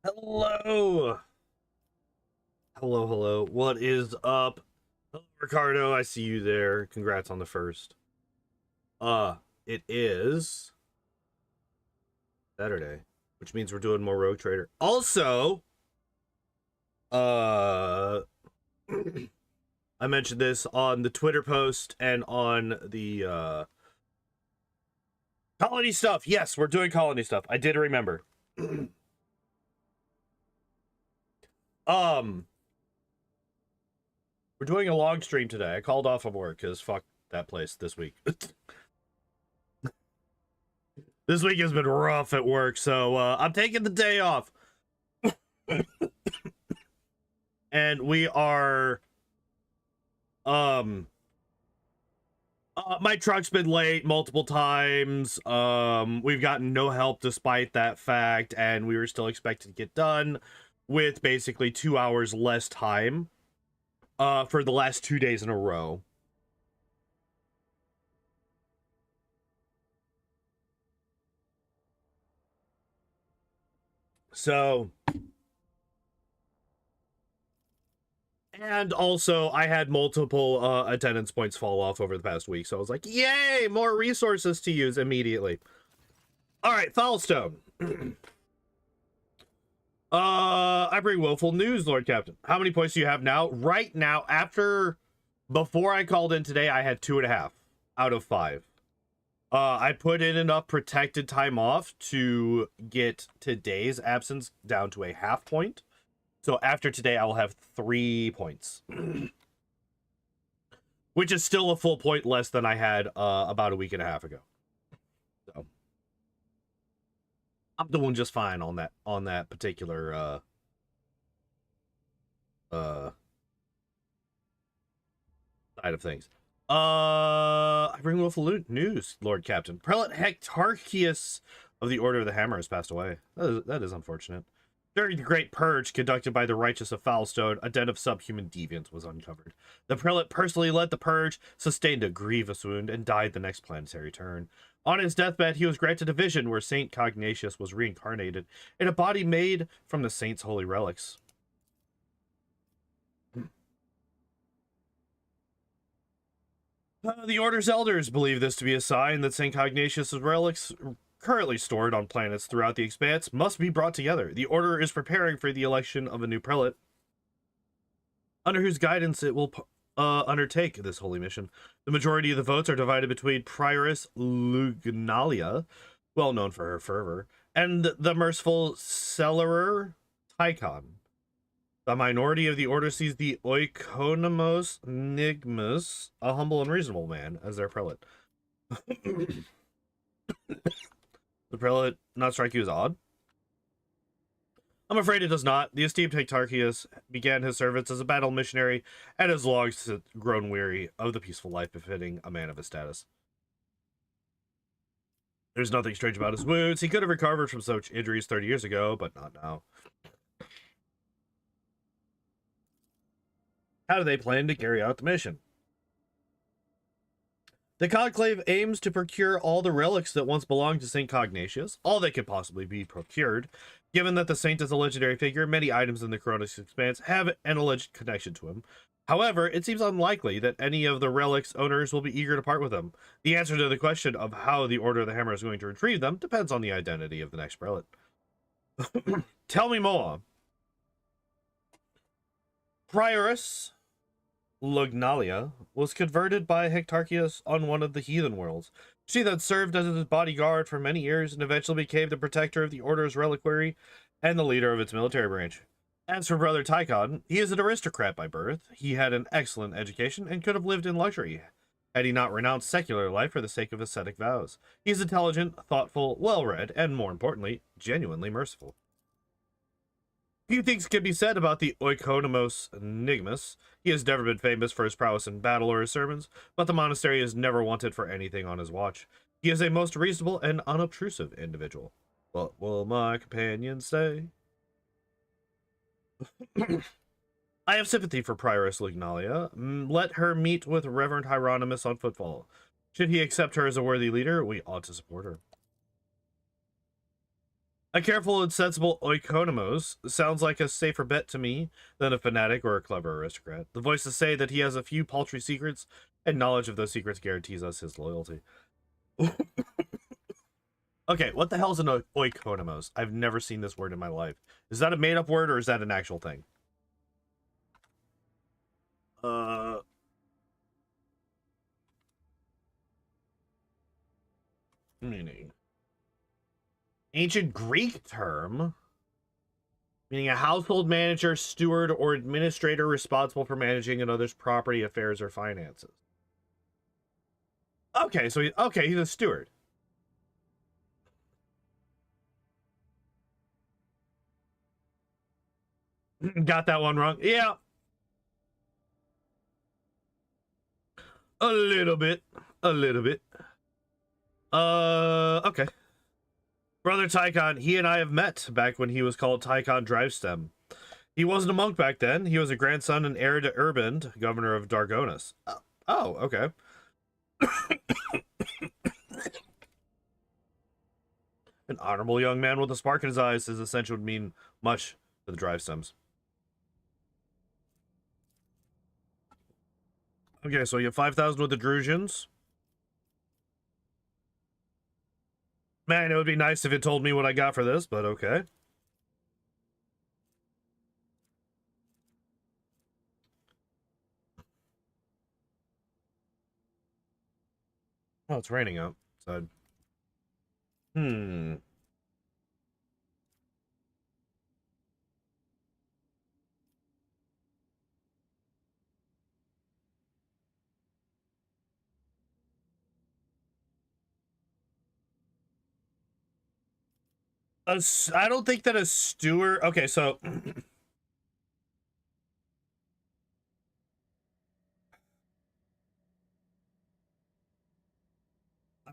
Hello. Hello. What is up? Hello, Ricardo. I see you there. Congrats on the first. It is Saturday, which means we're doing more Rogue Trader. Also, uh, I mentioned this on the Twitter post and on the colony stuff. Yes, we're doing colony stuff. I did remember. um, we're doing a long stream today. I called off of work because fuck that place this week. This week has been rough at work, so I'm taking the day off. And we are my truck's been late multiple times. We've gotten no help despite that fact, and we were still expected to get done with basically 2 hours less time for the last 2 days in a row. So, and also I had multiple attendance points fall off over the past week, so I was like, yay, more resources to use immediately. All right, Foulstone. I bring woeful news, Lord Captain. How many points do you have now? Right now, before I called in today, I had 2.5 out of 5. I put in enough protected time off to get today's absence down to a half point. So after today, I will have 3 points. Which is still a full point less than I had about a week and a half ago. So I'm doing just fine on that particular side of things. I bring willful news, Lord Captain. Prelate Hectarchius of the Order of the Hammer has passed away. That is unfortunate. During the Great Purge conducted by the righteous of Foulstone, a den of subhuman deviants was uncovered. The prelate personally led the purge, sustained a grievous wound, and died the next planetary turn. On his deathbed, he was granted a vision where Saint Cognatius was reincarnated in a body made from the saint's holy relics. The Order's elders believe this to be a sign that St. Cognatius' relics, currently stored on planets throughout the Expanse, must be brought together. The Order is preparing for the election of a new prelate, under whose guidance it will undertake this holy mission. The majority of the votes are divided between Prioress Lugnalia, well known for her fervor, and the merciful Cellarer Tychon. The minority of the Order sees the Oikonomos Nigmus, a humble and reasonable man, as their prelate. The prelate not strike you as odd? I'm afraid it does not. The esteemed Hectarchius began his service as a battle missionary and has long grown weary of the peaceful life befitting a man of his status. There's nothing strange about his wounds. He could have recovered from such injuries 30 years ago, but not now. How do they plan to carry out the mission? The Conclave aims to procure all the relics that once belonged to St. Cognatius, all that could possibly be procured. Given that the saint is a legendary figure, many items in the Cronus Expanse have an alleged connection to him. However, it seems unlikely that any of the relics' owners will be eager to part with them. The answer to the question of how the Order of the Hammer is going to retrieve them depends on the identity of the next prelate. Tell me more. Prioress Lugnalia was converted by Hectarchius on one of the heathen worlds. She then served as his bodyguard for many years and eventually became the protector of the Order's reliquary and the leader of its military branch. As for Brother Tychon, he is an aristocrat by birth. He had an excellent education and could have lived in luxury had he not renounced secular life for the sake of ascetic vows. He is intelligent, thoughtful, well-read, and more importantly, genuinely merciful. Few things can be said about the Oikonomos Nigmus. He has never been famous for his prowess in battle or his sermons, but the monastery is never wanted for anything on his watch. He is a most reasonable and unobtrusive individual. What will my companion say? I have sympathy for Prioress Lugnalia. Let her meet with Reverend Hieronymus on footfall. Should he accept her as a worthy leader, we ought to support her. A careful and sensible oikonomos sounds like a safer bet to me than a fanatic or a clever aristocrat. The voices say that he has a few paltry secrets, and knowledge of those secrets guarantees us his loyalty. Okay, what the hell is an oikonomos? I've never seen this word in my life. Is that a made-up word, or is that an actual thing? Meaning. Ancient Greek term, meaning a household manager, steward, or administrator responsible for managing another's property, affairs, or finances. Okay, so he's a steward. Got that one wrong. Yeah. A little bit. A little bit. Okay. Brother Tychon, he and I have met back when he was called Tychon Drivestem. He wasn't a monk back then. He was a grandson and heir to Urband, governor of Dargonus. Oh, okay. An honorable young man with a spark in his eyes. His ascension would mean much to the Drivestems. Okay, so you have 5,000 with the Drusians. Man, it would be nice if it told me what I got for this, but okay. Oh, it's raining outside. I don't think that a steward... Okay, so...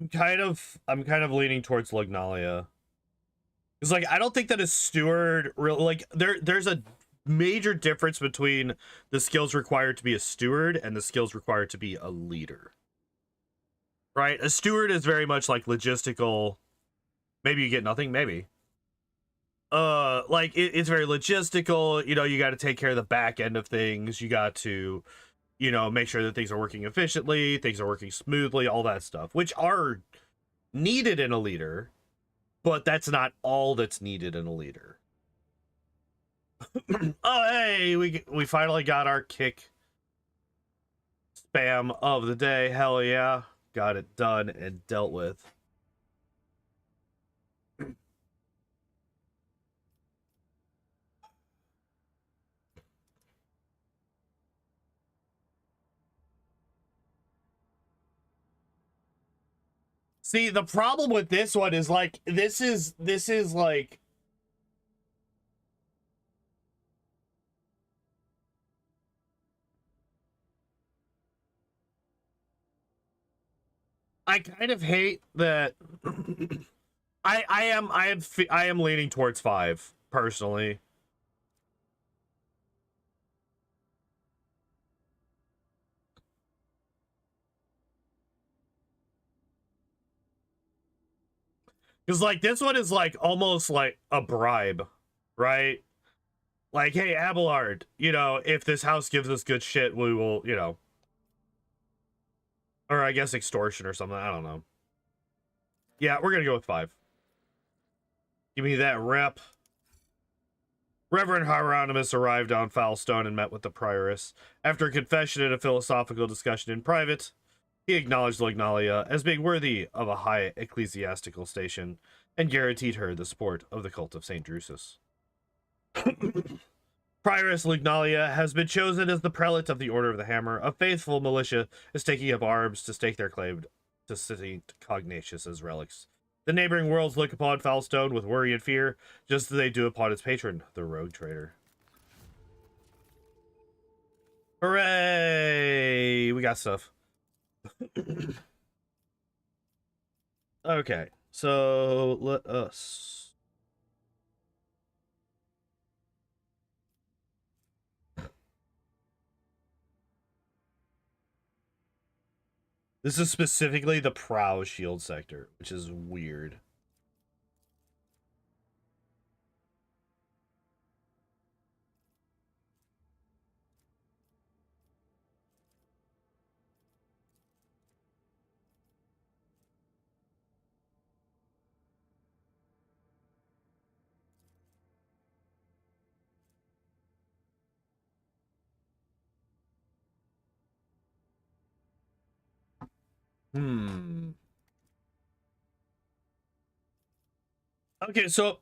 I'm kind of leaning towards Lignalia. It's like, I don't think that a steward really, like, there's a major difference between the skills required to be a steward and the skills required to be a leader. Right? A steward is very much like logistical. Maybe you get nothing, maybe. Like it's very logistical, you know, you got to take care of the back end of things. You got to, you know, make sure that things are working efficiently, things are working smoothly, all that stuff, which are needed in a leader, but that's not all that's needed in a leader. Oh, hey, we finally got our kick spam of the day. Hell yeah. Got it done and dealt with. See, the problem with this one is like this is like I kind of hate that I am leaning towards 5 personally. Because like this one is like almost like a bribe, right? Like, hey, Abelard, you know, if this house gives us good shit, we will, you know. Or I guess extortion or something. I don't know. Yeah, we're gonna go with 5. Give me that rep. Reverend Hieronymus arrived on Foulstone and met with the prioress. After a confession and a philosophical discussion in private, he acknowledged Lignalia as being worthy of a high ecclesiastical station and guaranteed her the support of the cult of St. Drusus. Prioress Lignalia has been chosen as the prelate of the Order of the Hammer. A faithful militia is taking up arms to stake their claim to St. Cognatius's relics. The neighboring worlds look upon Foulstone with worry and fear, just as they do upon its patron, the rogue trader. Hooray! We got stuff. Okay, so let us... This is specifically the Prow shield sector, which is weird. Okay, so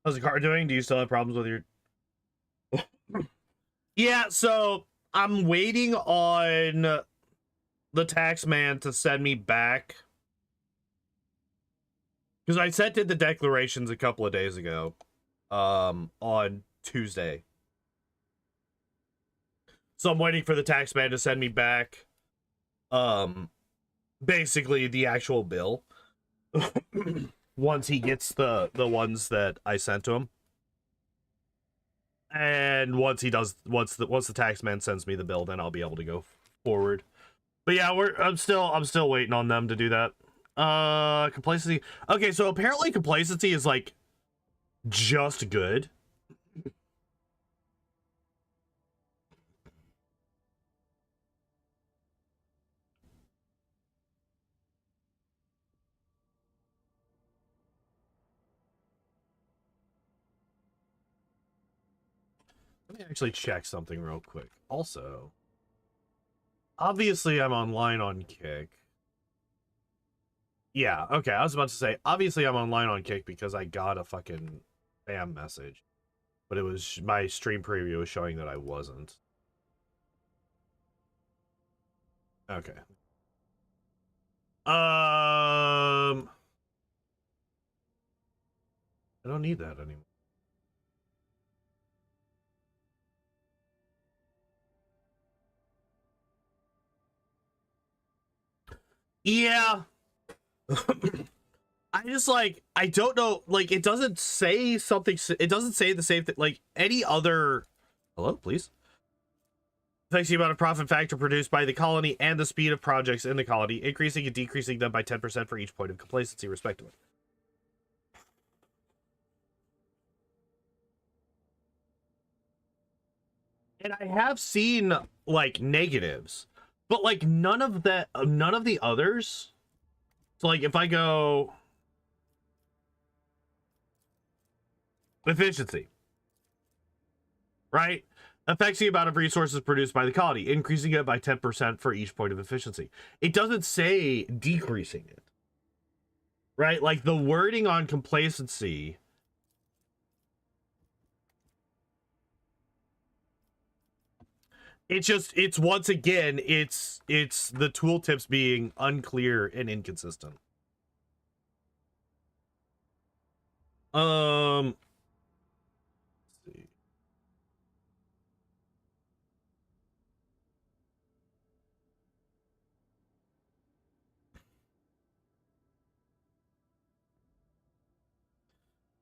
how's the car doing? Do you still have problems with your Yeah, so I'm waiting on the tax man to send me back, because I sent in the declarations a couple of days ago, on Tuesday. So I'm waiting for the tax man to send me back, basically the actual bill once he gets the ones that I sent to him. And once the tax man sends me the bill, then I'll be able to go forward. But yeah, I'm still waiting on them to do that. Complacency. Okay, so apparently complacency is like just good. Let me actually check something real quick. Also, obviously I'm online on Kick. Yeah, okay, I was about to say, obviously I'm online on Kick because I got a fucking spam message. But it was my stream preview was showing that I wasn't. Okay. I don't need that anymore. Yeah. I just like, I don't know, like it doesn't say something, it doesn't say the same thing like any other. Hello, please. Affects the amount of profit factor produced by the colony and the speed of projects in the colony, increasing and decreasing them by 10% for each point of complacency, respectively. And I have seen like negatives, but like none of the others. So like if I go efficiency, right? Affects the amount of resources produced by the colony, increasing it by 10% for each point of efficiency. It doesn't say decreasing it, right? Like the wording on complacency. It's once again, it's the tooltips being unclear and inconsistent. Let's see.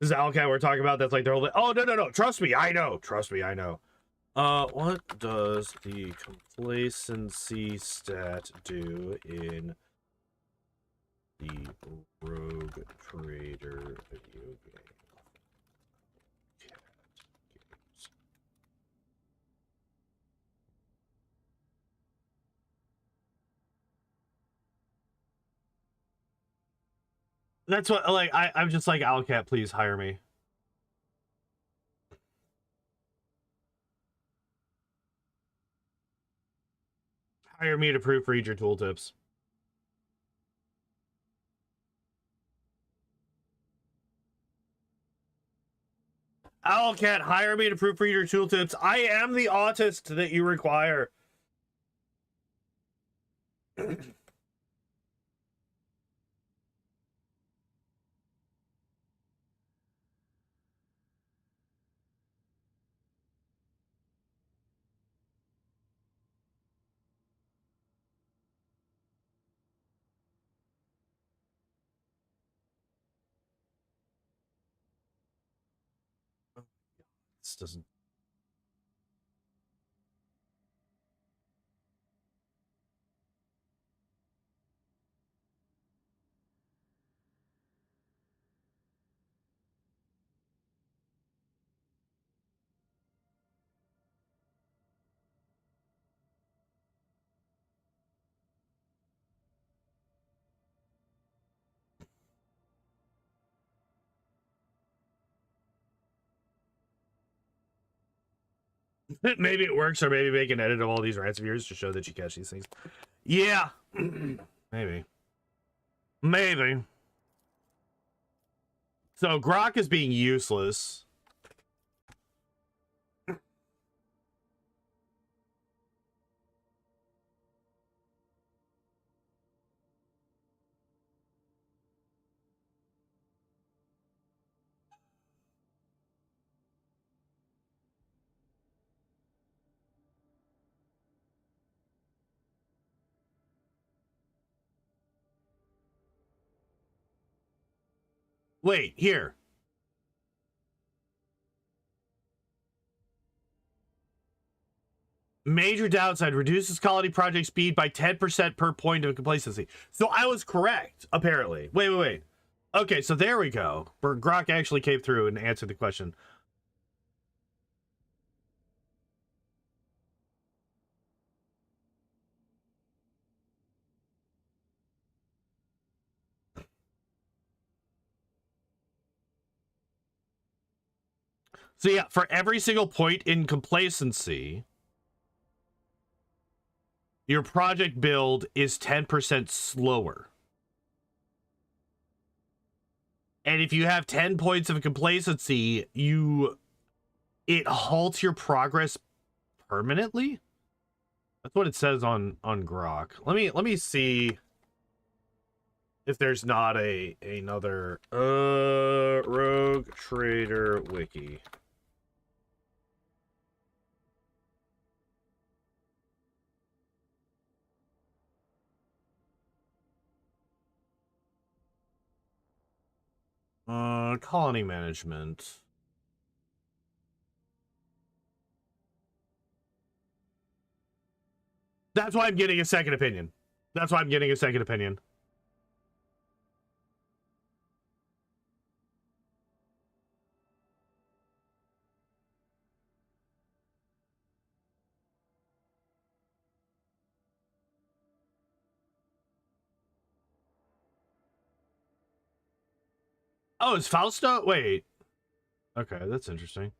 This is Owlcat we're talking about. That's like they're like, oh no. Trust me, I know. What does the complacency stat do in the Rogue Trader video game? That's what, like, I'm just like, Owlcat, please hire me. Hire me to proofread your tooltips. Owlcat, hire me to proofread your tooltips. I am the autist that you require. This doesn't. Maybe it works, or maybe make an edit of all these ransom years to show that you catch these things. Yeah. Maybe. Maybe. So Grok is being useless. Wait, here. Major downside, reduces colony project speed by 10% per point of complacency. So I was correct, apparently. Wait. Okay, so there we go. Where Grok actually came through and answered the question. So yeah, for every single point in complacency, your project build is 10% slower. And if you have 10 points of complacency, it halts your progress permanently. That's what it says on Grok. Let me see if there's not another Rogue Trader wiki. Colony management. That's why I'm getting a second opinion. That's why I'm getting a second opinion. Oh, is Fausto? Wait. Okay, that's interesting.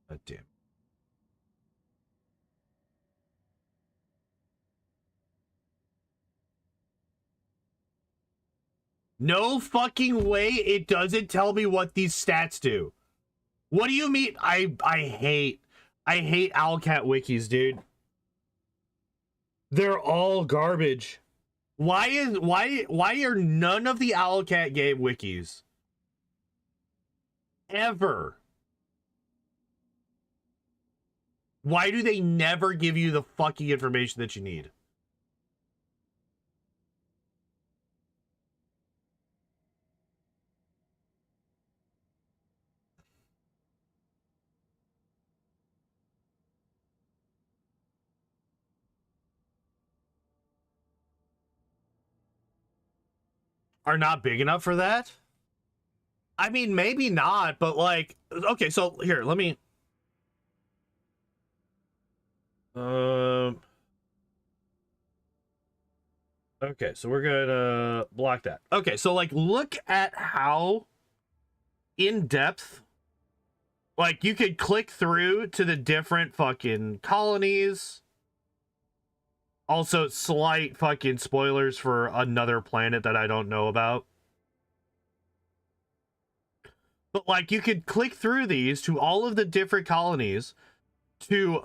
God damn. No fucking way it doesn't tell me what these stats do. What do you mean? I hate Owlcat wikis, dude. They're all garbage. Why are none of the Owlcat game wikis ever? Why do they never give you the fucking information that you need? Are not big enough for that? I mean, maybe not, but like, okay, so here, let me. Okay, so we're gonna block that. Okay, so like, look at how in depth, like, you could click through to the different fucking colonies. Also, slight fucking spoilers for another planet that I don't know about. But like, you could click through these to all of the different colonies to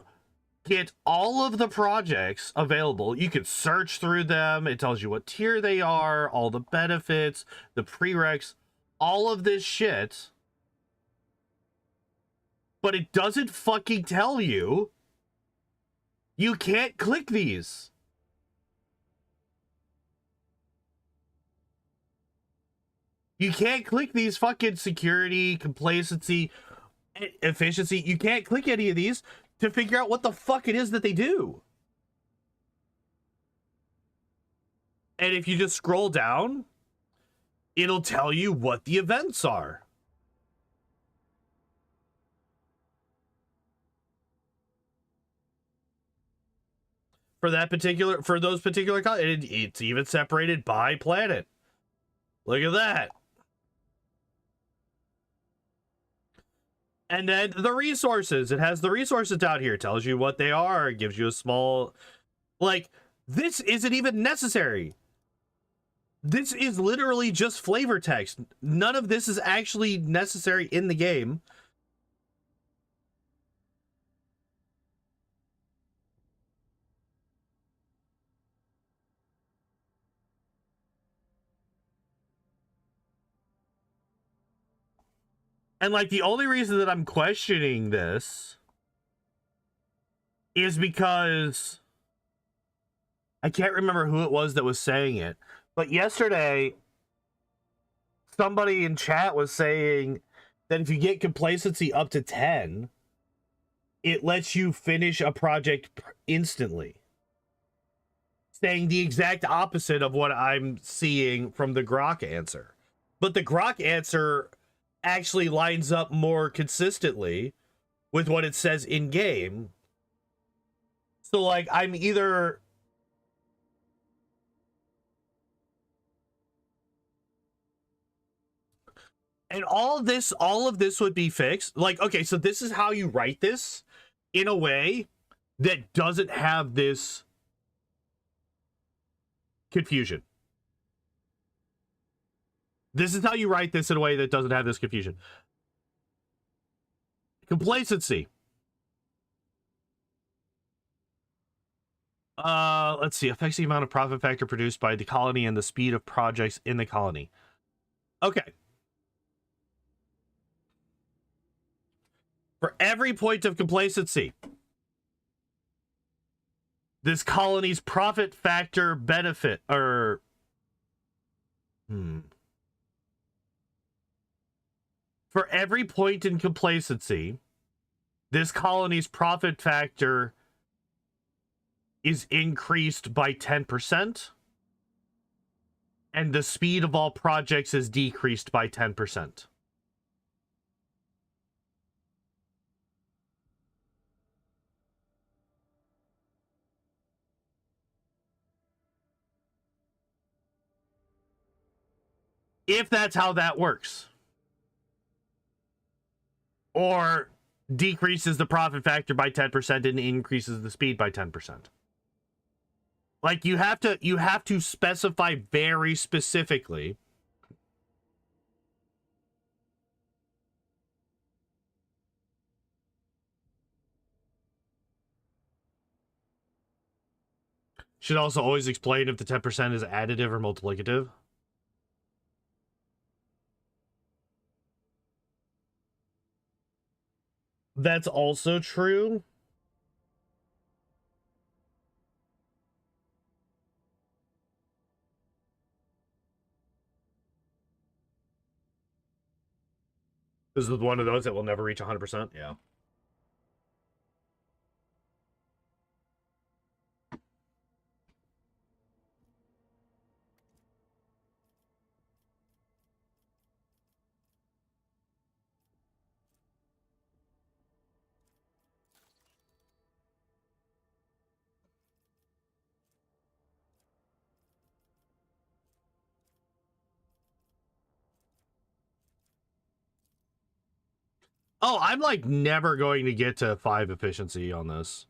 get all of the projects available. You can search through them. It tells you what tier they are, all the benefits, the prereqs, all of this shit. But it doesn't fucking tell you. You can't click these. You can't click these fucking security, complacency, efficiency. You can't click any of these to figure out what the fuck it is that they do. And if you just scroll down, it'll tell you what the events are. for those particular it's even separated by planet. Look at that. And then the resources. It has the resources down here. It tells you what they are. It gives you a small... Like, this isn't even necessary. This is literally just flavor text. None of this is actually necessary in the game. And, like, the only reason that I'm questioning this is because I can't remember who it was that was saying it, but yesterday somebody in chat was saying that if you get complacency up to 10, it lets you finish a project instantly. Saying the exact opposite of what I'm seeing from the Grok answer. But the Grok answer actually lines up more consistently with what it says in game. So, like, I'm either... And all of this would be fixed. Like, okay, so this is how you write this in a way that doesn't have this confusion. This is how you write this in a way that doesn't have this confusion. Complacency. Let's see. Affects the amount of profit factor produced by the colony and the speed of projects in the colony. Okay. For every point of complacency, this colony's profit factor benefit, or... For every point in complacency, this colony's profit factor is increased by 10%, and the speed of all projects is decreased by 10%. If that's how that works. Or decreases the profit factor by 10% and increases the speed by 10%. Like, you have to specify very specifically should also always explain if the 10% is additive or multiplicative. That's also true. This is one of those that will never reach 100%. Yeah. Oh, I'm like never going to get to 5 efficiency on this.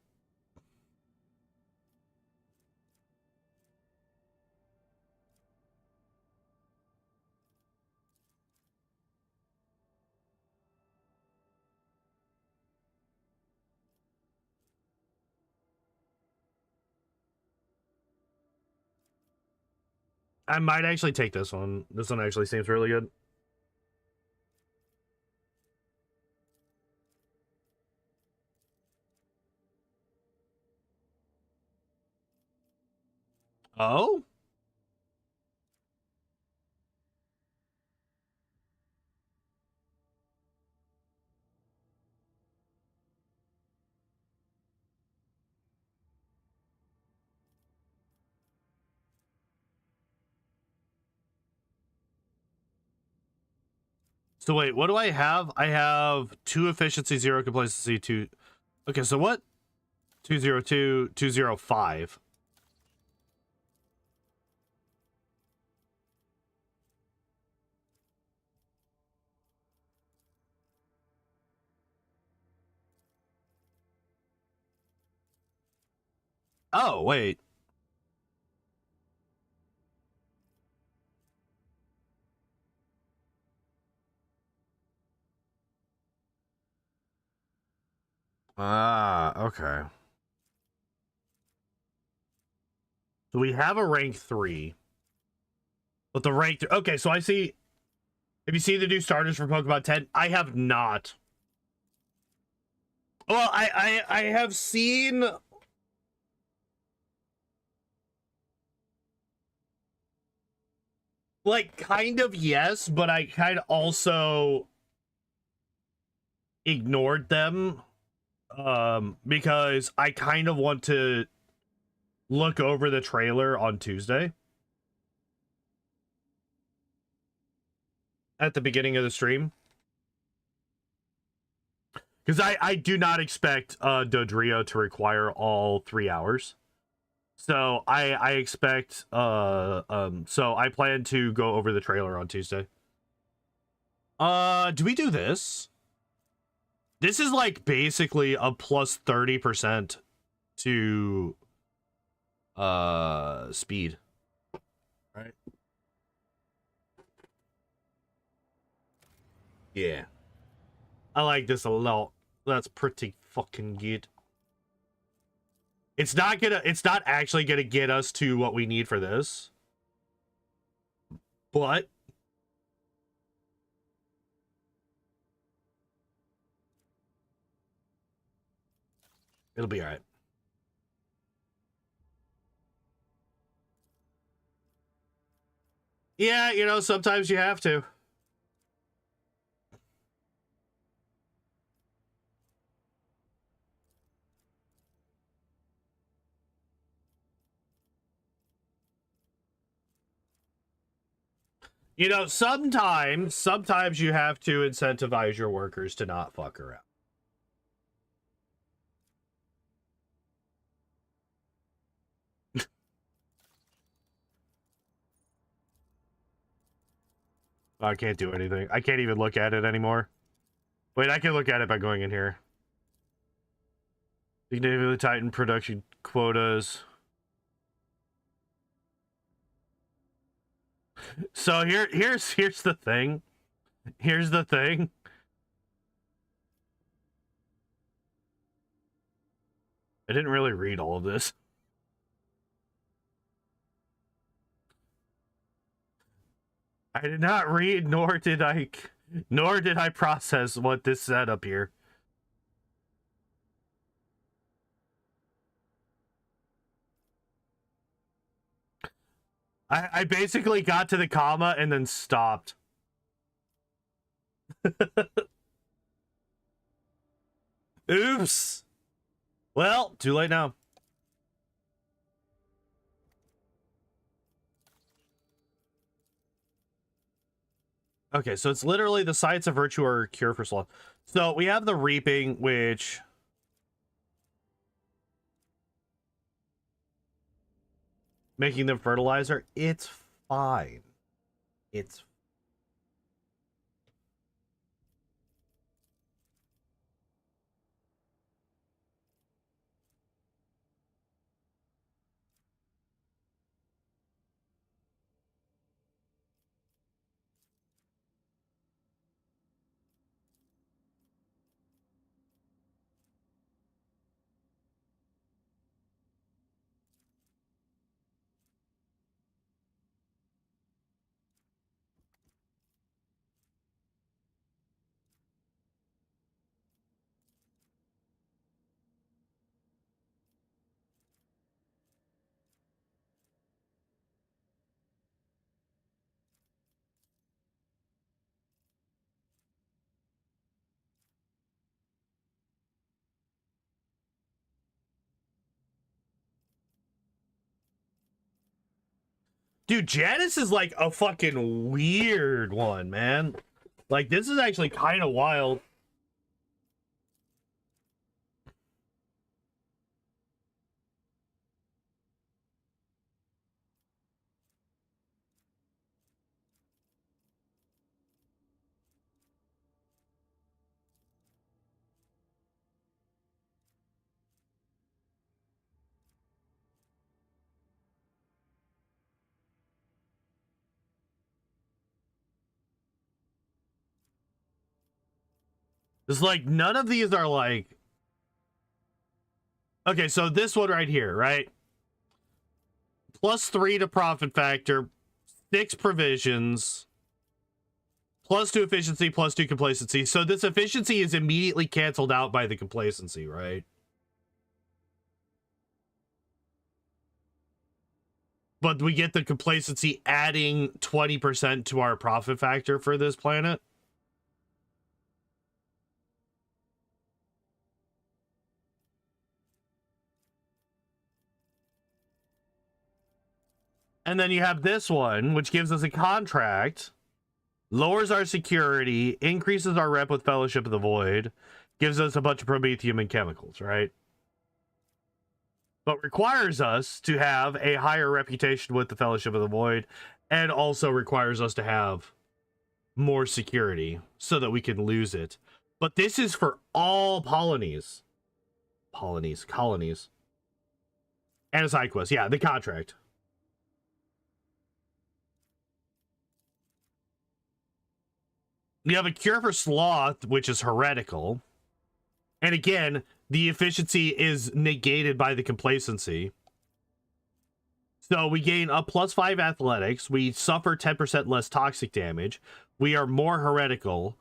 I might actually take this one. This one actually seems really good. Oh? So wait, what do I have? I have 2 efficiency, 0 complacency, 2. Okay, so what? 202, 205. Oh, wait. Ah, okay. So we have a rank 3. But the rank... Okay, so I see... Have you seen the new starters for Pokemon 10? I have not. Well, I have seen... Like, kind of, yes, but I kind of also ignored them. Because I kind of want to look over the trailer on Tuesday. At the beginning of the stream. Because I do not expect Dodrio to require all 3 hours. So I expect so I plan to go over the trailer on Tuesday. Do we do this? This is like basically a plus 30% to speed. Right? Yeah. I like this a lot. That's pretty fucking good. It's not actually gonna get us to what we need for this. But it'll be alright. Yeah, you know, sometimes you have to. You know, sometimes you have to incentivize your workers to not fuck around. I can't do anything. I can't even look at it anymore. Wait, I can look at it by going in here. Significantly tighten production quotas. So here's the thing. Here's the thing. I didn't really read all of this. I did not read, nor did I process what this said up here. I basically got to the comma and then stopped. Oops. Well, too late now. Okay, so it's literally the Science of Virtue or Cure for Sloth. So we have the Reaping, which... Making them fertilizer, it's fine. It's dude, Janice is like a fucking weird one, man. Like, this is actually kind of wild. It's like none of these are like, okay, so this one right here, right? +3 to profit factor, 6 provisions, +2 efficiency, +2 complacency. So this efficiency is immediately canceled out by the complacency, right? But we get the complacency adding 20% to our profit factor for this planet. And then you have this one, which gives us a contract, lowers our security, increases our rep with Fellowship of the Void, gives us a bunch of promethium and chemicals, right? But requires us to have a higher reputation with the Fellowship of the Void, and also requires us to have more security so that we can lose it. But this is for all colonies. Colonies. And a side quest. Yeah, the contract. You have a cure for sloth, which is heretical. And again, the efficiency is negated by the complacency. So we gain a +5 athletics. We suffer 10% less toxic damage. We are more heretical.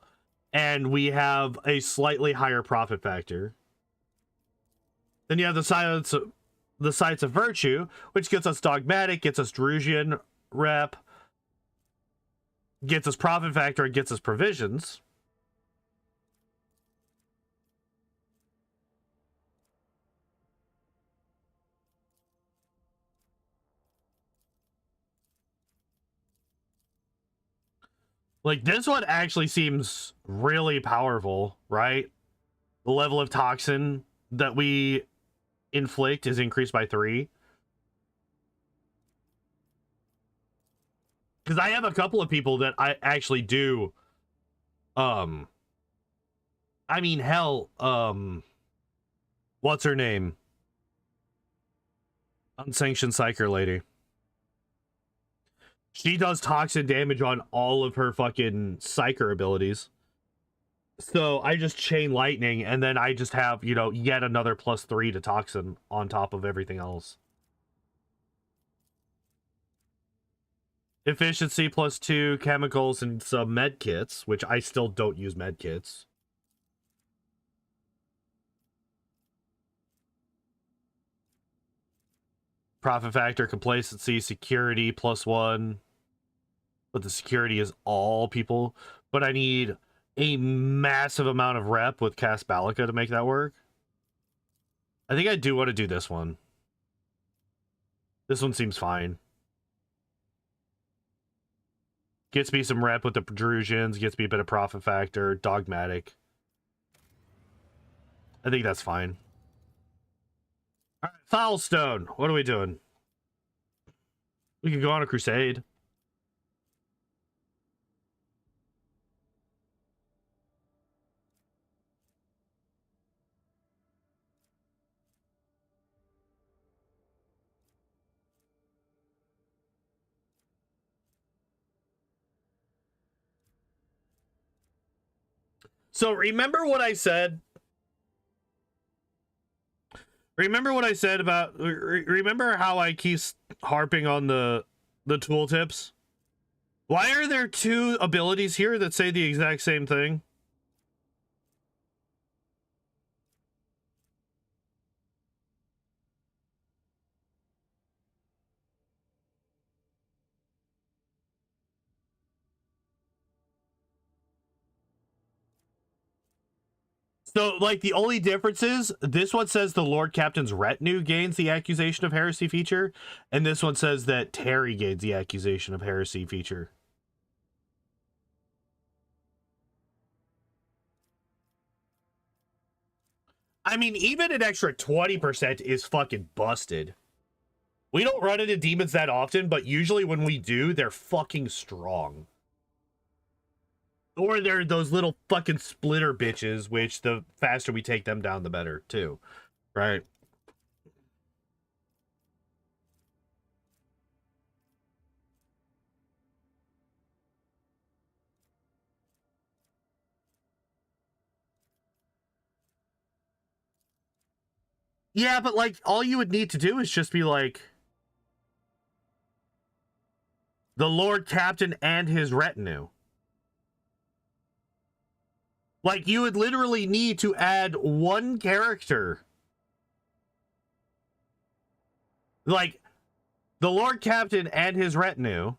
And we have a slightly higher profit factor. Then you have the Science of Virtue, which gets us dogmatic, gets us Drusian rep, gets us profit factor, and gets us provisions. Like, this one actually seems really powerful, right? The level of toxin that we inflict is increased by 3. Because I have a couple of people that I actually do, I mean, hell, what's her name? Unsanctioned Psyker lady. She does toxin damage on all of her fucking Psyker abilities. So I just chain lightning, and then I just have, you know, yet another +3 to toxin on top of everything else. Efficiency +2, chemicals, and some med kits, which I still don't use med kits. Profit factor, complacency, security +1. But the security is all people. But I need a massive amount of rep with Cast Balica to make that work. I think I do want to do this one. This one seems fine. Gets me some rep with the Drusians, gets me a bit of profit factor, dogmatic. I think that's fine. All right, Foulstone. What are we doing? We could go on a crusade. So remember what I said? Remember what I said about... Remember how I keep harping on the tooltips? Why are there 2 abilities here that say the exact same thing? So, like, the only difference is this one says the Lord Captain's retinue gains the accusation of heresy feature, and this one says that Terry gains the accusation of heresy feature. I mean, even an extra 20% is fucking busted. We don't run into demons that often, but usually when we do, they're fucking strong. Or they're those little fucking splitter bitches, which the faster we take them down, the better, too. Right? Yeah, but like all you would need to do is just be like the Lord Captain and his retinue. Like you would literally need to add one character. Like the Lord Captain and his retinue.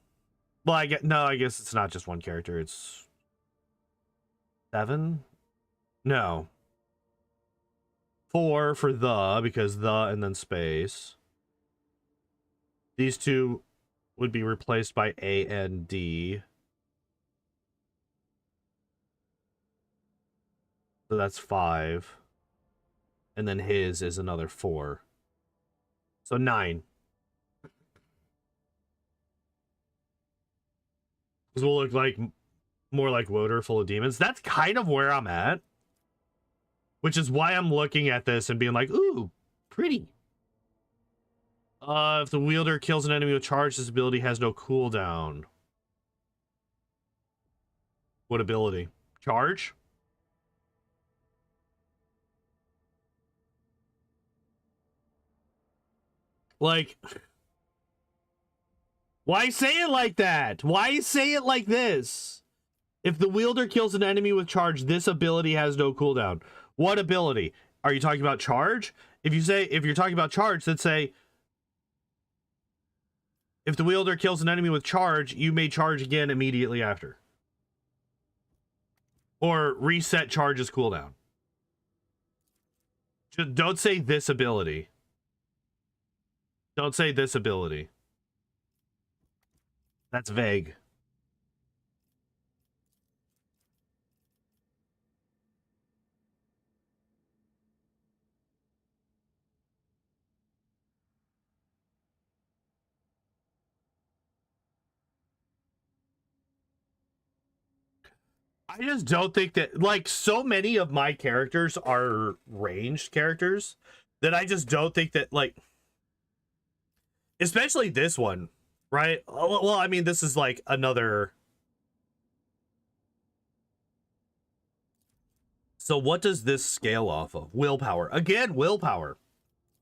Well, I guess it's not just one character. It's 7? No. 4 for the, because the and then space. These two would be replaced by A and D. So that's 5. And then his is another 4. So 9. This will look like more like Woder full of demons. That's kind of where I'm at. Which is why I'm looking at this and being like, ooh, pretty. If the wielder kills an enemy with charge, this ability has no cooldown. What ability? Charge? Like, why say it like that? Why say it like this? If the wielder kills an enemy with charge, this ability has no cooldown. What ability? Are you talking about charge? If you're talking about charge, then say, if the wielder kills an enemy with charge, you may charge again immediately after. Or reset charge's cooldown. Just don't say this ability. Don't say this ability. That's vague. I just don't think that, like, so many of my characters are ranged characters that I just don't think that, like, especially this one, right? Well, I mean, this is like another. So what does this scale off of? Willpower. Again, willpower.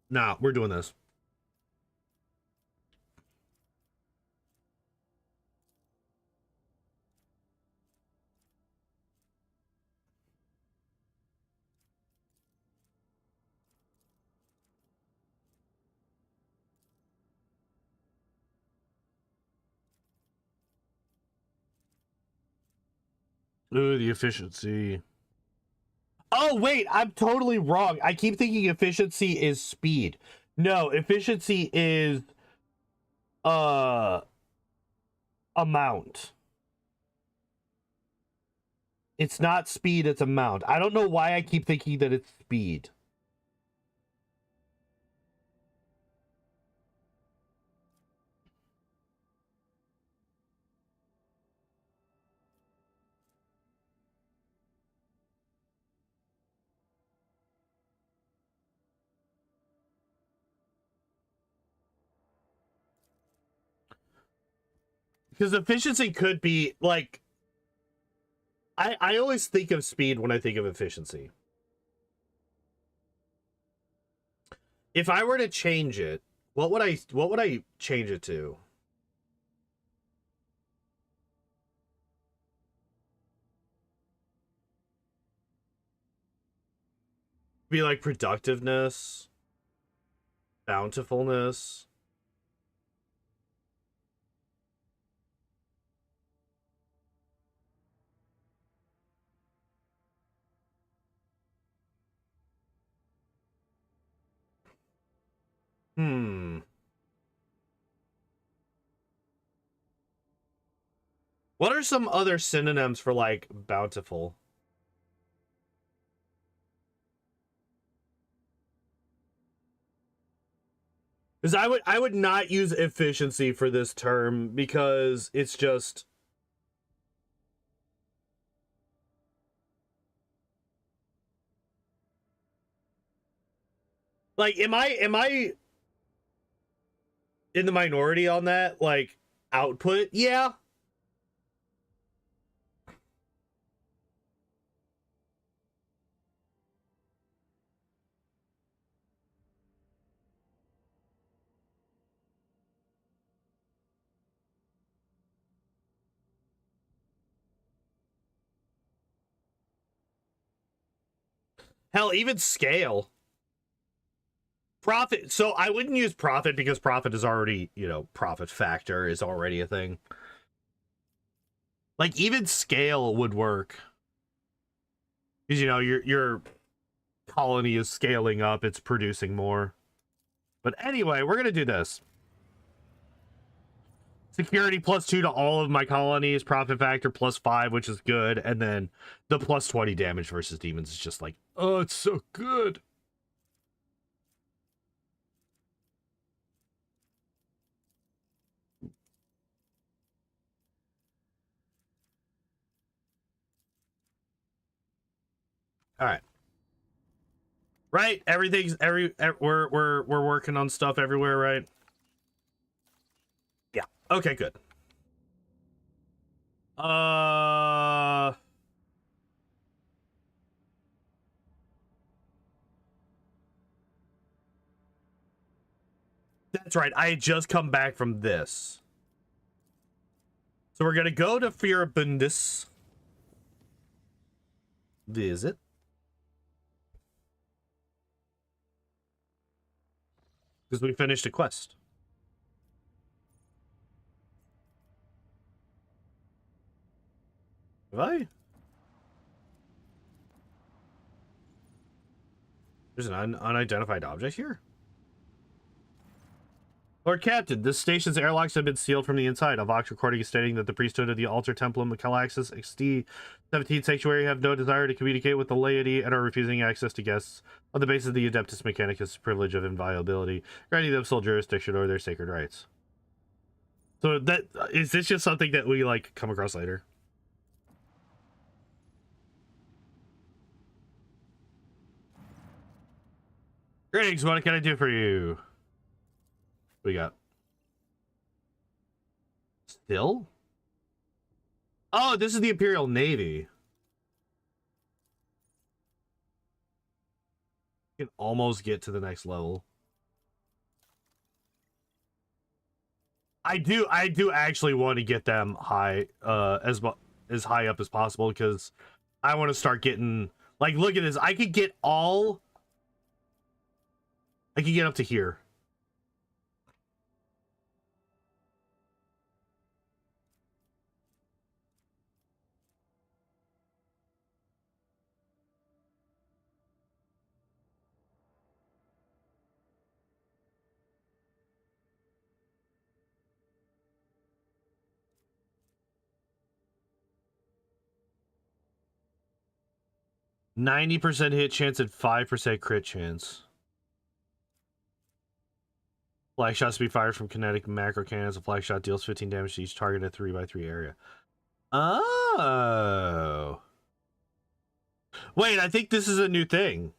Nah, we're doing this. Ooh, the efficiency. Oh, wait, I'm totally wrong. I keep thinking efficiency is speed. No, efficiency is uh amount. It's not speed, it's amount. I don't know why I keep thinking that it's speed. Because efficiency could be like, I always think of speed when I think of efficiency. If I were to change it, what would I change it to? Be like productiveness, bountifulness. Hmm. What are some other synonyms for like bountiful? Because I would not use efficiency for this term because it's just like, am I in the minority on that? Like output? Yeah. Hell, even scale. Profit. So I wouldn't use profit because profit is already, you know, profit factor is already a thing. Like even scale would work. Because, you know, your colony is scaling up, it's producing more. But anyway, we're gonna do this. Security +2 to all of my colonies, profit factor +5, which is good, and then the +20 damage versus demons is just like, oh, it's so good. All right. Right? Everything's we're working on stuff everywhere, right? Yeah. Okay, good. That's right. I had just come back from this. So we're gonna go to Furibundus. Visit. Because we finished a quest. Have I? There's an unidentified object here? Lord Captain, this station's airlocks have been sealed from the inside. A Vox recording is stating that the priesthood of the Altar Templum Calaxis XD 17 Sanctuary have no desire to communicate with the laity and are refusing access to guests on the basis of the Adeptus Mechanicus privilege of inviolability, granting them sole jurisdiction over their sacred rights. So that is this just something that we like come across later? Greetings, what can I do for you? What we got? Still? Oh, this is the Imperial Navy. You can almost get to the next level. I do actually want to get them high, as high up as possible because I want to start getting like, look at this. I could get up to here. %90 hit chance and 5% crit chance. Flag shots to be fired from kinetic macro cannons. A flag shot deals 15 damage to each target in a 3x3 area. Oh. Wait, I think this is a new thing.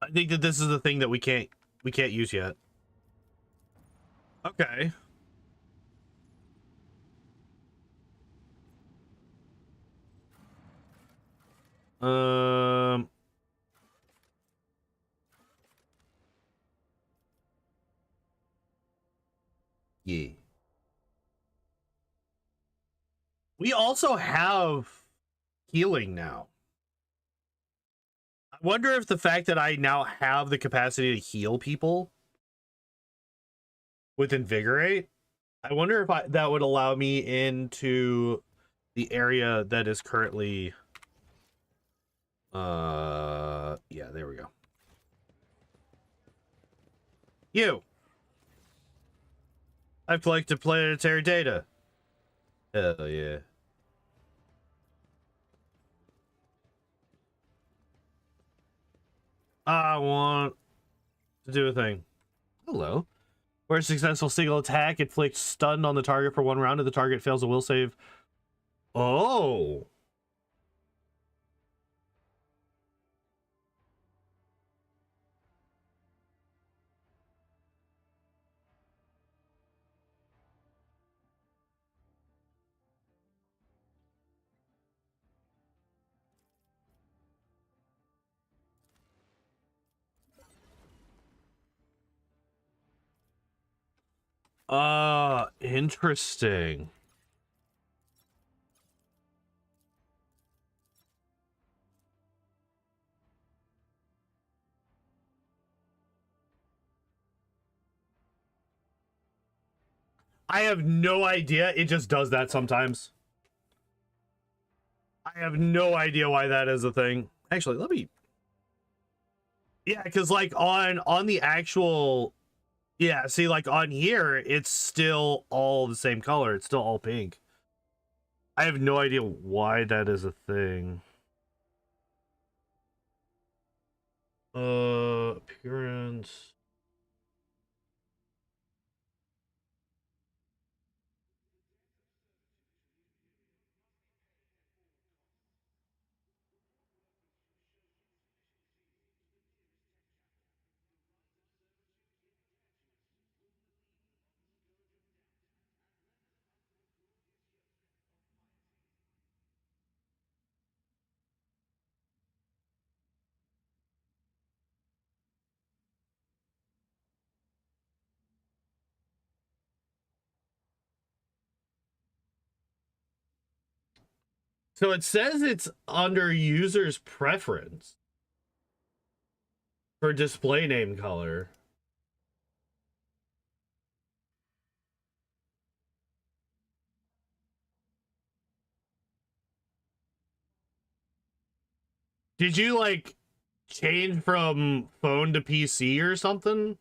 I think that this is the thing that we can't use yet. Okay. Yeah. We also have healing now. I wonder if the fact that I now have the capacity to heal people with Invigorate, I wonder if that would allow me into the area that is currently... yeah, there we go. You! I've collected planetary data. Hell yeah. I want to do a thing. Hello. Where a successful single attack inflicts stun on the target for 1 round and the target fails a will save. Oh. Interesting. I have no idea. It just does that sometimes. I have no idea why that is a thing. Actually, let me. Yeah, because like on the actual, yeah. See, like on here, it's still all the same color. It's still all pink. I have no idea why that is a thing. Appearance. So it says it's under user's preference for display name color. Did you like change from phone to PC or something?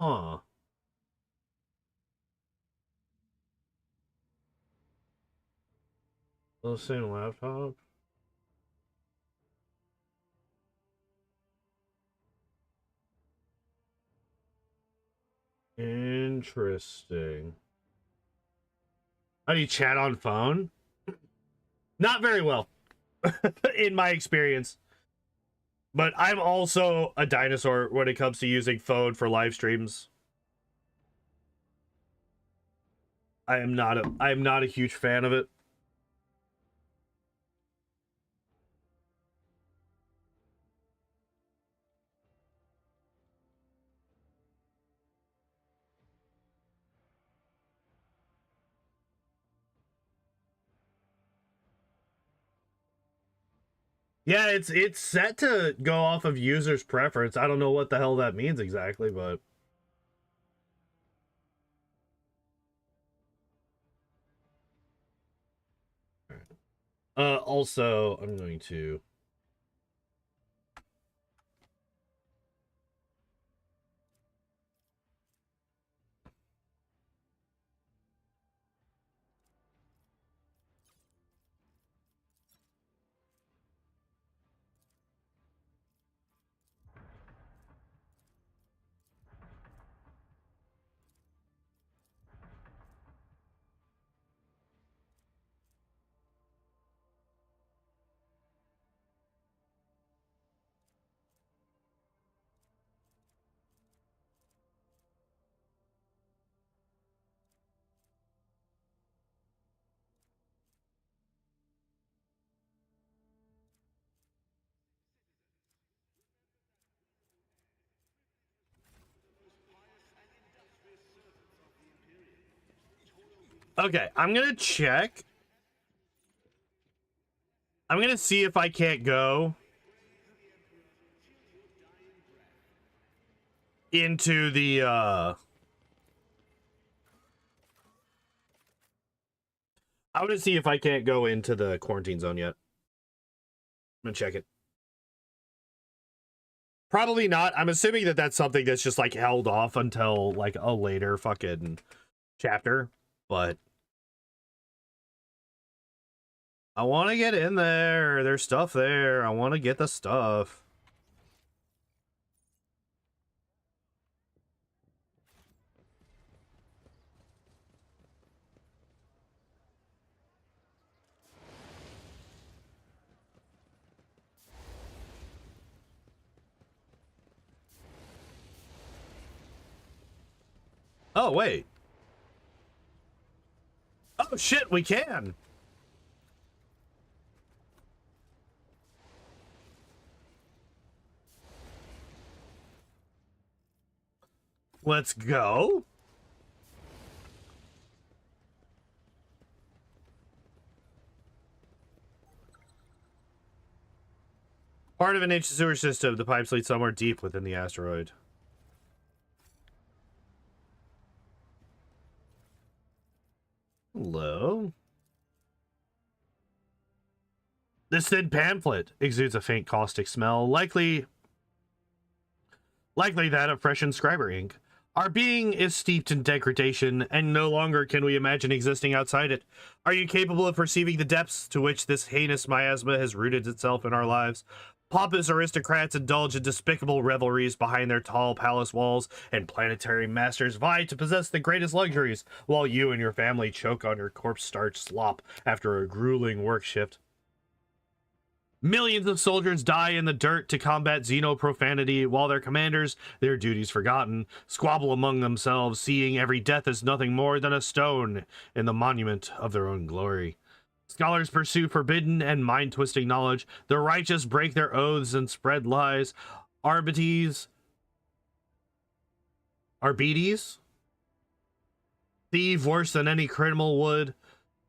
Huh. The same laptop. Interesting. How do you chat on phone? Not very well, in my experience. But I'm also a dinosaur when it comes to using phone for live streams. I am not a huge fan of it. Yeah, it's set to go off of user's preference. I don't know what the hell that means exactly, but also I'm going to Okay, I'm gonna check. I'm gonna see if I can't go into the I'm gonna see if I can't go into the quarantine zone yet. I'm gonna check it. Probably not. I'm assuming that that's something that's just like held off until like a later fucking chapter, but I want to get in there. There's stuff there. I want to get the stuff. Oh, wait. Oh, shit, we can. Let's go. Part of an ancient sewer system. The pipes lead somewhere deep within the asteroid. Hello. This thin pamphlet exudes a faint caustic smell, likely that of fresh inscriber ink. Our being is steeped in degradation, and no longer can we imagine existing outside it. Are you capable of perceiving the depths to which this heinous miasma has rooted itself in our lives? Pompous aristocrats indulge in despicable revelries behind their tall palace walls, and planetary masters vie to possess the greatest luxuries, while you and your family choke on your corpse-starch slop after a grueling work shift. Millions of soldiers die in the dirt to combat xenoprofanity, while their commanders, their duties forgotten, squabble among themselves, seeing every death as nothing more than a stone in the monument of their own glory. Scholars pursue forbidden and mind-twisting knowledge. The righteous break their oaths and spread lies. Arbites, thieve worse than any criminal would,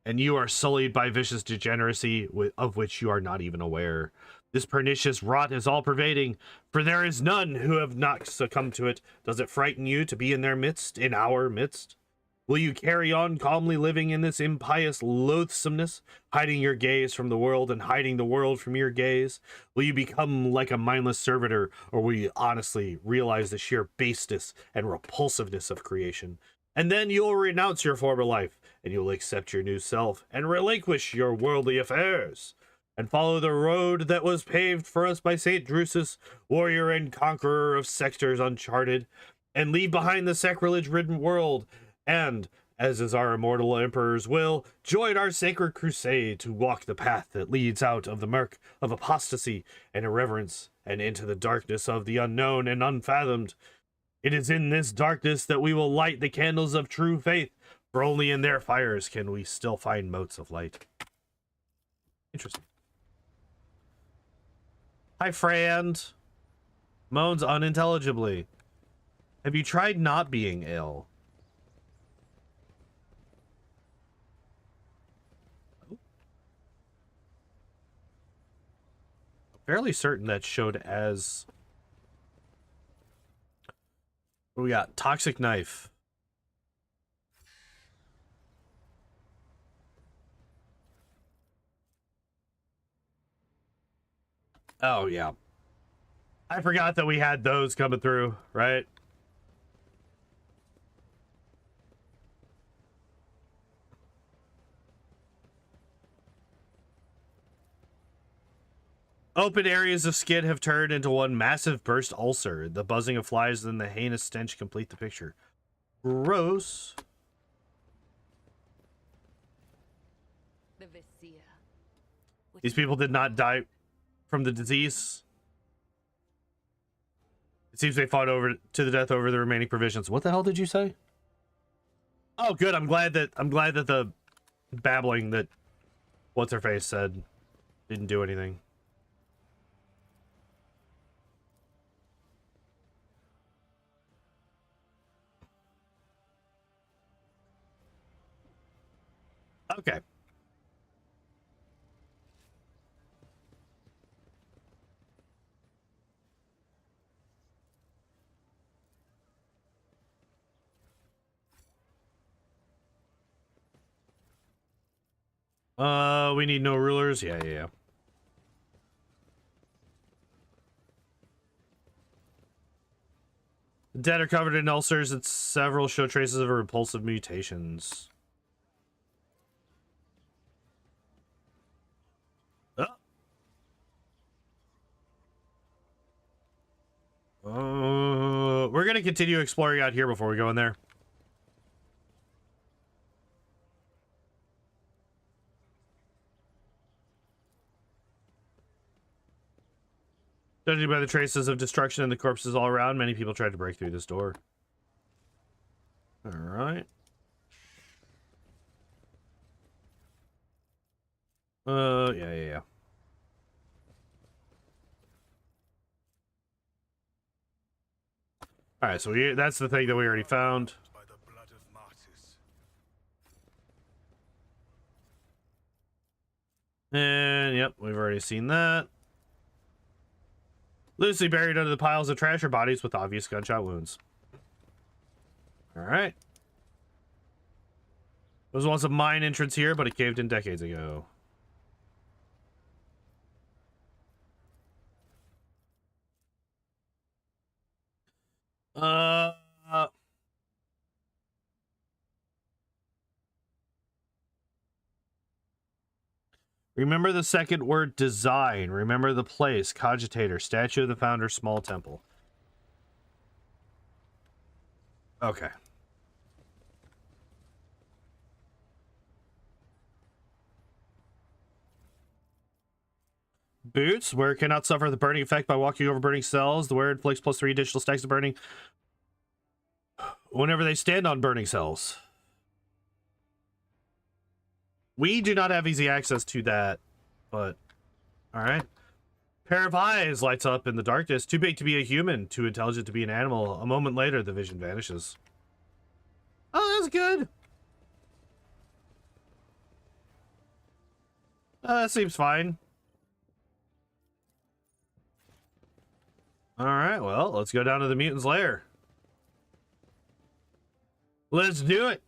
and you are sullied by vicious degeneracy of which you are not even aware. This pernicious rot is all-pervading, for there is none who have not succumbed to it. Does it frighten you to be in their midst, in our midst? Will you carry on calmly living in this impious loathsomeness, hiding your gaze from the world and hiding the world from your gaze? Will you become like a mindless servitor, or will you honestly realize the sheer baseness and repulsiveness of creation? And then you'll renounce your former life, and you'll accept your new self, and relinquish your worldly affairs, and follow the road that was paved for us by St. Drusus, warrior and conqueror of sectors uncharted, and leave behind the sacrilege-ridden world, and, as is our immortal emperor's will, join our sacred crusade to walk the path that leads out of the murk of apostasy and irreverence, and into the darkness of the unknown and unfathomed. It is in this darkness that we will light the candles of true faith, for only in their fires can we still find motes of light. Interesting. Hi, friend. Moans unintelligibly. Have you tried not being ill? Fairly certain that showed as... What do we got? Toxic knife. Oh, yeah. I forgot that we had those coming through, right? Open areas of skin have turned into one massive burst ulcer. The buzzing of flies and the heinous stench complete the picture. Gross. These people did not die from the disease. It seems they fought over to the death over the remaining provisions. What the hell did you say? Oh, good. I'm glad that the babbling that what's her face said didn't do anything. Okay. We need no rulers. Yeah. The dead are covered in ulcers and several show traces of repulsive mutations. We're gonna continue exploring out here before we go in there. Judging by the traces of destruction and the corpses all around, many people tried to break through this door. All right. Yeah. All right, so that's the thing that we already found. By the blood of martyrs. And yep, we've already seen that. Loosely buried under the piles of trash are bodies with obvious gunshot wounds. All right. There was once a mine entrance here, but it caved in decades ago. Uh, remember the second word, design. Remember the place, cogitator, statue of the founder, small temple. Okay. Boots, where it cannot suffer the burning effect by walking over burning cells. The wearer inflicts +3 additional stacks of burning whenever they stand on burning cells. We do not have easy access to that, but all right. Pair of eyes lights up in the darkness. Too big to be a human, too intelligent to be an animal. A moment later, the vision vanishes. Oh, that's good. That seems fine. All right, well, let's go down to the mutant's lair. Let's do it.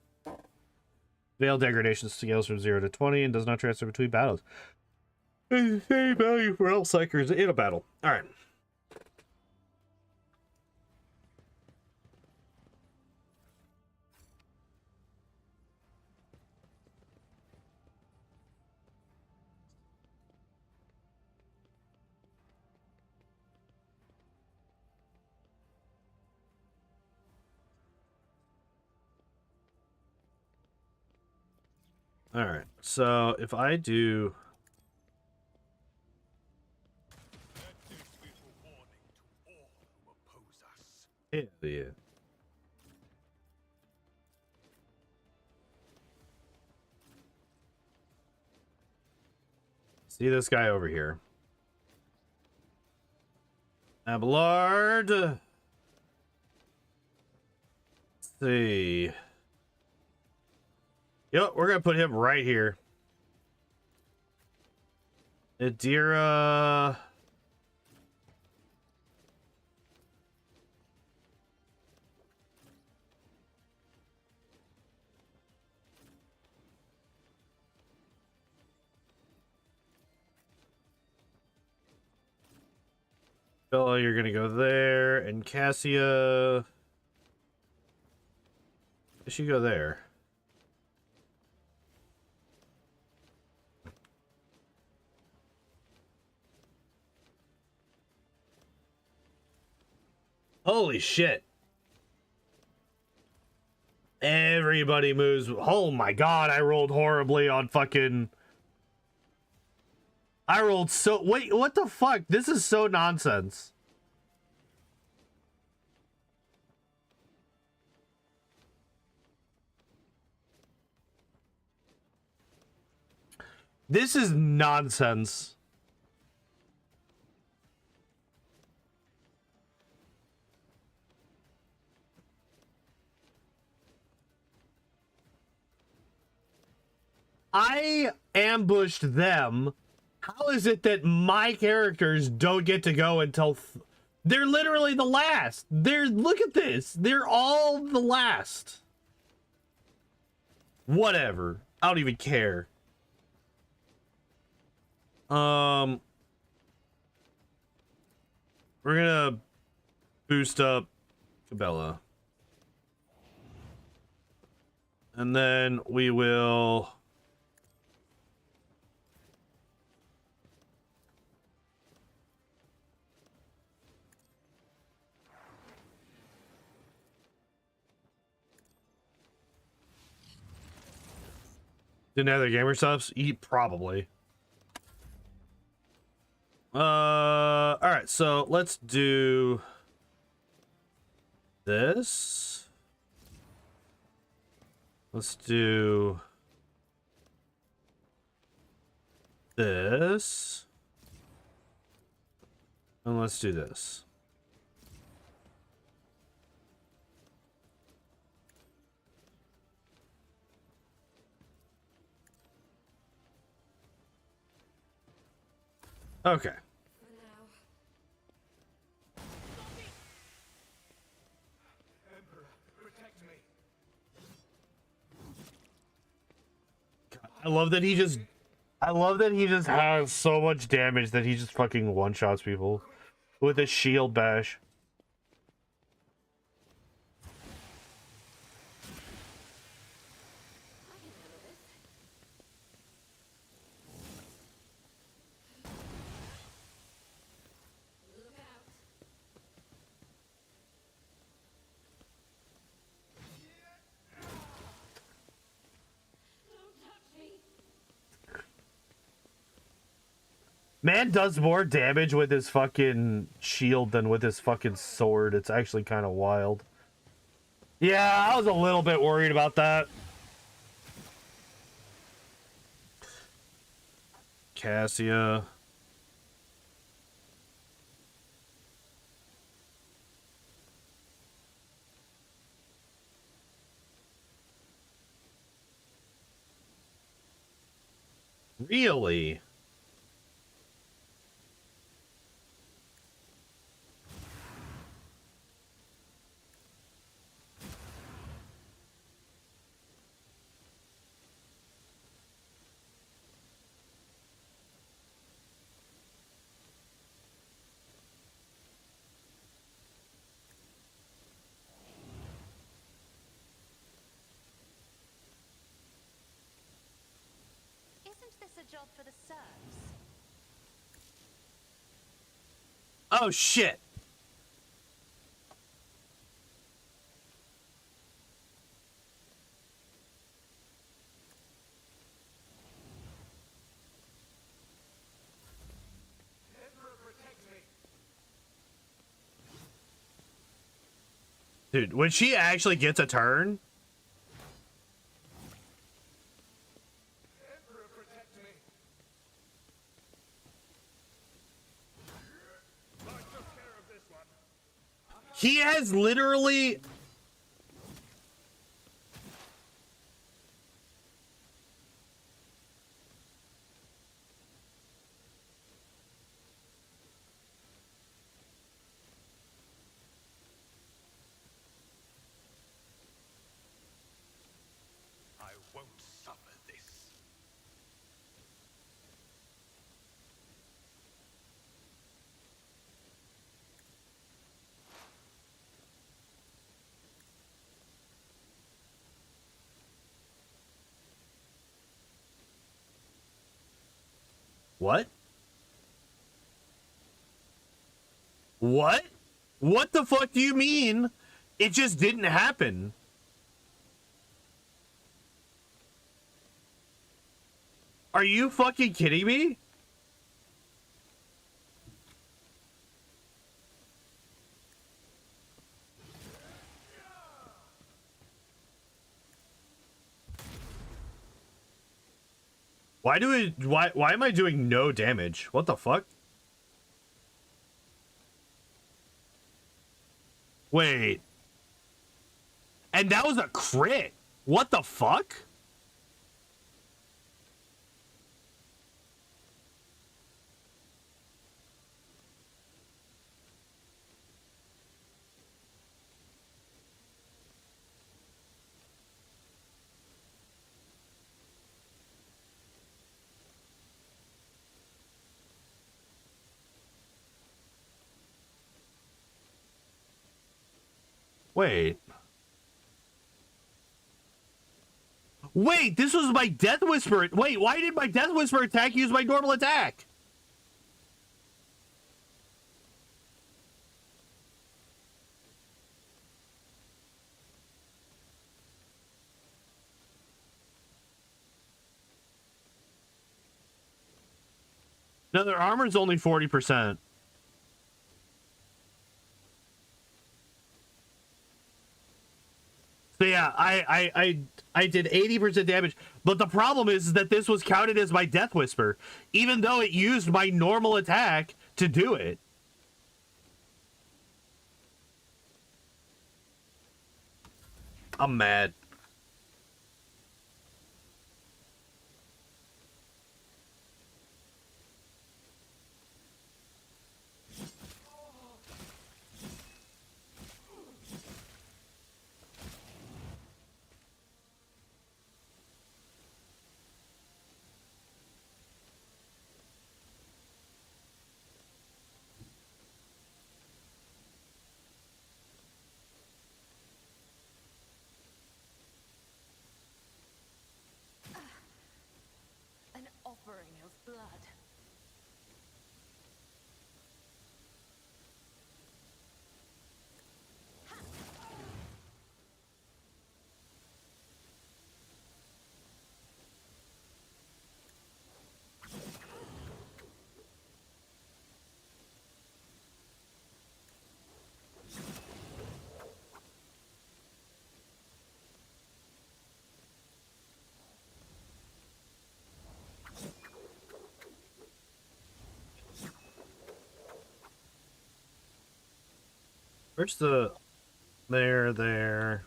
Veil degradation scales from 0 to 20 and does not transfer between battles. Same value for all psychers in a battle. All right. All right. So if I do. Hell yeah. See this guy over here. Abelard. Let's see. Yep, we're gonna put him right here. Adira. Bella, you're gonna go there, and Cassia. She go there. Holy shit. Everybody moves. Oh my god, I rolled horribly on fucking... I rolled so... Wait, what the fuck? This is so nonsense. This is nonsense. I ambushed them. How is it that my characters don't get to go until... They're literally the last. Look at this. They're all the last. Whatever. I don't even care. We're gonna boost up Cabela. And then we will... Didn't have their gamer subs? Probably. All right, so let's do this. Let's do this. And let's do this. Okay. For now. Emperor, protect me. I love that he just has so much damage that he just fucking one-shots people with a shield bash. I can handle this. Look out. Don't touch me. Man does more damage with his fucking shield than with his fucking sword. It's actually kind of wild. Yeah, I was a little bit worried about that. Cassia. Really? Isn't this a job for the serfs? Oh shit. Emperor, protect me. Dude, when she actually gets a turn, Emperor, protect me. I took care of this one. he has literally I won't suffer this. what? What? What the fuck do you mean? It just didn't happen. Are you fucking kidding me? Why am I doing no damage? What the fuck? Wait. And that was a crit. What the fuck? Wait. Wait, this was my Death Whisper. Wait, why did my Death Whisper attack use my normal attack? No, their armor's only 40%. So yeah, I did 80% damage, but the problem is that this was counted as my Death Whisper, even though it used my normal attack to do it. I'm mad. Where's the... There.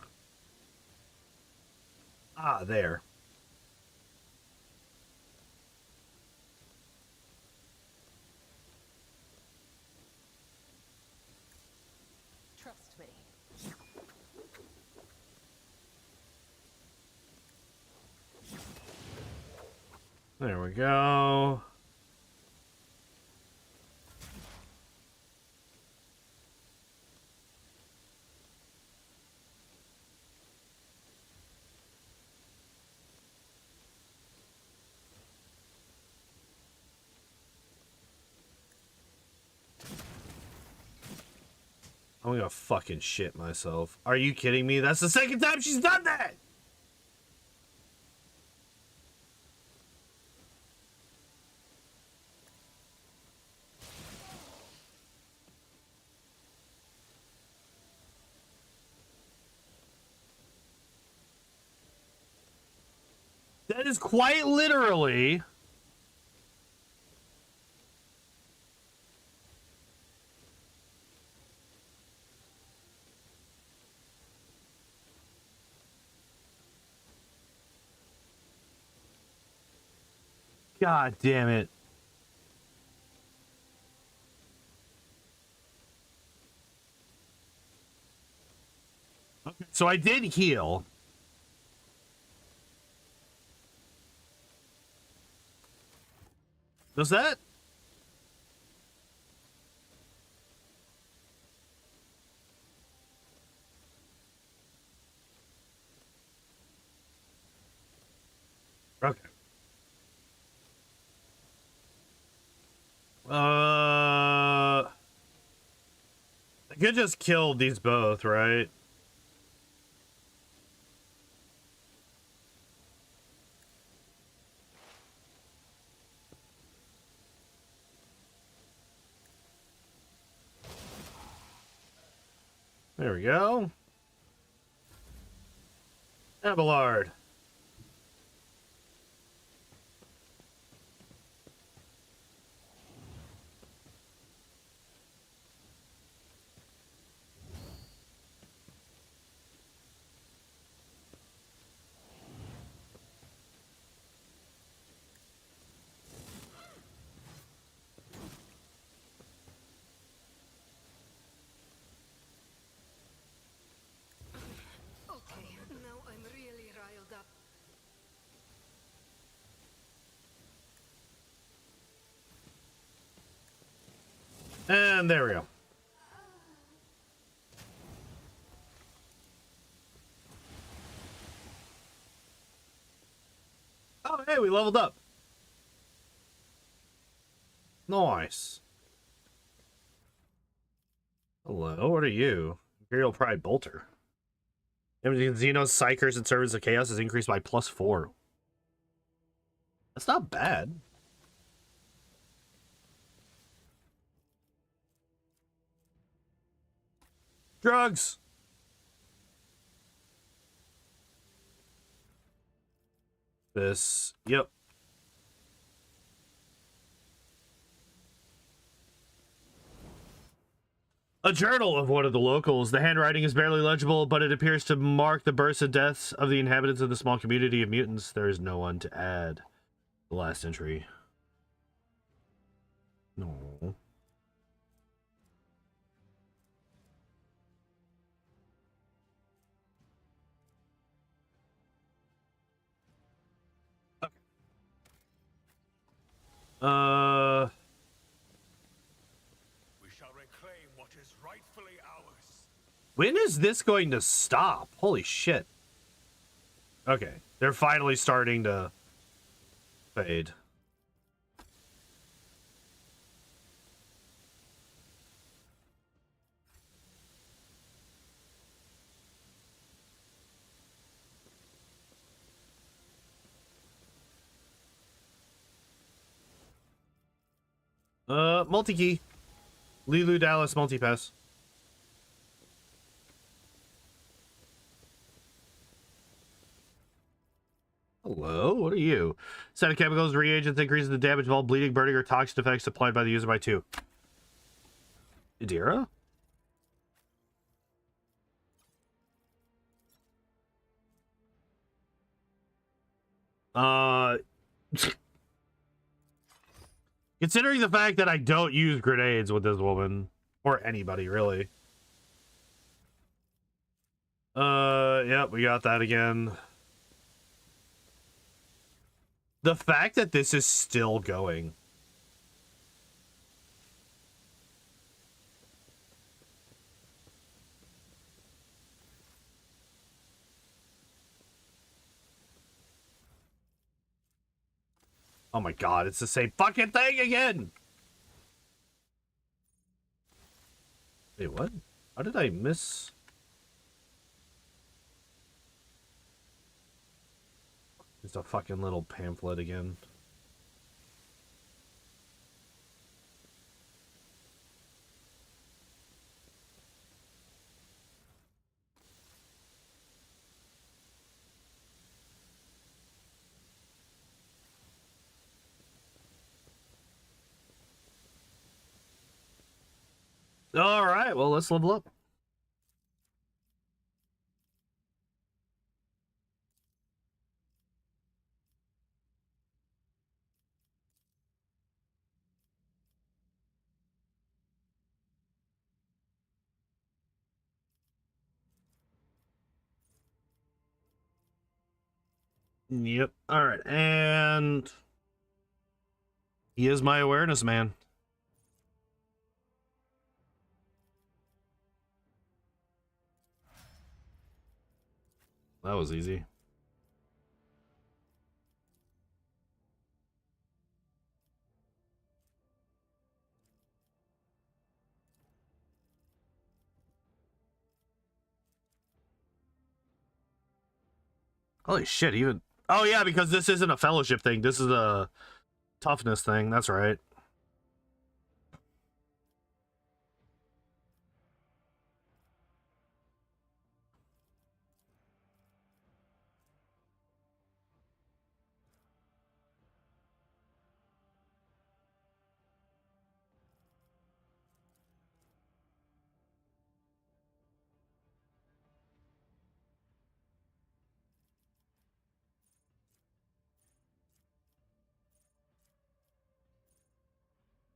Ah, there. Trust me. There we go. I'm gonna fucking shit myself. Are you kidding me? That's the second time she's done that! That is quite literally... God damn it. Okay, so I did heal. Does that? Okay. I could just kill these both, right? There we go. Abelard. Okay, now I'm really riled up. And there we go. Oh, hey, we leveled up. Nice. Hello, what are you? Imperial Pride Bolter. Xenos, Psychers, and Servants of Chaos is increased by +4. That's not bad. Drugs! This, yep. A journal of one of the locals. The handwriting is barely legible, but it appears to mark the births and deaths of the inhabitants of the small community of mutants. There is no one to add. The last entry. No. Okay. We shall reclaim what is rightfully ours. When is this going to stop? Holy shit. Okay, they're finally starting to fade. Multi-key. Lilu Dallas multi-pass. Hello, what are you? Set of chemicals, reagents increases the damage of all bleeding, burning, or toxic effects applied by the user by 2. Idira? Uh, considering the fact that I don't use grenades with this woman, or anybody really. Yep, we got that again. The fact that this is still going. Oh my god, it's the same fucking thing again! Wait, what? How did I miss? Just a fucking little pamphlet again. Alright, well, let's level up. Yep. Alright, and... he is my awareness man. That was easy. Holy shit, even... oh yeah, because this isn't a fellowship thing. This is a toughness thing. That's right.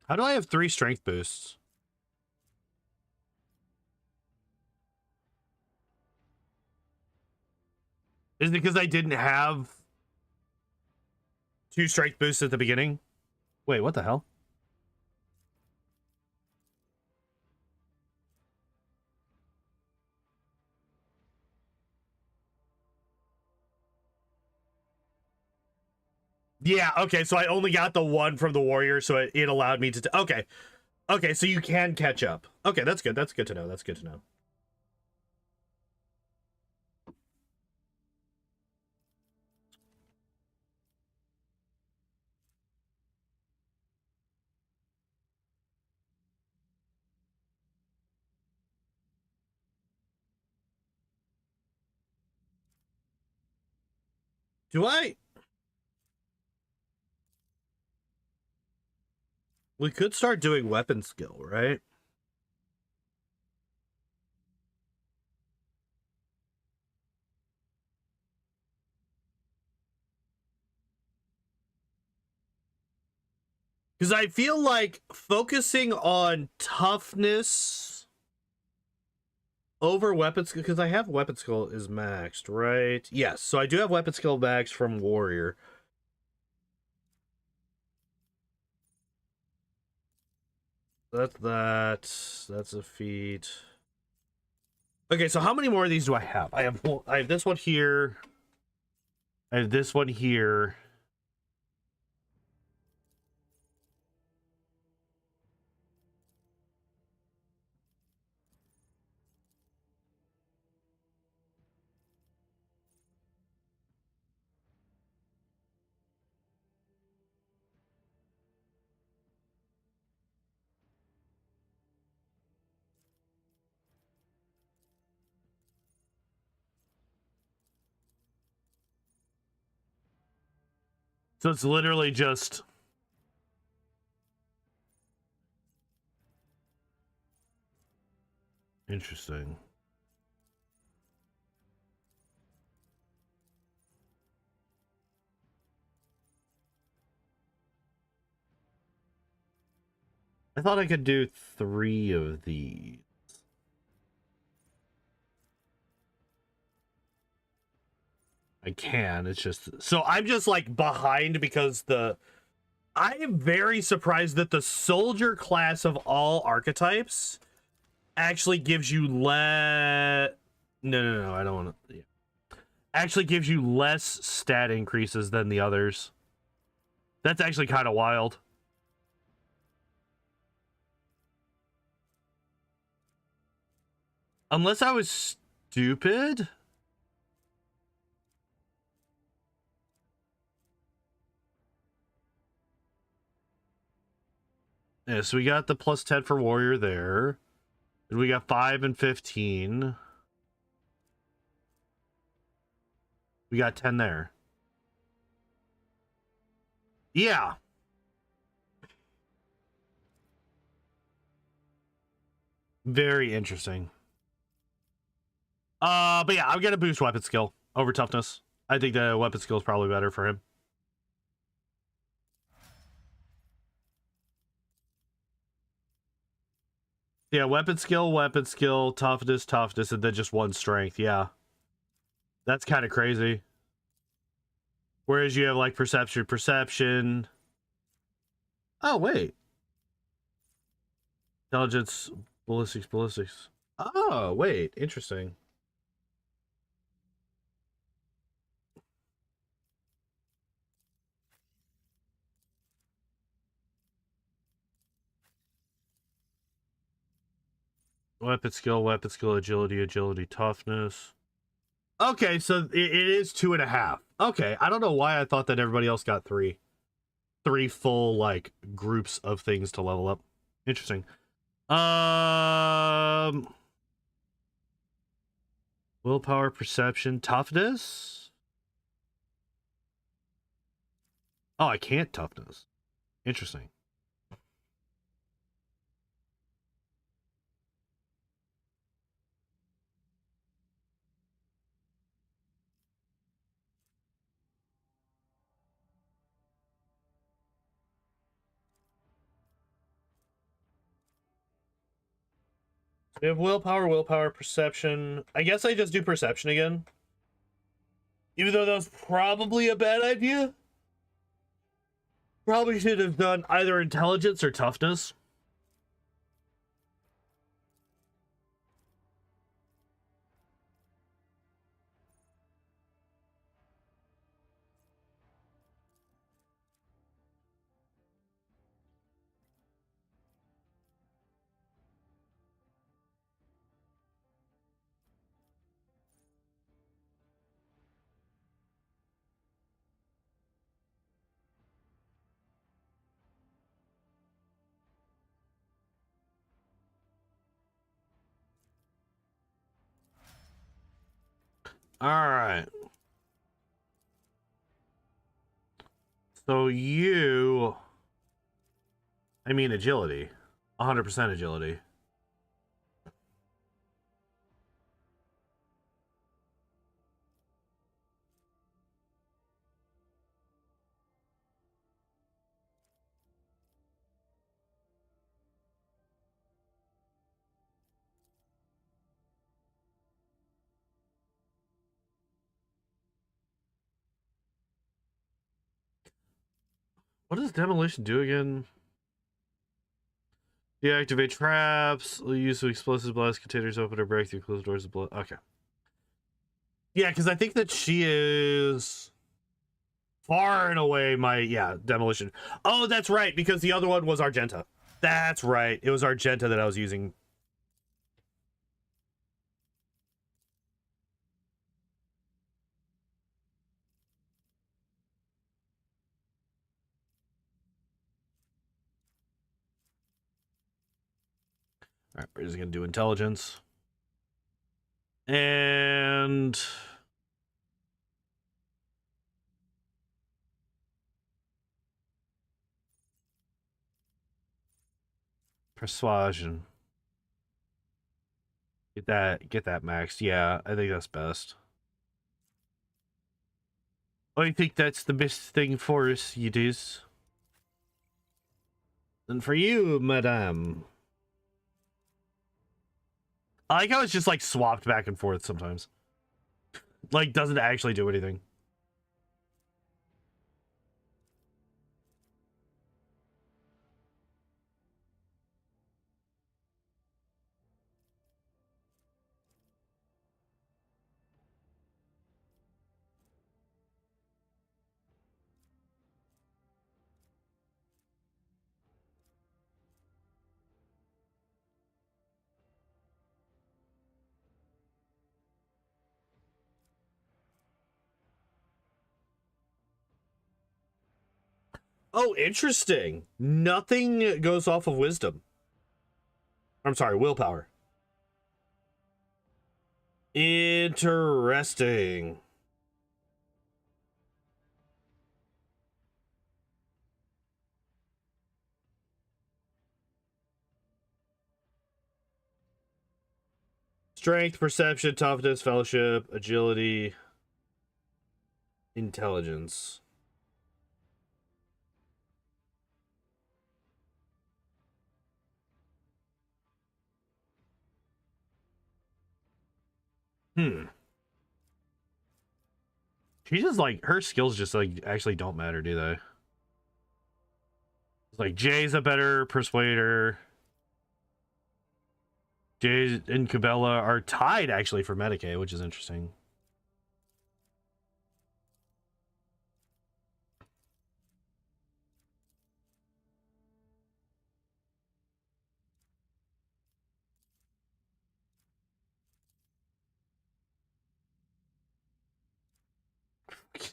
How do I have 3 strength boosts? Is it because I didn't have 2 strength boosts at the beginning? Wait, what the hell? Yeah, okay, so I only got the 1 from the warrior, so it allowed me to... okay. Okay, so you can catch up. Okay, that's good. That's good to know. That's good to know. Do I... we could start doing weapon skill, right? Because I feel like focusing on toughness over weapon skill, because I have weapon skill is maxed, right? Yes, so I do have weapon skill maxed from warrior. That's that. That's a feat. Okay, so how many more of these do I have? I have this one here. I have this one here. So it's literally just... interesting. I thought I could do 3 of these. I can. It's just so I'm just like behind because I am very surprised that the soldier class of all archetypes actually gives you less. No. I don't want to. Yeah. Actually gives you less stat increases than the others. That's actually kind of wild. Unless I was stupid. Yeah, so we got the plus 10 for warrior there. And we got 5 and 15. We got 10 there. Yeah. Very interesting. But yeah, I'm gonna boost weapon skill over toughness. I think the weapon skill is probably better for him. Yeah, weapon skill, toughness, and then just 1 strength. Yeah. That's kind of crazy. Whereas you have like perception. Oh, wait. Intelligence, ballistics. Oh, wait. Interesting. Weapon skill, agility, toughness. Okay, so it is 2.5. Okay, I don't know why I thought that everybody else got 3. 3 full, like, groups of things to level up. Interesting. Willpower, perception, toughness? Oh, I can't toughness. Interesting. We have willpower, perception. I guess I just do perception again. Even though that was probably a bad idea. Probably should have done either intelligence or toughness. All right. So I mean agility. 100% agility. What does demolition do again? Deactivate traps. Use of explosive blast containers open or break through closed doors of blood. Okay. Yeah, because I think that she is far and away my demolition. Oh, that's right, because the other one was Argenta. That's right. It was Argenta that I was using. All right, we're just gonna do intelligence. And persuasion. Get that maxed. Yeah, I think that's best. I think that's the best thing for us, it is. And for you, madame. I like how it's just like swapped back and forth sometimes. Like, doesn't actually do anything. Oh, interesting. Nothing goes off of wisdom. I'm sorry, willpower. Interesting. Strength, perception, toughness, fellowship, agility, intelligence. She just like her skills just like actually don't matter, do they? It's like Jay's a better persuader. Jay and Cabela are tied actually for Medicaid, which is interesting.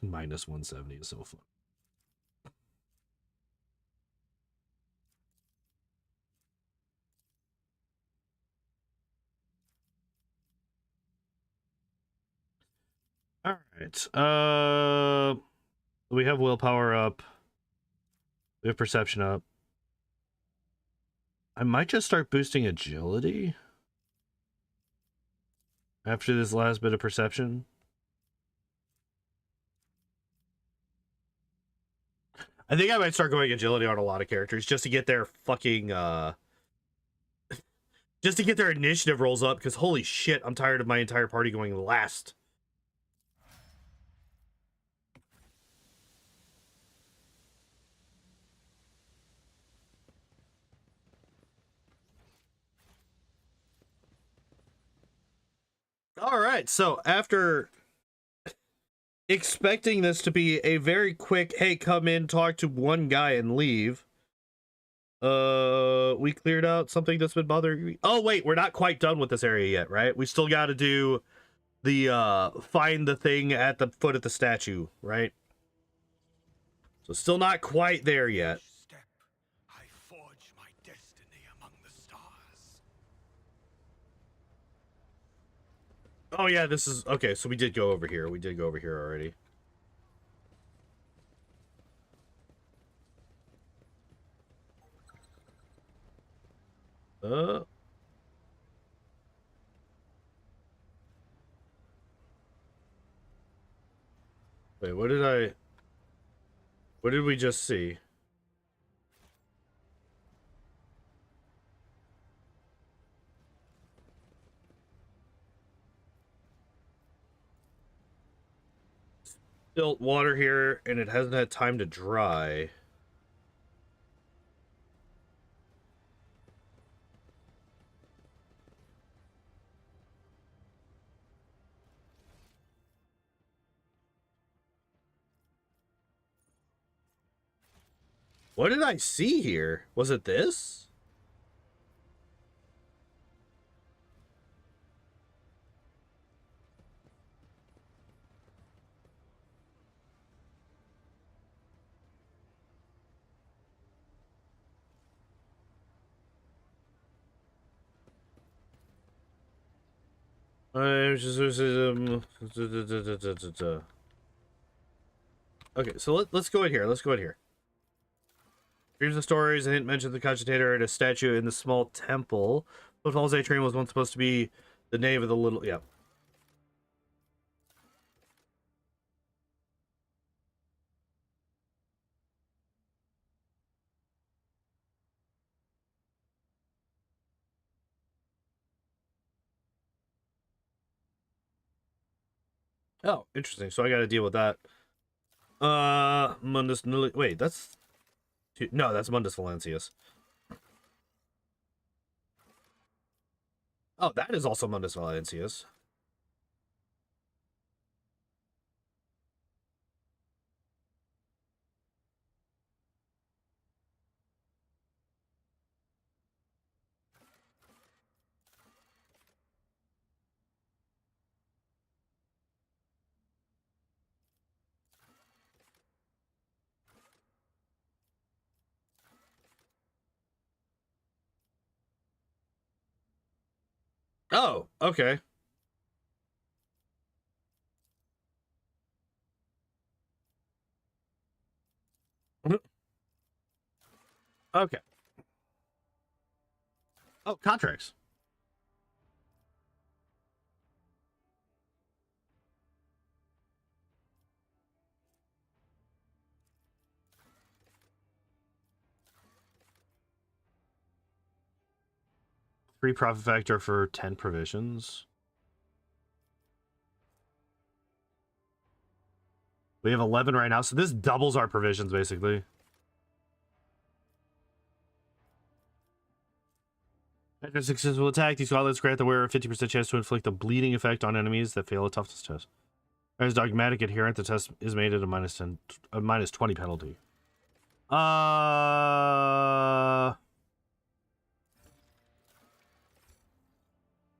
Minus 170 is so fun. All right. We have willpower up. We have perception up. I might just start boosting agility after this last bit of perception. I think I might start going agility on a lot of characters just to get their fucking just to get their initiative rolls up, because holy shit, I'm tired of my entire party going last. All right, so after expecting this to be a very quick, hey, come in, talk to one guy and leave, we cleared out something that's been bothering me. Oh wait, we're not quite done with this area yet, right? We still got to do the find the thing at the foot of the statue, right? So still not quite there yet. Step, I forge my destiny among the stars. Oh yeah, this is okay. So we did go over here. We did go over here already. Wait, what did we just see? Spilt water here, and it hasn't had time to dry. What did I see here? Was it this? Okay, so let's go in here. Let's go in here. Here's the stories. I didn't mention the cogitator and a statue in the small temple. Footfalls Atrium was once supposed to be the name of the little... Yeah. Oh, interesting. So I got to deal with that. Wait, that's no, that's Mundus Valancius. Oh, that is also Mundus Valancius. Oh, okay. Okay. Oh, contracts. Free profit factor for 10 provisions. We have 11 right now, so this doubles our provisions, basically. After a successful attack, these gauntlets grant the wearer a 50% chance to inflict a bleeding effect on enemies that fail a toughness test. As dogmatic adherent, the test is made at a minus 20 penalty.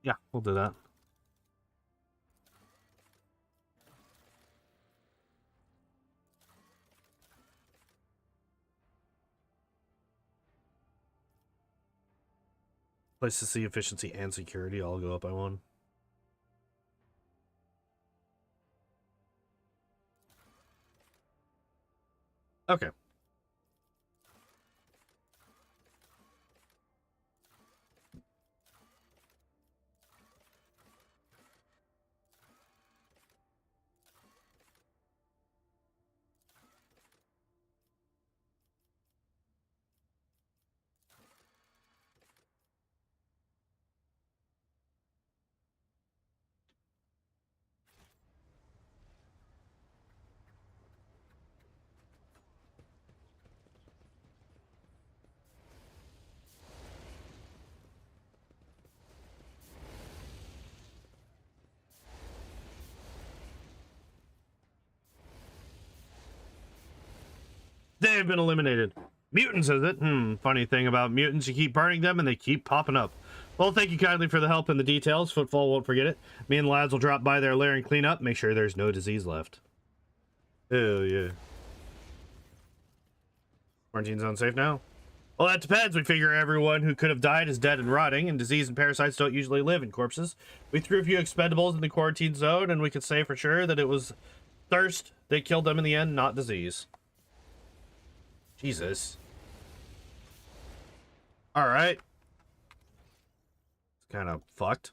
Yeah, we'll do that. Place to see efficiency and security all go up by 1. Okay. They've been eliminated. Mutants, is it? Funny thing about mutants, you keep burning them and they keep popping up. Well, thank you kindly for the help and the details. Footfall won't forget it. Me and the lads will drop by their lair and clean up, make sure there's no disease left. Hell yeah. Quarantine zone safe now? Well, that depends. We figure everyone who could have died is dead and rotting, and disease and parasites don't usually live in corpses. We threw a few expendables in the quarantine zone, and we could say for sure that it was thirst that killed them in the end, not disease. Jesus. Alright. It's kind of fucked.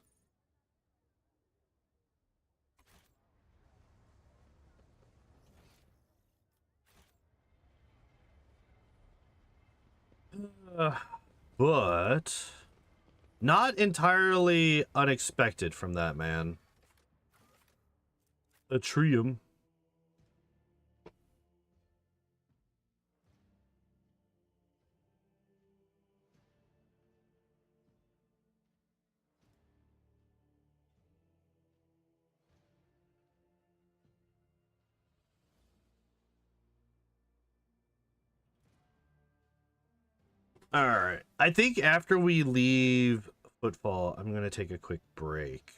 But not entirely unexpected from that man. A trium. All right. I think after we leave Footfall, I'm gonna take a quick break.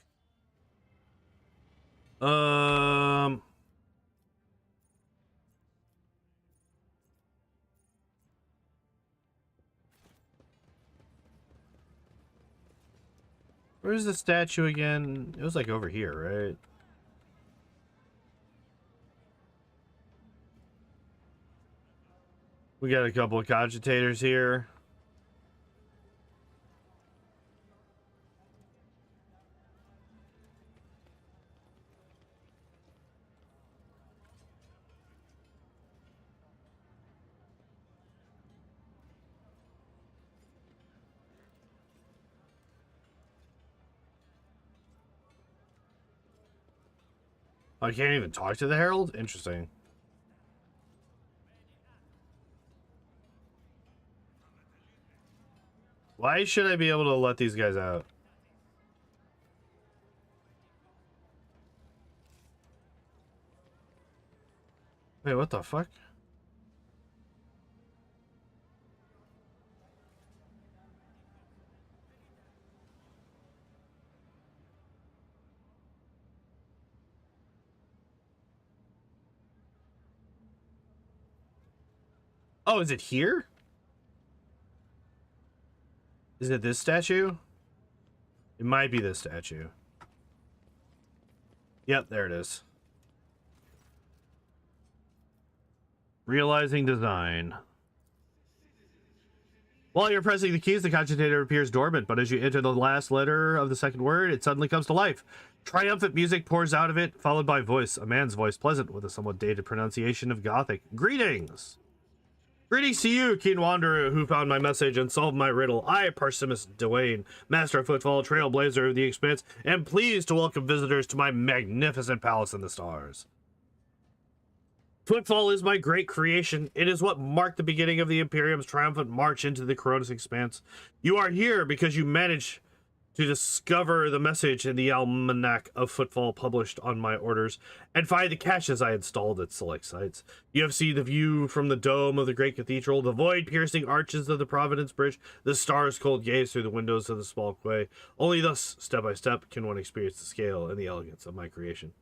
Where's the statue again? It was like over here, right? We got a couple of cogitators here. I can't even talk to the Herald? Interesting. Why should I be able to let these guys out? Wait, what the fuck? Oh, is it here? Is it this statue? It might be this statue. Yep, there it is. Realizing design. While you're pressing the keys, the cogitator appears dormant, but as you enter the last letter of the second word, it suddenly comes to life. Triumphant music pours out of it, followed by voice, a man's voice, pleasant with a somewhat dated pronunciation of Gothic. Greetings! Greetings to you, keen wanderer, who found my message and solved my riddle. I, Parsimus Dwayne, master of footfall, trailblazer of the Expanse, am pleased to welcome visitors to my magnificent palace in the stars. Footfall is my great creation. It is what marked the beginning of the Imperium's triumphant march into the Coronis Expanse. You are here because you managed to discover the message in the Almanac of Footfall published on my orders, and find the caches I installed at select sites. You have seen the view from the dome of the great cathedral, the void-piercing arches of the Providence Bridge, the stars' cold gaze through the windows of the small quay. Only thus, step by step, can one experience the scale and the elegance of my creation.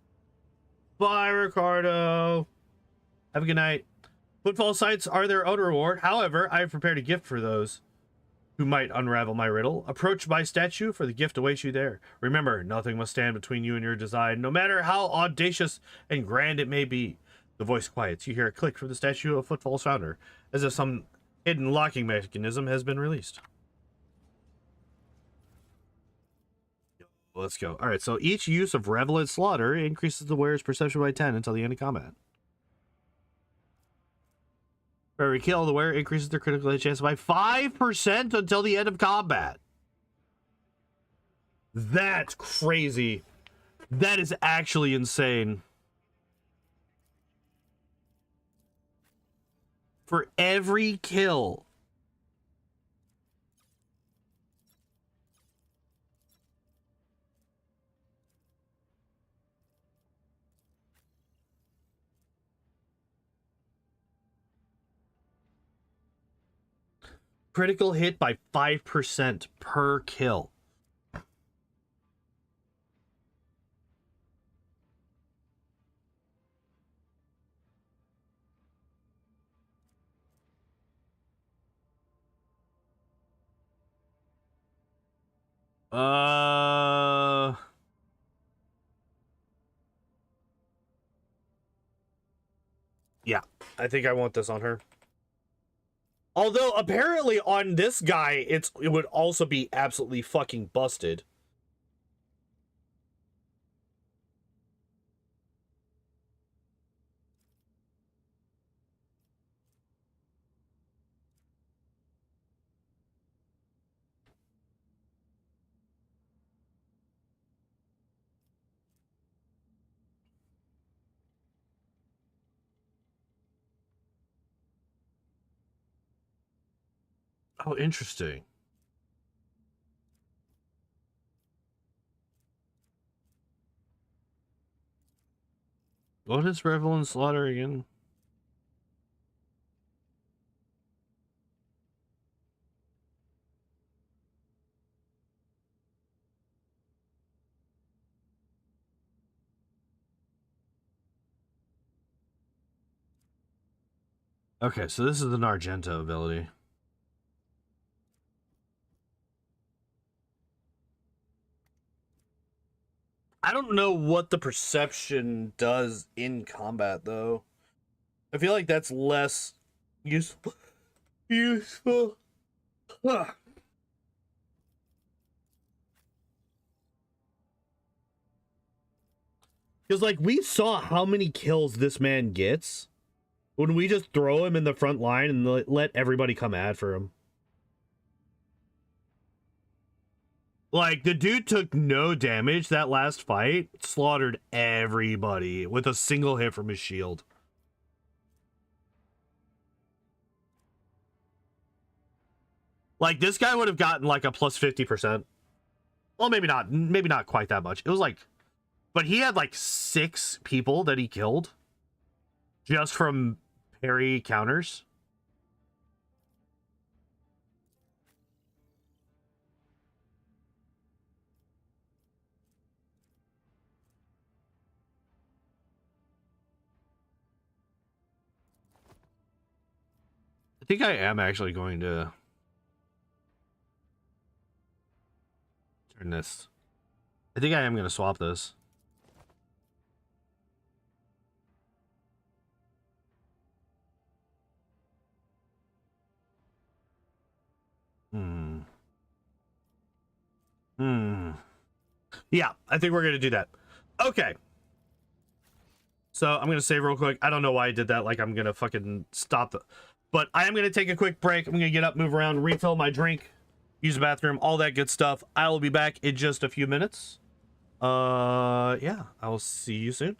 Bye, Ricardo! Have a good night. Footfall sites are their own reward. However, I have prepared a gift for those who might unravel my riddle. Approach my statue, for the gift awaits you there. Remember, nothing must stand between you and your design, no matter how audacious and grand it may be. The voice quiets. You hear a click from the statue of Footfall's founder, as if some hidden locking mechanism has been released. Let's go. All right, so each use of Revel and Slaughter increases the wearer's perception by 10 until the end of combat. For every kill, the wearer increases their critical hit chance by 5% until the end of combat. That's crazy. That is actually insane. For every kill. Critical hit by 5% per kill. Yeah, I think I want this on her. Although, apparently on this guy, it would also be absolutely fucking busted. Oh, interesting. What is Revel and Slaughter again? Okay, so this is an Argento ability. I don't know what the perception does in combat, though. I feel like that's less useful. Useful. Because, like, we saw how many kills this man gets when we just throw him in the front line and let everybody come at for him. Like, the dude took no damage that last fight, slaughtered everybody with a single hit from his shield. Like, this guy would have gotten like a plus 50%. Well, maybe not quite that much. It was like, but he had like 6 people that he killed just from parry counters. I think I am actually going to turn this. I think I am going to swap this. Yeah, I think we're going to do that. Okay. So I'm going to save real quick. I don't know why I did that. Like, I'm going to fucking stop the... But I am going to take a quick break. I'm going to get up, move around, refill my drink, use the bathroom, all that good stuff. I will be back in just a few minutes. Yeah, I will see you soon.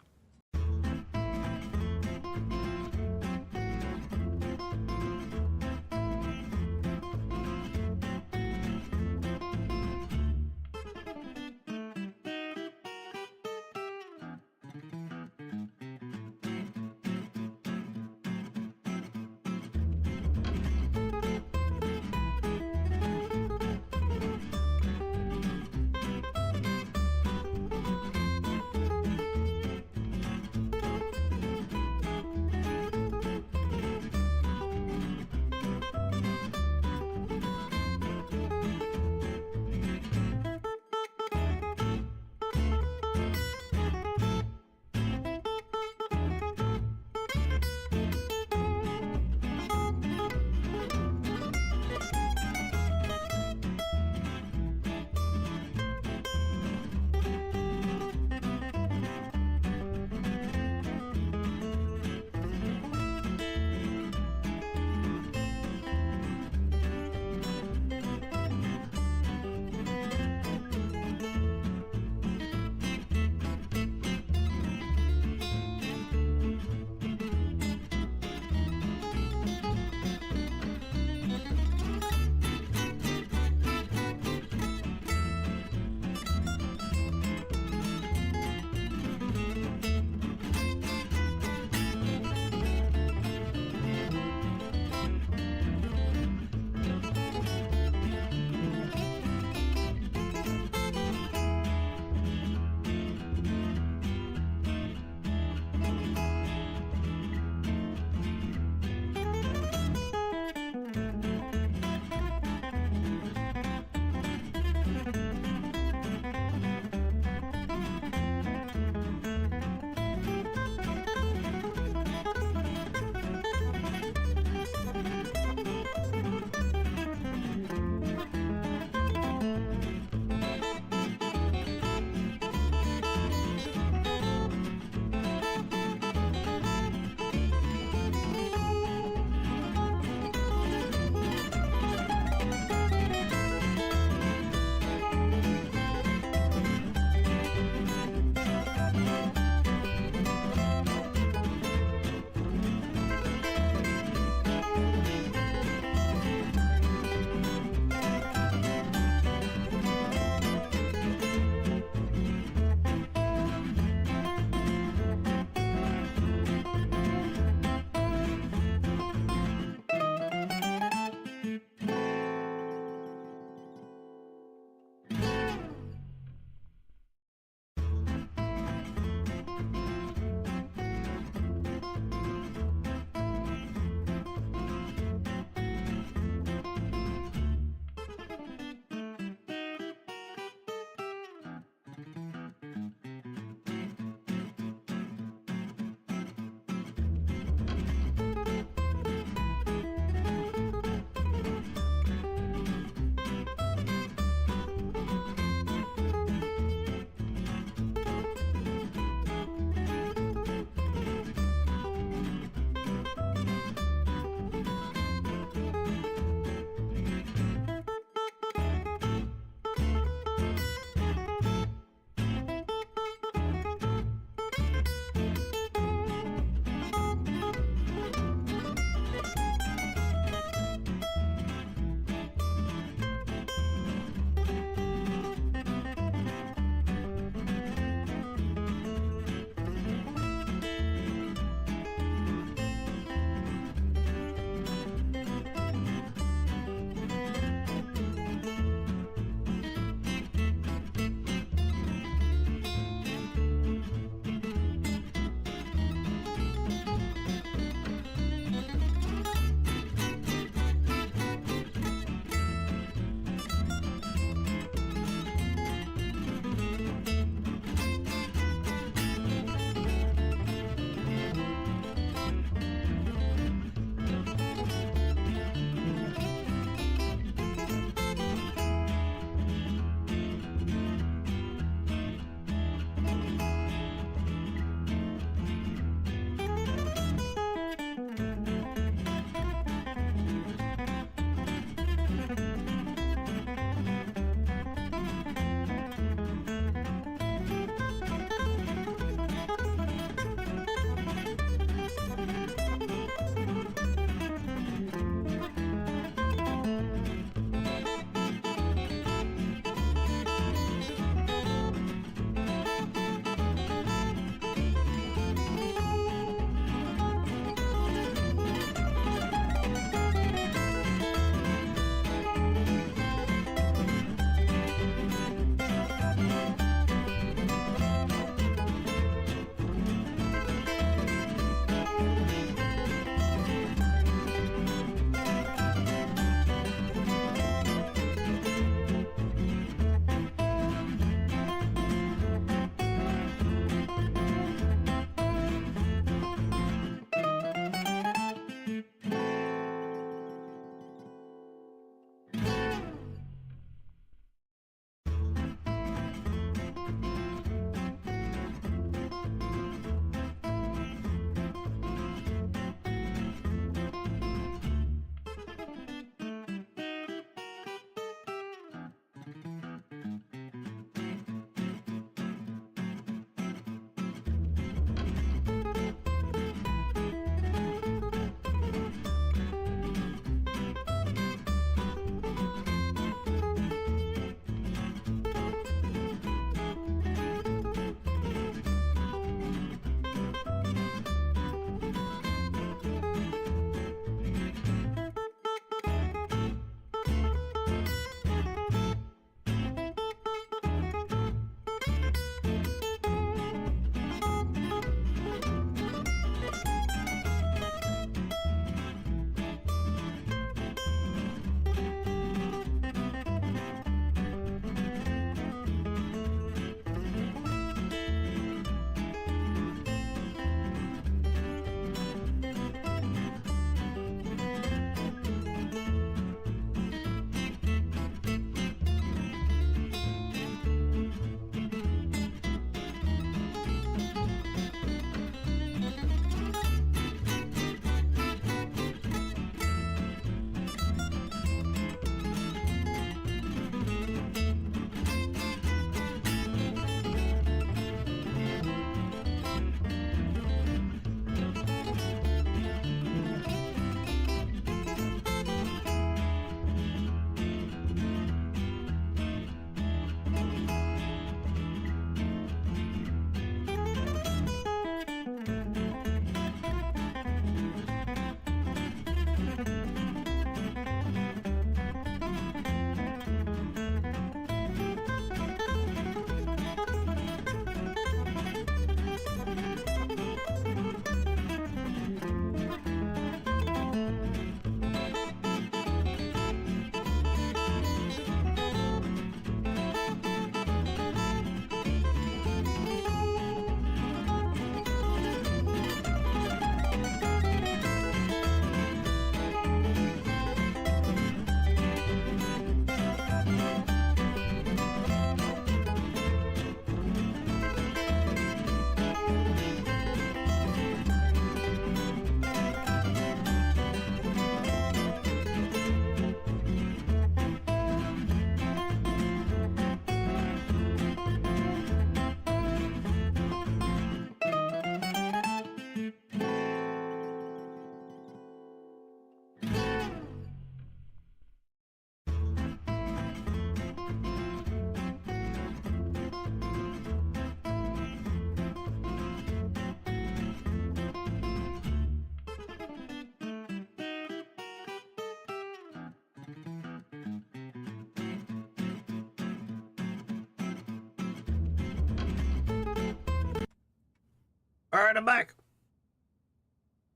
All right, I'm back.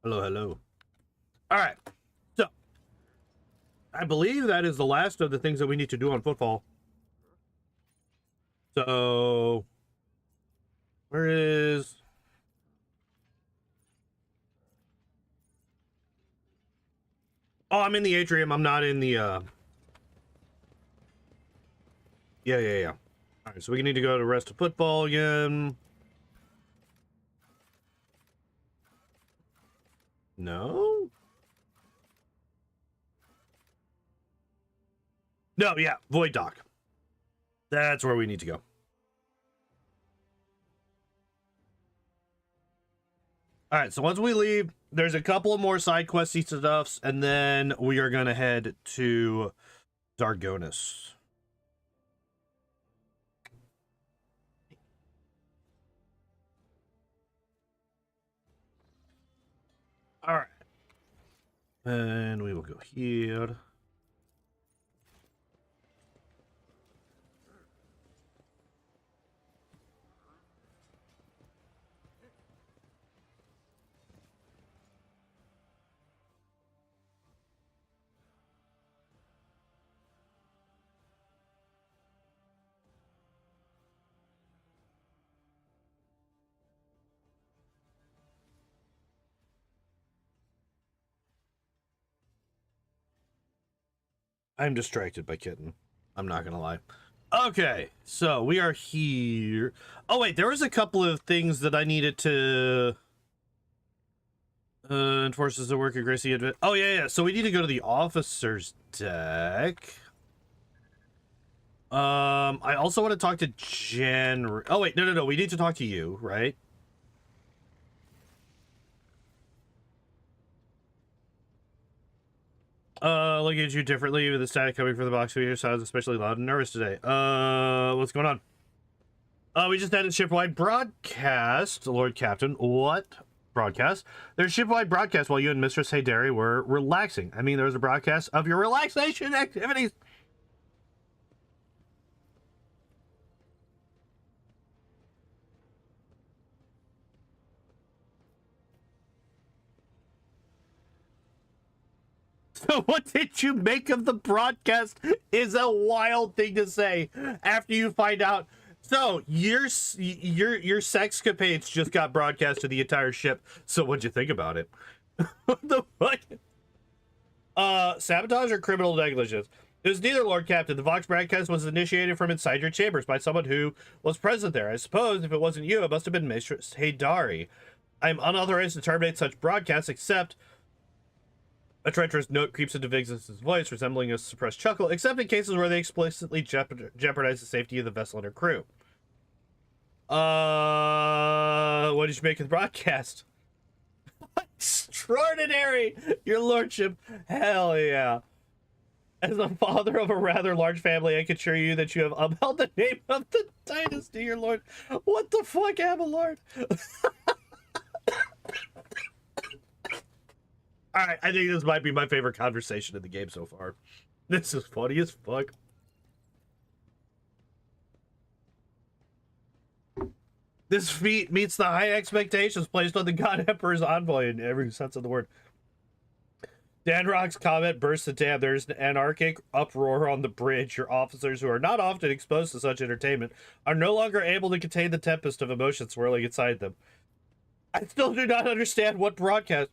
Hello, hello. All right. So, I believe that is the last of the things that we need to do on Footfall. So, where is... Oh, I'm in the atrium. I'm not in the, Yeah. All right, so we need to go to rest of Footfall again. No? No, yeah, Void Dock. That's where we need to go. All right, so once we leave, there's a couple of more side questy stuffs, and then we are gonna head to Dargonus. All right, and we will go here. I'm distracted by Kitten. I'm not gonna lie. Okay, so we are here. Oh wait, there was a couple of things that I needed to enforces the work of Gracie. Oh yeah. So we need to go to the officer's deck. I also want to talk to Jen. Oh wait, no. We need to talk to you, right? Looking at you differently with the static coming from the box of your sounds especially loud and nervous today. What's going on? We just had a shipwide broadcast, Lord Captain. What broadcast? There's a shipwide broadcast while you and Mistress Haydari were relaxing. I mean, there was a broadcast of your relaxation activities. So what did you make of the broadcast is a wild thing to say after you find out. So your sexcapades just got broadcast to the entire ship. So what'd you think about it? What the fuck? Sabotage or criminal negligence? It was neither, Lord Captain. The Vox broadcast was initiated from inside your chambers by someone who was present there. I suppose if it wasn't you, it must have been Mistress Haydari. I am unauthorized to terminate such broadcasts, except a treacherous note creeps into Vigz's voice, resembling a suppressed chuckle, except in cases where they explicitly jeopardize the safety of the vessel and her crew. What did you make of the broadcast? Extraordinary, your lordship. Hell yeah. As the father of a rather large family, I can assure you that you have upheld the name of the dynasty, your lord. What the fuck, Abelard? Alright, I think this might be my favorite conversation in the game so far. This is funny as fuck. This feat meets the high expectations placed on the God Emperor's envoy in every sense of the word. Danrock's comment bursts the dam. There's an anarchic uproar on the bridge. Your officers, who are not often exposed to such entertainment, are no longer able to contain the tempest of emotion swirling inside them. I still do not understand what broadcast...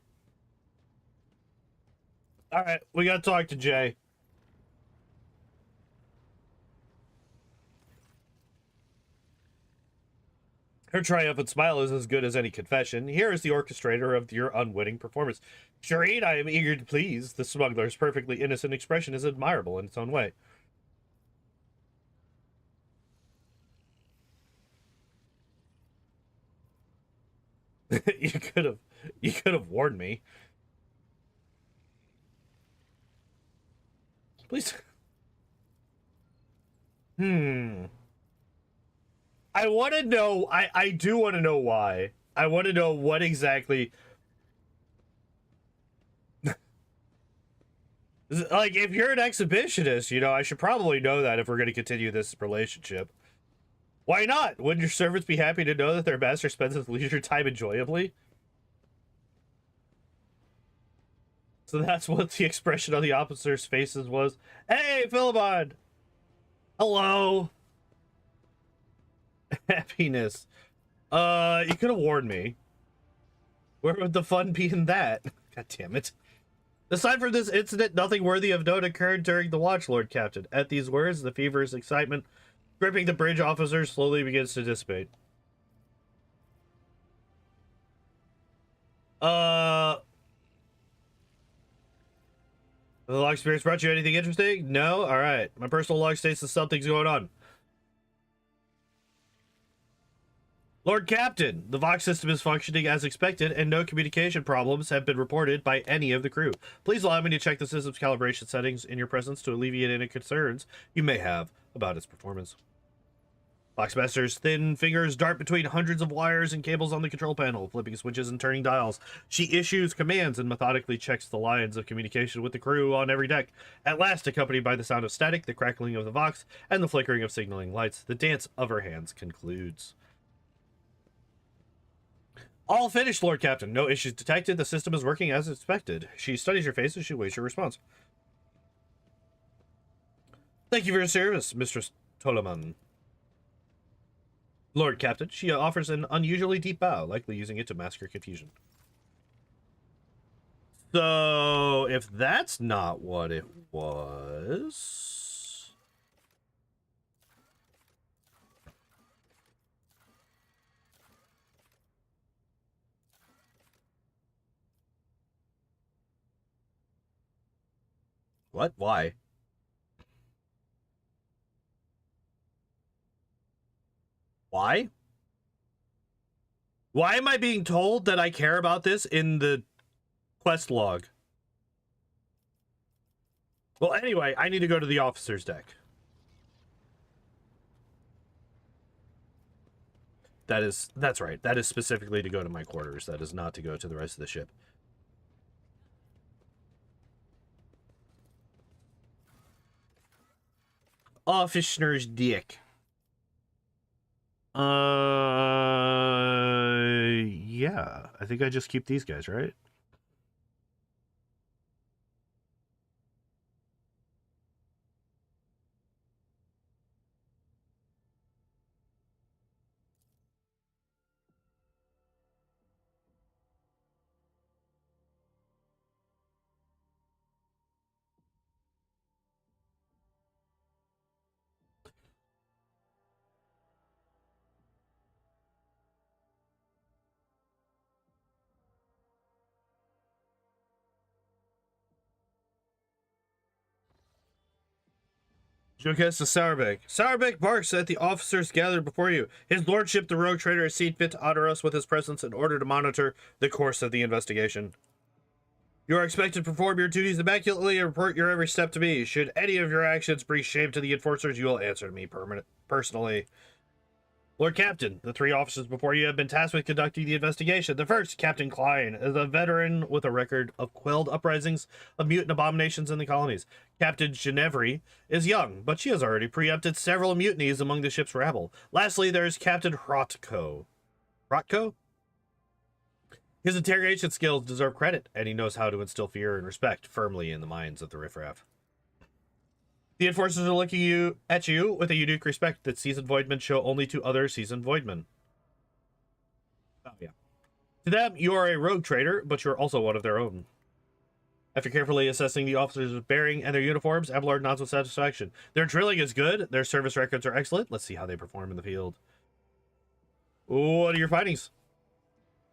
Alright, we gotta talk to Jay. Her triumphant smile is as good as any confession. Here is the orchestrator of your unwitting performance. Shireen, I am eager to please. The smuggler's perfectly innocent expression is admirable in its own way. You could have warned me. Please. I want to know, I do want to know why. I want to know what exactly... Like, if you're an exhibitionist, you know, I should probably know that if we're going to continue this relationship. Why not? Wouldn't your servants be happy to know that their master spends his leisure time enjoyably? So that's what the expression on the officers' faces was. Hey, Philemon! Hello! Happiness. You could have warned me. Where would the fun be in that? God damn it. Aside from this incident, nothing worthy of note occurred during the watch, Lord Captain. At these words, the feverish excitement gripping the bridge officers slowly begins to dissipate. The log experience brought you anything interesting? No? Alright. My personal log states that something's going on. Lord Captain, the Vox system is functioning as expected, and no communication problems have been reported by any of the crew. Please allow me to check the system's calibration settings in your presence to alleviate any concerns you may have about its performance. Voxmaster's thin fingers dart between hundreds of wires and cables on the control panel, flipping switches and turning dials. She issues commands and methodically checks the lines of communication with the crew on every deck. At last, accompanied by the sound of static, the crackling of the Vox, and the flickering of signaling lights, the dance of her hands concludes. All finished, Lord Captain. No issues detected. The system is working as expected. She studies your face as she waits your response. Thank you for your service, Mistress Tolaman. Lord Captain, she offers an unusually deep bow, likely using it to mask her confusion. So, if that's not what it was... What? Why? Why? Why am I being told that I care about this in the quest log? Well, anyway, I need to go to the officer's deck. That's right. That is specifically to go to my quarters. That is not to go to the rest of the ship. Officer's deck. Yeah. I think I just keep these guys, right? Showcase to Sourbeck. Sourbeck barks at the officers gathered before you. His lordship, the rogue trader, has seen fit to honor us with his presence in order to monitor the course of the investigation. You are expected to perform your duties immaculately and report your every step to me. Should any of your actions bring shame to the enforcers, you will answer to me personally. Lord Captain, the three officers before you have been tasked with conducting the investigation. The first, Captain Klein, is a veteran with a record of quelled uprisings of mutant abominations in the colonies. Captain Ginevri is young, but she has already preempted several mutinies among the ship's rabble. Lastly, there is Captain Hrotko. Hrotko? His interrogation skills deserve credit, and he knows how to instill fear and respect firmly in the minds of the riffraff. The enforcers are looking at you with a unique respect that seasoned voidmen show only to other seasoned voidmen. Oh, yeah. To them, you are a rogue trader, but you're also one of their own. After carefully assessing the officers' bearing and their uniforms, Abelard nods with satisfaction. Their drilling is good, their service records are excellent. Let's see how they perform in the field. What are your findings?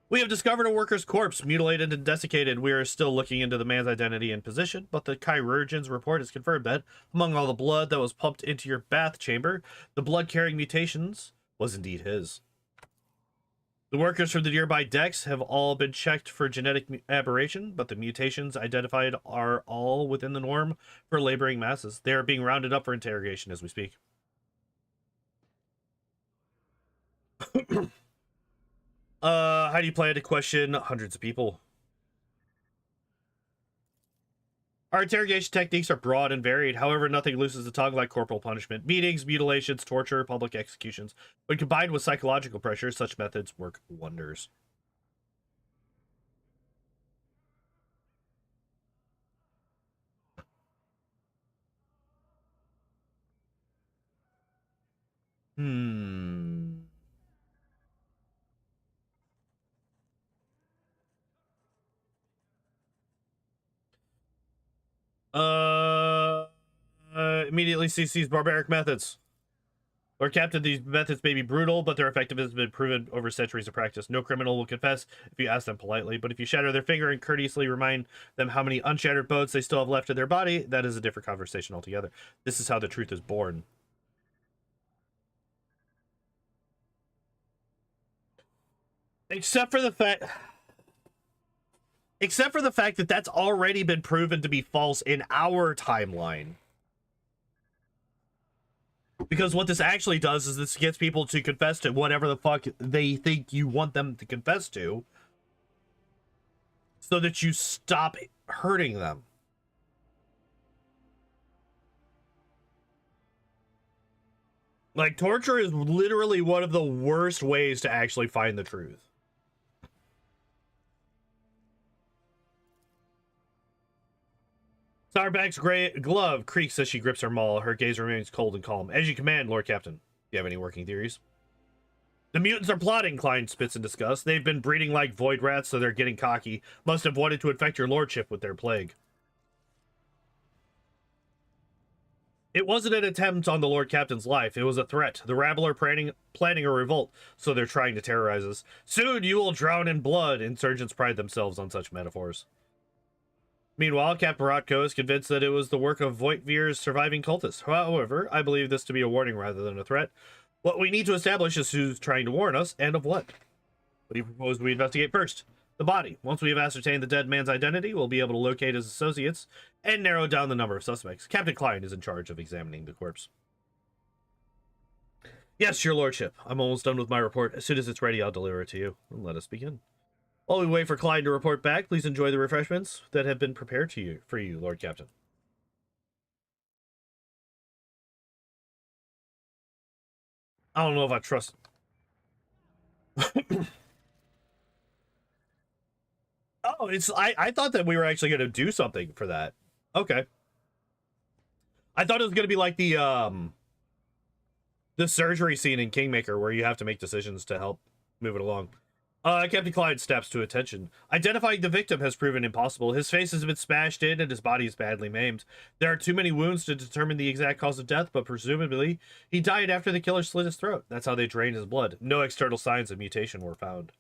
We have discovered a worker's corpse, mutilated and desiccated. We are still looking into the man's identity and position, but the chirurgeon's report has confirmed that, among all the blood that was pumped into your bath chamber, the blood-carrying mutations was indeed his. The workers from the nearby decks have all been checked for genetic aberration, but the mutations identified are all within the norm for laboring masses. They are being rounded up for interrogation as we speak. How do you plan to question hundreds of people? Our interrogation techniques are broad and varied. However, nothing loosens the tongue like corporal punishment. Beatings, mutilations, torture, public executions. When combined with psychological pressure, such methods work wonders. Hmm. Immediately CC's barbaric methods. Lord Captain, these methods may be brutal, but their effectiveness has been proven over centuries of practice. No criminal will confess if you ask them politely, but if you shatter their finger and courteously remind them how many unshattered bones they still have left in their body, that is a different conversation altogether. This is how the truth is born. Except for the fact that that's already been proven to be false in our timeline. Because what this actually does is this gets people to confess to whatever the fuck they think you want them to confess to, so that you stop hurting them. Like, torture is literally one of the worst ways to actually find the truth. Sourback's gray glove creaks as she grips her maul. Her gaze remains cold and calm. As you command, Lord Captain. Do you have any working theories? The mutants are plotting, Klein spits in disgust. They've been breeding like void rats, so they're getting cocky. Must have wanted to infect your lordship with their plague. It wasn't an attempt on the Lord Captain's life. It was a threat. The rabble are planning a revolt, so they're trying to terrorize us. Soon you will drown in blood. Insurgents pride themselves on such metaphors. Meanwhile, Captain Rotko is convinced that it was the work of Voigtvir's surviving cultists. However, I believe this to be a warning rather than a threat. What we need to establish is who's trying to warn us, and of what. What do you propose we investigate first? The body. Once we have ascertained the dead man's identity, we'll be able to locate his associates and narrow down the number of suspects. Captain Klein is in charge of examining the corpse. Yes, your lordship. I'm almost done with my report. As soon as it's ready, I'll deliver it to you. Let us begin. While we wait for Klein to report back, please enjoy the refreshments that have been prepared for you, Lord Captain. I don't know if I trust... Oh, I thought that we were actually going to do something for that. Okay. I thought it was going to be like the surgery scene in Kingmaker where you have to make decisions to help move it along. Captain Klein steps to attention. Identifying the victim has proven impossible. His face has been smashed in and his body is badly maimed. There are too many wounds to determine the exact cause of death, but presumably he died after the killer slit his throat. That's how they drained his blood. No external signs of mutation were found.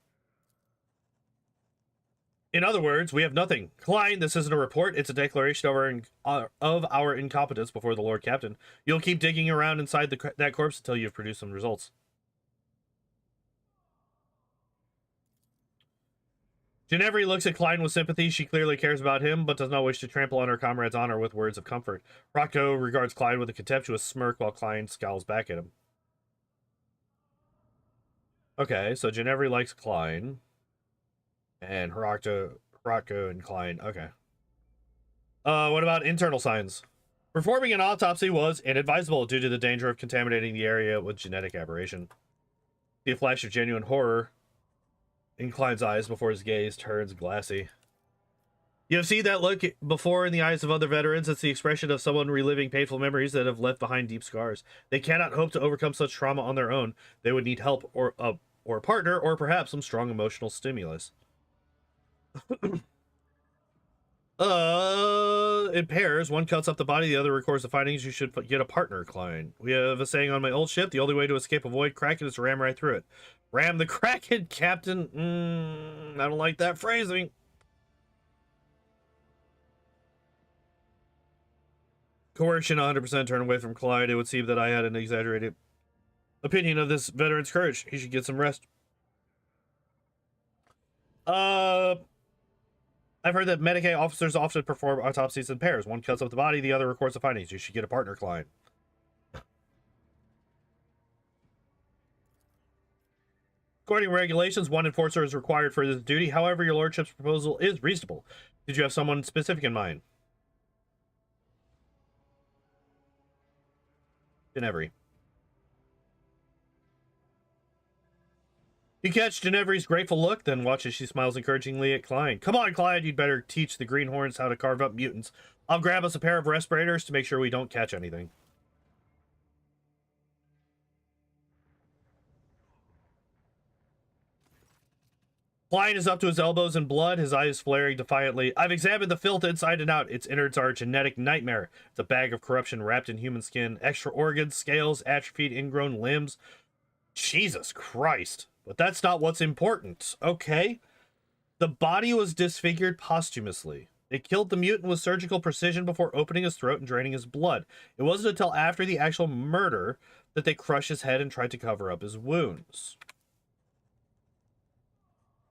In other words, we have nothing. Klein, this isn't a report. It's a declaration of our incompetence before the Lord Captain. You'll keep digging around inside that corpse until you've produced some results. Ginevra looks at Klein with sympathy. She clearly cares about him, but does not wish to trample on her comrade's honor with words of comfort. Rocco regards Klein with a contemptuous smirk while Klein scowls back at him. Okay, so Ginevra likes Klein. And Rocco and Klein. Okay. What about internal signs? Performing an autopsy was inadvisable due to the danger of contaminating the area with genetic aberration. See a flash of genuine horror in Klein's eyes before his gaze turns glassy. You have seen that look before in the eyes of other veterans. It's the expression of someone reliving painful memories that have left behind deep scars. They cannot hope to overcome such trauma on their own. They would need help or a partner or perhaps some strong emotional stimulus. In pairs, one cuts up the body, the other records the findings. You should get a partner, Klein. We have a saying on my old ship: the only way to escape a void kraken is to ram right through it. Ram the kraken, Captain. I don't like that phrasing. Coercion, 100% turn away from Clyde. It would seem that I had an exaggerated opinion of this veteran's courage. He should get some rest. I've heard that Medicaid officers often perform autopsies in pairs. One cuts up the body, the other records the findings. You should get a partner, Klein. According to regulations, one enforcer is required for this duty. However, your lordship's proposal is reasonable. Did you have someone specific in mind? Ginevri. You catch Ginevri's grateful look, then watch as she smiles encouragingly at Clyde. Come on, Clyde, you'd better teach the Greenhorns how to carve up mutants. I'll grab us a pair of respirators to make sure we don't catch anything. Clyde is up to his elbows in blood, his eyes flaring defiantly. I've examined the filth inside and out. Its innards are a genetic nightmare. It's a bag of corruption wrapped in human skin. Extra organs, scales, atrophied, ingrown limbs. Jesus Christ. But that's not what's important, okay? The body was disfigured posthumously. It killed the mutant with surgical precision before opening his throat and draining his blood. It wasn't until after the actual murder that they crushed his head and tried to cover up his wounds.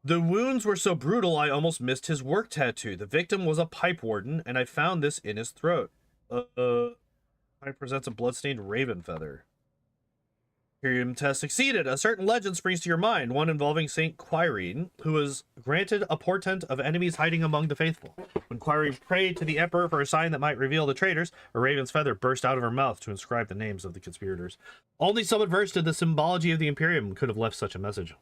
The wounds were so brutal I almost missed his work tattoo. The victim was a pipe warden, and I found this in his throat. I presents a bloodstained raven feather. Imperium test succeeded. A certain legend springs to your mind, one involving Saint Quirine, who was granted a portent of enemies hiding among the faithful. When Quirine prayed to the Emperor for a sign that might reveal the traitors, a raven's feather burst out of her mouth to inscribe the names of the conspirators. Only someone versed in the symbology of the Imperium could have left such a message.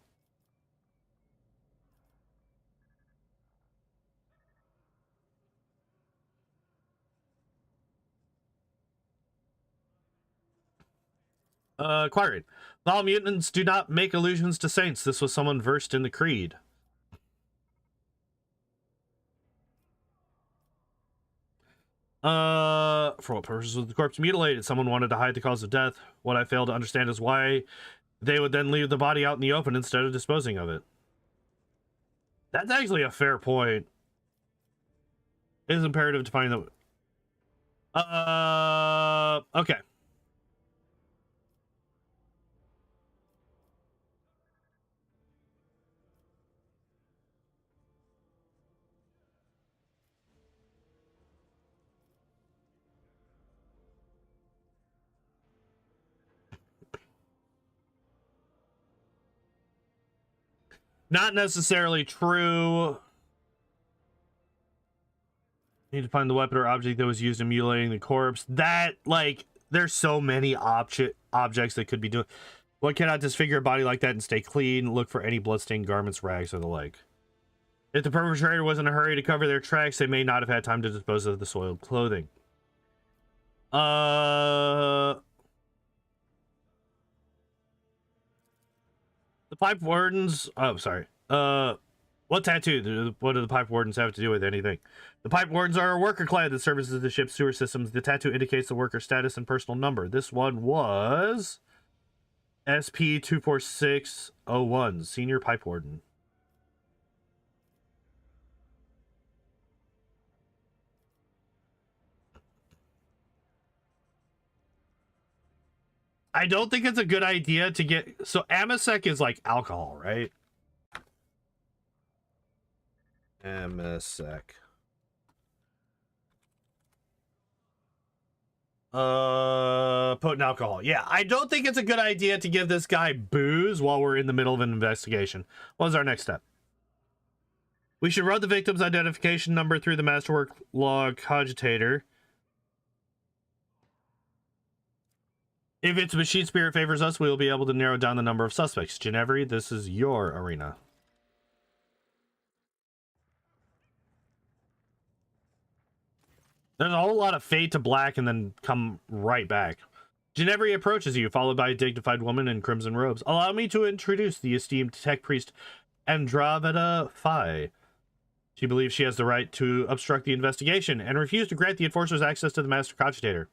Quirine. All mutants do not make allusions to saints. This was someone versed in the creed. For what purpose was the corpse mutilated? Someone wanted to hide the cause of death. What I fail to understand is why they would then leave the body out in the open instead of disposing of it. That's actually a fair point. It is imperative to find the... okay. Not necessarily true. Need to find the weapon or object that was used in mutilating the corpse. That, like, there's so many objects that could be doing. One cannot disfigure a body like that and stay clean. Look for any bloodstained garments, rags, or the like. If the perpetrator was in a hurry to cover their tracks, they may not have had time to dispose of the soiled clothing. The pipe wardens... Oh, sorry. What tattoo? What do the pipe wardens have to do with anything? The pipe wardens are a worker class that services the ship's sewer systems. The tattoo indicates the worker's status and personal number. This one was... SP-24601, Senior Pipe Warden. I don't think it's a good idea to get... So Amasec is like alcohol, right? Amasec. Potent alcohol. Yeah, I don't think it's a good idea to give this guy booze while we're in the middle of an investigation. What's our next step? We should run the victim's identification number through the Masterwork log cogitator. If its machine spirit favors us, we will be able to narrow down the number of suspects. Ginevri, this is your arena. There's a whole lot of fade to black and then come right back. Ginevri approaches you, followed by a dignified woman in crimson robes. Allow me to introduce the esteemed tech priest Andromeda Phi. She believes she has the right to obstruct the investigation and refuse to grant the enforcers access to the master cogitator.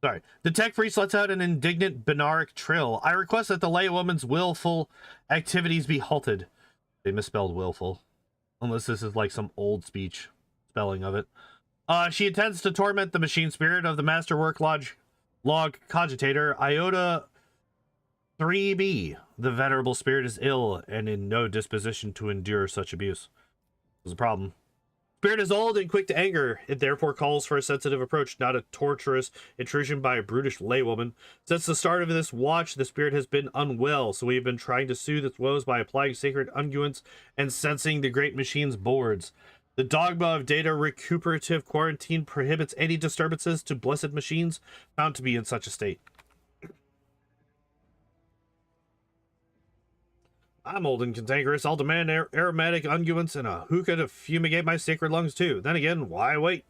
Sorry. The tech priest lets out an indignant Benaric trill. I request that the laywoman's willful activities be halted. They misspelled willful. Unless this is like some old speech spelling of it. She intends to torment the machine spirit of the Masterwork log cogitator, Iota 3B. The venerable spirit is ill and in no disposition to endure such abuse. There's a problem. Spirit is old and quick to anger. It therefore calls for a sensitive approach, not a torturous intrusion by a brutish laywoman. Since the start of this watch, the spirit has been unwell, so we have been trying to soothe its woes by applying sacred unguents and sensing the great machine's boards. The dogma of data recuperative quarantine prohibits any disturbances to blessed machines found to be in such a state. I'm old and cantankerous. I'll demand aromatic unguents and a hookah to fumigate my sacred lungs too. Then again, why wait?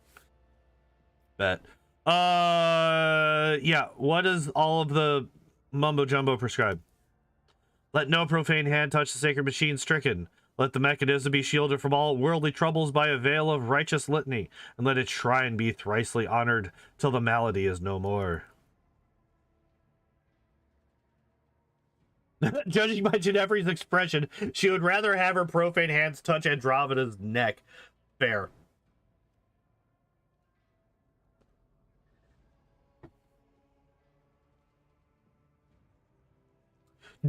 Bet. Yeah. What does all of the mumbo jumbo prescribe? Let no profane hand touch the sacred machine stricken. Let the mechanism be shielded from all worldly troubles by a veil of righteous litany, and let its shrine be thricely honored till the malady is no more. Judging by Ginevra's expression, she would rather have her profane hands touch Andromeda's neck. Fair.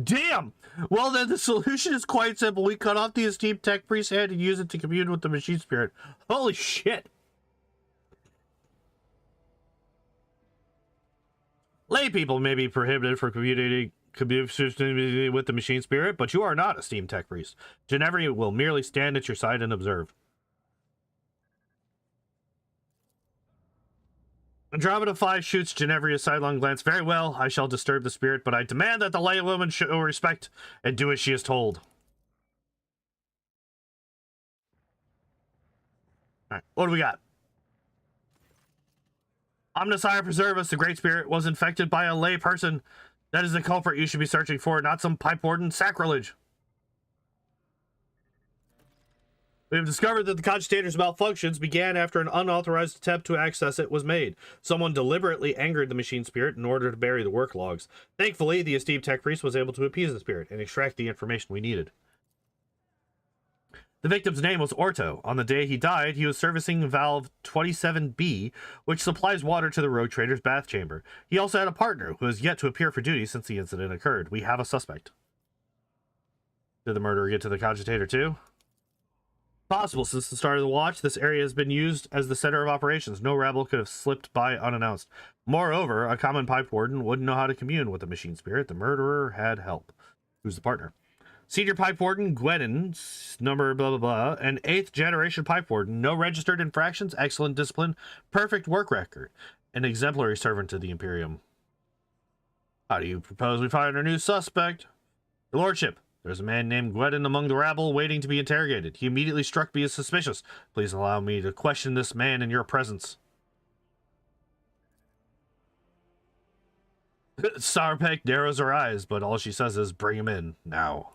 Damn! Well, then the solution is quite simple. We cut off the esteemed tech priest's head and use it to commune with the machine spirit. Holy shit! Lay people may be prohibited from communicating with the machine spirit, but you are not a steam tech priest. Ginevra will merely stand at your side and observe. Andromeda 5 shoots Ginevra a sidelong glance. Very well, I shall disturb the spirit, but I demand that the laywoman show respect and do as she is told. Alright, what do we got? Omnisire preserve us, the Great Spirit was infected by a lay person. That is the culprit you should be searching for, not some pipe warden sacrilege. We have discovered that the cogitator's malfunctions began after an unauthorized attempt to access it was made. Someone deliberately angered the machine spirit in order to bury the work logs. Thankfully, the esteemed tech priest was able to appease the spirit and extract the information we needed. The victim's name was Orto. On the day he died, he was servicing valve 27B, which supplies water to the rogue trader's bath chamber. He also had a partner who has yet to appear for duty since the incident occurred. We have a suspect. Did the murderer get to the cogitator too? Possible. Since the start of the watch, this area has been used as the center of operations. No rabble could have slipped by unannounced. Moreover, a common pipe warden wouldn't know how to commune with the machine spirit. The murderer had help. Who's the partner? Senior pipe warden Gwennon, number blah blah blah, an 8th generation pipe warden, no registered infractions, excellent discipline, perfect work record, an exemplary servant to the Imperium. How do you propose we find our new suspect? Your lordship, there's a man named Gwennon among the rabble waiting to be interrogated. He immediately struck me as suspicious. Please allow me to question this man in your presence. Sourpeck narrows her eyes, but all she says is, bring him in, now.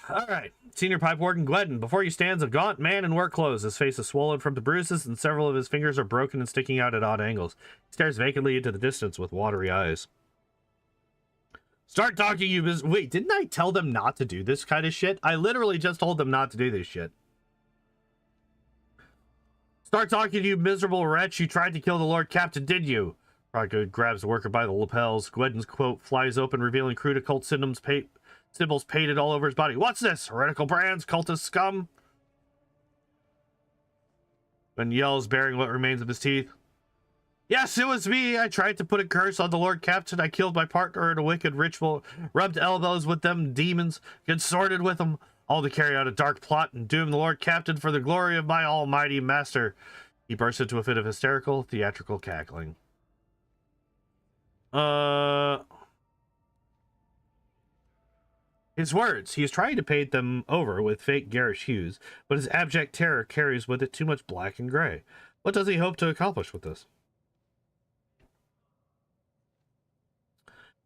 All right, Senior Pipe Warden Gwennon. Before you stands a gaunt man in work clothes. His face is swollen from the bruises, and several of his fingers are broken and sticking out at odd angles. He stares vacantly into the distance with watery eyes. Start talking, you Wait, didn't I tell them not to do this kind of shit? I literally just told them not to do this shit. Start talking, you miserable wretch. You tried to kill the Lord Captain, did you? Rodgood grabs the worker by the lapels. Gwennon's quote flies open, revealing crude occult symbols painted all over his body. What's this? Heretical brands? Cultist scum? Ben yells, baring what remains of his teeth. Yes, it was me. I tried to put a curse on the Lord Captain. I killed my partner in a wicked ritual, rubbed elbows with them demons, consorted with them, all to carry out a dark plot and doom the Lord Captain for the glory of my almighty master. He burst into a fit of hysterical, theatrical cackling. His words. He is trying to paint them over with fake garish hues, but his abject terror carries with it too much black and gray. What does he hope to accomplish with this?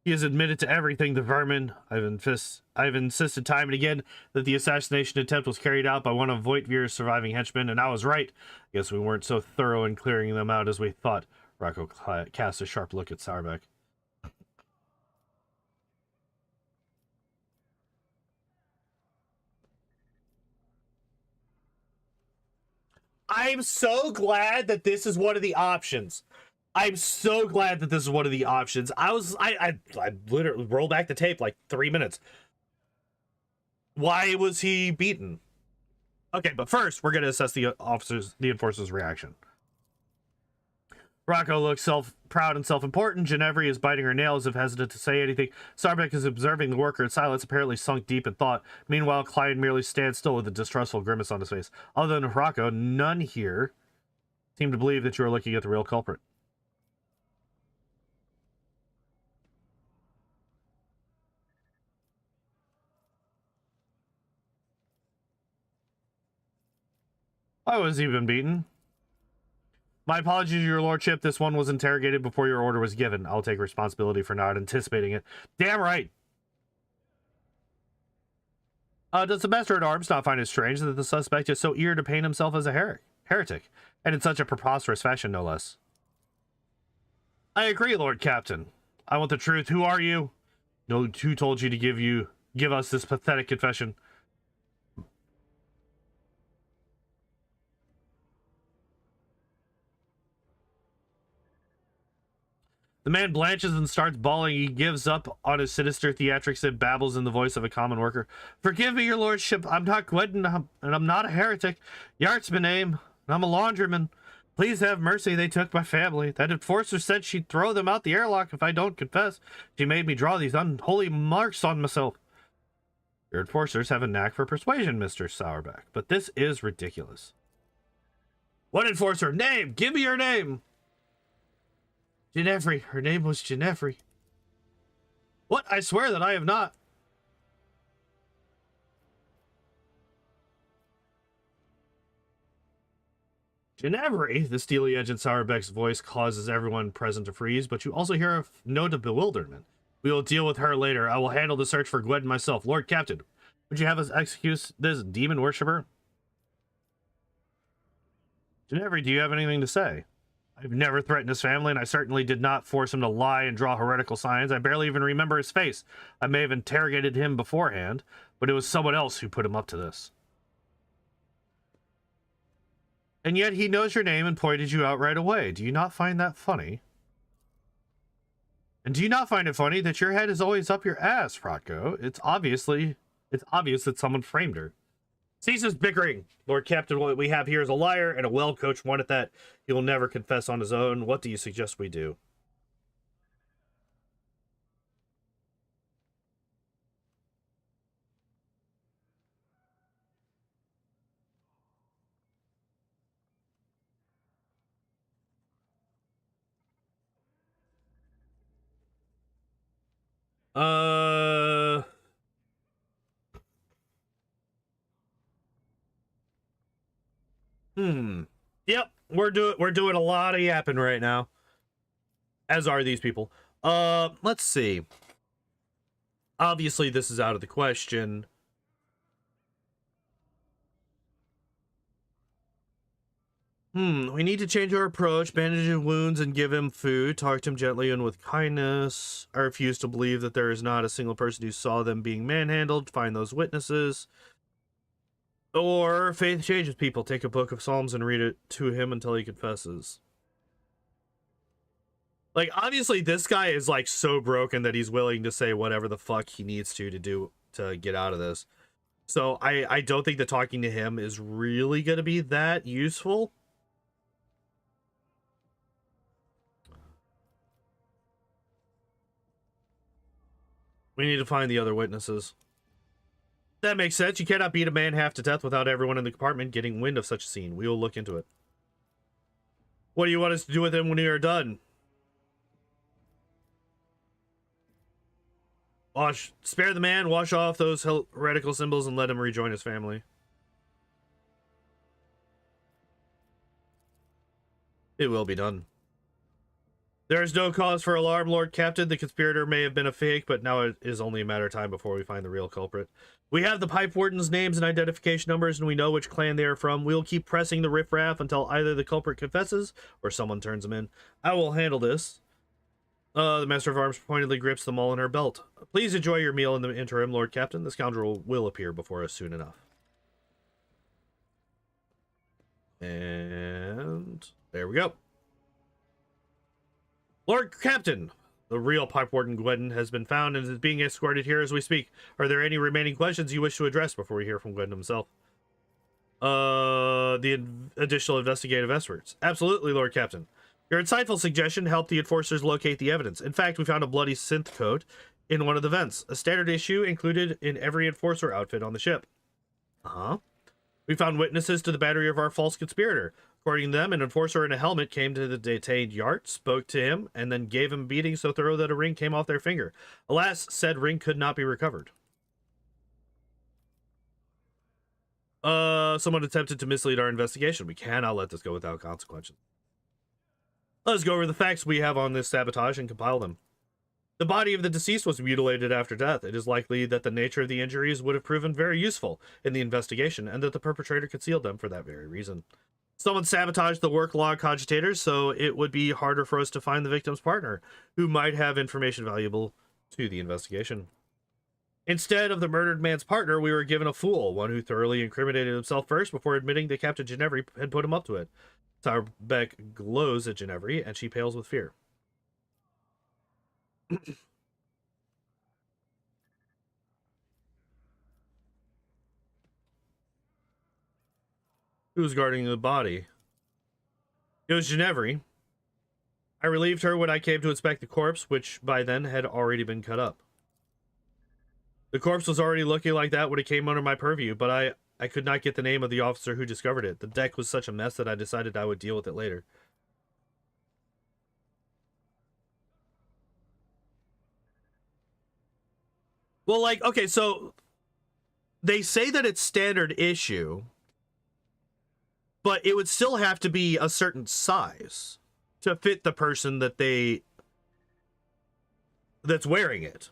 He has admitted to everything, the vermin. I've insisted time and again that the assassination attempt was carried out by one of Voigtvir's surviving henchmen, and I was right. Guess we weren't so thorough in clearing them out as we thought. Rocco casts a sharp look at Sourbeck. I'm so glad that this is one of the options. I'm so glad that this is one of the options. I literally rolled back the tape like 3 minutes. Why was he beaten? Okay, but first we're gonna assess the enforcer's reaction. Rocco looks proud and self-important. Ginevra is biting her nails, if hesitant to say anything. Sarbeck is observing the worker in silence, apparently sunk deep in thought. Meanwhile, Clyde merely stands still with a distrustful grimace on his face. Other than Rocco, none here seem to believe that you are looking at the real culprit. I was even beaten. My apologies, your lordship. This one was interrogated before your order was given. I'll take responsibility for not anticipating it. Damn right. Does the master-at-arms not find it strange that the suspect is so eager to paint himself as a heretic, and in such a preposterous fashion, no less? I agree, Lord Captain. I want the truth. Who are you? No, who told you to give us this pathetic confession? The man blanches and starts bawling. He gives up on his sinister theatrics and babbles in the voice of a common worker. Forgive me, your lordship. I'm not Gwendon, and I'm not a heretic. Yart's my name, and I'm a laundryman. Please have mercy. They took my family. That enforcer said she'd throw them out the airlock if I don't confess. She made me draw these unholy marks on myself. Your enforcers have a knack for persuasion, Mr. Sauerback, but this is ridiculous. What enforcer? Name! Give me your name! Ginevra. Her name was Ginevra. What? I swear that I have not. Ginevra? The steely edge in Sauerbeck's voice causes everyone present to freeze, but you also hear a note of bewilderment. We will deal with her later. I will handle the search for Gwen myself. Lord Captain, would you have us execute this demon worshipper? Ginevra, do you have anything to say? I've never threatened his family, and I certainly did not force him to lie and draw heretical signs. I barely even remember his face. I may have interrogated him beforehand, but it was someone else who put him up to this. And yet he knows your name and pointed you out right away. Do you not find that funny? And do you not find it funny that your head is always up your ass, Rocco? It's obvious that someone framed her. Cease this bickering. Lord Captain, what we have here is a liar and a well-coached one at that. He will never confess on his own. What do you suggest we do? Yep, we're doing a lot of yapping right now. As are these people. Let's see. Obviously, this is out of the question. We need to change our approach, bandage his wounds and give him food, talk to him gently and with kindness. I refuse to believe that there is not a single person who saw them being manhandled, find those witnesses. Or faith changes people, take a book of Psalms and read it to him until he confesses. Like, obviously this guy is like so broken that he's willing to say whatever the fuck he needs to do to get out of this. So I don't think that talking to him is really going to be that useful. We need to find the other witnesses. That makes sense. You cannot beat a man half to death without everyone in the compartment getting wind of such a scene. We will look into it. What do you want us to do with him when we are done? Spare the man, wash off those heretical symbols, and let him rejoin his family. It will be done. There is no cause for alarm, Lord Captain. The conspirator may have been a fake, but now it is only a matter of time before we find the real culprit. We have the pipe warden's names and identification numbers, and we know which clan they are from. We'll keep pressing the riffraff until either the culprit confesses or someone turns him in. I will handle this. The Master of Arms pointedly grips the maul in her belt. Please enjoy your meal in the interim, Lord Captain. The scoundrel will appear before us soon enough. And there we go. Lord Captain, the real Pipe Warden Gwendon has been found and is being escorted here as we speak. Are there any remaining questions you wish to address before we hear from Gwendon himself? Additional investigative efforts. Absolutely, Lord Captain. Your insightful suggestion helped the enforcers locate the evidence. In fact, we found a bloody synth coat in one of the vents, a standard issue included in every enforcer outfit on the ship. We found witnesses to the battery of our false conspirator. According to them, an enforcer in a helmet came to the detained Yart, spoke to him, and then gave him a beating so thorough that a ring came off their finger. Alas, said ring could not be recovered. Someone attempted to mislead our investigation. We cannot let this go without consequences. Let's go over the facts we have on this sabotage and compile them. The body of the deceased was mutilated after death. It is likely that the nature of the injuries would have proven very useful in the investigation, and that the perpetrator concealed them for that very reason. Someone sabotaged the work log cogitators, so it would be harder for us to find the victim's partner, who might have information valuable to the investigation. Instead of the murdered man's partner, we were given a fool, one who thoroughly incriminated himself first before admitting that Captain Ginevri had put him up to it. Tarbeck glows at Ginevri, and she pales with fear. Who's guarding the body? It was Ginevri. I relieved her when I came to inspect the corpse, which by then had already been cut up. The corpse was already looking like that when it came under my purview, but I could not get the name of the officer who discovered it. The deck was such a mess that I decided I would deal with it later. Well, like, okay, so they say that it's standard issue, but it would still have to be a certain size to fit the person that's wearing it.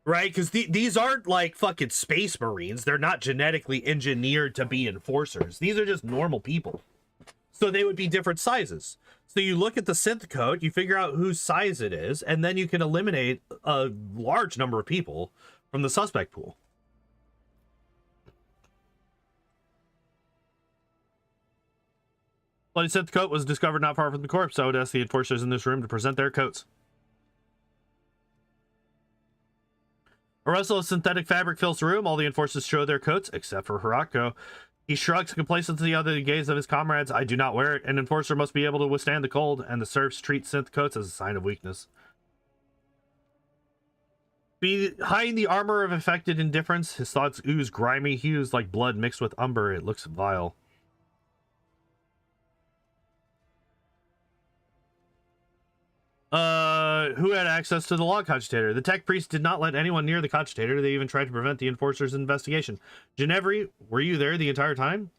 Right? Because these aren't like fucking space marines. They're not genetically engineered to be enforcers. These are just normal people. So they would be different sizes. So you look at the synth coat, you figure out whose size it is, and then you can eliminate a large number of people from the suspect pool. Bloody synth coat was discovered not far from the corpse. I would ask the enforcers in this room to present their coats. A rustle of synthetic fabric fills the room. All the enforcers show their coats, except for Hirako. He shrugs complacency under the gaze of his comrades. I do not wear it. An enforcer must be able to withstand the cold, and the serfs treat synth coats as a sign of weakness. Behind the armor of affected indifference, his thoughts ooze grimy hues like blood mixed with umber. It looks vile. Who had access to the log cogitator? The tech priest did not let anyone near the cogitator. They even tried to prevent the enforcer's investigation. Ginevri, were you there the entire time?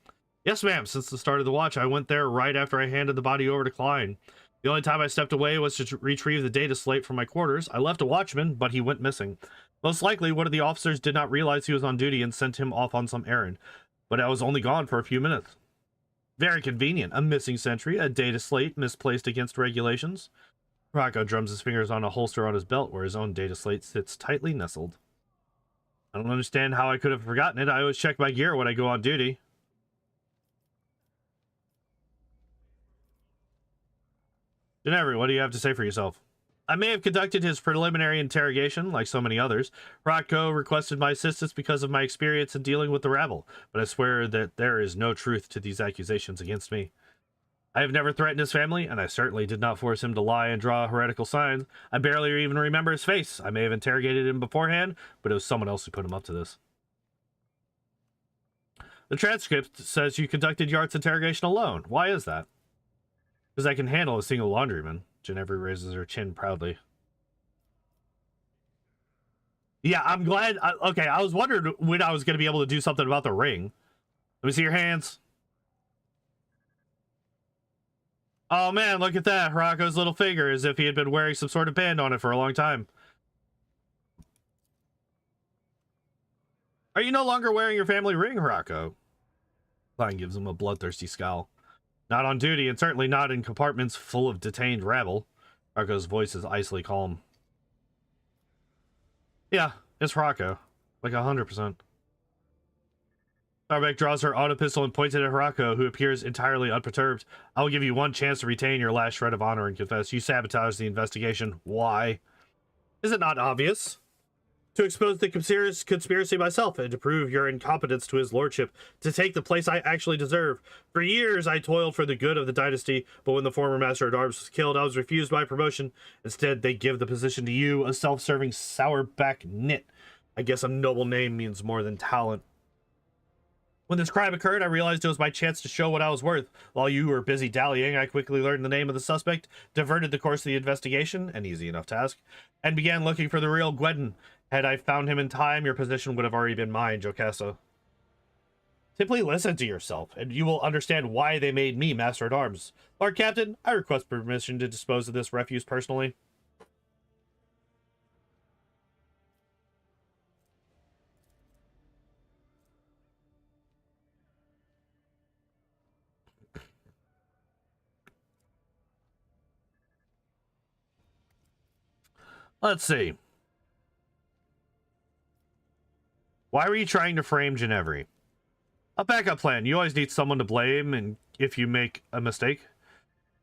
Yes, ma'am. Since the start of the watch, I went there right after I handed the body over to Klein. The only time I stepped away was to retrieve the data slate from my quarters. I left a watchman, but he went missing. Most likely, one of the officers did not realize he was on duty and sent him off on some errand. But I was only gone for a few minutes. Very convenient. A missing sentry, a data slate misplaced against regulations. Rocco drums his fingers on a holster on his belt where his own data slate sits tightly nestled. I don't understand how I could have forgotten it. I always check my gear when I go on duty. Ginevri, what do you have to say for yourself? I may have conducted his preliminary interrogation, like so many others. Rocco requested my assistance because of my experience in dealing with the rabble, but I swear that there is no truth to these accusations against me. I have never threatened his family, and I certainly did not force him to lie and draw heretical signs. I barely even remember his face. I may have interrogated him beforehand, but it was someone else who put him up to this. The transcript says you conducted Yart's interrogation alone. Why is that? Because I can handle a single laundryman. Ginevri raises her chin proudly. Yeah, I'm glad. Okay, I was wondering when I was going to be able to do something about the ring. Let me see your hands. Oh man, look at that. Rocco's little finger, as if he had been wearing some sort of band on it for a long time. Are you no longer wearing your family ring, Rocco? Klein gives him a bloodthirsty scowl. Not on duty, and certainly not in compartments full of detained rabble. Rocco's voice is icily calm. Yeah, it's Rocco. Like 100%. Starbeck draws her auto pistol and points it at Harako, who appears entirely unperturbed. I will give you one chance to retain your last shred of honor and confess. You sabotaged the investigation. Why? Is it not obvious? To expose the conspiracy myself and to prove your incompetence to his lordship, to take the place I actually deserve. For years I toiled for the good of the dynasty, but when the former Master at Arms was killed, I was refused my promotion. Instead, they give the position to you, a self-serving sourback nit. I guess a noble name means more than talent. When this crime occurred, I realized it was my chance to show what I was worth. While you were busy dallying, I quickly learned the name of the suspect, diverted the course of the investigation, an easy enough task, and began looking for the real Gwendon. Had I found him in time, your position would have already been mine, Jocasta. Simply listen to yourself, and you will understand why they made me Master at Arms. Lord Captain, I request permission to dispose of this refuse personally. Let's see. Why were you trying to frame Ginevri? A backup plan. You always need someone to blame and if you make a mistake.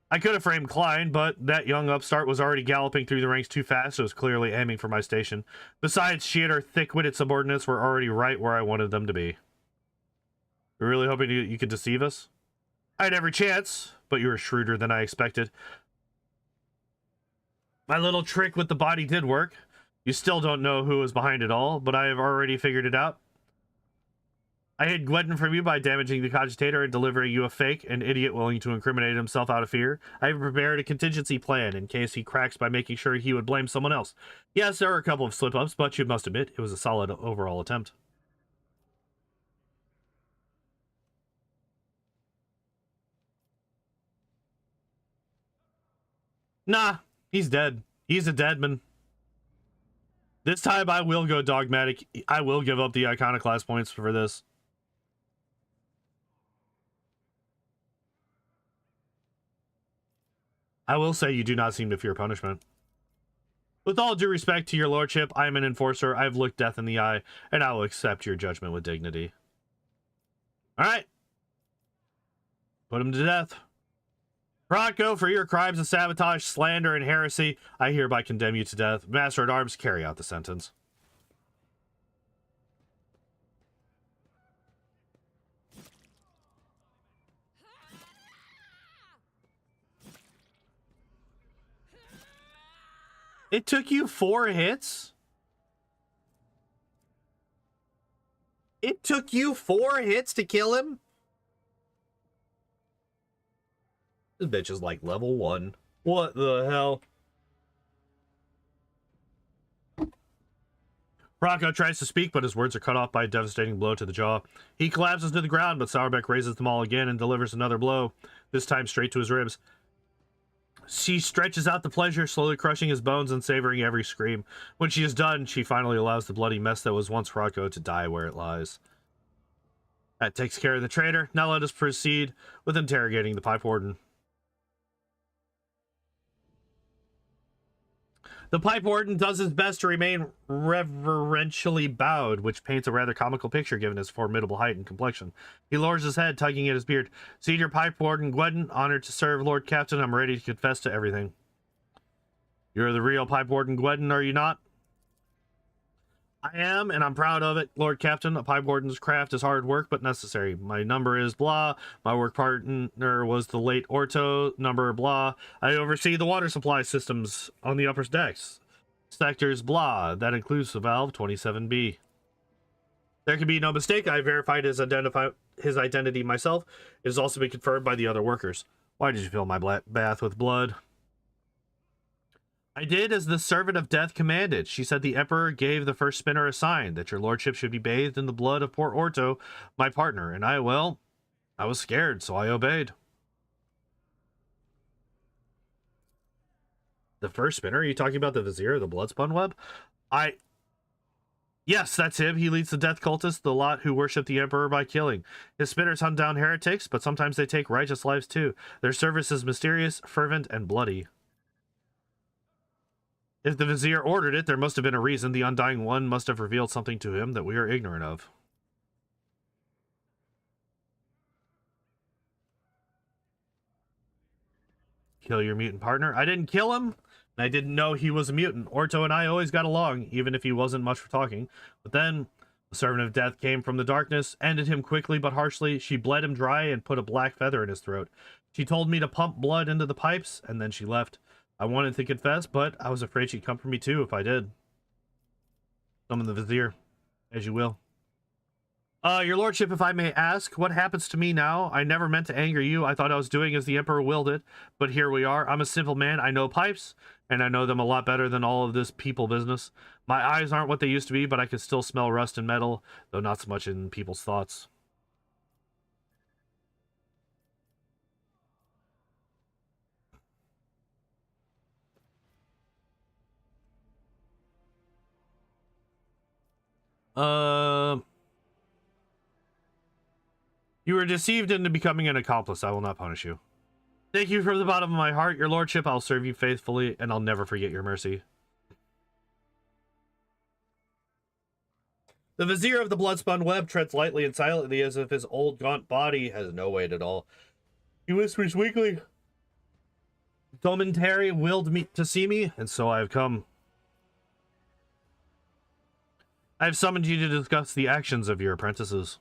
I could have framed Klein, but that young upstart was already galloping through the ranks too fast, so was clearly aiming for my station. Besides, she and her thick-witted subordinates were already right where I wanted them to be. You're really hoping you could deceive us? I had every chance, but you were shrewder than I expected. My little trick with the body did work. You still don't know who was behind it all, but I have already figured it out. I hid Gwendon from you by damaging the cogitator and delivering you a fake, an idiot willing to incriminate himself out of fear. I have prepared a contingency plan in case he cracks by making sure he would blame someone else. Yes, there are a couple of slip-ups, but you must admit it was a solid overall attempt. Nah, he's dead. He's a dead man. This time I will go dogmatic. I will give up the iconoclast points for this. I will say you do not seem to fear punishment. With all due respect to your lordship, I am an enforcer. I have looked death in the eye, and I will accept your judgment with dignity. All right. Put him to death. Bronco, for your crimes of sabotage, slander, and heresy, I hereby condemn you to death. Master at Arms, carry out the sentence. It took you 4 hits? It took you 4 hits to kill him? This bitch is like level 1. What the hell? Bronco tries to speak, but his words are cut off by a devastating blow to the jaw. He collapses to the ground, but Sourbeck raises them all again and delivers another blow, this time straight to his ribs. She stretches out the pleasure, slowly crushing his bones and savoring every scream. When she is done, she finally allows the bloody mess that was once Bronco to die where it lies. That takes care of the traitor. Now let us proceed with interrogating the pipe warden. The pipe warden does his best to remain reverentially bowed, which paints a rather comical picture given his formidable height and complexion. He lowers his head, tugging at his beard. Senior pipe warden Gwendon, honored to serve Lord Captain. I'm ready to confess to everything. You're the real pipe warden Gwendon, are you not? I am, and I'm proud of it, Lord Captain. A pipe warden's craft is hard work, but necessary. My number is blah. My work partner was the late Orto, number blah. I oversee the water supply systems on the upper decks. Sectors blah. That includes the valve 27B. There can be no mistake. I verified his identity myself. It has also been confirmed by the other workers. Why did you fill my bath with blood? I did as the servant of death commanded. She said the emperor gave the first spinner a sign that your lordship should be bathed in the blood of poor Orto, my partner, and I was scared, so I obeyed. The first spinner? Are you talking about the vizier of the bloodspun web? Yes, that's him. He leads the death cultists, the lot who worship the emperor by killing. His spinners hunt down heretics, but sometimes they take righteous lives too. Their service is mysterious, fervent, and bloody. If the vizier ordered it, there must have been a reason. The Undying One must have revealed something to him that we are ignorant of. Kill your mutant partner? I didn't kill him, and I didn't know he was a mutant. Orto and I always got along, even if he wasn't much for talking. But then, the Servant of Death came from the darkness, ended him quickly but harshly. She bled him dry and put a black feather in his throat. She told me to pump blood into the pipes, and then she left. I wanted to confess, but I was afraid she'd come for me too if I did. Summon the Vizier, as you will. Your lordship, if I may ask, what happens to me now? I never meant to anger you. I thought I was doing as the Emperor willed it, but here we are. I'm a simple man. I know pipes, and I know them a lot better than all of this people business. My eyes aren't what they used to be, but I can still smell rust and metal, though not so much in people's thoughts. You were deceived into becoming an accomplice. I will not punish you. Thank you from the bottom of my heart, your lordship. I'll serve you faithfully, and I'll never forget your mercy. The Vizier of the Bloodspun Web treads lightly and silently as if his old gaunt body has no weight at all. He whispers weakly, Domentary willed me to see me, and so I have come. I have summoned you to discuss the actions of your apprentices.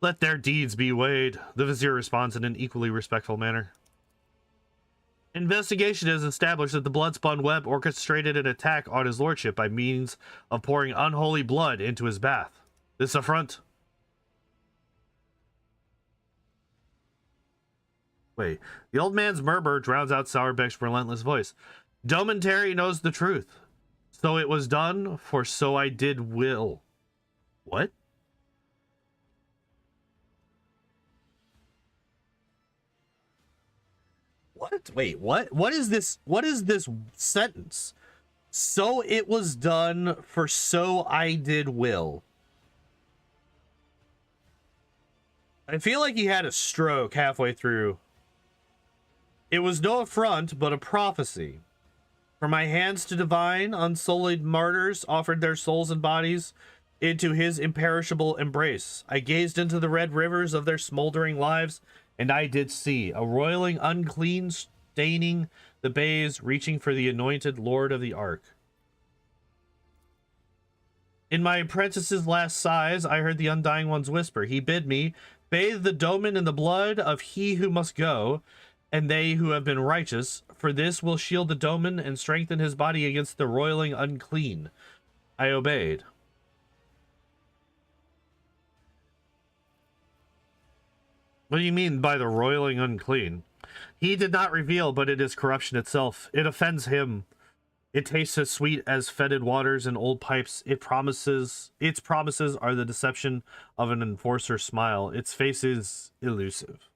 Let their deeds be weighed, the Vizier responds in an equally respectful manner. Investigation has established that the Bloodspun Web orchestrated an attack on his lordship by means of pouring unholy blood into his bath. This affront... Wait, the old man's murmur drowns out Sourbeck's relentless voice. Domentary knows the truth. So it was done, for so I did will. What? What? Wait, what? What is this? What is this sentence? So it was done, for so I did will. I feel like he had a stroke halfway through. It was no affront, but a prophecy. For my hands to divine, unsullied martyrs offered their souls and bodies into his imperishable embrace. I gazed into the red rivers of their smoldering lives, and I did see a roiling unclean staining the bays, reaching for the anointed Lord of the Ark. In my apprentice's last sighs, I heard the Undying One's whisper. He bid me bathe the Doman in the blood of he who must go, and they who have been righteous, for this will shield the Doman and strengthen his body against the roiling unclean. I obeyed. What do you mean by the roiling unclean? He did not reveal, but it is corruption itself. It offends him. It tastes as sweet as fetid waters and old pipes. Its promises are the deception of an enforcer's smile. Its face is elusive.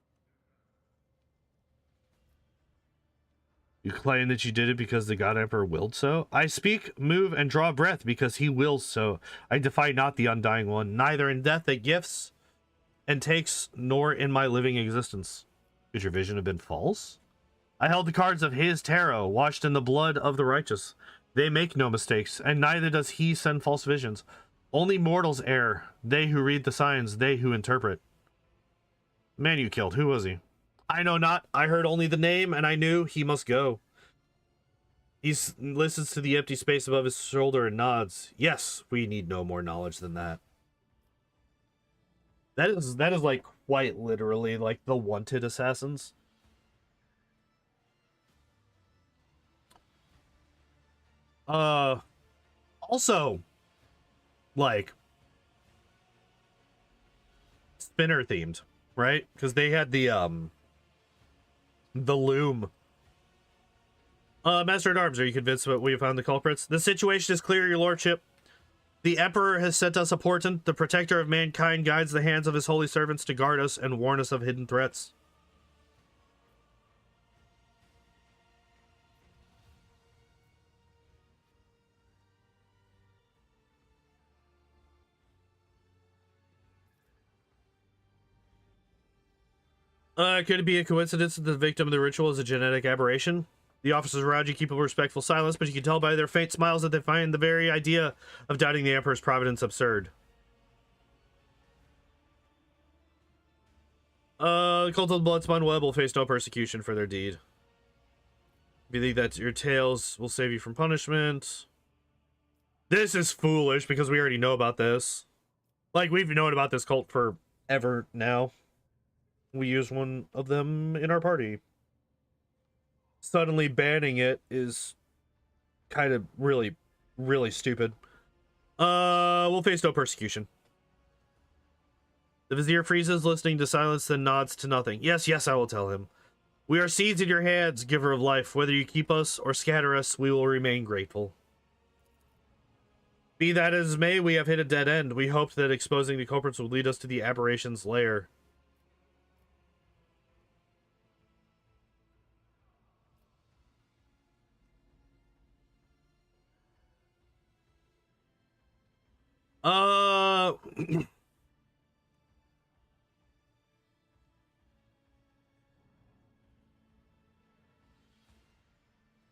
You claim that you did it because the God Emperor willed so? I speak, move, and draw breath because he wills so. I defy not the Undying One, neither in death that gifts and takes, nor in my living existence. Could your vision have been false? I held the cards of his tarot, washed in the blood of the righteous. They make no mistakes, and neither does he send false visions. Only mortals err, they who read the signs, they who interpret. The man you killed, who was he? I know not. I heard only the name, and I knew he must go. He listens to the empty space above his shoulder and nods. Yes, we need no more knowledge than that. That is like quite literally like the wanted assassins. Also, like spinner themed, right? Because they had the loom. Master at Arms, are you convinced that we have found the culprits? The situation is clear, your lordship. The Emperor has sent us a portent. The protector of mankind guides the hands of his holy servants to guard us and warn us of hidden threats. Could it be a coincidence that the victim of the ritual is a genetic aberration? The officers around you keep a respectful silence, but you can tell by their faint smiles that they find the very idea of doubting the Emperor's providence absurd. The cult of the Bloodspun Web will face no persecution for their deed. If you think that your tales will save you from punishment. This is foolish because we already know about this. Like, we've known about this cult forever now. We use one of them in our party. Suddenly banning it is kind of really, really stupid. We'll face no persecution. The Vizier freezes, listening to silence, then nods to nothing. Yes, yes, I will tell him. We are seeds in your hands, giver of life. Whether you keep us or scatter us, we will remain grateful. Be that as may, we have hit a dead end. We hoped that exposing the culprits would lead us to the aberration's lair.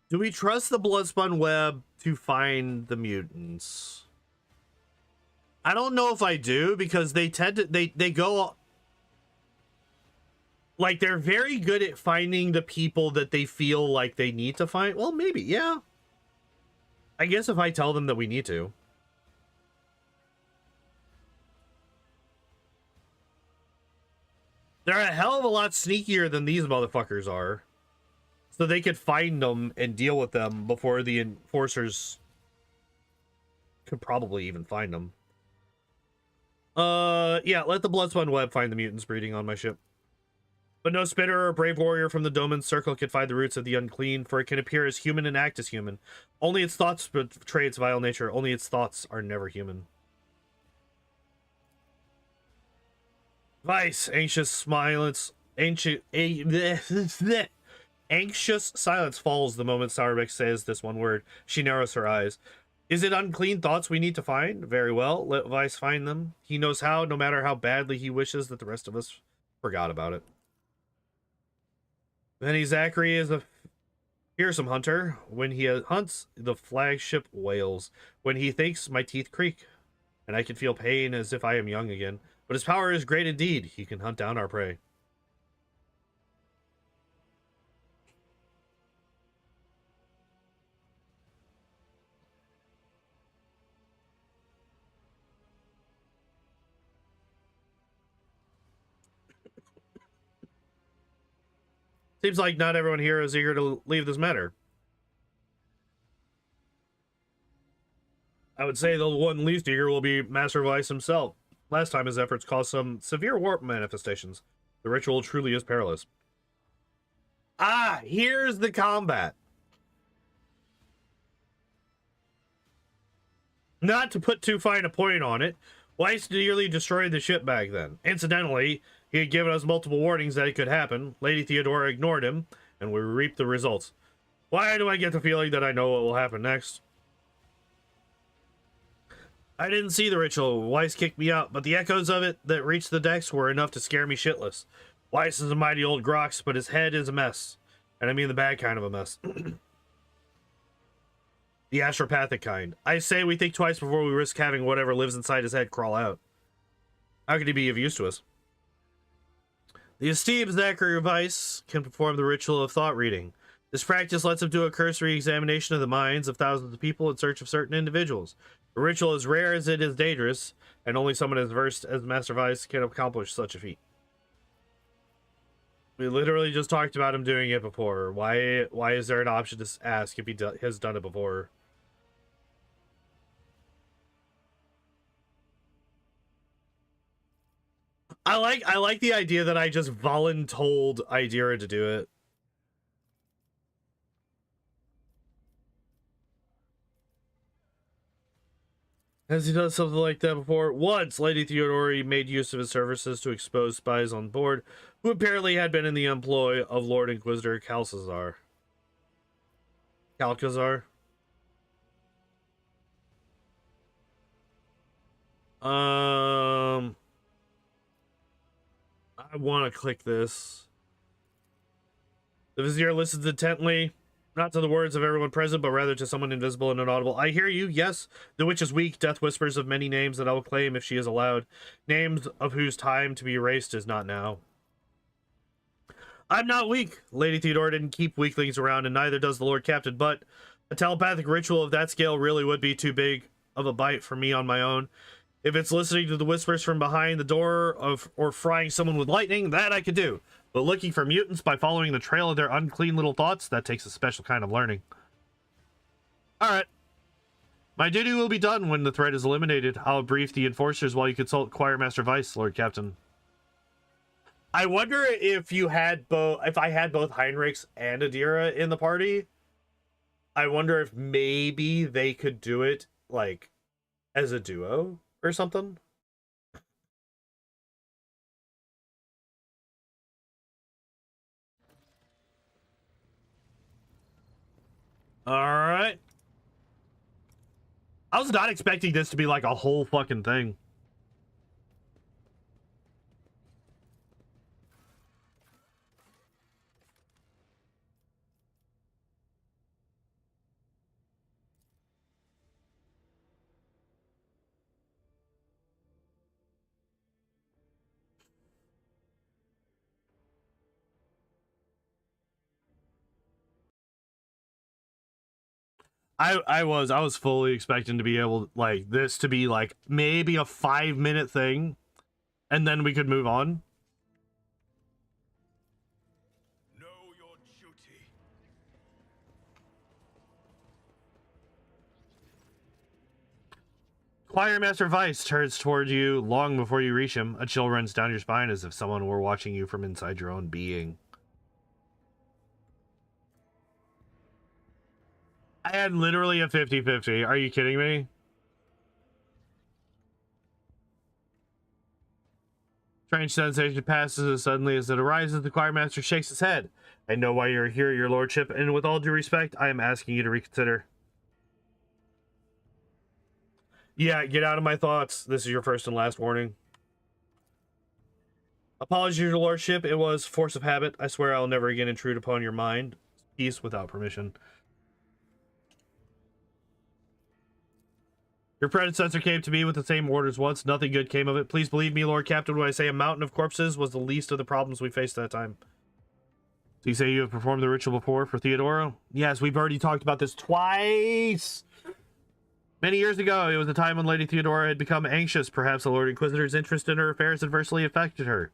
Do we trust the Bloodspun Web to find the mutants? I don't know if I do, because they tend to they go like, they're very good at finding the people that they feel like they need to find. Well, maybe, yeah. I guess if I tell them that we need to. They're a hell of a lot sneakier than these motherfuckers are. So they could find them and deal with them before the enforcers could probably even find them. Yeah, let the Bloodspun Web find the mutants breeding on my ship. But no spitter or brave warrior from the Domin's circle can find the roots of the unclean, for it can appear as human and act as human. Only its thoughts betray its vile nature. Only its thoughts are never human. Vice, anxious silence, anxious silence falls the moment Sourbeck says this one word. She narrows her eyes. Is it unclean thoughts we need to find? Very well, let Vice find them. He knows how, no matter how badly he wishes that the rest of us forgot about it. Benny Zachary is a fearsome hunter. When he hunts, the flagship wails. When he thinks, my teeth creak, and I can feel pain as if I am young again. But his power is great indeed. He can hunt down our prey. Seems like not everyone here is eager to leave this matter. I would say the one least eager will be Master Vice himself. Last time his efforts caused some severe warp manifestations. The ritual truly is perilous. Ah, here's the combat. Not to put too fine a point on it, Weiss nearly destroyed the ship back then. Incidentally, he had given us multiple warnings that it could happen. Lady Theodora ignored him, and we reaped the results. Why do I get the feeling that I know what will happen next? I didn't see the ritual. Weiss kicked me out, but the echoes of it that reached the decks were enough to scare me shitless. Weiss is a mighty old grox, but his head is a mess. And I mean the bad kind of a mess. The astropathic kind. I say we think twice before we risk having whatever lives inside his head crawl out. How could he be of use to us? The esteemed Zachary Weiss can perform the ritual of thought reading. This practice lets him do a cursory examination of the minds of thousands of people in search of certain individuals. The ritual is rare as it is dangerous, and only someone as versed as Master Weiss can accomplish such a feat. We literally just talked about him doing it before. Why is there an option to ask if he has done it before? I like the idea that I just voluntold Idira to do it. Has he done something like that before? Once, Lady Theodore made use of his services to expose spies on board, who apparently had been in the employ of Lord Inquisitor Calcazar. I want to click this. The Vizier listens intently, not to the words of everyone present, but rather to someone invisible and inaudible. I hear you, yes. The witch is weak. Death whispers of many names that I will claim if she is allowed. Names of whose time to be erased is not now. I'm not weak. Lady Theodora didn't keep weaklings around, and neither does the Lord Captain, but a telepathic ritual of that scale really would be too big of a bite for me on my own. If it's listening to the whispers from behind the door or frying someone with lightning, that I could do. But looking for mutants by following the trail of their unclean little thoughts, that takes a special kind of learning. Alright. My duty will be done when the threat is eliminated. I'll brief the enforcers while you consult Choirmaster Vice, Lord Captain. I wonder if you had if I had both Heinrichs and Adira in the party, I wonder if maybe they could do it, like, as a duo or something. Alright. I was not expecting this to be like a whole fucking thing. I was fully expecting to be able, like, this to be like maybe a 5-minute thing and then we could move on. Know your duty. Choirmaster Vice turns toward you long before you reach him. A chill runs down your spine as if someone were watching you from inside your own being. I had literally a 50-50. Are you kidding me? Strange sensation passes as suddenly as it arises. The choirmaster shakes his head. I know why you're here, your lordship, and with all due respect, I am asking you to reconsider. Yeah, get out of my thoughts. This is your first and last warning. Apologies, your lordship. It was force of habit. I swear I'll never again intrude upon your mind. Peace without permission. Your predecessor came to me with the same orders once. Nothing good came of it. Please believe me, Lord Captain, when I say a mountain of corpses was the least of the problems we faced that time. So you say you have performed the ritual before for Theodora? Yes, we've already talked about this twice. Many years ago, it was a time when Lady Theodora had become anxious. Perhaps the Lord Inquisitor's interest in her affairs adversely affected her.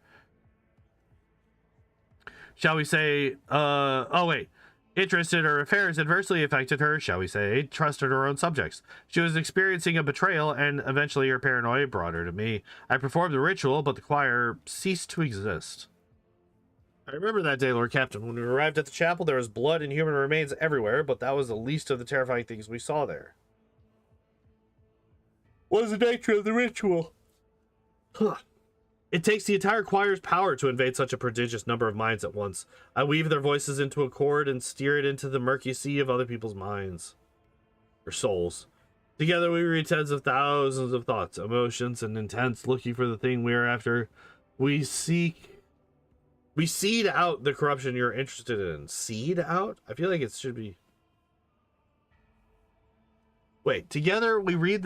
Shall we say, oh wait. Interest in her affairs adversely affected her, shall we say, trusted her own subjects. She was experiencing a betrayal, and eventually her paranoia brought her to me. I performed the ritual, but the choir ceased to exist. I remember that day, Lord Captain. When we arrived at the chapel, there was blood and human remains everywhere, but that was the least of the terrifying things we saw there. What is the nature of the ritual? It takes the entire choir's power to invade such a prodigious number of minds at once. I weave their voices into a chord and steer it into the murky sea of other people's minds. Or souls. Together we read tens of thousands of thoughts, emotions, and intents, looking for the thing we are after. We seed out the corruption you're interested in. Seed out? I feel like it should be... Wait, together we read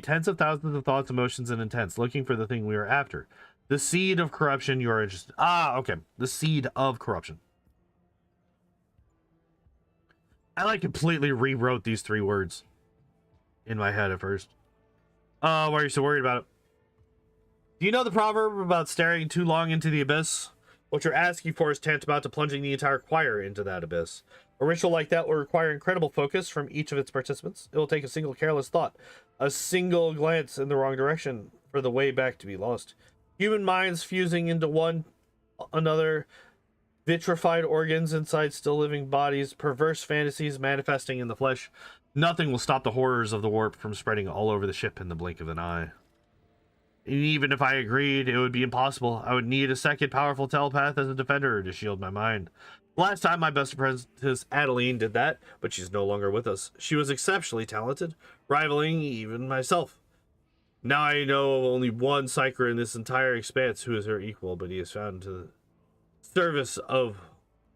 tens of thousands of thoughts, emotions, and intents, looking for the thing we are after. The seed of corruption you are interested. Ah, okay. The seed of corruption. I like completely rewrote these 3 words in my head at first. Why are you so worried about it? Do you know the proverb about staring too long into the abyss? What you're asking for is tantamount to plunging the entire choir into that abyss. A ritual like that will require incredible focus from each of its participants. It will take a single careless thought, a single glance in the wrong direction for the way back to be lost. Human minds fusing into one another, vitrified organs inside still living bodies, perverse fantasies manifesting in the flesh. Nothing will stop the horrors of the warp from spreading all over the ship in the blink of an eye. And even if I agreed, it would be impossible. I would need a second powerful telepath as a defender to shield my mind. Last time my best apprentice Adeline did that, but she's no longer with us. She was exceptionally talented, rivaling even myself. Now I know of only one psyker in this entire expanse who is her equal, but he is found to the service of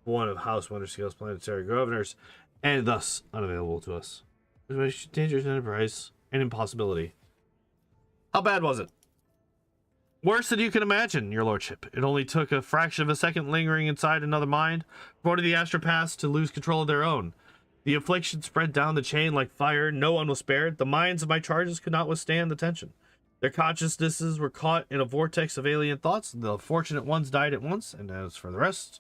one of House Wonderscale's planetary governors, and thus unavailable to us. It was a dangerous enterprise and impossibility. How bad was it? Worse than you can imagine, your lordship. It only took a fraction of a second lingering inside another mind for one of the astropaths to lose control of their own. The affliction spread down the chain like fire. No one was spared. The minds of my charges could not withstand the tension. Their consciousnesses were caught in a vortex of alien thoughts. The fortunate ones died at once, and as for the rest...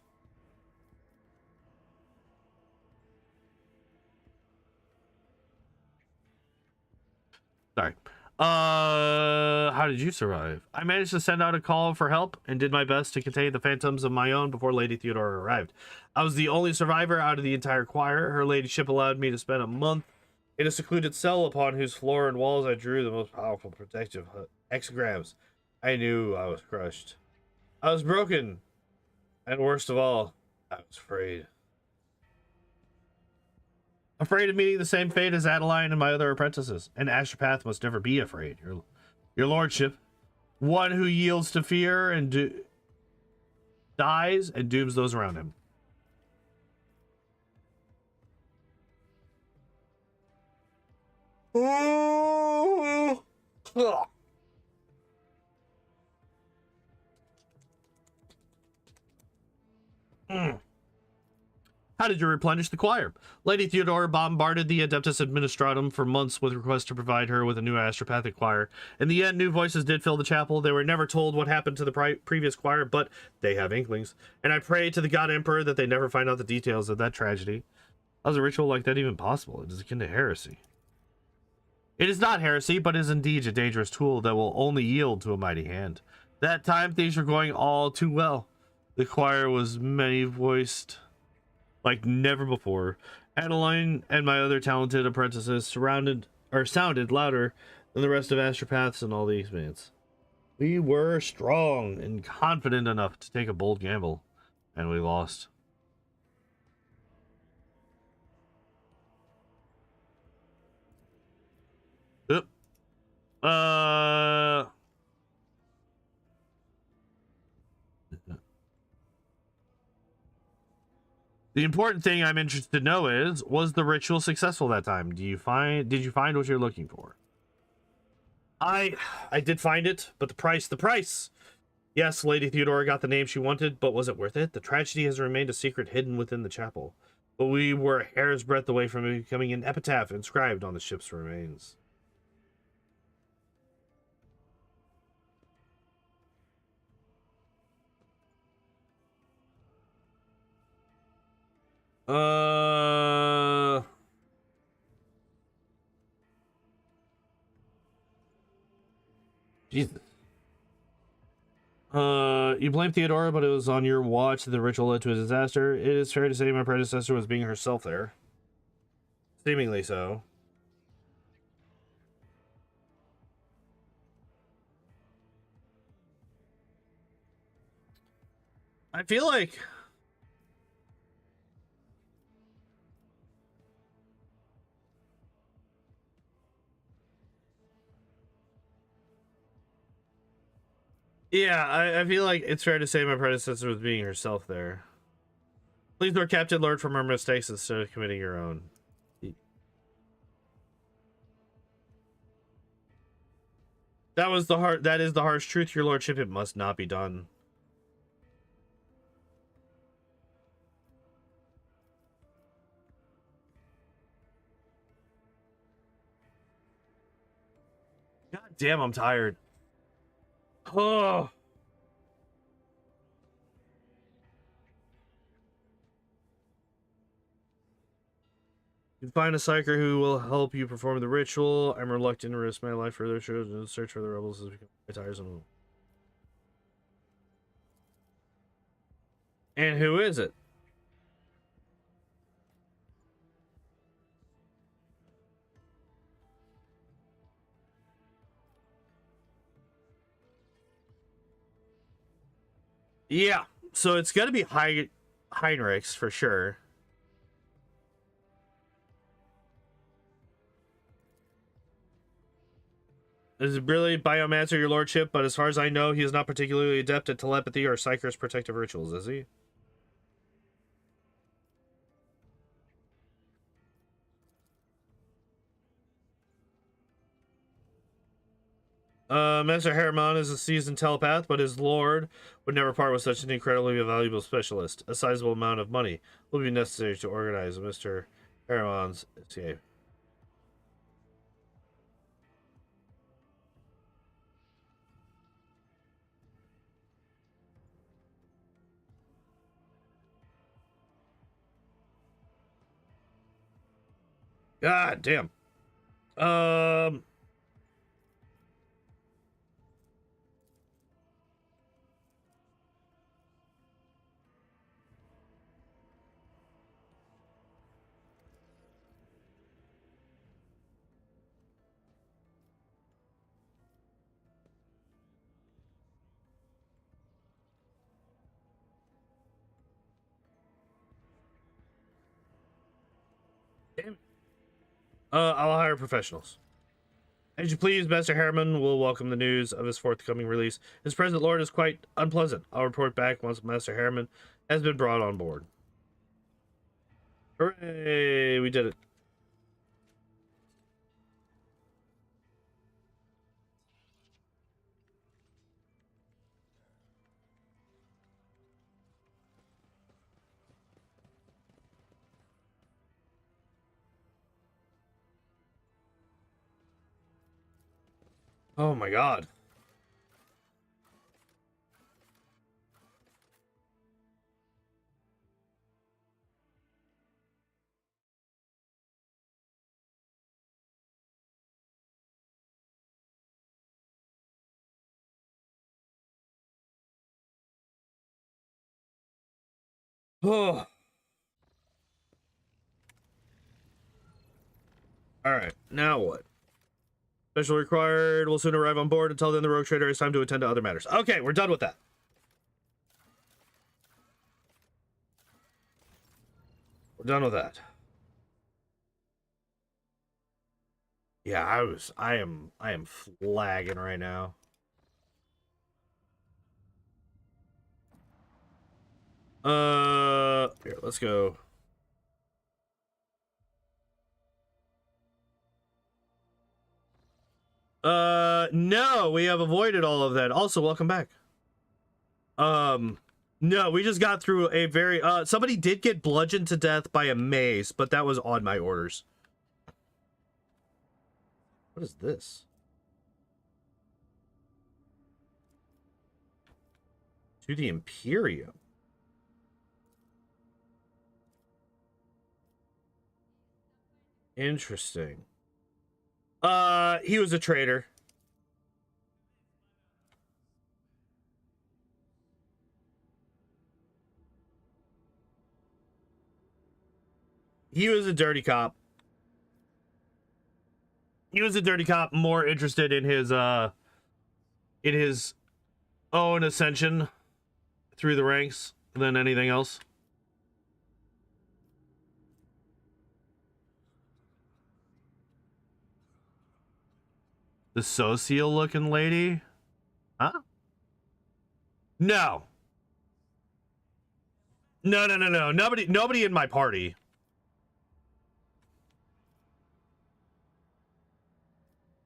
Sorry. How did you survive? I managed to send out a call for help and did my best to contain the phantoms of my own before Lady Theodora arrived. I was the only survivor out of the entire choir. Her ladyship allowed me to spend a month in a secluded cell upon whose floor and walls I drew the most powerful protective hexagrams. I knew I was crushed. I was broken. And worst of all, I was afraid. Afraid of meeting the same fate as Adeline and my other apprentices. An astropath must never be afraid. Your lordship, one who yields to fear and dies and dooms those around him. Oh. How did you replenish the choir? Lady Theodora bombarded the Adeptus Administratum for months with requests to provide her with a new astropathic choir. In the end, new voices did fill the chapel. They were never told what happened to the previous choir, but they have inklings. And I pray to the God Emperor that they never find out the details of that tragedy. How is a ritual like that even possible? It is akin to heresy. It is not heresy, but is indeed a dangerous tool that will only yield to a mighty hand. That time, things were going all too well. The choir was many-voiced like never before. Adeline and my other talented apprentices sounded louder than the rest of astropaths in all the Expanse. We were strong and confident enough to take a bold gamble, and we lost. Yep. The important thing I'm interested to know is, was the ritual successful that time? Did you find what you're looking for? I did find it, but the price. Yes, Lady Theodora got the name she wanted, but was it worth it? The tragedy has remained a secret hidden within the chapel. But we were a hair's breadth away from becoming an epitaph inscribed on the ship's remains. Jesus. You blame Theodora, but it was on your watch that the ritual led to a disaster. It is fair to say my predecessor was being herself there. Seemingly so. I feel like... Yeah, I feel like it's fair to say my predecessor was being herself there. Please, Lord Captain, learn from her mistakes instead of committing your own. That is the harsh truth, your lordship. It must not be done. God damn, I'm tired. Oh. You can find a psyker who will help you perform the ritual. I'm reluctant to risk my life for their shows and search for the rebels has become tiresome. And who is it? Yeah, so it's gonna be Heinrichs for sure. This is really Biomancer, your lordship, but as far as I know, he is not particularly adept at telepathy or Psyker's protective rituals, is he? Master Herman is a seasoned telepath, but his lord would never part with such an incredibly valuable specialist. A sizable amount of money will be necessary to organize Mr. Herman's escape. God damn. Um. Damn it. I'll hire professionals. As you please, Master Harriman will welcome the news of his forthcoming release. His present lord is quite unpleasant. I'll report back once Master Harriman has been brought on board. Hooray! We did it. Oh my god. Oh. Alright, now what? Special required will soon arrive on board. Until then, the rogue trader has time to attend to other matters. Okay, we're done with that. We're done with that. Yeah, I am flagging right now. Here, let's go. No, we have avoided all of that. Also, welcome back. No, we just got through a very, somebody did get bludgeoned to death by a mace, but that was on my orders. What is this? To the Imperium. Interesting. He was a traitor. He was a dirty cop. He was a dirty cop, more interested in his own ascension through the ranks than anything else. The social looking lady? Huh? No. No. Nobody in my party.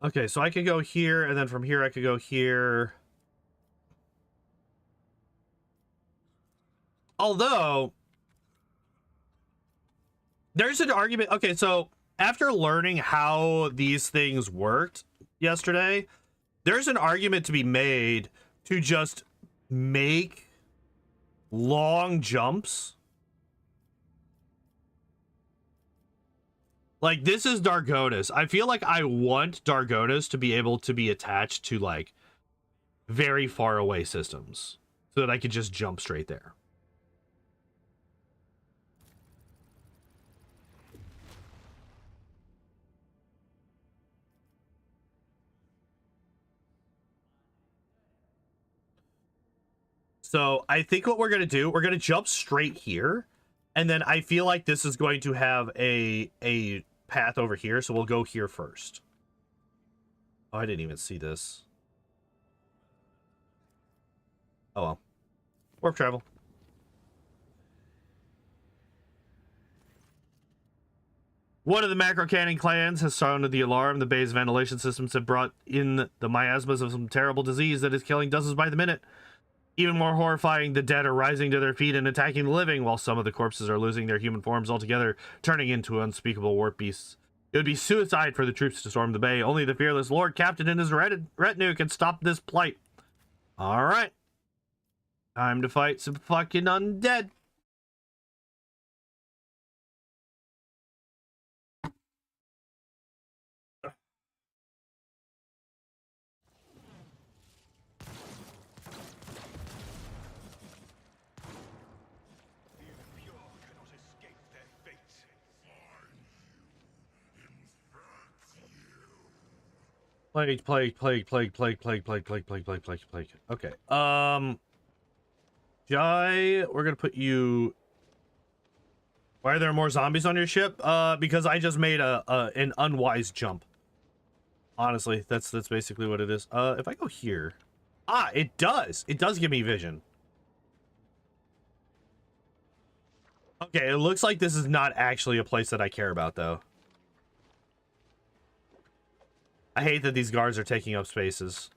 Okay, so I could go here, and then from here I could go here. Although, there's an argument. Okay, so after learning how these things worked yesterday, there's an argument to be made to just make long jumps. Like, this is Dargonus. I feel like I want Dargonus to be able to be attached to, like, very far away systems so that I could just jump straight there. So I think what we're going to do, we're going to jump straight here. And then I feel like this is going to have a path over here. So we'll go here first. Oh, I didn't even see this. Oh, well. Warp travel. One of the macro cannon clans has sounded the alarm. The bay's ventilation systems have brought in the miasmas of some terrible disease that is killing dozens by the minute. Even more horrifying, the dead are rising to their feet and attacking the living, while some of the corpses are losing their human forms altogether, turning into unspeakable warp beasts. It would be suicide for the troops to storm the bay. Only the fearless Lord Captain and his retinue can stop this plight. Alright. Time to fight some fucking undead. The impure cannot escape their fate. Plague. Okay. Jai, we're gonna put you. Why are there more zombies on your ship? Because I just made an unwise jump. Honestly, that's basically what it is. If I go here, it does give me vision. Okay, it looks like this is not actually a place that I care about, though. I hate that these guards are taking up spaces.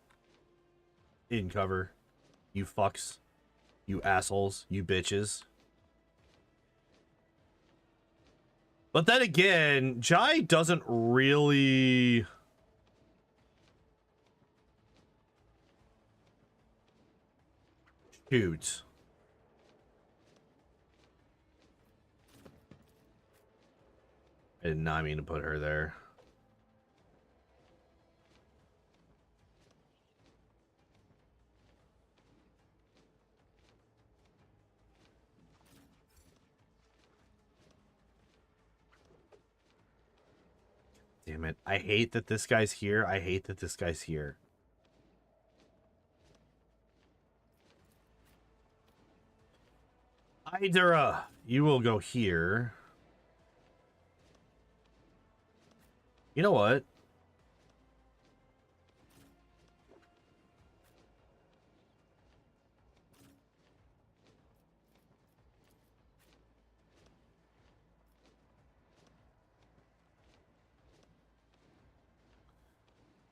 In cover. You fucks. You assholes. You bitches. But then again, Jai doesn't really... shoot. I did not mean to put her there. Damn it. I hate that this guy's here. I hate that this guy's here. Idra, you will go here. You know what?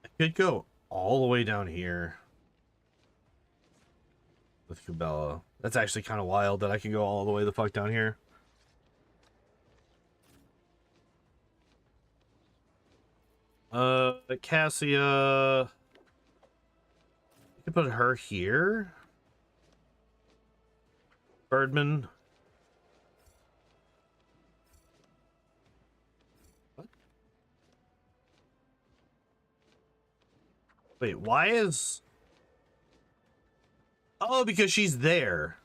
I could go all the way down here with Kubella. That's actually kind of wild that I can go all the way the fuck down here. Cassia. You can put her here. Birdman. What? Wait, why is... Oh, because she's there.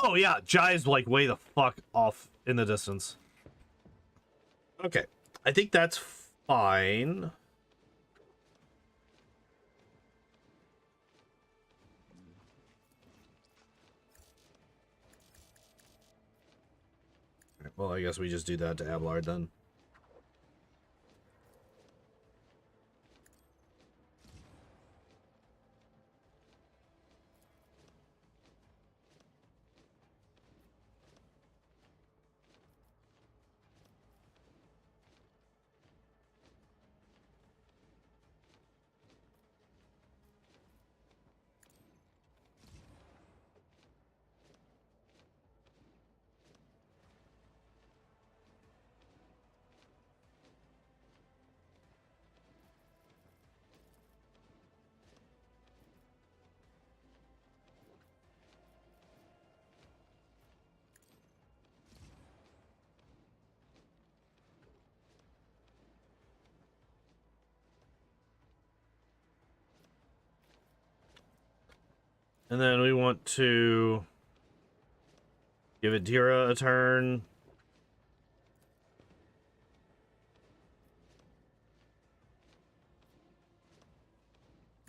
Oh yeah, Jai's like way the fuck off in the distance. Okay, I think that's fine. Well, I guess we just do that to Abelard then. And then we want to give Adira a turn.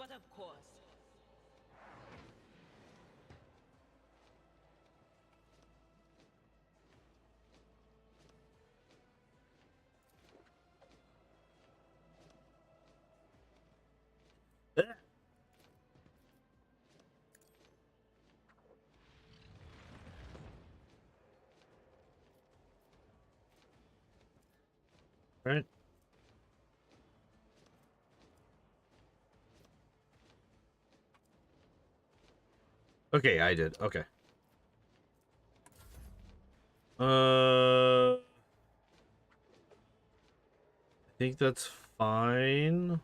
But of course. Right. Okay, I did. Okay. I think that's fine.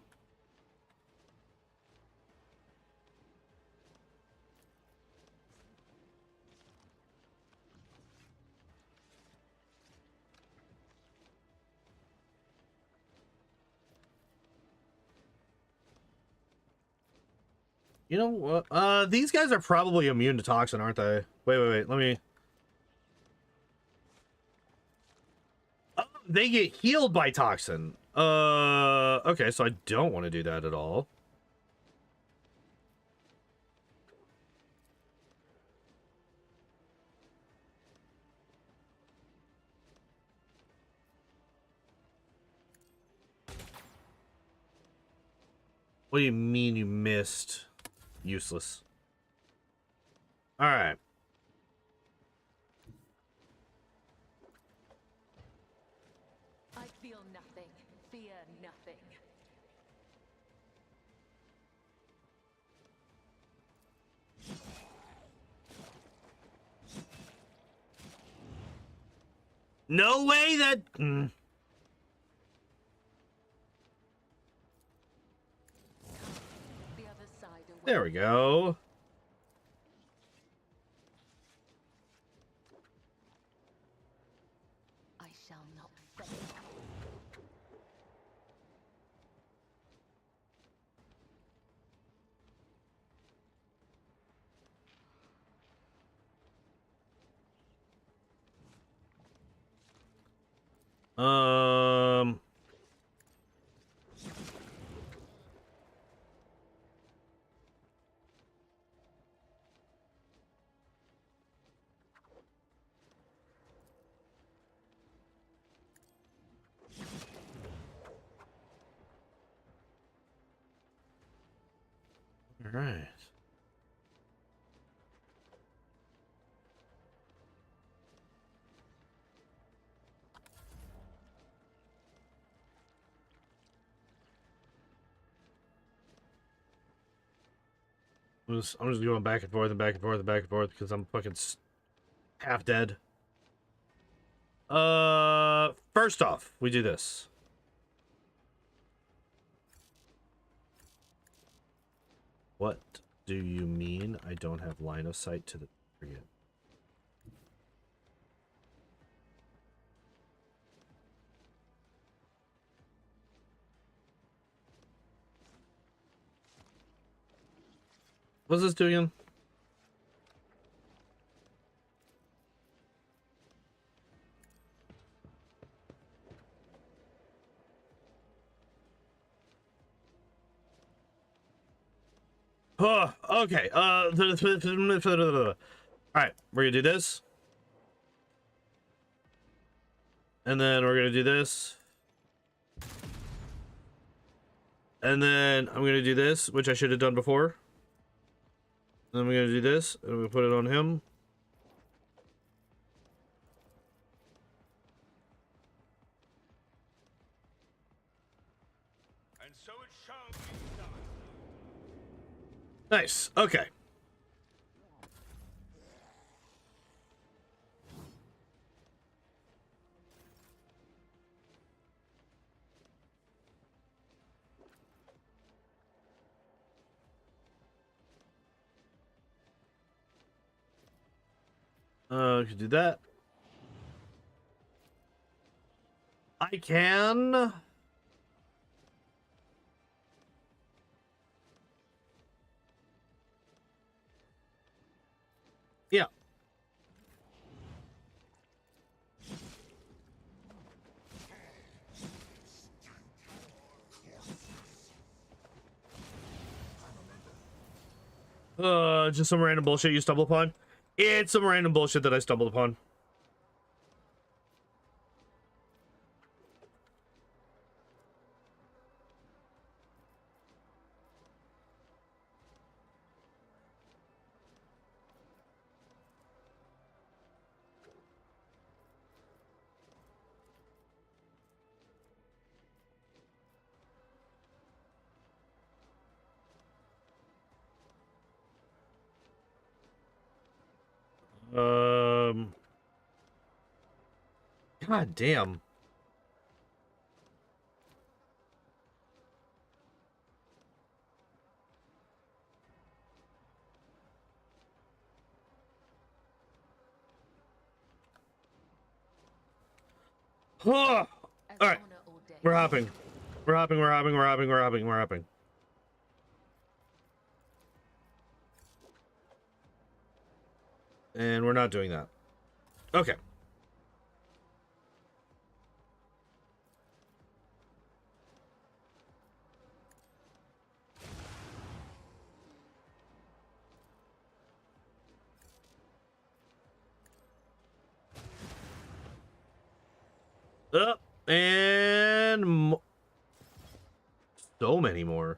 You know what? These guys are probably immune to toxin, aren't they? Wait. Let me. Oh, they get healed by toxin. Okay, so I don't want to do that at all. What do you mean you missed? Useless. All right. I feel nothing. Fear nothing. No way that... The other side away. There we go. I shall not fail. Um... All right. I'm just going back and forth and back and forth and back and forth because I'm fucking half dead. First off, we do this. What do you mean I don't have line of sight to the target? What's this do again? Oh, okay. All right, we're gonna do this, and then we're gonna do this, and then I'm gonna do this, which I should have done before. Then we're gonna do this, and we put it on him. And so it shall be done. Nice. Okay. We can do that. I can. Yeah. Just some random bullshit you stumble upon. It's some random bullshit that I stumbled upon. God damn. All right, we're hopping. We're hopping. We're hopping. We're hopping. We're hopping. We're hopping. And we're not doing that. Okay. Up and so many more.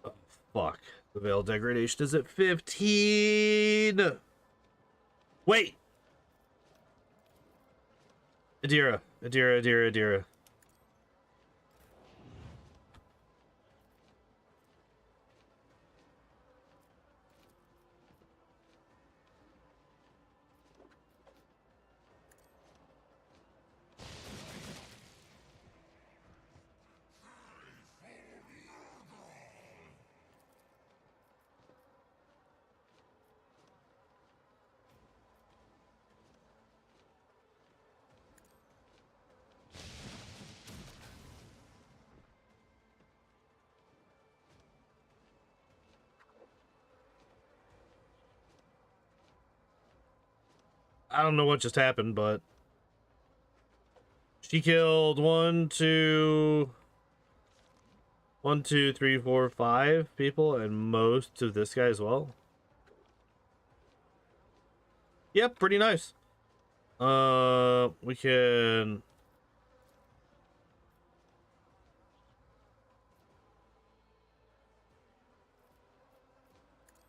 Oh, fuck. The veil degradation is at 15. Wait. Adira. Adira, Adira, Adira. I don't know what just happened, but she killed 1, 2, 3, 4, 5 people, and most of this guy as well. Yep, pretty nice. We can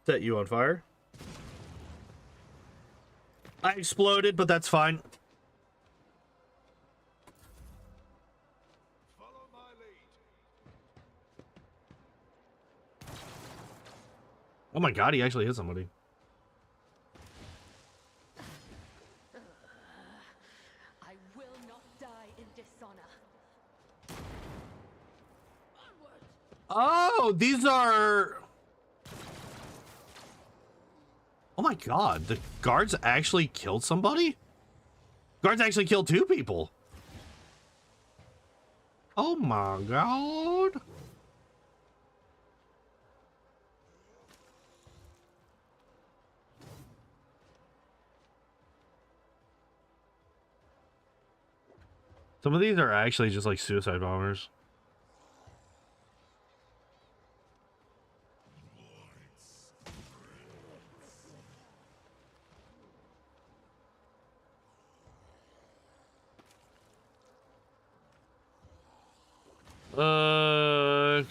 set you on fire. I exploded, but that's fine. Follow my lead. Oh my god, he actually hit somebody. I will not die in dishonor. Oh, these are... Oh my god, the guards actually killed somebody? Guards actually killed 2 people. Oh my god. Some of these are actually just like suicide bombers.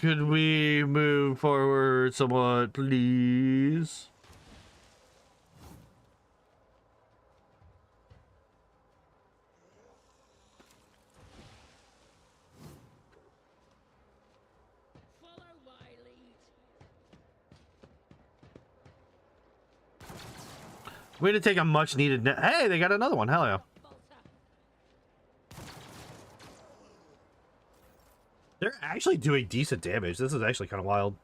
Could we move forward somewhat, please? Follow my lead. Way to take a much needed hey, they got another one. Hell yeah. They're actually doing decent damage. This is actually kind of wild.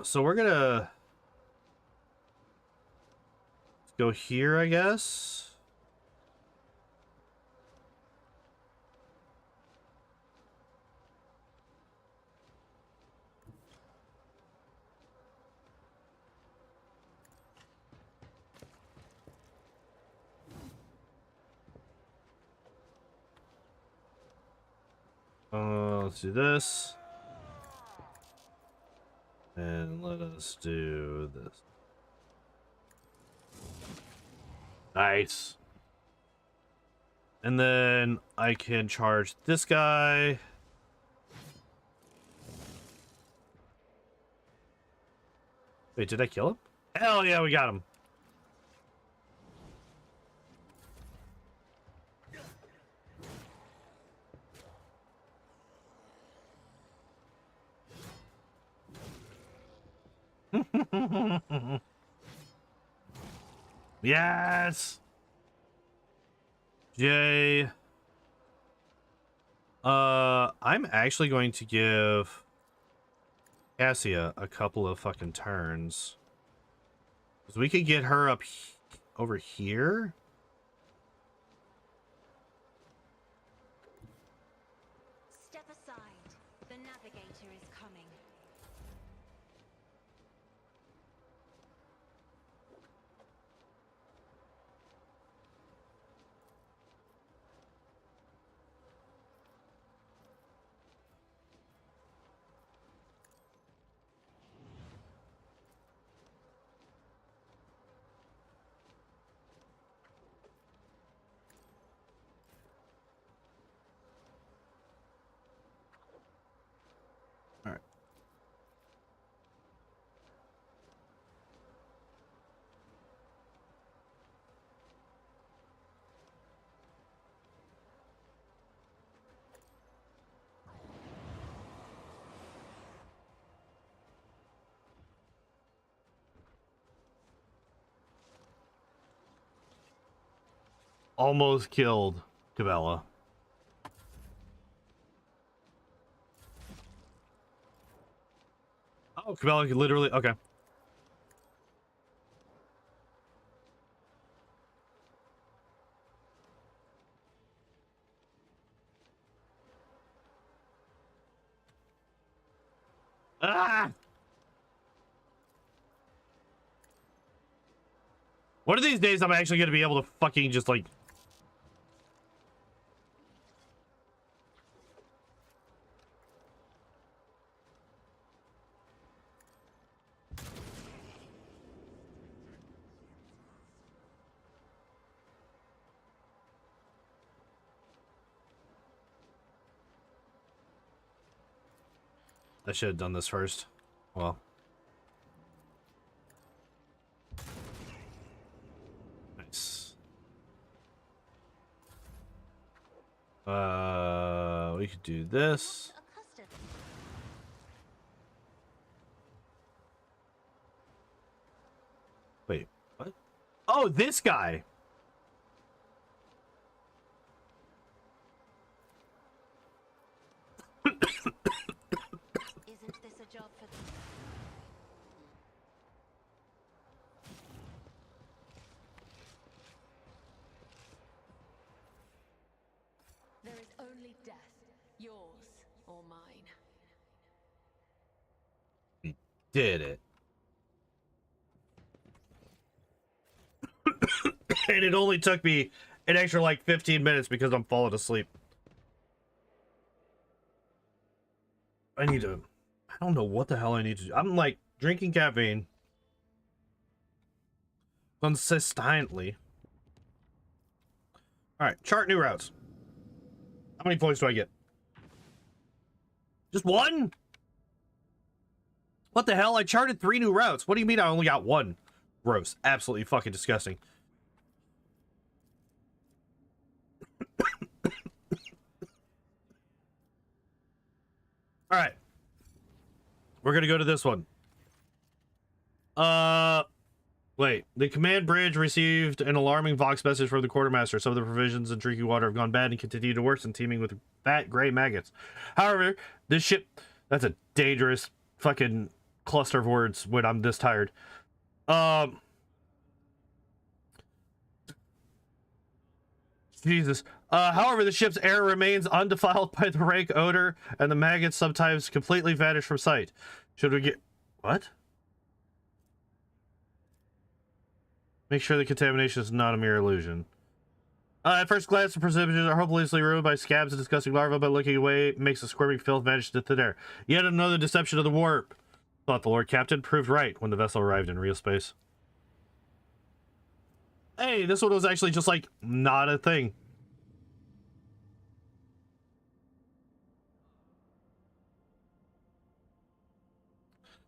So we're gonna go here, I guess. let's do this. And let us do this. Nice. And then I can charge this guy. Wait, did I kill him? Hell yeah, we got him. Yes. Jay. I'm actually going to give Cassia a couple of fucking turns. Because we could get her up over here. Step aside. The navigator is coming. All right. Almost killed Cabela. Oh, Cabela could literally... Okay. Ah! One of these days, I'm actually going to be able to fucking just, like... I should have done this first. Well. Nice. We could do this. Accustomed. Wait, what? Oh, this guy! Isn't this a job for them? There is only death, yours or mine. Did it. And it only took me an extra, like, 15 minutes because I'm falling asleep. I need to... I don't know what the hell I need to do. I'm, like, drinking caffeine. Consistently. Alright, chart new routes. How many points do I get? Just one? What the hell? I charted 3 new routes. What do you mean I only got 1? Gross. Absolutely fucking disgusting. Alright. We're gonna go to this one. Wait. The command bridge received an alarming Vox message from the quartermaster. Some of the provisions in drinking water have gone bad and continue to worsen, teeming with fat gray maggots. However, this ship... That's a dangerous fucking cluster of words when I'm this tired. Jesus. However, the ship's air remains undefiled by the rank odor, and the maggots sometimes completely vanish from sight. Should we get... What? Make sure the contamination is not a mere illusion. At first glance, the percentages are hopelessly ruined by scabs and disgusting larvae, but looking away makes the squirming filth vanish into thin air. Yet another deception of the warp. Thought the Lord Captain proved right when the vessel arrived in real space. Hey, this one was actually just like not a thing.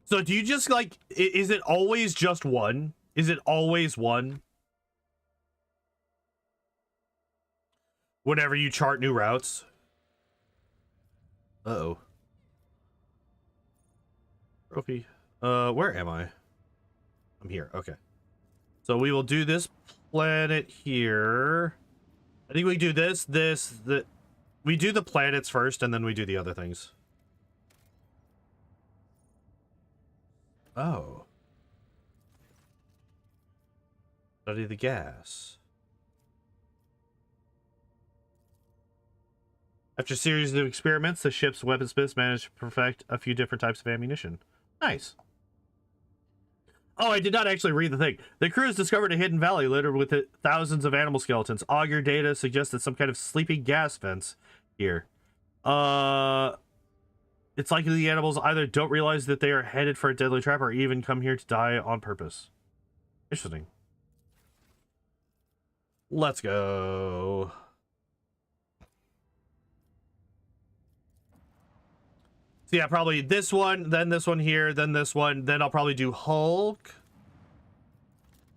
So do you just like, is it always just one? Is it always one? Whenever you chart new routes? Uh-oh. Trophy. Where am I? I'm here. Okay. So we will do this planet here. I think we do we do the planets first and then we do the other things. Oh. Study the gas. After a series of experiments, the ship's weaponsmiths managed to perfect a few different types of ammunition. Nice. Oh, I did not actually read the thing. The crew has discovered a hidden valley littered with thousands of animal skeletons. Augur data suggested some kind of sleeping gas vents here. It's likely the animals either don't realize that they are headed for a deadly trap or even come here to die on purpose. Interesting. Let's go. So yeah, probably this one, then this one here, then this one, then I'll probably do Hulk.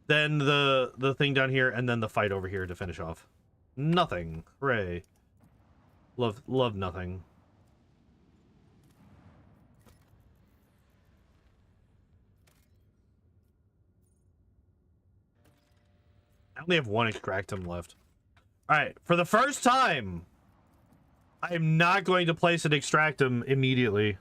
Then the thing down here, and then the fight over here to finish off. Nothing. Hooray. Love nothing. I only have one extractum left. Alright, for the first time, I'm not going to place an extractum immediately.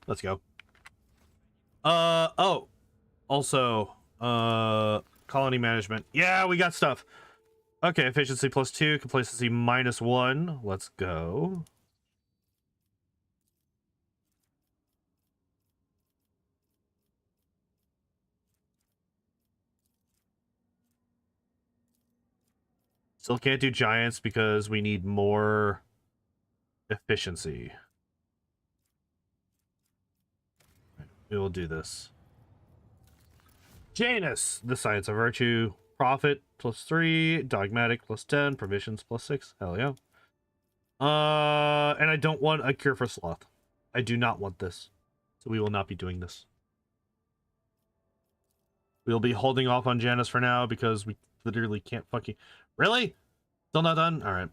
Let's go. Oh. Also, colony management. Yeah, we got stuff. Okay, efficiency +2, complacency -1. Let's go. Still can't do giants because we need more efficiency. We will do this. Janus, the science of virtue. Profit +3, dogmatic +10, provisions +6. Hell yeah. And I don't want a cure for sloth. I do not want this. So we will not be doing this. We'll be holding off on Janus for now because we literally can't fucking... Really? Still not done? Alright.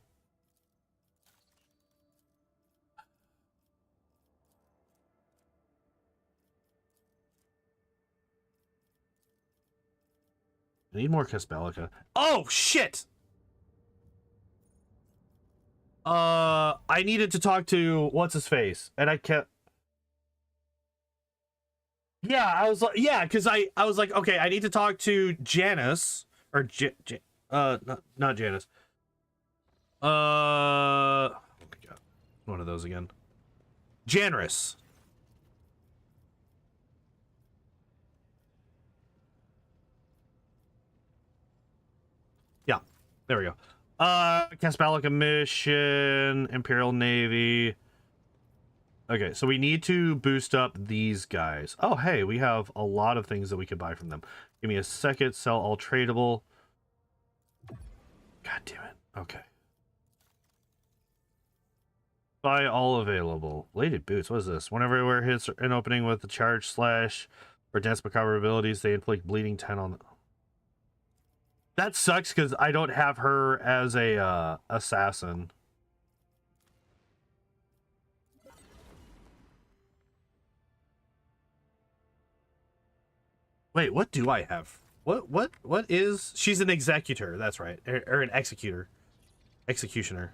I need more Caspelica. Oh, shit! I needed to talk to what's-his-face, and I kept... Yeah, I was like... Yeah, because I was like, okay, I need to talk to Janus, or not Janus. Oh my god. One of those again. Janus. Yeah, there we go. Caspelica mission, Imperial Navy. Okay, so we need to boost up these guys. Oh, hey, we have a lot of things that we could buy from them. Give me a second. Sell all tradable. God damn it. Okay. Buy all available. Bladed boots. What is this? Whenever everywhere hits an opening with the charge slash or dance macabre abilities, they inflict bleeding 10 on the... That sucks because I don't have her as a assassin. Wait, what do I have? What is... She's an executor, that's right. Or an executor. Executioner.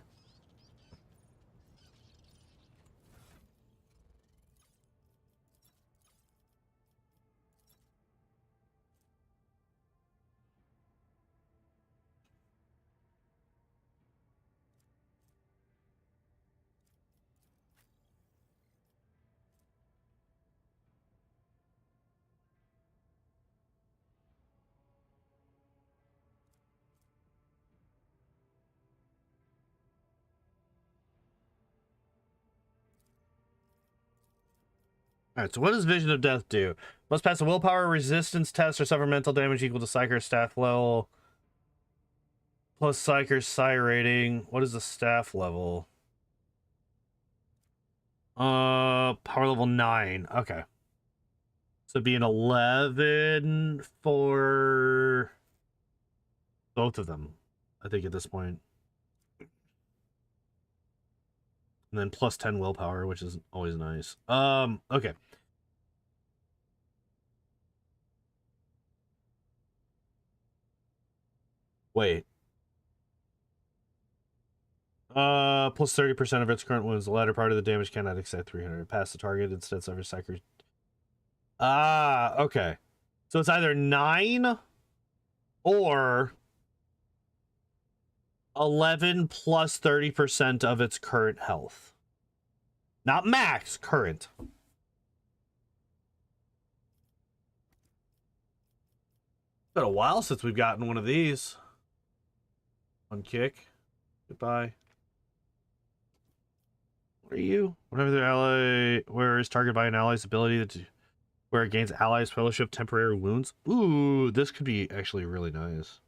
Alright, so what does Vision of Death do? Must pass a willpower resistance test or suffer mental damage equal to Psyker's staff level. Plus Psyker's Psi rating. What is the staff level? Power level 9. Okay. So it'd be an 11 for both of them, I think, at this point. And then plus 10 willpower, which is always nice. Okay. Wait. Plus 30% of its current wounds. The latter part of the damage cannot exceed 300. Pass the target, instead suffers Psyker. Ah, okay. So it's either 9 or 11 plus 30% of its current health. Not max, current. Been a while since we've gotten one of these. One kick. Goodbye. What are you? Whenever the ally where is targeted by an ally's ability to where it gains allies fellowship temporary wounds. Ooh, this could be actually really nice.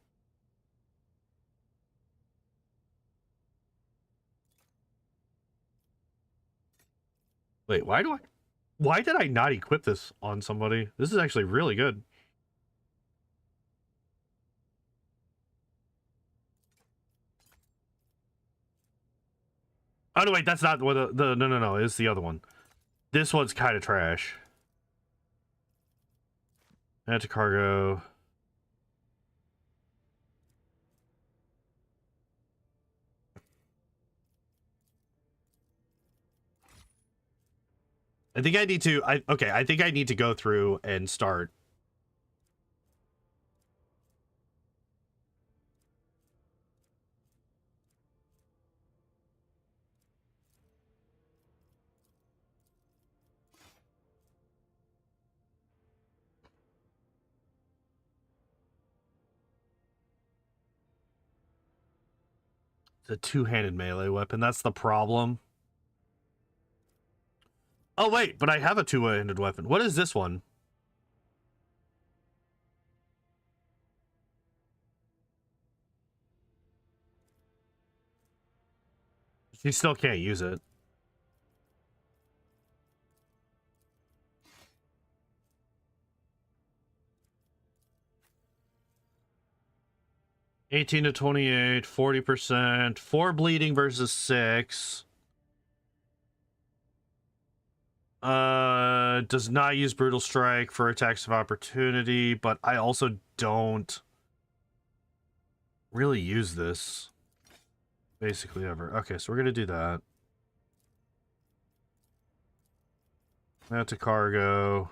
Wait, why did I not equip this on somebody? This is actually really good. Oh, no, wait, that's not what no, it's the other one. This one's kind of trash. Add to cargo. I think I need to, I think I need to go through and start. It's a two-handed melee weapon. That's the problem. Oh, wait, but I have a two-handed weapon. What is this one? She still can't use it. $18 to $28, 40%, 4 bleeding versus 6. Does not use Brutal Strike for attacks of opportunity, but I also don't really use this basically ever. Okay, so we're gonna do that. Add to cargo.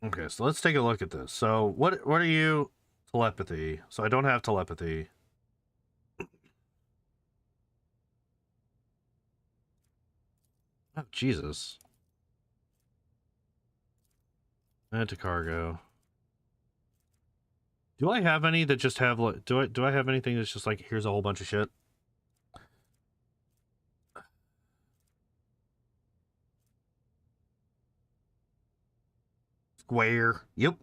Okay, so let's take a look at this. So what are you? Telepathy. So I don't have telepathy. Oh, Jesus. Add to cargo. Do I have any that just have like do I have anything that's just like here's a whole bunch of shit? Square. Yep.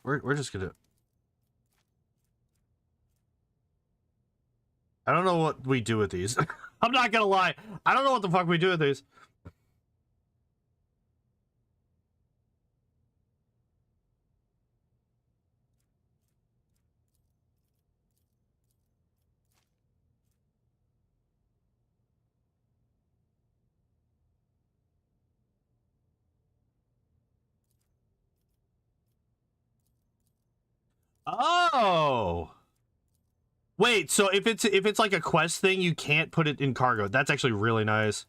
We're just gonna. I don't know what we do with these. I'm not gonna lie. I don't know what the fuck we do with these. Oh. Wait, so if it's like a quest thing, you can't put it in cargo. That's actually really nice.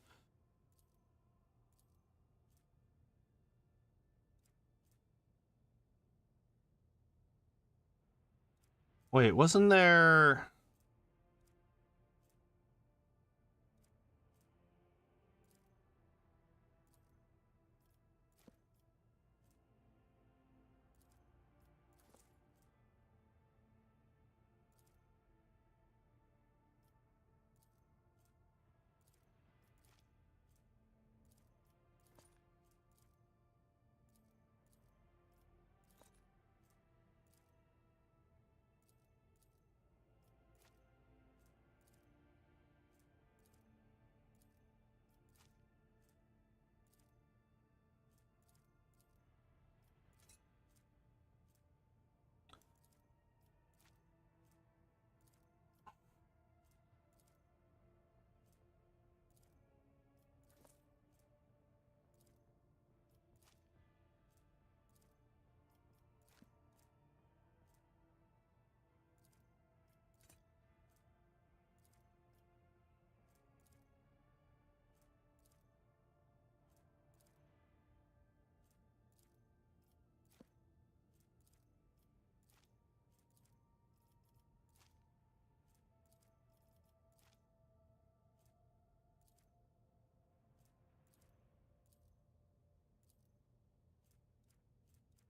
Wait, wasn't there...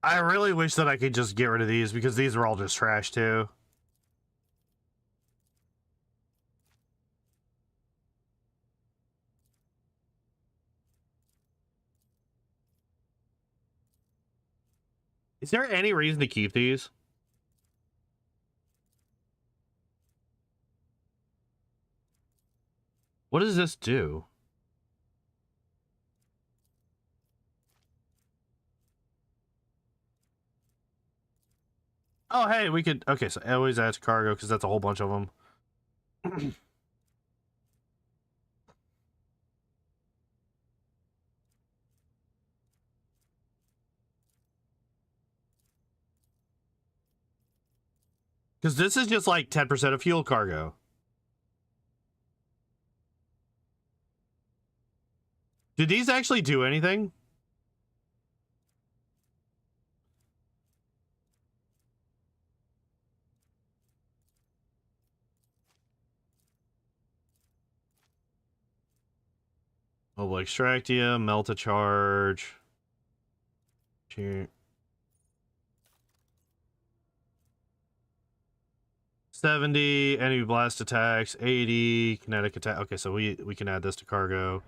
I really wish that I could just get rid of these because these are all just trash too. Is there any reason to keep these? What does this do? Oh, hey, we could... Okay, so always add to cargo, because that's a whole bunch of them. Because this is just like 10% of fuel cargo. Did these actually do anything? Oh, extractia, melt a charge. Here. 70 enemy blast attacks, 80 kinetic attack. Okay, so we can add this to cargo.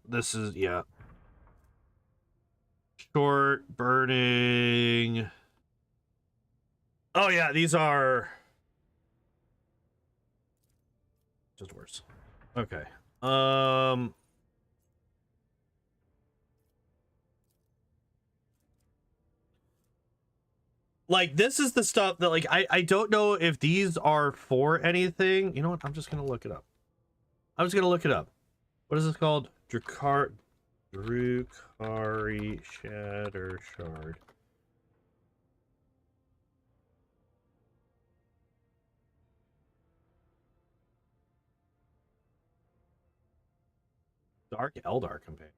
This is, yeah. Short burning. Oh yeah, these are just worse. Okay. Like, this is the stuff that, like, I don't know if these are for anything. You know what? I'm just gonna look it up. I'm just gonna look it up. What is this called? Drukari Shatter Shard. Dark Eldar Companion.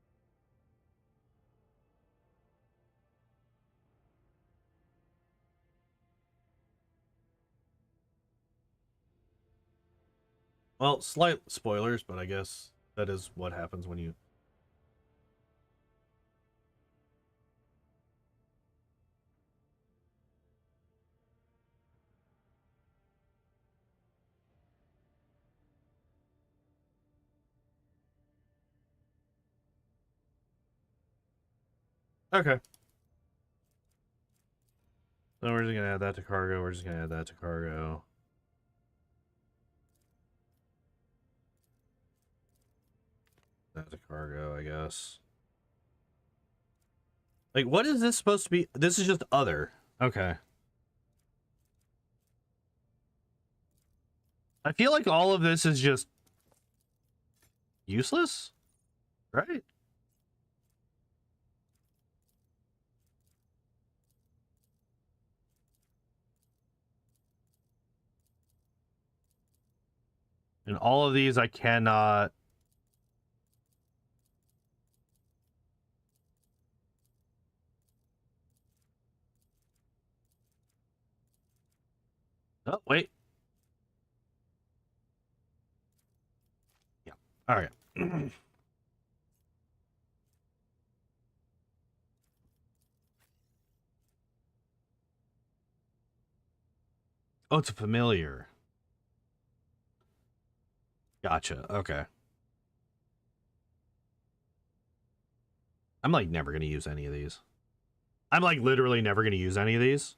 Well, slight spoilers, but I guess that is what happens when you... Okay. So we're just gonna add that to cargo. We're just gonna add that to cargo. That to cargo, I guess. Like, what is this supposed to be? This is just other. Okay. I feel like all of this is just useless, right? And all of these I cannot... Oh, wait. Yeah. All right. Oh, it's a familiar. Gotcha. Okay. I'm like never going to use any of these. I'm like literally never going to use any of these.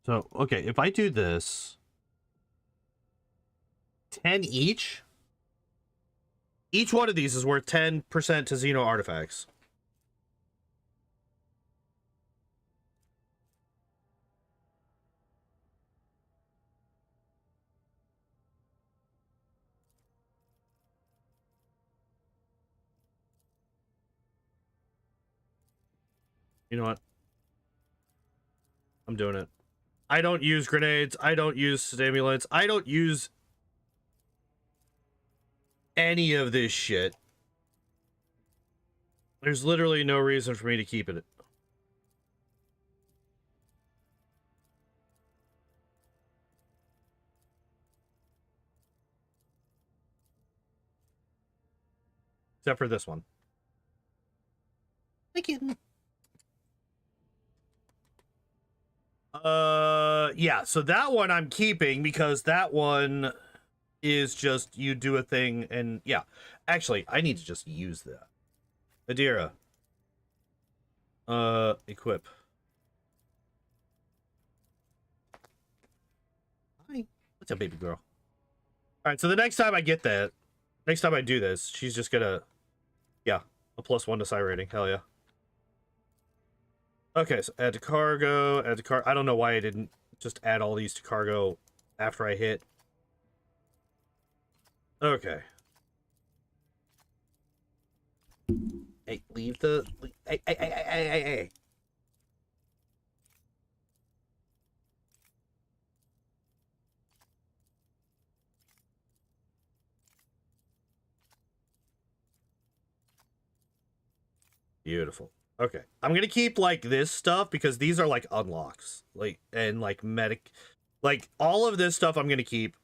So, okay, if I do this 10 each one of these is worth 10% to Xeno artifacts. You know what? I'm doing it. I don't use grenades. I don't use stimulants. I don't use any of this shit. There's literally no reason for me to keep it. Except for this one. Thank you. Yeah, so that one I'm keeping because that one is just you do a thing and yeah. Actually, I need to just use that. Adira. Equip. Hi. What's up, baby girl? Alright, so the next time I get that, next time I do this, she's just gonna, yeah, a +1 to psi rating. Hell yeah. Okay, so add to cargo, add to car. I don't know why I didn't just add all these to cargo after I hit. Okay. Hey, leave the. Hey. Beautiful. Okay. I'm gonna keep, like, this stuff because these are, like, unlocks. Like, and, like, medic. Like, all of this stuff I'm gonna keep.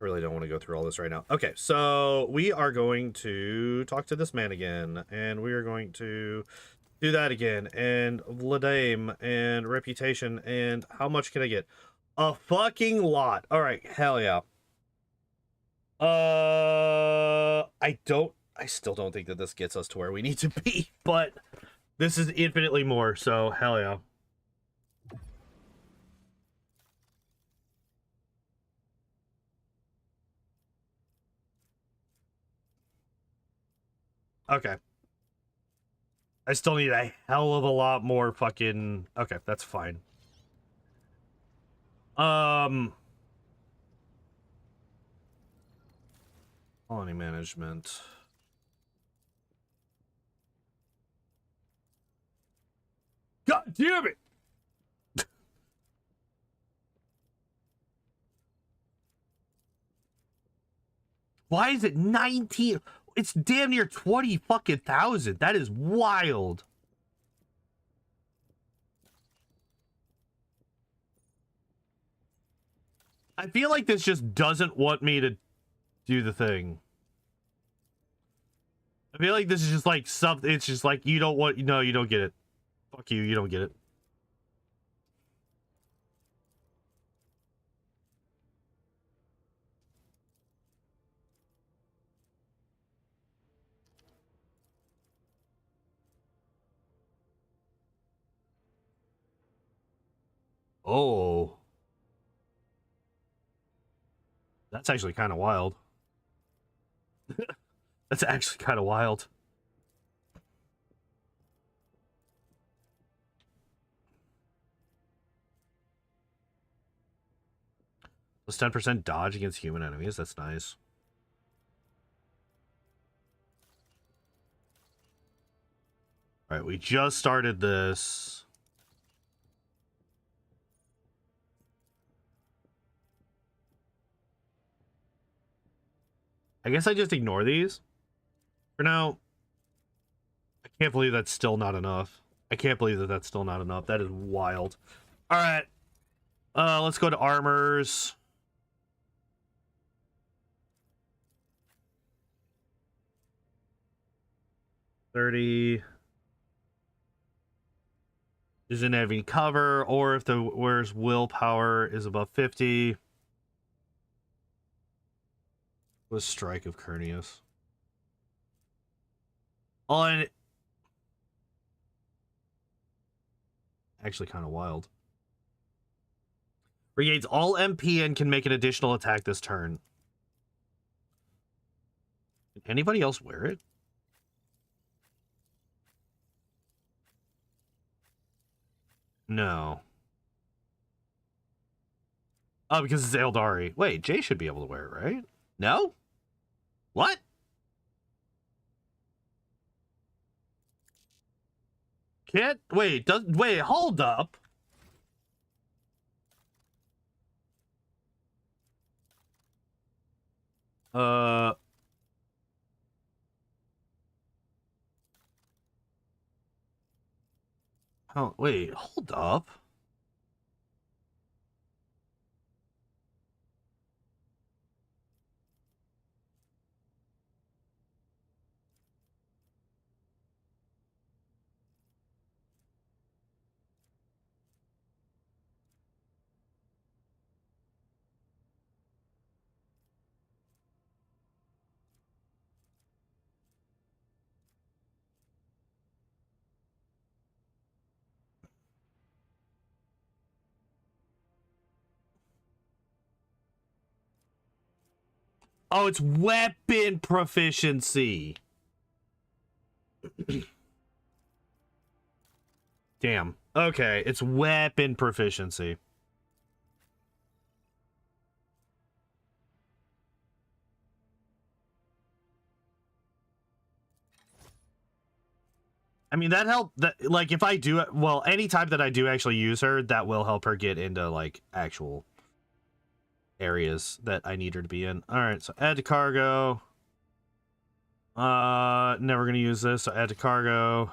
I really don't want to go through all this right now. Okay, so we are going to talk to this man again. And we are going to do that again. And Ladame and reputation. And how much can I get? A fucking lot. All right, hell yeah. I still don't think that this gets us to where we need to be, but this is infinitely more, so hell yeah. Okay. I still need a hell of a lot more fucking... Okay, that's fine. Colony management. God damn it! Why is it 19? It's damn near 20 fucking thousand. That is wild. I feel like this just doesn't want me to do the thing. I feel like this is just like something. It's just like, you don't want... No, you don't get it. Fuck you, you don't get it. Oh. That's actually kind of wild. That's actually kind of wild. Plus 10% dodge against human enemies. That's nice. All right, we just started this. I guess I just ignore these for now. I can't believe that's still not enough. I can't believe that that's still not enough. That is wild. All right. Let's go to armors. $30. Isn't having cover, or if the where's willpower is above 50. Was Strike of Cernius. On actually kind of wild. Regains all MP and can make an additional attack this turn. Did anybody else wear it? No. Oh, because it's Eldari. Wait, Jay should be able to wear it, right? No? What? Can't wait, wait, hold up. Oh, wait, hold up. Oh, it's weapon proficiency. Damn. Okay, it's weapon proficiency. I mean, that helped. That, like, if I do, well, any time that I do actually use her, that will help her get into, like, actual areas that I need her to be in. All right, so add to cargo. Never gonna use this, so add to cargo.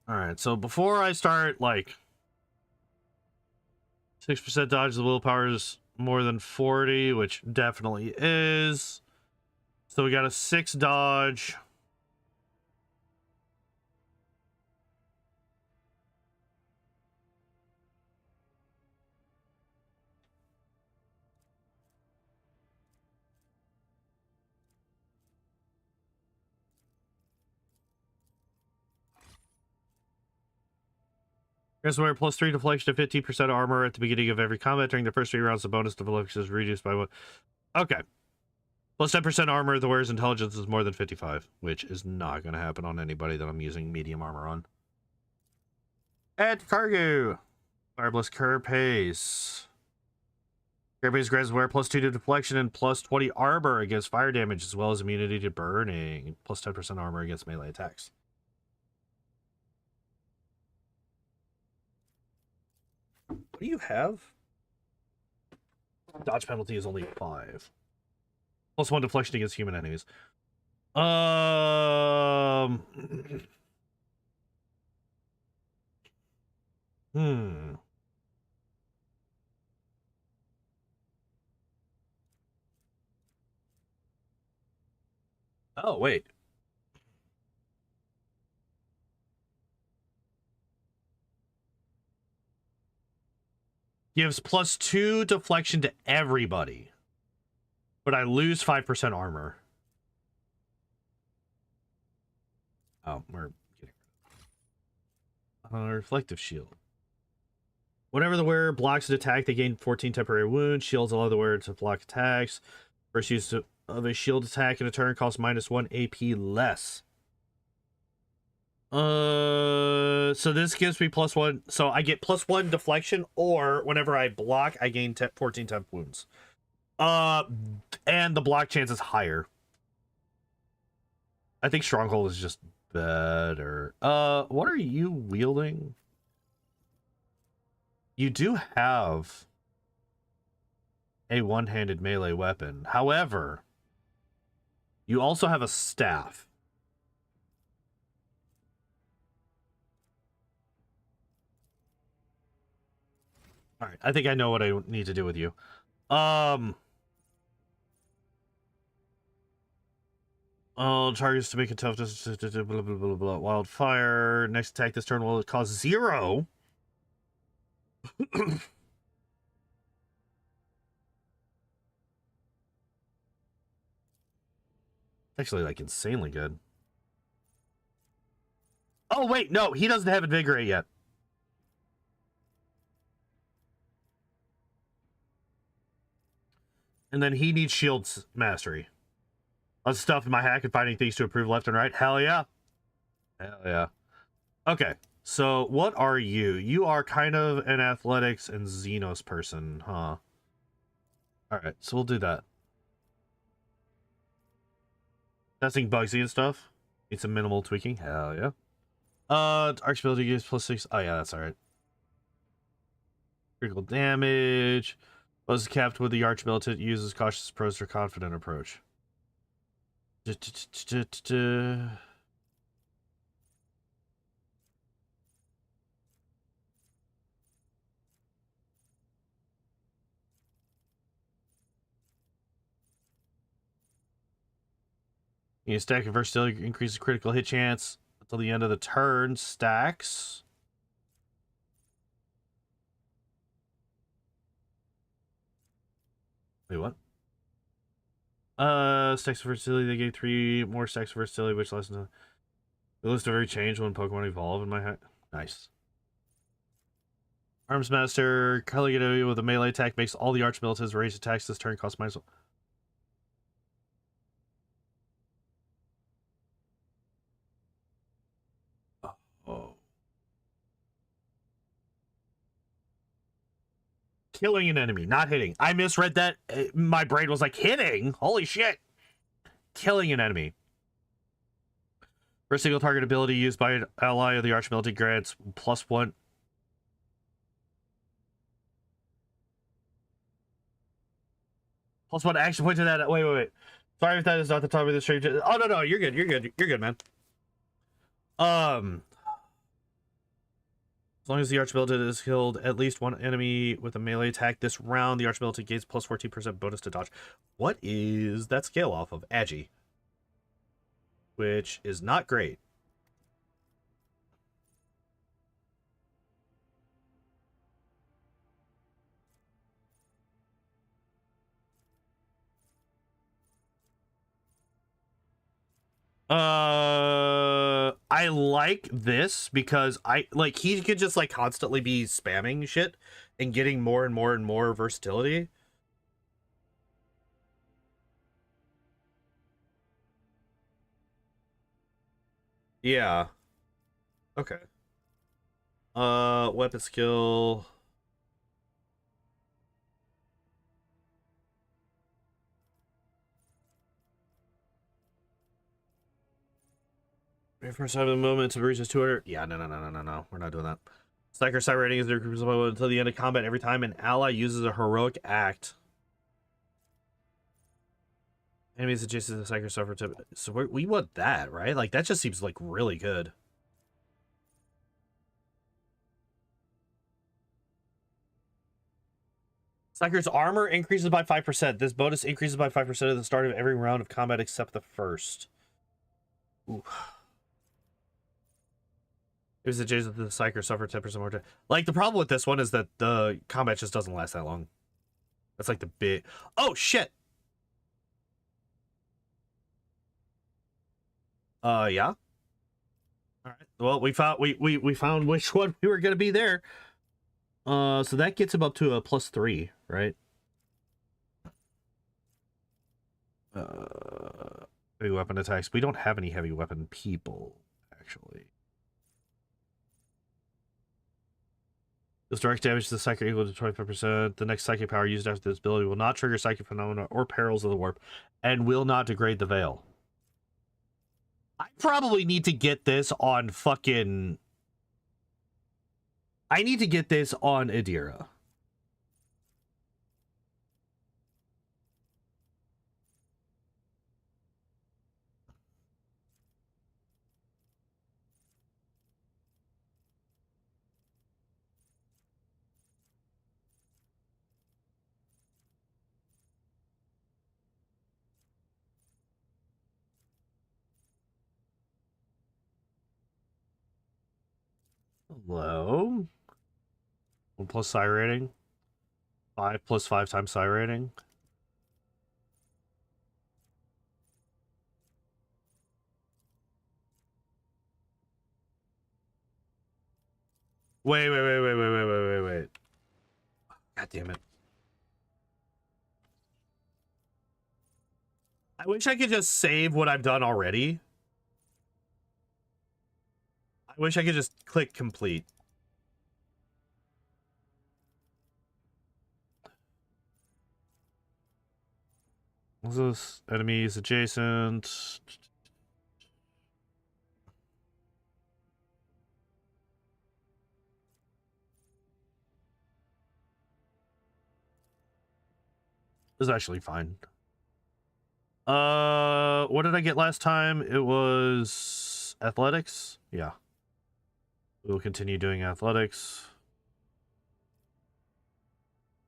All right, so before I start, like, 6% dodge, the willpower is more than 40, which definitely is. So we got a 6 dodge. Wear plus 3 deflection to 15% armor at the beginning of every combat. During the first 3 rounds, the bonus deflection is reduced by 1. Okay. Plus 10% armor, the wearer's intelligence is more than 55, which is not going to happen on anybody that I'm using medium armor on. Add cargo. Firebless Carapace. Carapace grants wear plus 2 to deflection and plus 20 armor against fire damage, as well as immunity to burning. Plus 10% armor against melee attacks. What do you have? Dodge penalty is only 5. Plus 1 deflection against human enemies. Hmm. Oh, wait. Gives plus 2 deflection to everybody. But I lose 5% armor. Oh, we're getting reflective shield. Whenever the wearer blocks an attack, they gain 14 temporary wounds. Shields allow the wearer to block attacks. First use of a shield attack in a turn costs -1 AP less. So this gives me plus 1. So I get plus 1 deflection, or whenever I block, I gain 14 temp wounds. And the block chance is higher. I think Stronghold is just better. What are you wielding? You do have a one-handed melee weapon. However, you also have a staff. All right, I think I know what I need to do with you. Oh, targets to make it tough. Blah, blah, blah, blah, blah. Wildfire. Next attack this turn will cause 0. Actually, like, insanely good. Oh, wait, no, he doesn't have Invigorate yet. And then he needs Shields Mastery. Lots of stuff in my hack and finding things to improve left and right. Hell yeah. Hell yeah. Okay, so what are you? You are kind of an athletics and Xenos person, huh? Alright, so we'll do that. Testing Bugsy and stuff. Need some minimal tweaking. Hell yeah. Arch ability gives plus 6. Oh yeah, that's alright. Critical damage. Was capped with the arch ability. Uses cautious approach or confident approach. You stack of versatility increases critical hit chance until the end of the turn. Stacks. Wait, what? Stacks of versatility. They gave 3 more stacks of versatility, which lessens the list of every change when Pokemon evolve in my head. Nice. Arms Master, killing an enemy with a melee attack makes all the Archmilitants range attacks this turn cost minus. Oh. Killing an enemy, not hitting. I misread that. My brain was like, hitting? Holy shit. Killing an enemy. For a single target ability used by an ally of the Archmilitant grants +1. +1 action point to that. Wait. Sorry if that is not the top of the stream. Oh, no. You're good. You're good, man. As long as the Archmilitant has killed at least one enemy with a melee attack this round, the Archmilitant gains plus 14% bonus to dodge. What is that scale off of? Agi. Which is not great. I like this because he could just like constantly be spamming shit and getting more and more and more versatility. Yeah. Okay. Weapon skill. First time of the moment to reach his 200. Yeah, no. We're not doing that. Psyker side rating is their until the end of combat every time an ally uses a heroic act. Enemies adjacent to the Psyker suffer to. So we want that, right? Like, that just seems like really good. Psyker's armor increases by 5%. This bonus increases by 5% at the start of every round of combat except the first. Ooh. It was adjacent to the Psyker suffer 10% more time. Like, the problem with this one is that the combat just doesn't last that long. That's like the big. Oh shit. Yeah. All right. Well, we found which one we were gonna be there. So that gets him up to a +3, right? Heavy weapon attacks. We don't have any heavy weapon people, actually. This direct damage to the psychic equal to 25%. The next psychic power used after this ability will not trigger psychic phenomena or perils of the warp, and will not degrade the veil. I probably need to get this on fucking... I need to get this on Adira. Hello? 1 plus psi rating. 5 plus 5 times psi rating. Wait. God damn it. I wish I could just save what I've done already. I wish I could just click complete. What's this? Enemies adjacent. This is actually fine. What did I get last time? It was athletics. Yeah. We'll continue doing athletics.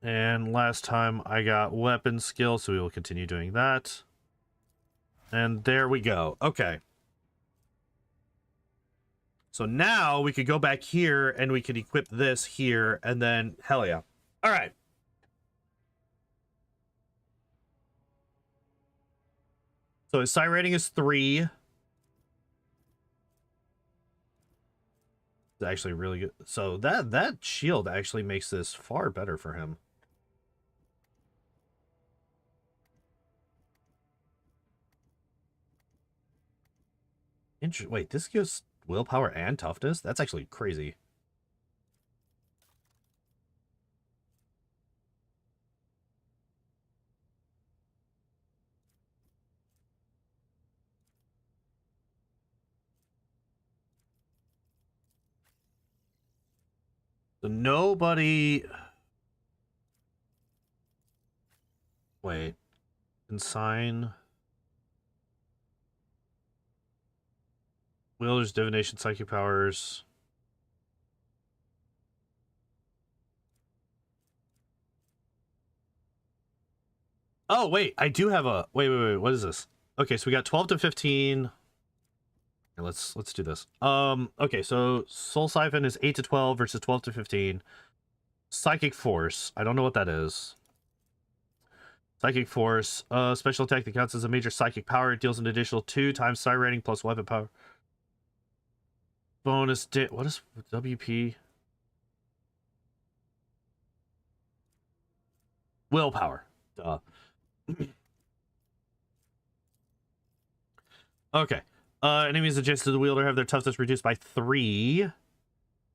And last time I got weapon skill, so we will continue doing that. And there we go. Okay. So now we could go back here and we could equip this here and then hell yeah. All right. So his psi rating is 3. actually really good. So that shield actually makes this far better for him. Wait, this gives willpower and toughness? That's actually crazy. So nobody... Wait. Consign... Wielders, divination, psychic powers... Oh, wait, I do have a... Wait, what is this? Okay, so we got 12 to 15... Here, let's do this. Okay, so Soul Siphon is 8 to 12 versus 12 to 15. Psychic Force. I don't know what that is. Psychic Force. Special attack that counts as a major psychic power. It deals an additional 2 times psi rating plus weapon power. Bonus... What is WP? Willpower. Duh. Okay. Enemies adjacent to the wielder have their toughness reduced by 3.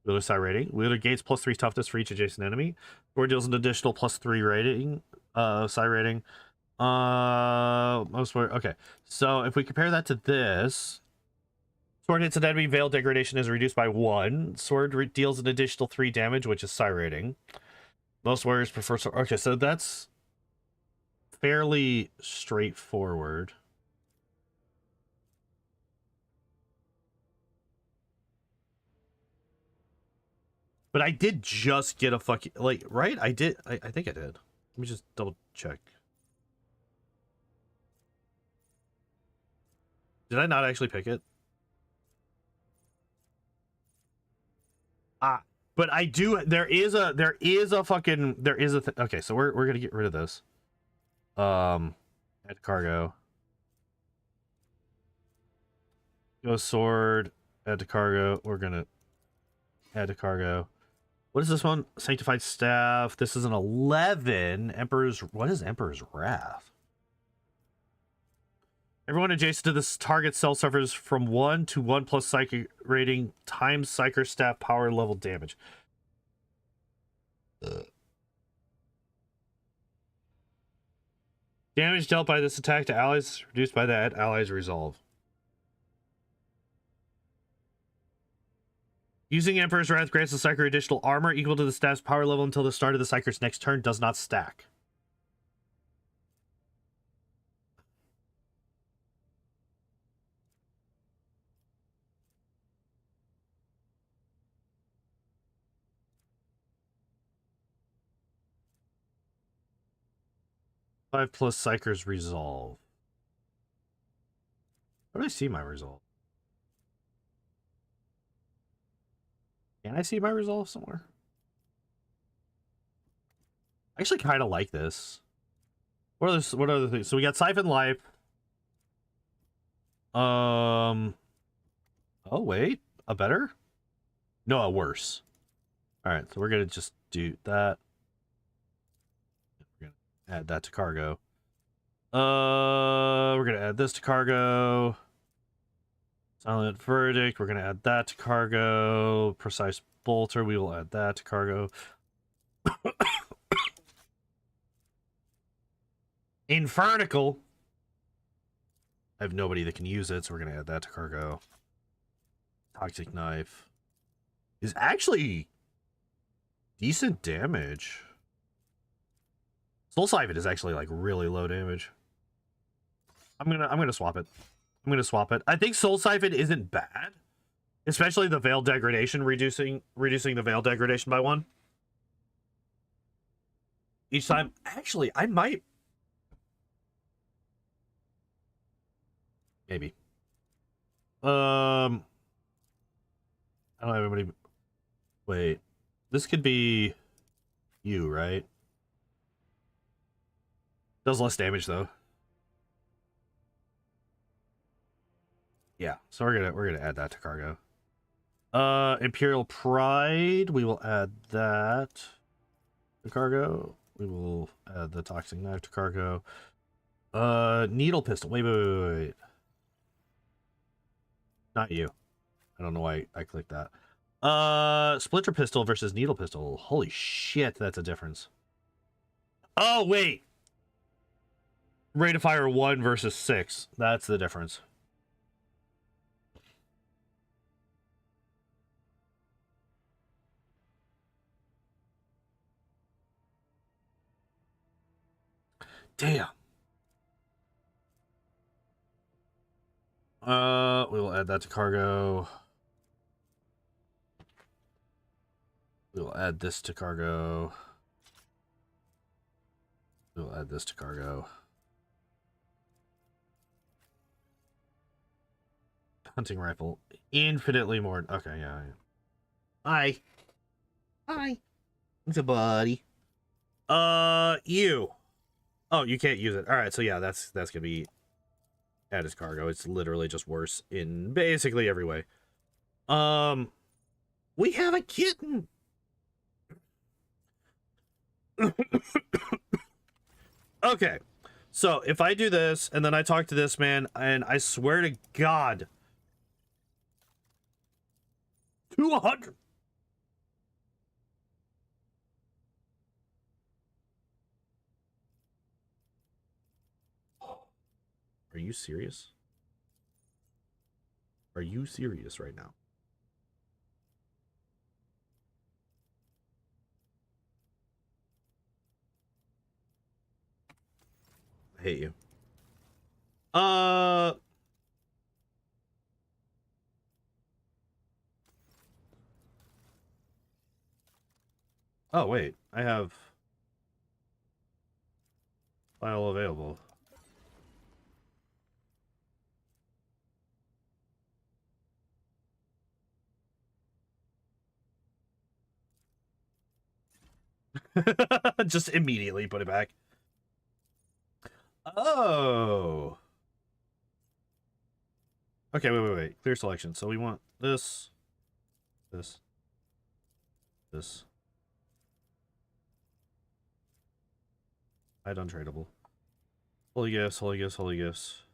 Wielder psi rating. Wielder gains +3 toughness for each adjacent enemy. Sword deals an additional +3 rating. Psi rating. Most sword. Okay. So if we compare that to this, sword hits an enemy, veil degradation is reduced by 1. Sword deals an additional 3 damage, which is psi rating. Most warriors prefer sword. Okay, so that's fairly straightforward. But I did just get a fucking, like, right? I did. I think I did. Let me just double check. Did I not actually pick it? Ah, but I do. There is a fucking, okay, so we're gonna get rid of this. Add cargo. Go sword. Add to cargo. We're gonna add to cargo. What is this one? Sanctified Staff. This is an 11. Emperor's... What is Emperor's Wrath? Everyone adjacent to this target cell suffers from 1 to 1 plus psychic rating times Psyker Staff power level damage. Damage dealt by this attack to allies reduced by that allies resolve. Using Emperor's Wrath grants the Psyker additional armor equal to the staff's power level until the start of the Psyker's next turn does not stack. Five plus Psyker's resolve. How do I see my resolve? Can I see my resolve somewhere? I actually kind of like this. What other things? So we got Siphon Life. Oh wait, a better? No, a worse. All right, so we're gonna just do that. We're gonna add that to cargo. We're gonna add this to cargo. Silent Verdict. We're gonna add that to cargo. Precise Bolter. We will add that to cargo. Infernical. I have nobody that can use it, so we're gonna add that to cargo. Toxic Knife is actually decent damage. Soul Siphon is actually like really low damage. I'm gonna swap it. I'm gonna swap it. I think Soul Siphon isn't bad, especially the Veil Degradation, reducing the Veil Degradation by 1 each time. Actually, I might. Maybe. I don't have anybody. Wait, this could be you, right? Does less damage though. Yeah, so we're gonna add that to cargo. Imperial Pride, we will add that to cargo. We will add the toxic knife to cargo. Needle pistol. Wait. Not you. I don't know why I clicked that. Splinter pistol versus needle pistol. Holy shit, that's a difference. Oh, wait. Rate of fire 1 versus 6. That's the difference. Damn. We will add that to cargo. We will add this to cargo. We will add this to cargo. Hunting rifle. Infinitely more. Okay, yeah. Hi. It's a buddy. You. Oh, you can't use it. All right, so yeah, that's gonna be add as cargo. It's literally just worse in basically every way. We have a kitten. Okay, so if I do this and then I talk to this man, and I swear to God, 200. Are you serious? Are you serious right now? I hate you. Oh, wait. I have file available. Just immediately put it back. Oh. Okay, wait. Clear selection. So we want this. Hide untradable. Holy gifts. Holy gifts.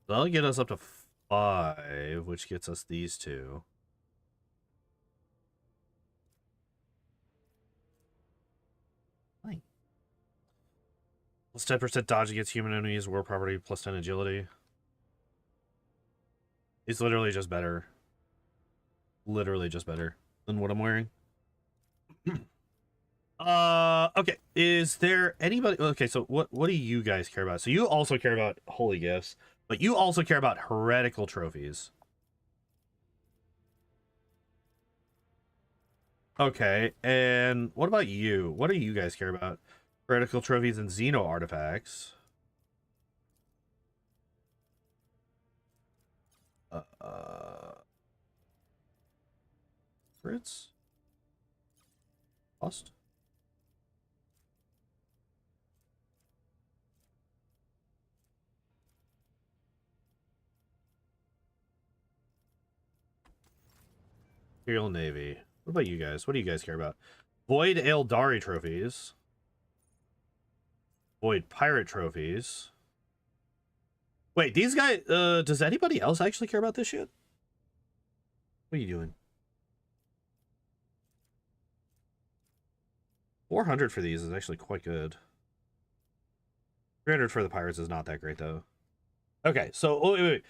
That'll get us up to 5, which gets us these two. Fine. Plus 10% dodge against human enemies, war property, plus 10 agility. It's literally just better. Literally just better than what I'm wearing. Okay. Is there anybody... Okay, so what do you guys care about? So you also care about holy gifts, but you also care about heretical trophies. Okay, and what about you? What do you guys care about? Heretical trophies and Xeno artifacts. Fritz? Lost? Imperial Navy. What about you guys? What do you guys care about? Void Eldari trophies. Void Pirate trophies. Wait, these guys, does anybody else actually care about this shit? What are you doing? 400 for these is actually quite good. 300 for the pirates is not that great, though. Okay, so, oh, wait.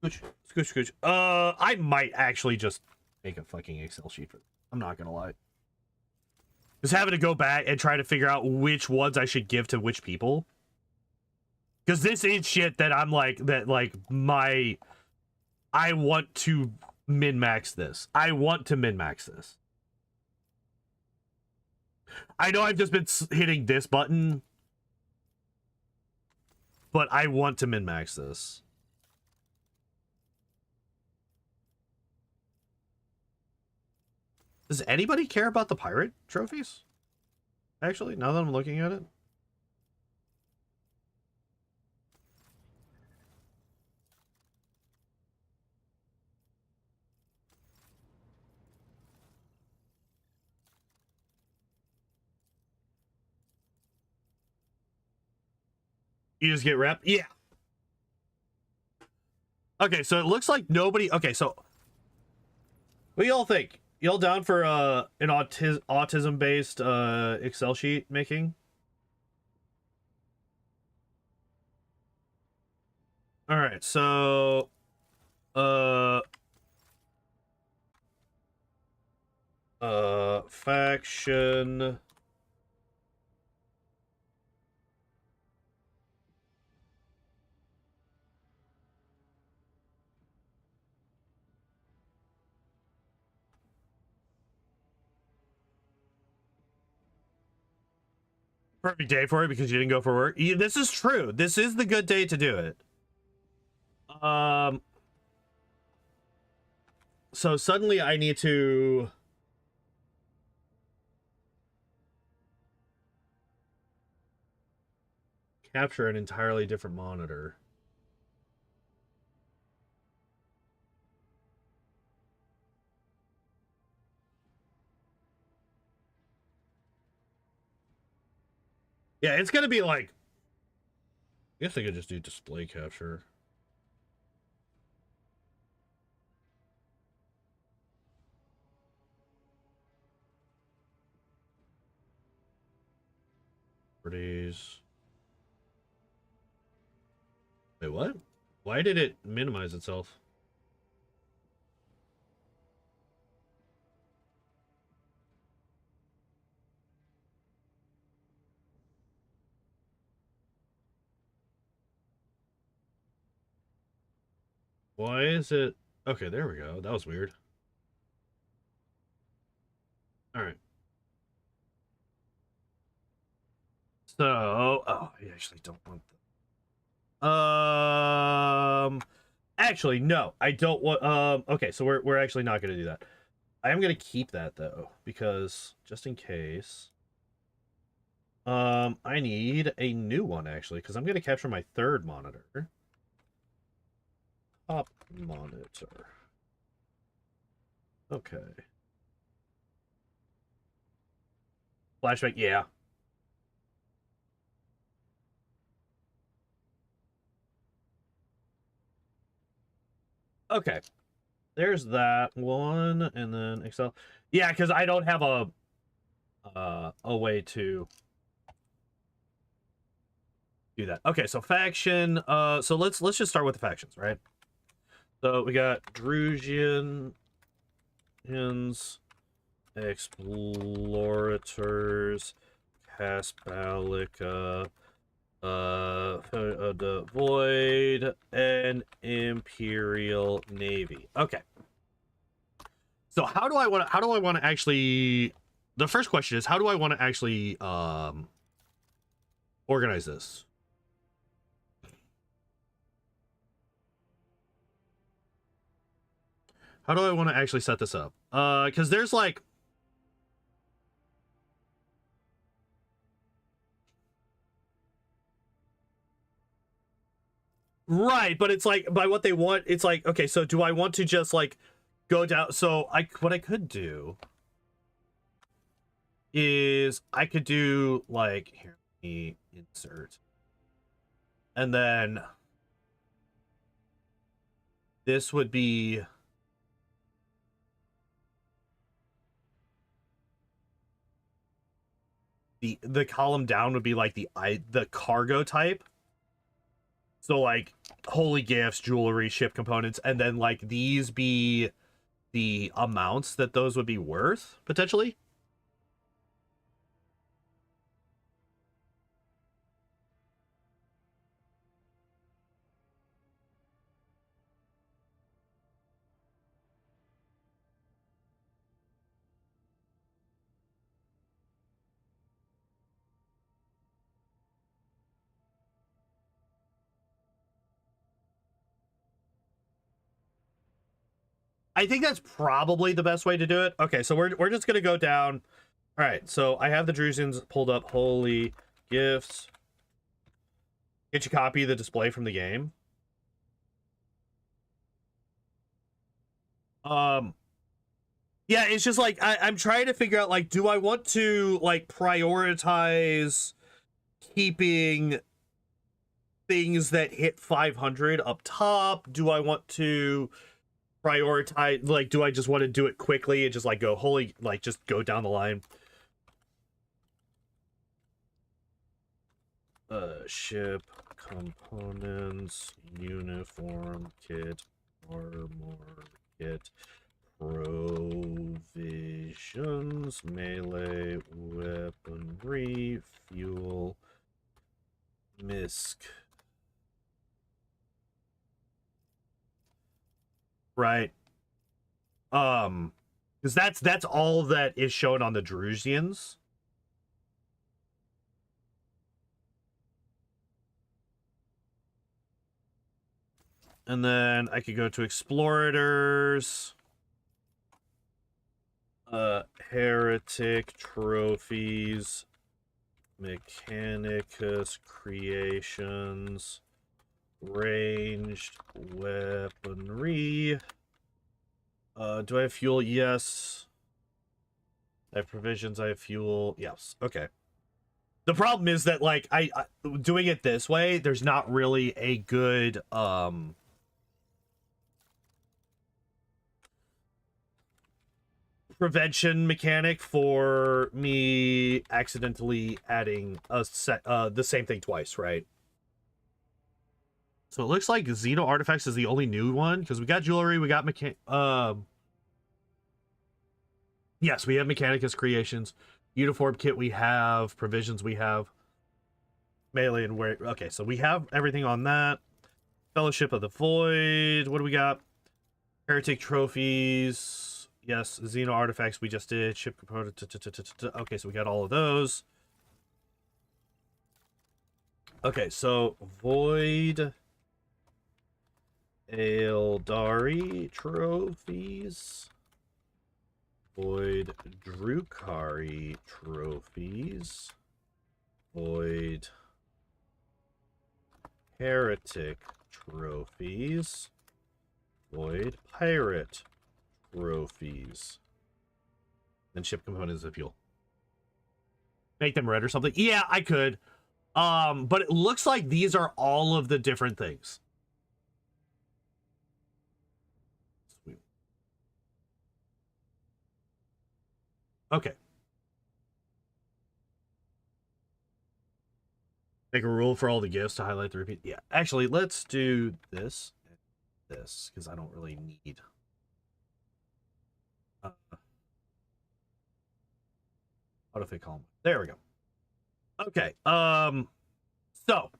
Scooch. I might actually just make a fucking Excel sheet for this. I'm not gonna lie. Just having to go back and try to figure out which ones I should give to which people. Because this is shit that I'm like, I want to min-max this. I want to min-max this. I know I've just been hitting this button, but I want to min-max this. Does anybody care about the pirate trophies? Actually, now that I'm looking at it. You just get rep? Yeah. Okay, so it looks like nobody... Okay, so... What do y'all think? Y'all down for an autism-based Excel sheet making? Alright, so... Faction... Perfect day for it because you didn't go for work. Yeah, this is true. This is the good day to do it. So suddenly I need to... capture an entirely different monitor. Yeah, it's gonna be like... I guess I could just do display capture. Properties. Wait, what? Why did it minimize itself? Why is it... Okay, there we go. That was weird. Alright. So... Oh, I actually don't want that. Actually, no. I don't want... Okay, so we're actually not going to do that. I am going to keep that, though, because just in case... I need a new one, actually, because I'm going to capture my third monitor. Top monitor. Okay. Flashback, yeah. Okay. There's that one, and then Excel. Yeah, because I don't have a way to do that. Okay, so faction. So let's just start with the factions, right? So we got Drusians, Explorators, Caspalica, the Void, and Imperial Navy. Okay. So how do I want to actually... The first question is, how do I want to actually organize this? How do I want to actually set this up? Because there's like... Right, but it's like, by what they want, it's like, okay, so do I want to just like go down? So what I could do is I could do like, here, let me insert. And then this would be... The column down would be like the cargo type. So like holy gifts, jewelry, ship components, and then like these be the amounts that those would be worth potentially. I think that's probably the best way to do it. Okay, so we're just gonna go down. All right, so I have the Drusians pulled up. Holy gifts. Get you copy of the display from the game. Yeah, it's just like I'm trying to figure out, like, do I want to like prioritize keeping things that hit 500 up top? Do I want to prioritize, like, do I just want to do it quickly and just like go holy, like just go down the line? Ship components, uniform kit, armor kit, provisions, melee weaponry, fuel, misc. Right. Because that's all that is shown on the Drusians. And then I could go to Explorators. Heretic trophies, Mechanicus creations, ranged weaponry. Do I have fuel? Yes. I have provisions. I have fuel. Yes. Okay. The problem is that, like, I doing it this way, there's not really a good prevention mechanic for me accidentally adding a set the same thing twice, right? So it looks like Xeno Artifacts is the only new one, because we got jewelry, we got yes, we have Mechanicus creations, uniform kit, we have provisions, we have melee and where. Okay, so we have everything on that. Fellowship of the Void. What do we got? Heretic trophies. Yes, Xeno artifacts we just did. Ship component. Okay, so we got all of those. Okay, so Void Eldari trophies. Void Drukari trophies. Void Heretic trophies. Void Pirate trophies. And ship components of fuel. Make them red or something? Yeah, I could. But it looks like these are all of the different things. Sweet. Okay. Make a rule for all the gifts to highlight the repeat. Yeah, actually, let's do this. This, because I don't really need... autofit column. There we go. Okay. So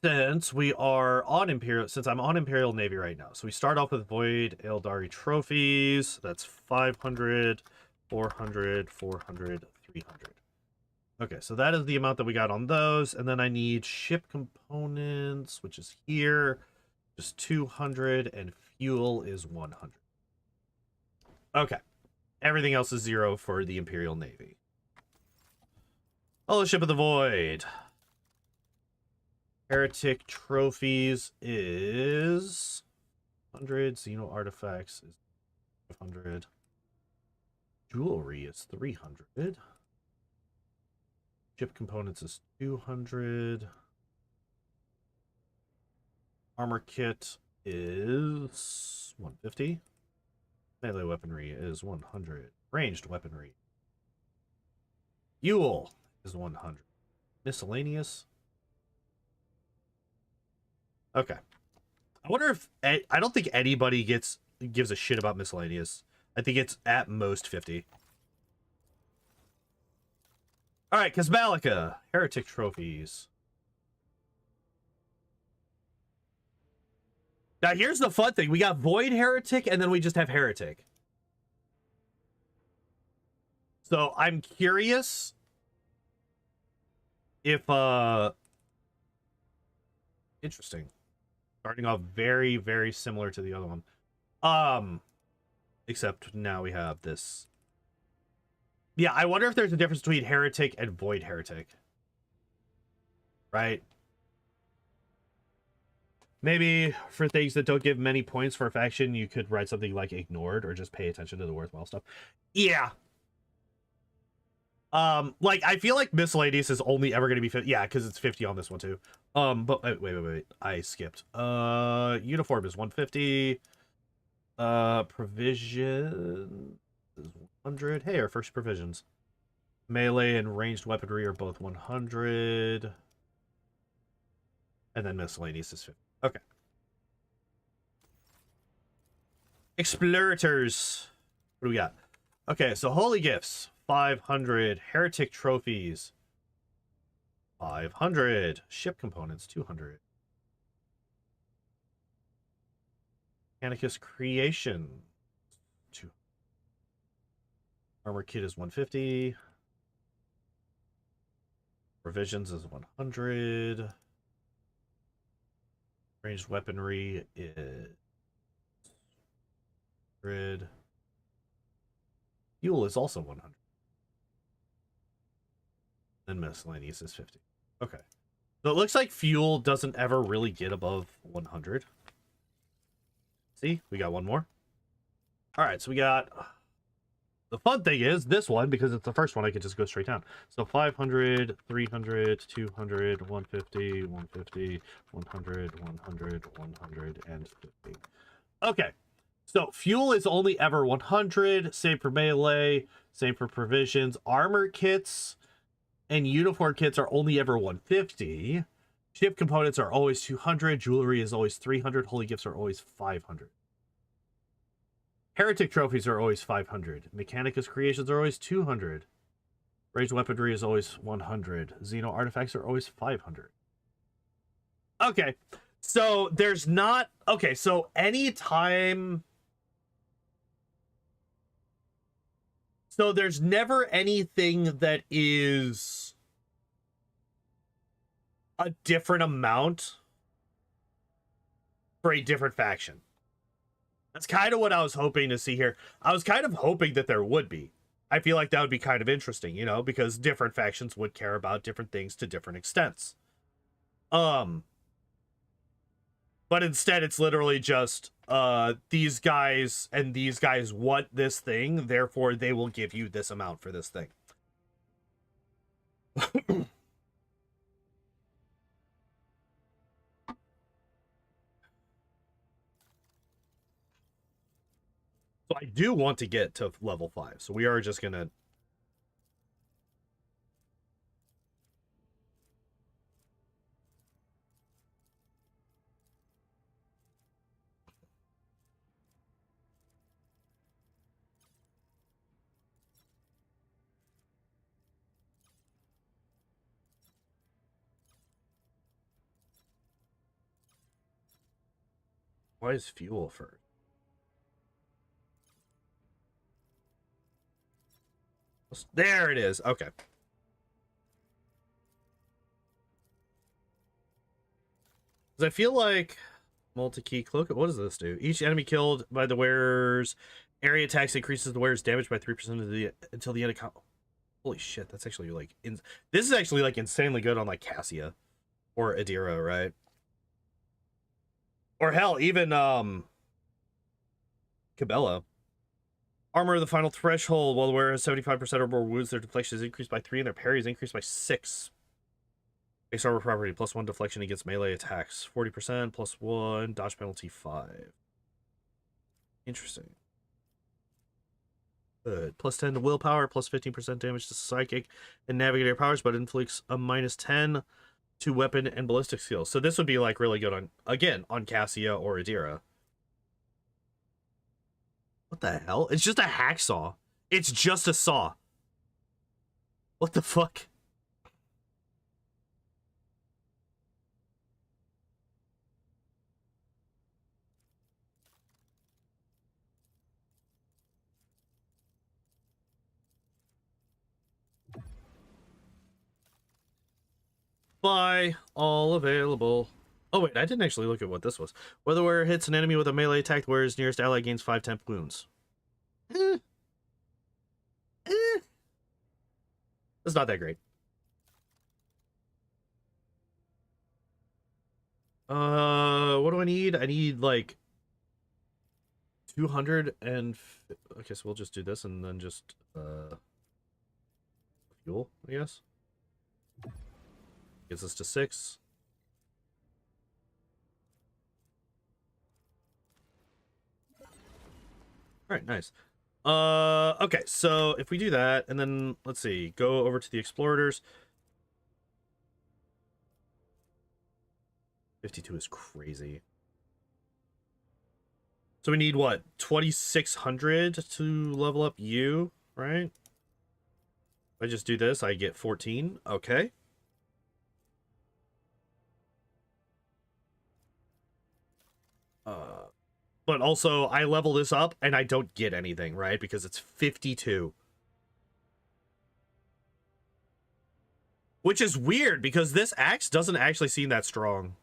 since we are on Imperial, since I'm on Imperial Navy right now, so we start off with Void Eldari trophies. That's 500, 400, 400, 300. Okay, so that is the amount that we got on those, and then I need ship components, which is here, just 200, and fuel is 100. Okay. Everything else is 0 for the Imperial Navy. Fellowship of the Void. Heretic trophies is 100. Xeno artifacts is 500. Jewelry is 300. Ship components is 200. Armor kit is 150. Melee weaponry is 100. Ranged weaponry. Fuel is 100. Miscellaneous. Okay. I wonder if... I don't think anybody gives a shit about miscellaneous. I think it's at most 50. Alright, Kazmalika. Heretic trophies. Now, here's the fun thing. We got Void Heretic, and then we just have Heretic. So, I'm curious if, interesting. Starting off very, very similar to the other one. Except now we have this. Yeah, I wonder if there's a difference between heretic and void heretic. Right? Maybe for things that don't give many points for a faction, you could write something like ignored or just pay attention to the worthwhile stuff. Yeah. Like I feel like miscellaneous is only ever going to be 50. Yeah, because it's 50 on this one too. But wait. I skipped. Uniform is 150. Provision is 100. Hey, our first provisions. Melee and ranged weaponry are both 100. And then miscellaneous is 50. Okay. Explorators. What do we got? Okay, so holy gifts, 500. Heretic trophies, 500. Ship components, 200. Mechanicus creation, 200. Armor kit is 150. Provisions is 100. Ranged weaponry is 100. Fuel is also 100. And miscellaneous is 50. Okay. So it looks like fuel doesn't ever really get above 100. See, we got one more. All right, so we got... The fun thing is this one, because it's the first one, I could just go straight down. So 500, 300, 200, 150, 150, 100, 100, 100, and 50. Okay. So fuel is only ever 100. Same for melee. Same for provisions. Armor kits and uniform kits are only ever 150. Ship components are always 200. Jewelry is always 300. Holy gifts are always 500. Heretic trophies are always 500. Mechanicus creations are always 200. Ranged weaponry is always 100. Xeno artifacts are always 500. Okay, so there's not... Okay, so anytime... So there's never anything that is a different amount for a different faction. That's kind of what I was hoping to see here. I was kind of hoping that there would be. I feel like that would be kind of interesting, you know, because different factions would care about different things to different extents. But instead it's literally just these guys and these guys want this thing, therefore they will give you this amount for this thing. So I do want to get to level 5. So we are just gonna... Why is fuel first? There it is. Okay. Because I feel like multi-key cloak. What does this do? Each enemy killed by the wearer's area attacks increases the wearer's damage by 3% of the until the end of Holy shit, that's actually like this is actually like insanely good on like Cassia or Adira, right? Or hell, even Cabela. Armor of the final threshold. While the wearer has 75% or more wounds, their deflection is increased by 3 and their parry is increased by 6. Base armor property, +1 deflection against melee attacks. 40%, +1, dodge penalty 5. Interesting. Good. +10 to willpower, +15% damage to psychic and navigator powers, but inflicts a -10 to weapon and ballistic skills. So this would be like really good on, again, on Cassia or Adira. What the hell? It's just a hacksaw. It's just a saw. What the fuck? Buy all available. Oh wait, I didn't actually look at what this was. Whether wearer hits an enemy with a melee attack, the wearer's nearest ally gains 5 temp wounds. Eh. Eh. It's not that great. What do I need? I need like 200 and okay, so we'll just do this and then just fuel, I guess. Gets us to 6. All right, nice. Okay, so if we do that, and then let's see, go over to the Explorators. 52 is crazy. So we need what? 2,600 to level up you, right? If I just do this, I get 14. Okay. But also, I level this up, and I don't get anything, right? Because it's 52. Which is weird, because this axe doesn't actually seem that strong.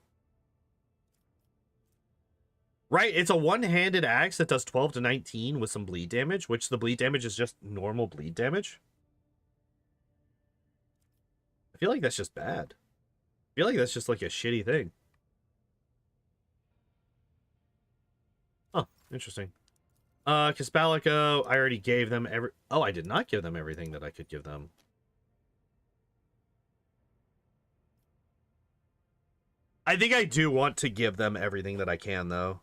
Right? It's a one-handed axe that does 12 to 19 with some bleed damage, which the bleed damage is just normal bleed damage. I feel like that's just bad. I feel like that's just like a shitty thing. Interesting. Caspalico, I already gave them every... Oh, I did not give them everything that I could give them. I think I do want to give them everything that I can, though.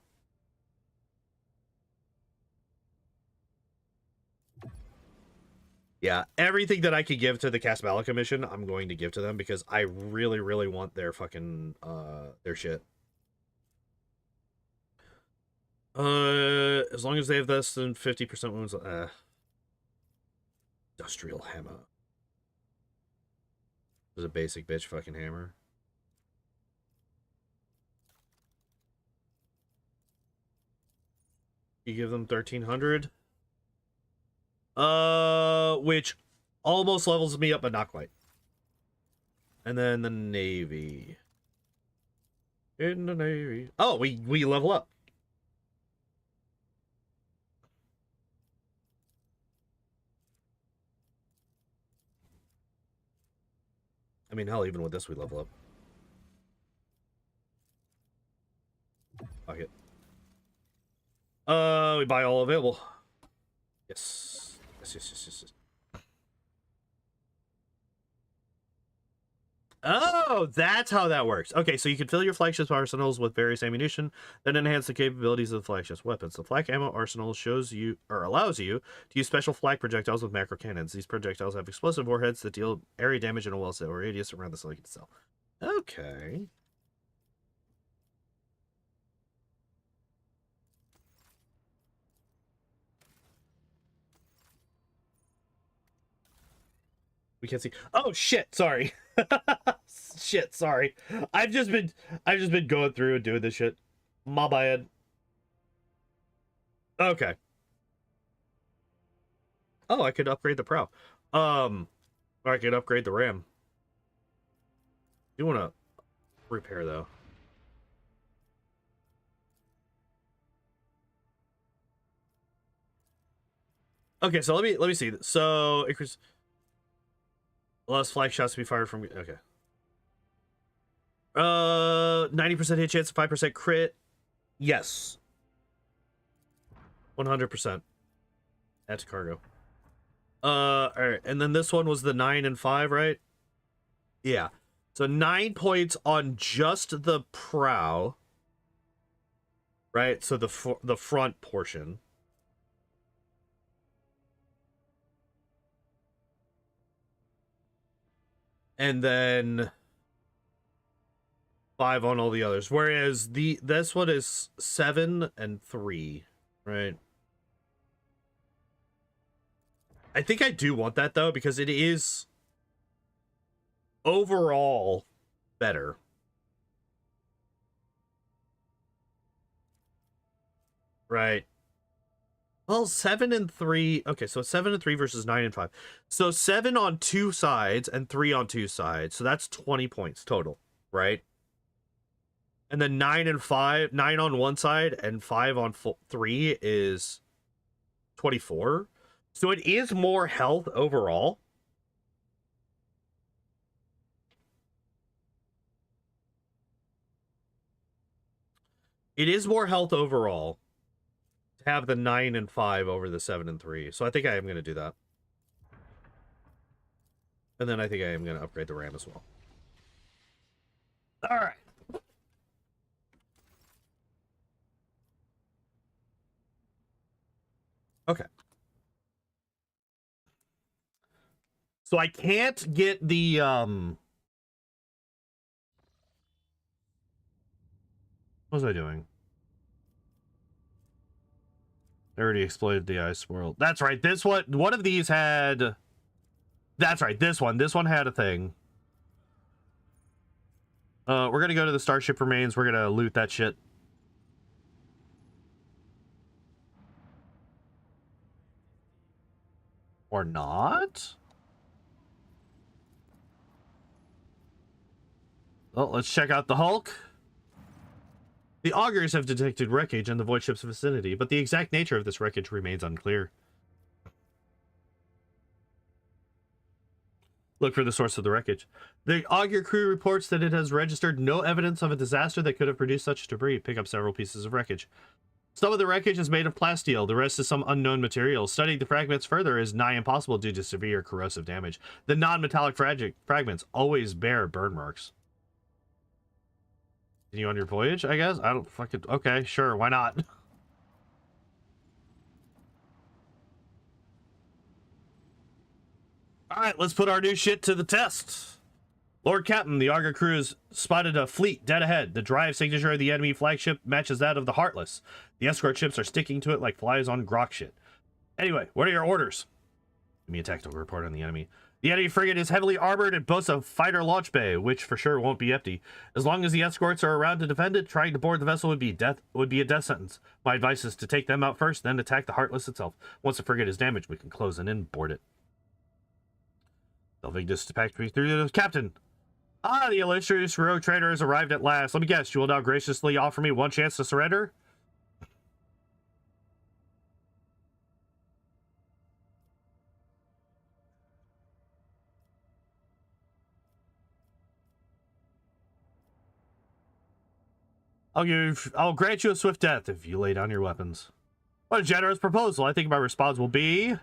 Yeah, everything that I could give to the Caspalico mission, I'm going to give to them because I really, really want their fucking, their shit. As long as they have less than 50% wounds, industrial hammer. There's a basic bitch fucking hammer. You give them 1,300. Which almost levels me up, but not quite. And then the Navy. In the Navy. Oh, we level up. I mean, hell, even with this, we level up. Fuck it. We buy all available. Yes. Yes. Oh, that's how that works. Okay, so you can fill your flagship's arsenals with various ammunition, then enhance the capabilities of the flagship's weapons. The flak ammo arsenal shows you, or allows you, to use special flak projectiles with macro cannons. These projectiles have explosive warheads that deal area damage in a well-set radius around the silicon cell. Okay. We can't see. Oh shit! Sorry. Shit. Sorry. I've just been going through and doing this shit. My bad. Okay. Oh, I could upgrade the prow. Or I could upgrade the ram. You want to repair though? Okay, so let me see. So increase. Less flag shots to be fired from... Okay. 90% hit chance, 5% crit. Yes. 100%. Add to cargo. Alright. And then this one was the 9 and 5, right? Yeah. So 9 points on just the prow. Right? So the front portion. And then 5 on all the others. Whereas this one is 7 and 3, right? I think I do want that though, because it is overall better. Right. Well, 7 and 3. Okay, so 7 and 3 versus 9 and 5. So 7 on 2 sides and 3 on 2 sides. So that's 20 points total, right? And then 9 and 5, 9 on one side and 5 on 3 is 24. So it is more health overall. It is more health overall to have the 9 and 5 over the 7 and 3. So I think I am going to do that. And then I think I am going to upgrade the RAM as well. All right. Okay. So I can't get the what was I doing? I already exploited the ice world. That's right. This one of these had. That's right. This one had a thing. We're gonna go to the Starship Remains. We're gonna loot that shit. Or not? Well, let's check out the Hulk. The augurs have detected wreckage in the void ship's vicinity, but the exact nature of this wreckage remains unclear. Look for the source of the wreckage. The augur crew reports that it has registered no evidence of a disaster that could have produced such debris. Pick up several pieces of wreckage. Some of the wreckage is made of plasteel, the rest is some unknown material. Studying the fragments further is nigh impossible due to severe corrosive damage. The non-metallic fragments always bear burn marks. Continue on your voyage, I guess? I don't fucking... Okay, sure, why not? Alright, let's put our new shit to the test. Lord Captain, the Augur crew has spotted a fleet dead ahead. The drive signature of the enemy flagship matches that of the Heartless. The escort ships are sticking to it like flies on grok shit. Anyway, what are your orders? Give me a tactical report on the enemy. The enemy frigate is heavily armored and boasts a fighter launch bay, which for sure won't be empty. As long as the escorts are around to defend it, trying to board the vessel would be a death sentence. My advice is to take them out first, then attack the Heartless itself. Once the frigate is damaged, we can close in and board it. Delvigdus dispatched me through the captain. Ah, the illustrious rogue trader has arrived at last. Let me guess, you will now graciously offer me one chance to surrender? I'll grant you a swift death if you lay down your weapons. What a generous proposal. I think my response will be...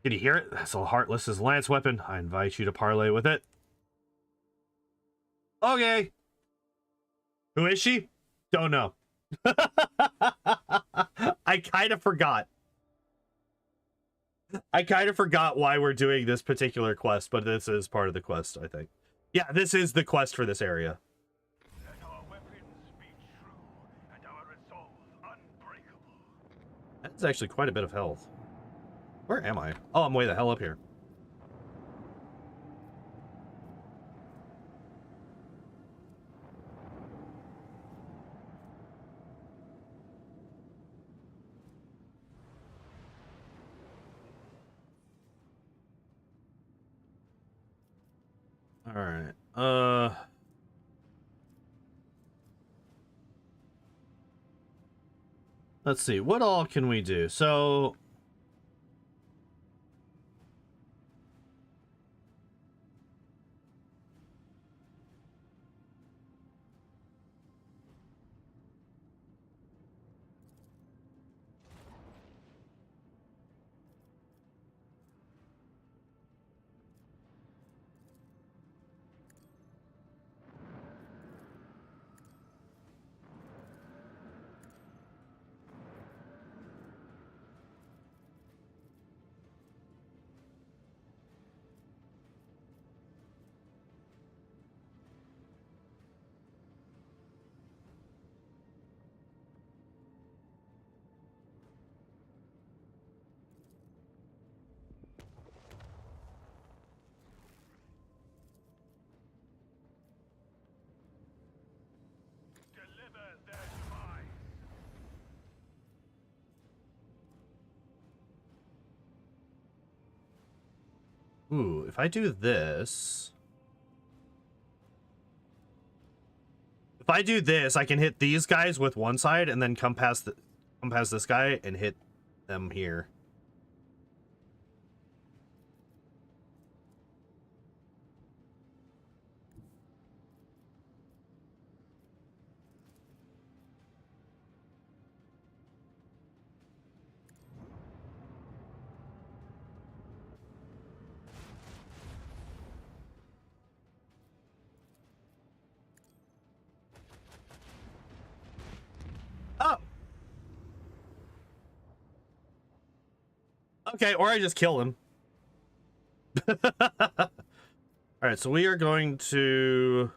Did you hear it? That's all Heartless's lance weapon. I invite you to parley with it. Okay. Who is she? Don't know. I kind of forgot. I kind of forgot why we're doing this particular quest, but this is part of the quest, I think. Yeah, this is the quest for this area. Let our weapons be true and our resolve unbreakable. That's actually quite a bit of health. Where am I? Oh, I'm way the hell up here. All right. Let's see. What all can we do? So Deliver their demise. ooh, if I do this... If I do this, I can hit these guys with one side and then come past this guy and hit them here. Oh. Okay, or I just kill him. All right, so we are going to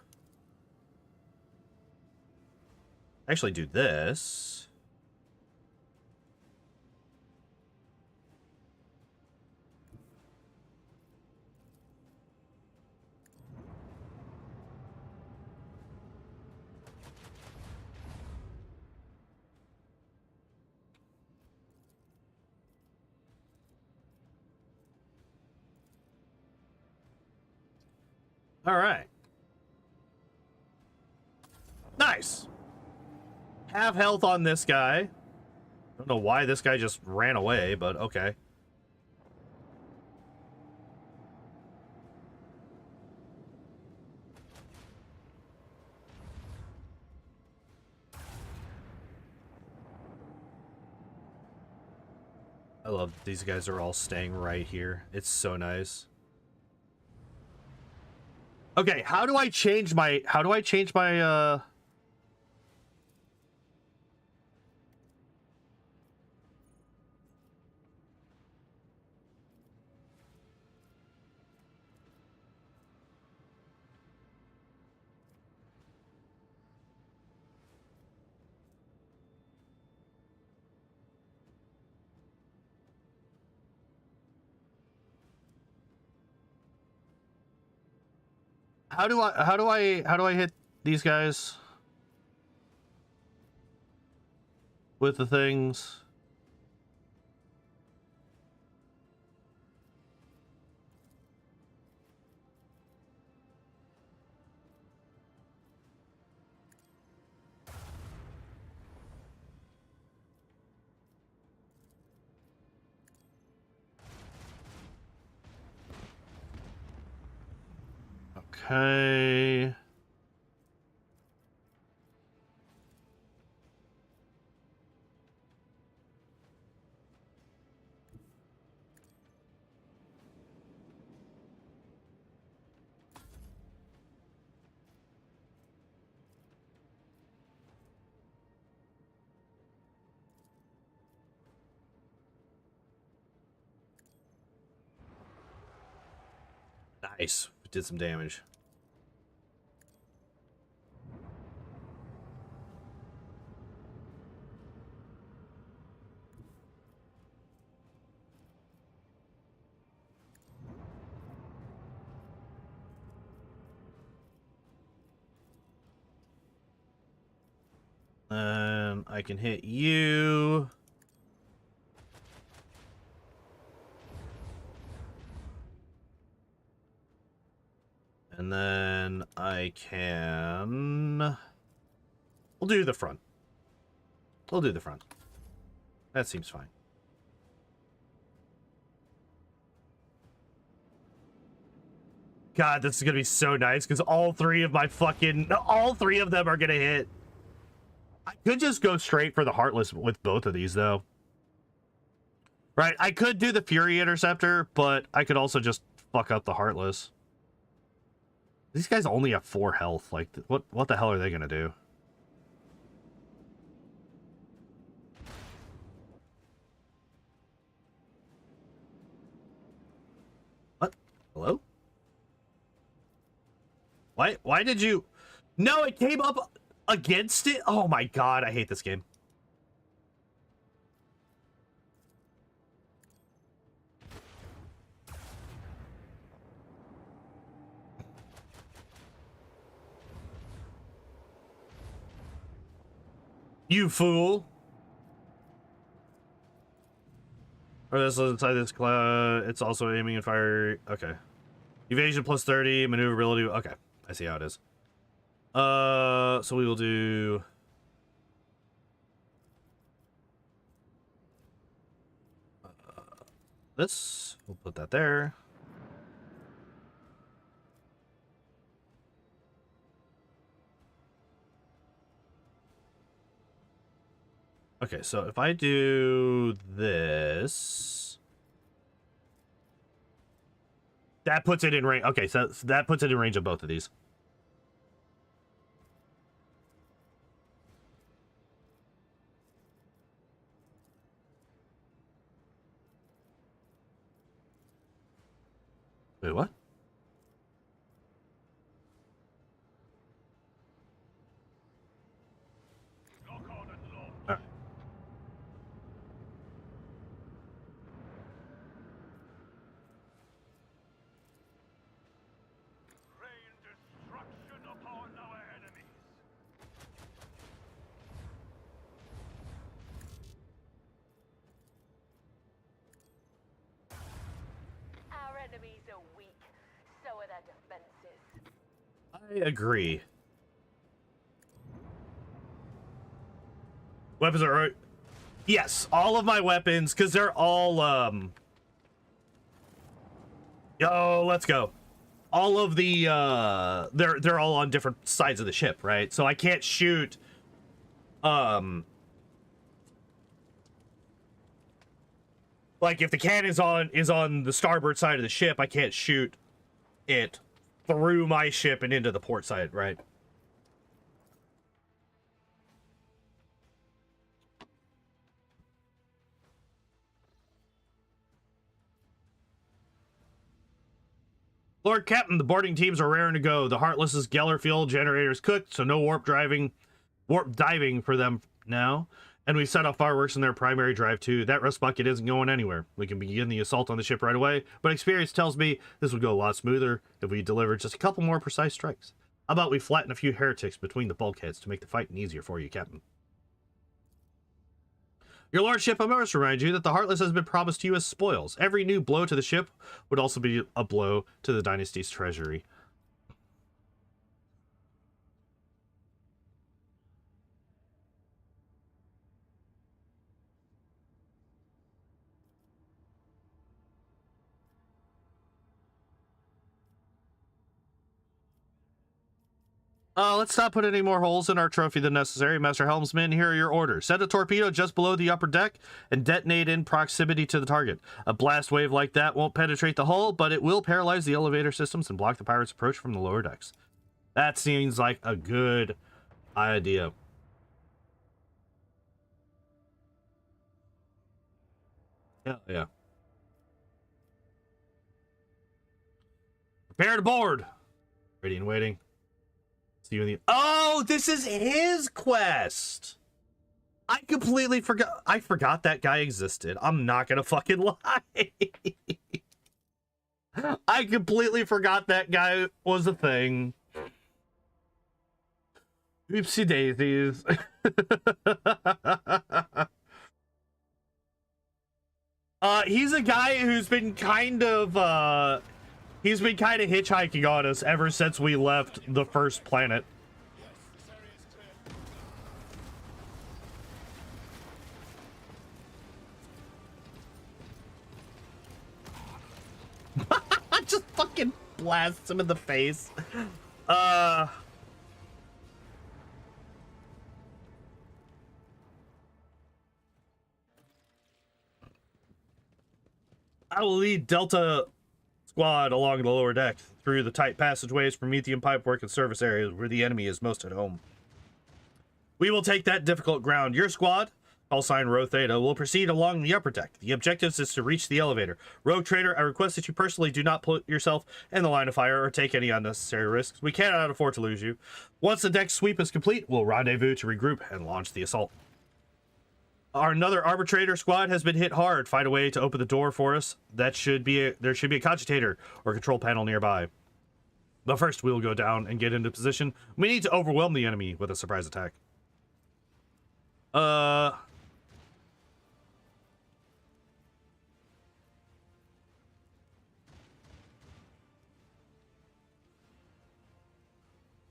actually do this. All right. Nice. Have health on this guy. Don't know why this guy just ran away, but okay. I love that these guys are all staying right here. It's so nice. Okay, how do I change my how do I hit these guys with the things? Okay. Nice. Did some damage. I can hit you. And then I can... We'll do the front. We'll do the front. That seems fine. God, this is gonna be so nice because all three of them are gonna hit. I could just go straight for the Heartless with both of these, though. Right, I could do the Fury Interceptor, but I could also just fuck up the Heartless. These guys only have 4 health. Like, what the hell are they gonna do? What? Hello? Why did you... No, it came up against it? Oh my god, I hate this game. You fool. Or this is inside this cloud. It's also aiming and fire. Okay. Evasion plus 30, maneuverability. Okay. I see how it is. So we will do this. We'll put that there. Okay, so if I do this, that puts it in range. Okay, so that puts it in range of both of these. Wait, what? Lock on and launch. All right. Rain destruction upon our enemies. Our enemies are weak, so are their defenses. I agree. Weapons are... Yes, all of my weapons, because they're all, Yo, let's go. All of the, they're all on different sides of the ship, right? So I can't shoot, like, if the cannon is on the starboard side of the ship, I can't shoot it through my ship and into the port side, right? Lord Captain, the boarding teams are raring to go. The Heartless's Geller fuel generator's cooked, so no warp diving for them now. And we set off fireworks in their primary drive too. That rust bucket isn't going anywhere. We can begin the assault on the ship right away, but experience tells me this would go a lot smoother if we delivered just a couple more precise strikes. How about we flatten a few heretics between the bulkheads to make the fighting easier for you, Captain? Your lordship, I must remind you that the Heartless has been promised to you as spoils. Every new blow to the ship would also be a blow to the dynasty's treasury. Let's not put any more holes in our trophy than necessary. Master Helmsman, here are your orders. Set a torpedo just below the upper deck and detonate in proximity to the target. A blast wave like that won't penetrate the hull, but it will paralyze the elevator systems and block the pirates' approach from the lower decks. That seems like a good idea. Yeah. Prepare to board. Ready and waiting. See you in the... Oh, this is his quest. I completely forgot. I forgot that guy existed. I'm not gonna fucking lie. I completely forgot that guy was a thing. Oopsie daisies. He's a guy who's been kind of, he's been kind of hitchhiking on us ever since we left the first planet. Just fucking blasts him in the face. I will lead Delta Squad along the lower deck through the tight passageways, Promethean pipework, and service areas where the enemy is most at home. We will take that difficult ground. Your squad, call sign Rho Theta, will proceed along the upper deck. The objective is to reach the elevator. Rogue Trader, I request that you personally do not put yourself in the line of fire or take any unnecessary risks. We cannot afford to lose you. Once the deck sweep is complete, we'll rendezvous to regroup and launch the assault. Another arbitrator squad has been hit hard. Find a way to open the door for us. There should be a cogitator or control panel nearby. But first, we will go down and get into position. We need to overwhelm the enemy with a surprise attack.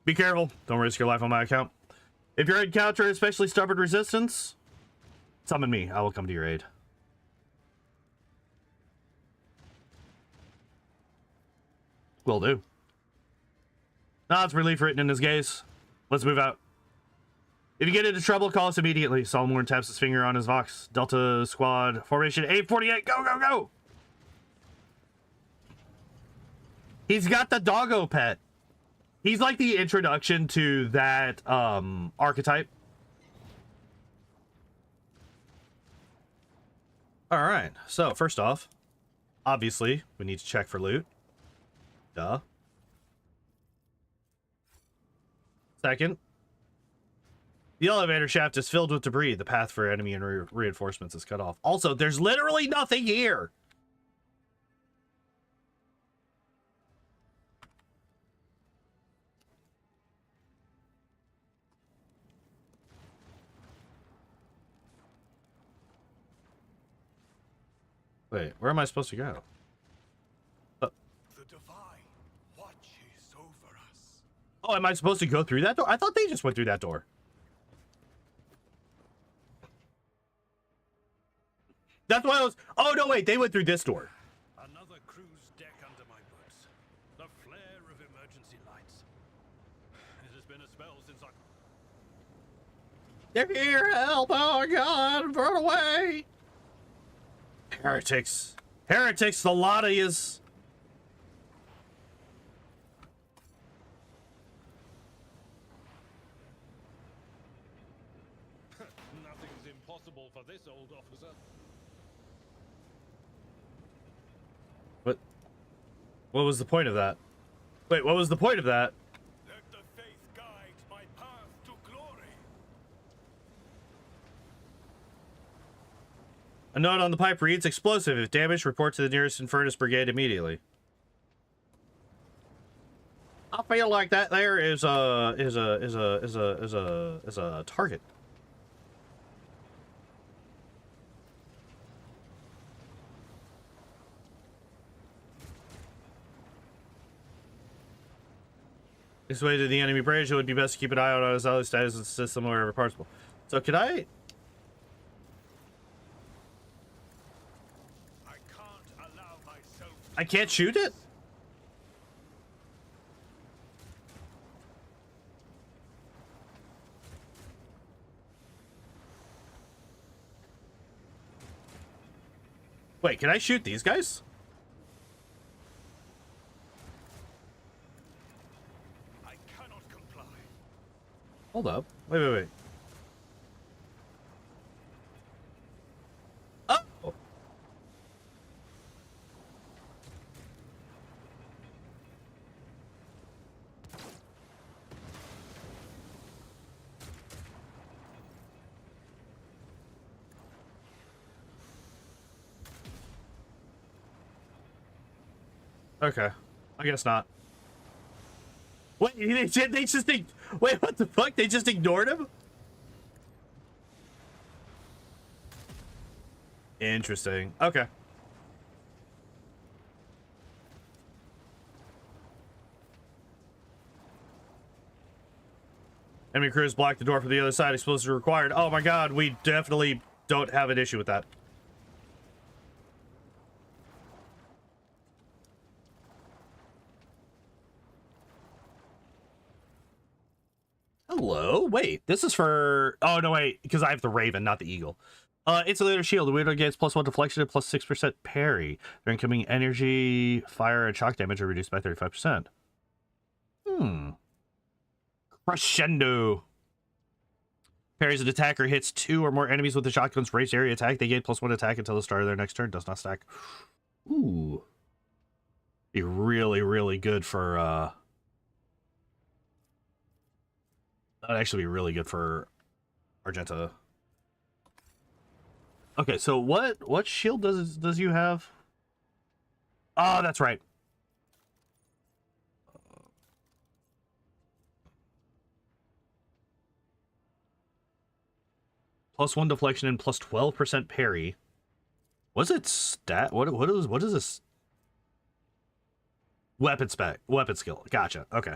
Be careful. Don't risk your life on my account. If you encounter especially stubborn resistance, summon me. I will come to your aid. Will do. It's relief written in his gaze. Let's move out. If you get into trouble, call us immediately. Solomon taps his finger on his Vox. Delta Squad formation 848. Go, go, go! He's got the doggo pet. He's like the introduction to that archetype. All right. So first off, obviously, we need to check for loot. Duh. Second, the elevator shaft is filled with debris. The path for enemy and reinforcements is cut off. Also, there's literally nothing here. Wait, where am I supposed to go? The divine watches over us. Oh, am I supposed to go through that door? I thought they just went through that door. That's why I was... Oh, no, wait. They went through this door. Another cruise deck under my boots. The flare of emergency lights. It has been a spell since I... They're here. Help. Oh, God. Run away. Heretics. Heretics, the lot of yous. Nothing's impossible for this old officer. What was the point of that? Wait, what was the point of that? Let the faith guide my path to glory. A note on the pipe reads, explosive. If damaged, report to the nearest Infernus Brigade immediately. I feel like that there is a target. This way to the enemy bridge, it would be best to keep an eye out on his other status and system wherever possible. So could I? I can't allow myself. I can't shoot it? Wait, can I shoot these guys? I cannot comply. Hold up. Wait. Oh! Okay. I guess not. Wait, they just wait, what the fuck? They just ignored him? Interesting. Okay. Enemy crews blocked the door from the other side. Explosives required. Oh my god, we definitely don't have an issue with that. Hello? Wait, this is for... Oh, no, wait, because I have the Raven, not the Eagle. Insulator shield. The wielder gets +1 deflection and +6% parry. Their incoming energy, fire, and shock damage are reduced by 35%. Crescendo. Parries an attacker hits 2 or more enemies with the shotgun's raised area attack. They gain +1 attack until the start of their next turn. Does not stack. Ooh. Be really, really good for... That'd actually be really good for Argenta. Okay, so what shield does you have? Oh, that's right. +1 deflection and +12% parry. Was it stat? What is this? Weapon spec, weapon skill. Gotcha. Okay.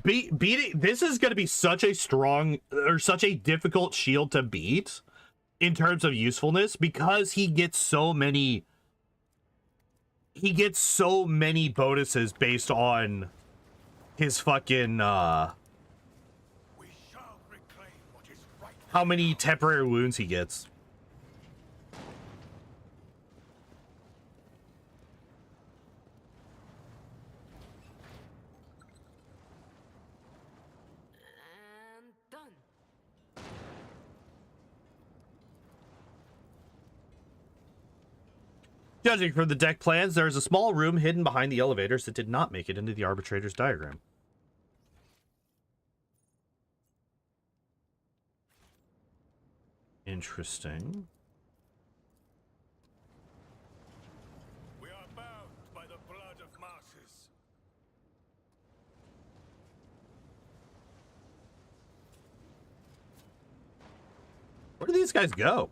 Beating this is going to be such a strong or such a difficult shield to beat in terms of usefulness because he gets so many bonuses based on his fucking We shall reclaim what is right. how many temporary wounds he gets. And done. Judging from the deck plans, there is a small room hidden behind the elevators that did not make it into the arbitrator's diagram. Interesting. We are bound by the blood of martyrs. Where do these guys go?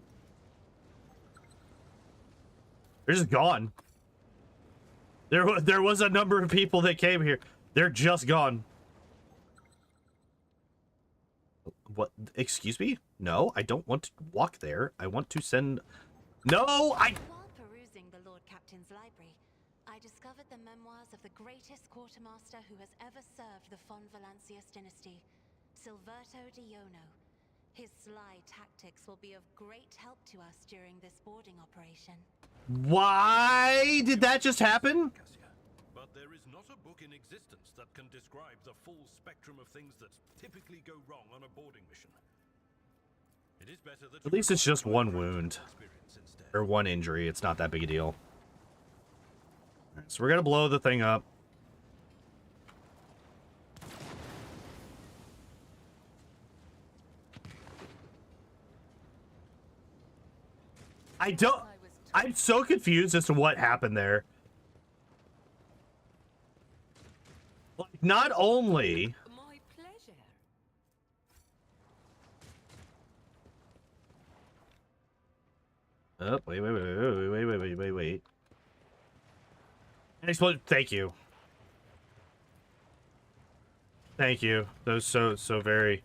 They're just gone. There was a number of people that came here. They're just gone. What? Excuse me? No, I don't want to walk there. I want to send... No, I... While perusing the Lord Captain's library, I discovered the memoirs of the greatest quartermaster who has ever served the Von Valancius dynasty, Silverto Diono. His sly tactics will be of great help to us during this boarding operation. Why did that just happen? But there is not a book in existence that can describe the full spectrum of things that typically go wrong on a boarding mission. It is better that At least it's just one wound. Or one injury. It's not that big a deal. Alright, so we're gonna blow the thing up. I'm so confused as to what happened there. Like, not only... My pleasure. Oh, wait. Explode. Thank you. Thank you. That was so very...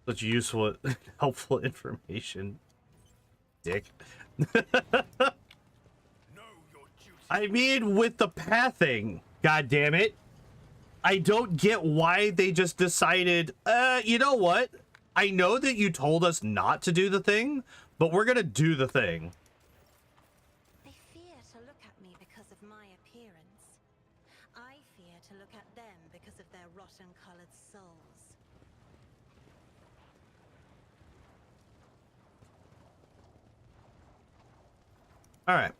such useful, helpful information. Dick. Know your duty. I mean, with the pathing, god damn it, I don't get why they just decided, you know what? I know that you told us not to do the thing, but we're gonna do the thing. They fear to look at me because of my appearance. I fear to look at them because of their rotten-colored souls. All right.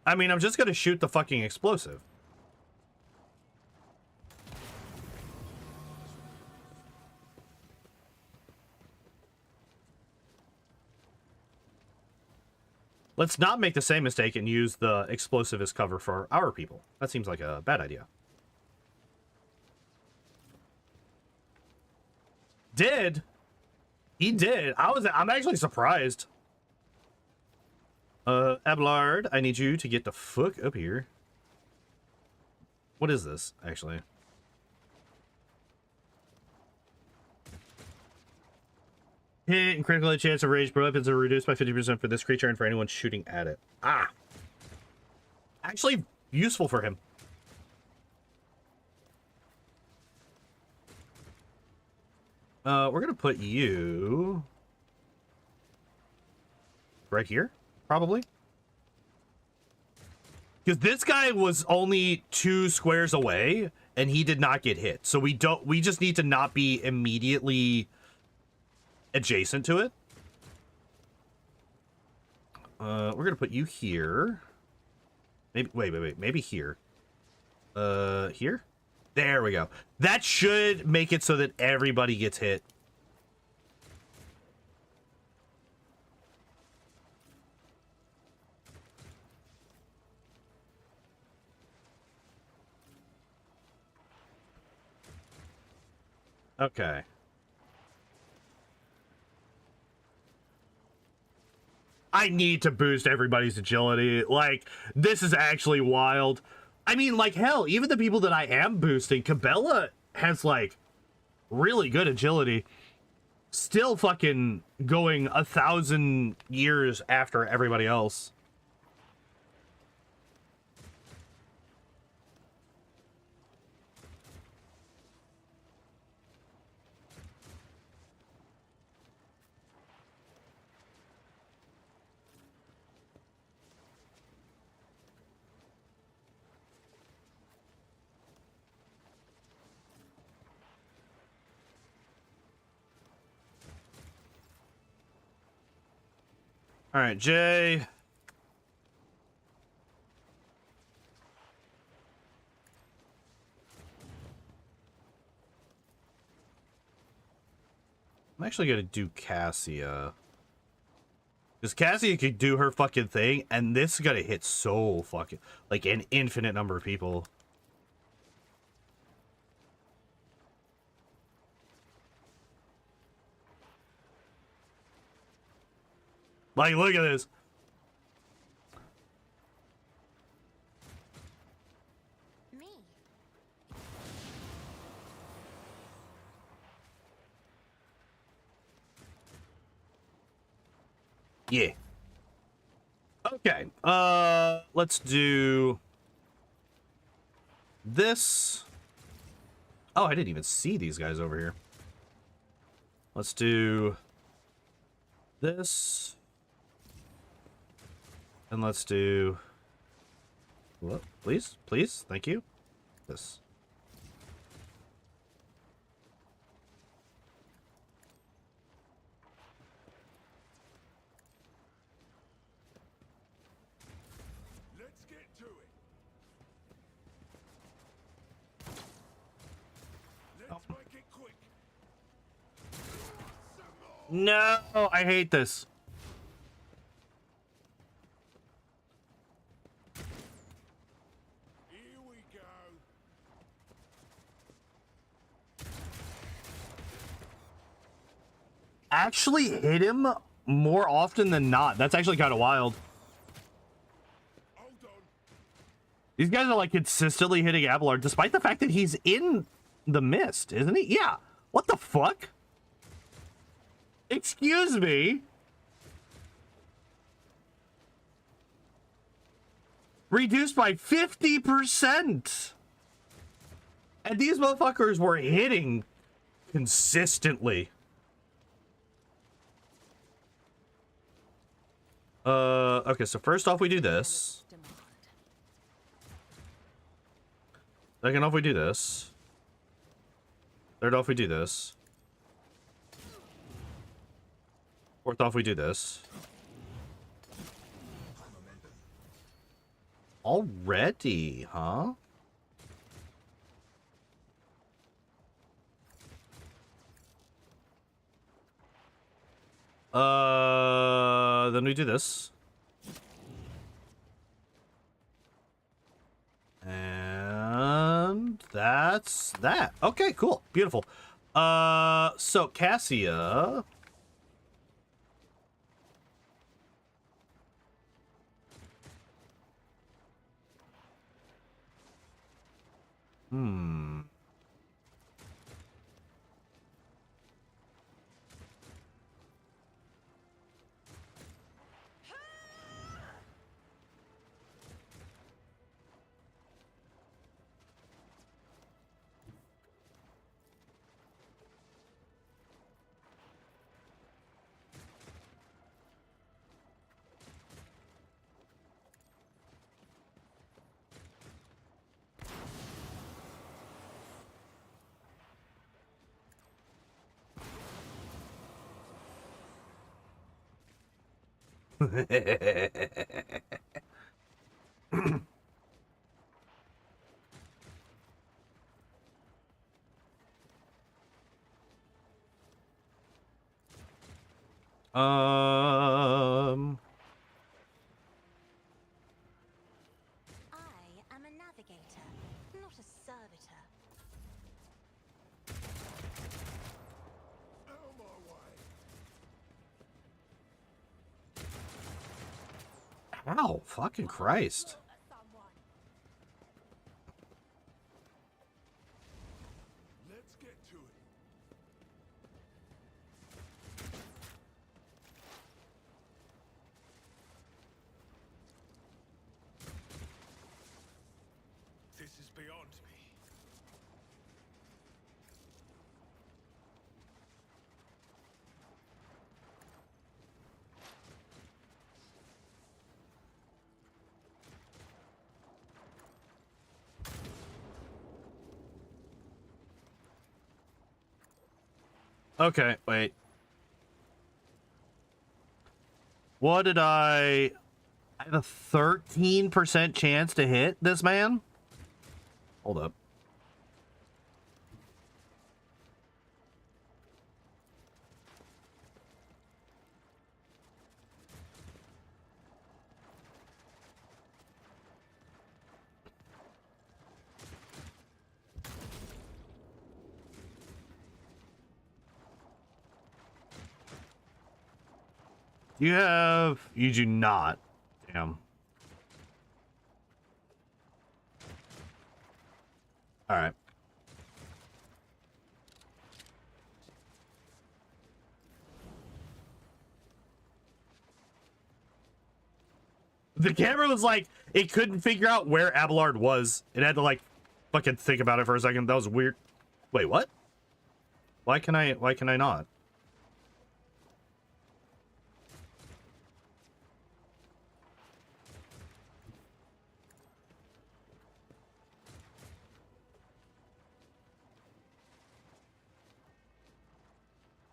I mean, I'm just gonna shoot the fucking explosive. Let's not make the same mistake and use the explosive as cover for our people. That seems like a bad idea. Did? He did. I'm actually surprised. Abelard, I need you to get the fuck up here. What is this, actually? Hit and critical hit chance of ranged weapons are reduced by 50% for this creature and for anyone shooting at it. Ah! Actually, useful for him. We're gonna put you... right here, probably. Because this guy was only 2 squares away, and he did not get hit. So we just need to not be immediately adjacent to it. We're gonna put you here. Maybe wait. Maybe here. Here? There we go. That should make it so that everybody gets hit. Okay. I need to boost everybody's agility. Like, this is actually wild. I mean, like, hell, even the people that I am boosting, Cabela has, like, really good agility. Still fucking going 1,000 years after everybody else. All right, Jay. I'm actually gonna do Cassia. Because Cassia could do her fucking thing, and this is gonna hit so fucking, like, an infinite number of people. Like, look at this. Me? Yeah. Okay. Let's do this. Oh, I didn't even see these guys over here. Let's do this. And let's do what? Please, please, thank you. This. Let's get to it. Let's make it quick. No, I hate this. Here we go. Actually hit him more often than not. That's actually kind of wild. Hold on. These guys are like consistently hitting Abelard, despite the fact that he's in the mist, isn't he? Yeah. What the fuck? Excuse me? Reduced by 50%. And these motherfuckers were hitting consistently. Okay, so first off we do this. Second off we do this. Third off we do this. Fourth off we do this. Already, huh? Then we do this. And that's that. Okay, cool. Beautiful. So Cassia. I am a navigator, not a servitor. Out of my way. Ow, fucking Christ. Let's get to it. This is beyond me. Okay, wait. What did I have a 13% chance to hit this man? Hold up. You do not. Damn. All right. The camera was like, it couldn't figure out where Abelard was. It had to like fucking think about it for a second. That was weird. Wait, what? Why can I not?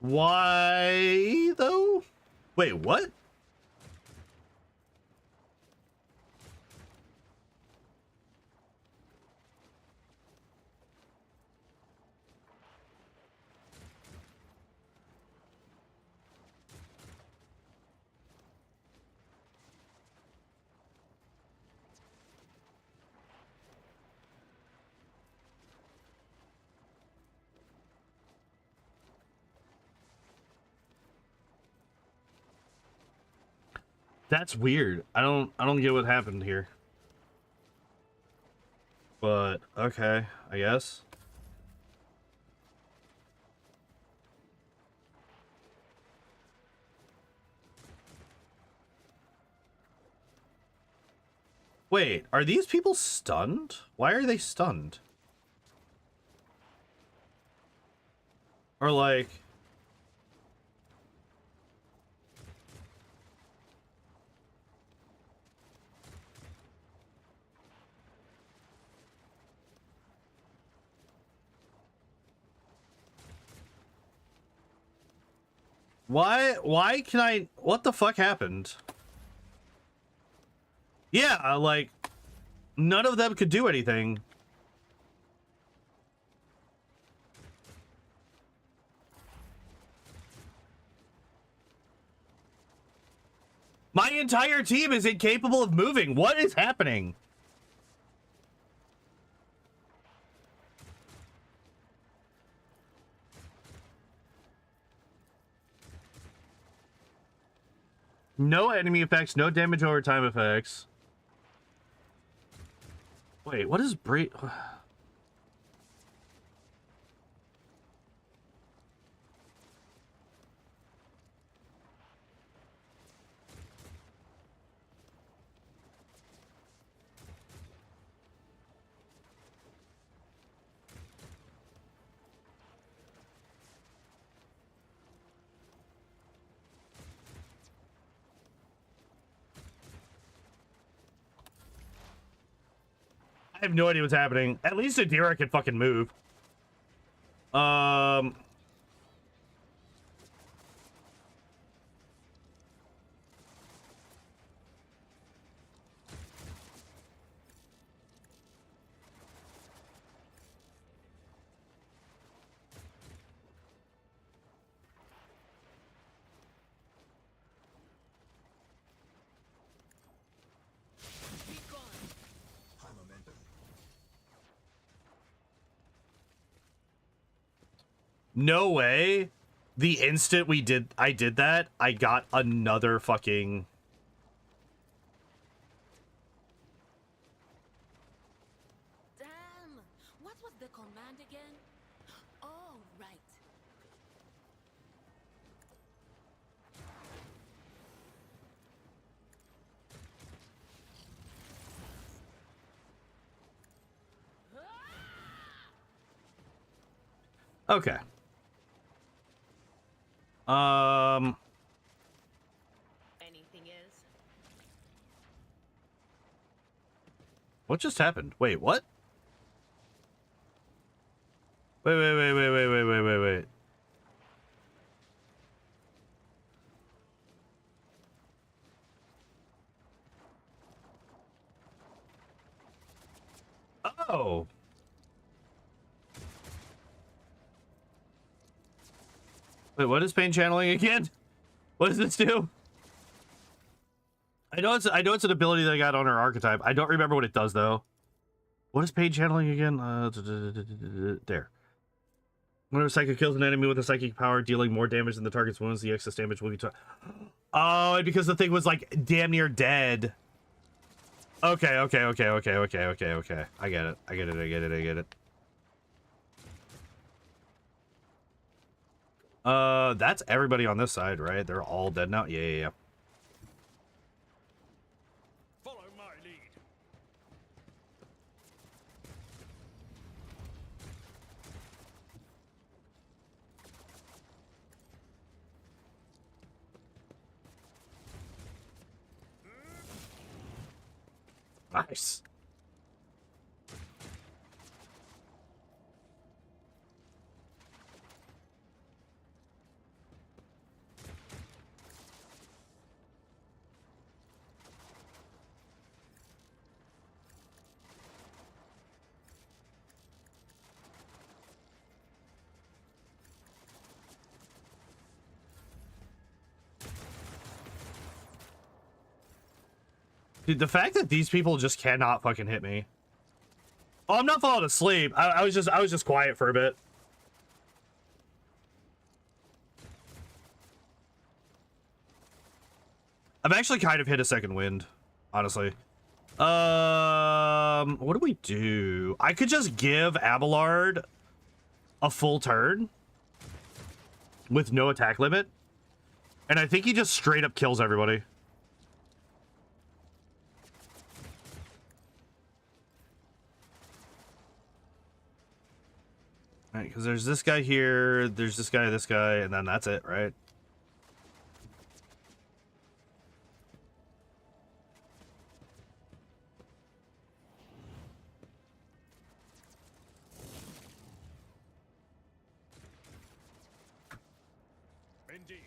Why though? Wait, what? That's weird. I don't get what happened here. But okay, I guess. Wait, are these people stunned? Why are they stunned? Or like... Why can I... What the fuck happened? Yeah, like... None of them could do anything. My entire team is incapable of moving. What is happening? No enemy effects, no damage over time effects. Wait, what is break? I have no idea what's happening. At least Adira can fucking move. No way. The instant I did that, I got another fucking... Okay. Anything is. What just happened? Wait, what? Wait. Oh. Wait, what is pain channeling again? What does this do? I know it's an ability that I got on her archetype. I don't remember what it does though. What is pain channeling again? There. Whenever a psychic kills an enemy with a psychic power, dealing more damage than the target's wounds, the excess damage will be Oh, and because the thing was like damn near dead. Okay. I get it. That's everybody on this side, right? They're all dead now? Yeah. Follow my lead. Nice. Dude, the fact that these people just cannot fucking hit me. Oh, I'm not falling asleep. I was just quiet for a bit. I've actually kind of hit a second wind, honestly. What do we do? I could just give Abelard a full turn with no attack limit, and I think he just straight up kills everybody. Right, because there's this guy here, there's this guy, and then that's it, right? Indeed.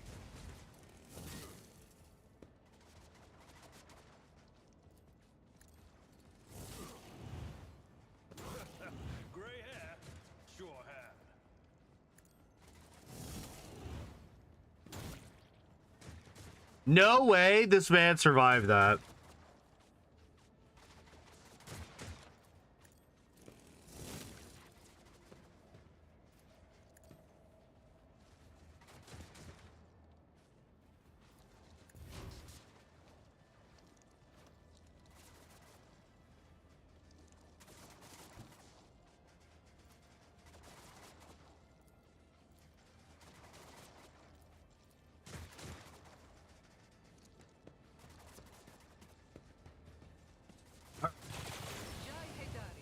Gray hair, sure hair. No way this man survived that.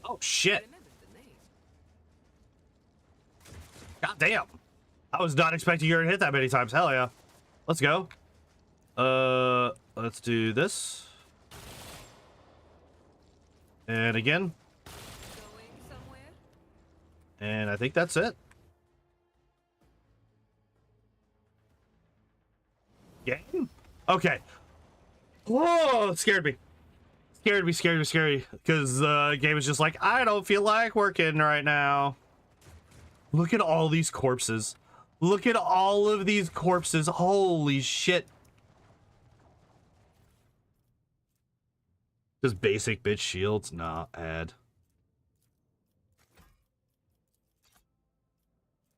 Oh shit. God damn. I was not expecting you to hit that many times. Hell yeah. Let's go. Let's do this. And again. Going somewhere? And I think that's it. Game? Okay. Whoa, it scared me. Scared me. Because the game is just like, I don't feel like working right now. Look at all these corpses. Look at all of these corpses. Holy shit. Just basic bitch shields? Nah, add.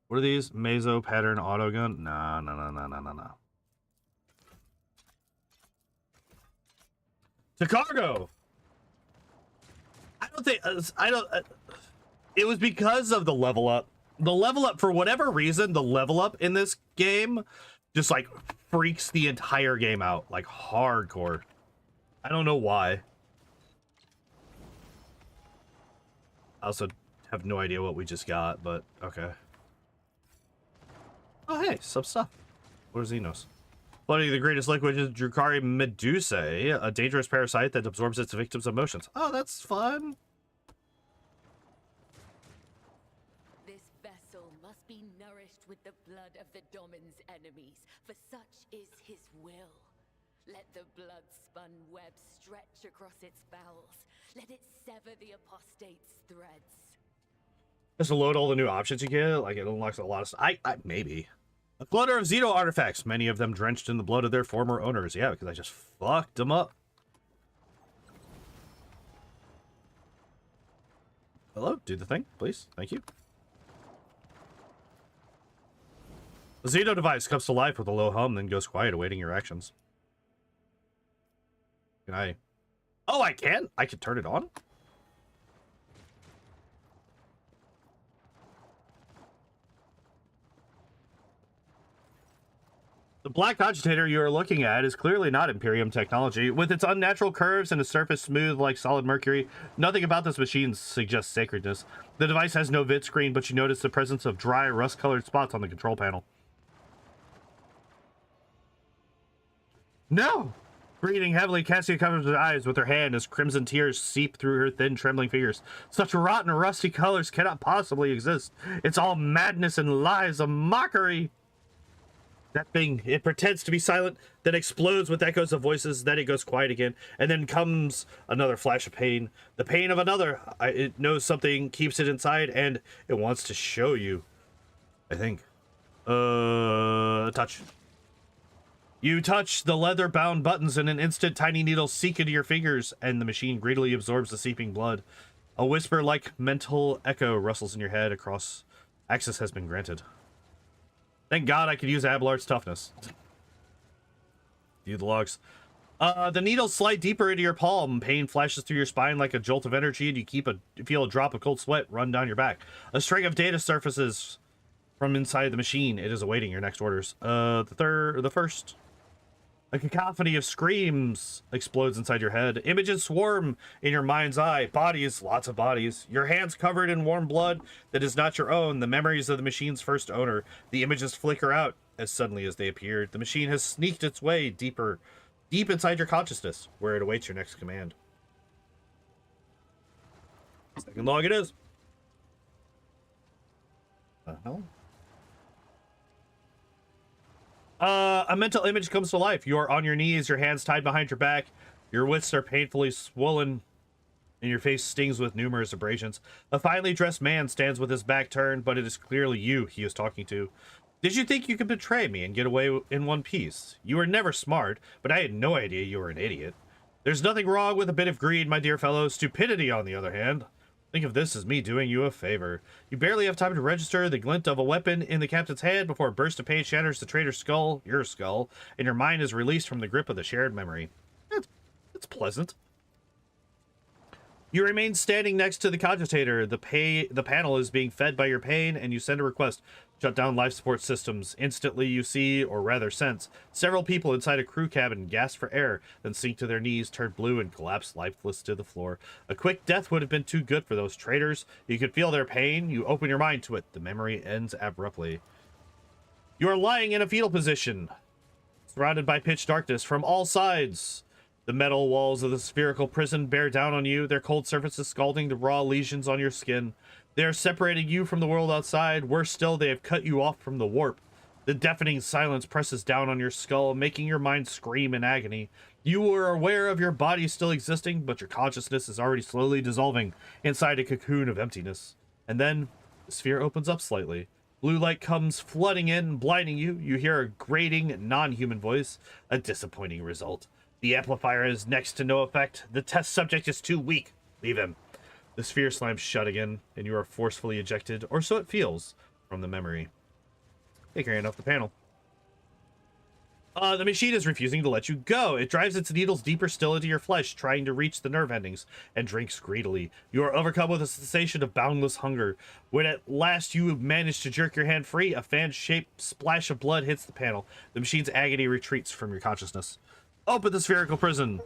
What are these? Meso pattern auto gun? Nah. To cargo. It was because of the level up. The level up, for whatever reason, the level up in this game just like freaks the entire game out, like hardcore. I don't know why. I also have no idea what we just got, but okay. Oh, hey, some stuff. What are Xenos? Flooding the greatest liquid is Drukari Medusae, a dangerous parasite that absorbs its victims' emotions. Oh, that's fun. This vessel must be nourished with the blood of the Domin's enemies, for such is his will. Let the blood-spun web stretch across its bowels. Let it sever the apostate's threads. Just to load all the new options you get, like it unlocks a lot of stuff. Maybe. A clutter of Xeno artifacts, many of them drenched in the blood of their former owners. Yeah, because I just fucked them up. Hello, do the thing, please. Thank you. The Xeno device comes to life with a low hum, then goes quiet, awaiting your actions. Can I? Oh, I can? I can turn it on? The black cogitator you are looking at is clearly not Imperium technology. With its unnatural curves and a surface smooth like solid mercury, nothing about this machine suggests sacredness. The device has no vid screen, but you notice the presence of dry, rust-colored spots on the control panel. No! Breathing heavily, Cassia covers her eyes with her hand as crimson tears seep through her thin, trembling fingers. Such rotten, rusty colors cannot possibly exist. It's all madness and lies, a mockery! That thing, it pretends to be silent, then explodes with echoes of voices, then it goes quiet again, and then comes another flash of pain. The pain of another. It knows something keeps it inside, and it wants to show you. I think. Touch. You touch the leather-bound buttons, and an instant tiny needles seek into your fingers, and the machine greedily absorbs the seeping blood. A whisper-like mental echo rustles in your head across. Access has been granted. Thank God I could use Abelard's toughness. View the logs. The needles slide deeper into your palm. Pain flashes through your spine like a jolt of energy, and you feel a drop of cold sweat run down your back. A string of data surfaces from inside the machine. It is awaiting your next orders. The first. A cacophony of screams explodes inside your head. Images swarm in your mind's eye. Bodies, lots of bodies. Your hands covered in warm blood that is not your own. The memories of the machine's first owner. The images flicker out as suddenly as they appeared. The machine has sneaked its way deep inside your consciousness, where it awaits your next command. Second log it is. The hell? A mental image comes to life. You are on your knees, your hands tied behind your back. Your wrists are painfully swollen, and your face stings with numerous abrasions. A finely dressed man stands with his back turned, but it is clearly you he is talking to. Did you think you could betray me and get away in one piece? You were never smart, but I had no idea you were an idiot. There's nothing wrong with a bit of greed, my dear fellow. Stupidity, on the other hand. Think of this as me doing you a favor. You barely have time to register the glint of a weapon in the captain's hand before a burst of pain shatters the traitor's skull, your skull, and your mind is released from the grip of the shared memory. It's pleasant. You remain standing next to the cogitator. The panel is being fed by your pain, and you send a request. Shut down life support systems. Instantly you see, or rather sense, several people inside a crew cabin gasp for air, then sink to their knees, turn blue, and collapse lifeless to the floor. A quick death would have been too good for those traitors. You could feel their pain. You open your mind to it. The memory ends abruptly. You are lying in a fetal position, surrounded by pitch darkness from all sides. The metal walls of the spherical prison bear down on you, their cold surfaces scalding the raw lesions on your skin. They are separating you from the world outside. Worse still, they have cut you off from the warp. The deafening silence presses down on your skull, making your mind scream in agony. You are aware of your body still existing, but your consciousness is already slowly dissolving inside a cocoon of emptiness. And then, the sphere opens up slightly. Blue light comes flooding in, blinding you. You hear a grating, non-human voice. A disappointing result. The amplifier is next to no effect. The test subject is too weak. Leave him. The sphere slams shut again, and you are forcefully ejected, or so it feels, from the memory. Take your hand off the panel. The machine is refusing to let you go. It drives its needles deeper still into your flesh, trying to reach the nerve endings, and drinks greedily. You are overcome with a sensation of boundless hunger. When at last you manage to jerk your hand free, a fan-shaped splash of blood hits the panel. The machine's agony retreats from your consciousness. Open the spherical prison.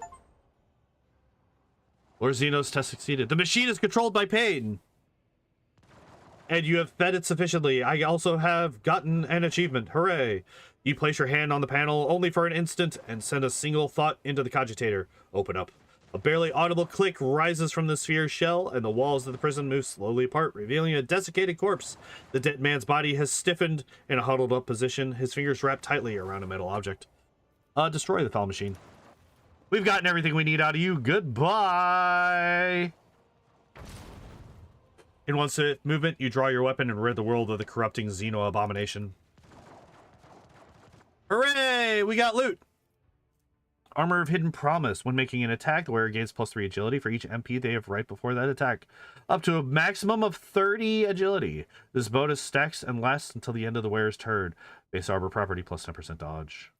Lord Zeno's test succeeded. The machine is controlled by pain. And you have fed it sufficiently. I also have gotten an achievement. Hooray! You place your hand on the panel only for an instant and send a single thought into the cogitator. Open up. A barely audible click rises from the sphere's shell, and the walls of the prison move slowly apart, revealing a desiccated corpse. The dead man's body has stiffened in a huddled up position, his fingers wrapped tightly around a metal object. Destroy the foul machine. We've gotten everything we need out of you. Goodbye! In one swift movement, you draw your weapon and rid the world of the corrupting Xeno abomination. Hooray! We got loot! Armor of Hidden Promise. When making an attack, the wearer gains +3 agility for each MP they have right before that attack, up to a maximum of 30 agility. This bonus stacks and lasts until the end of the wearer's turn. Base armor property plus 10% dodge.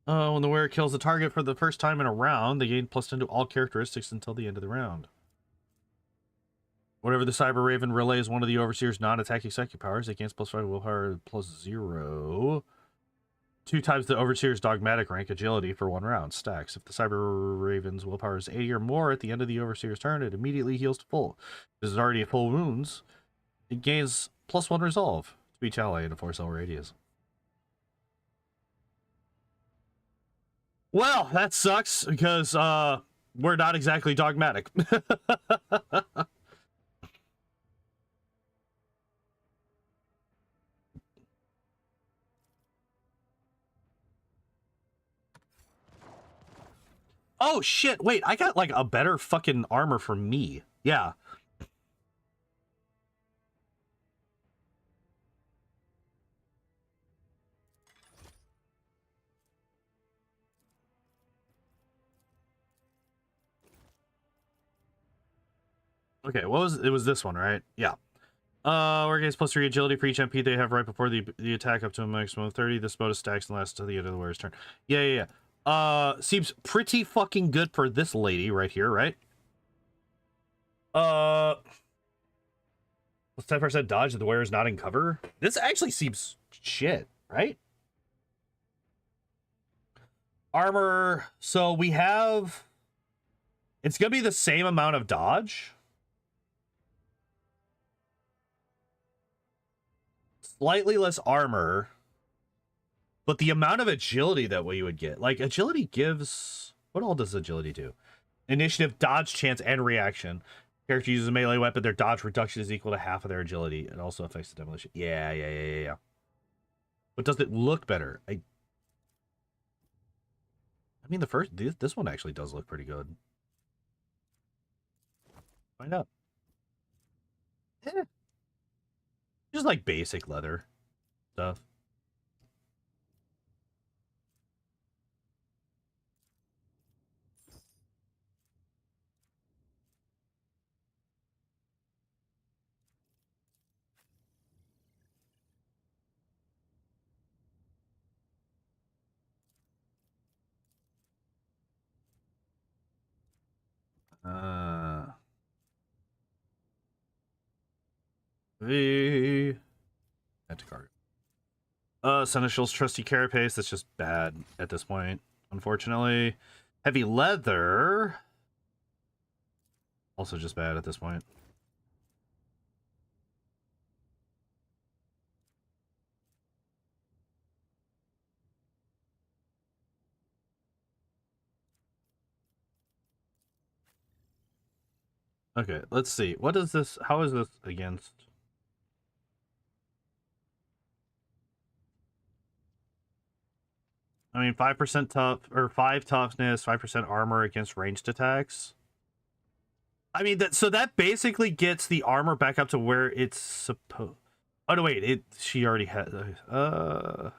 When the wearer kills the target for the first time in a round, they gain +10 to all characteristics until the end of the round. Whenever the Cyber Raven relays one of the Overseer's non-attacking psychic powers, it gains +5 willpower +0. 2 times the Overseer's dogmatic rank agility for 1 round. Stacks. If the Cyber Raven's willpower is 80 or more at the end of the Overseer's turn, it immediately heals to full. If it is already at full wounds, it gains +1 resolve to each ally in a 4-cell radius. Well, that sucks because we're not exactly dogmatic. Oh shit, wait, I got like a better fucking armor for me. Yeah. Okay, what was it? Was this one, right? Yeah. We're against +3 agility for each MP they have right before the attack up to a maximum of 30. This bonus stacks and lasts to the end of the wearer's turn. Yeah. Seems pretty fucking good for this lady right here, right? Plus 10% dodge if the wearer's not in cover. This actually seems shit, right? Armor, so we have... It's gonna be the same amount of dodge. Slightly less armor. But the amount of agility that we would get, like agility gives, what all does agility do? Initiative, dodge, chance, and reaction. Character uses a melee weapon, their dodge reduction is equal to half of their agility. It also affects the demolition. Yeah. But does it look better? I mean, this one actually does look pretty good. Find out. Just like basic leather stuff. Seneschal's trusty carapace, that's just bad at this point, unfortunately. Heavy leather, also just bad at this point. Okay, let's see. What is this? How is this against? I mean, 5% tough, or 5 toughness, 5% armor against ranged attacks. I mean, so that basically gets the armor back up to where it's supposed. Oh no, wait, she already had. So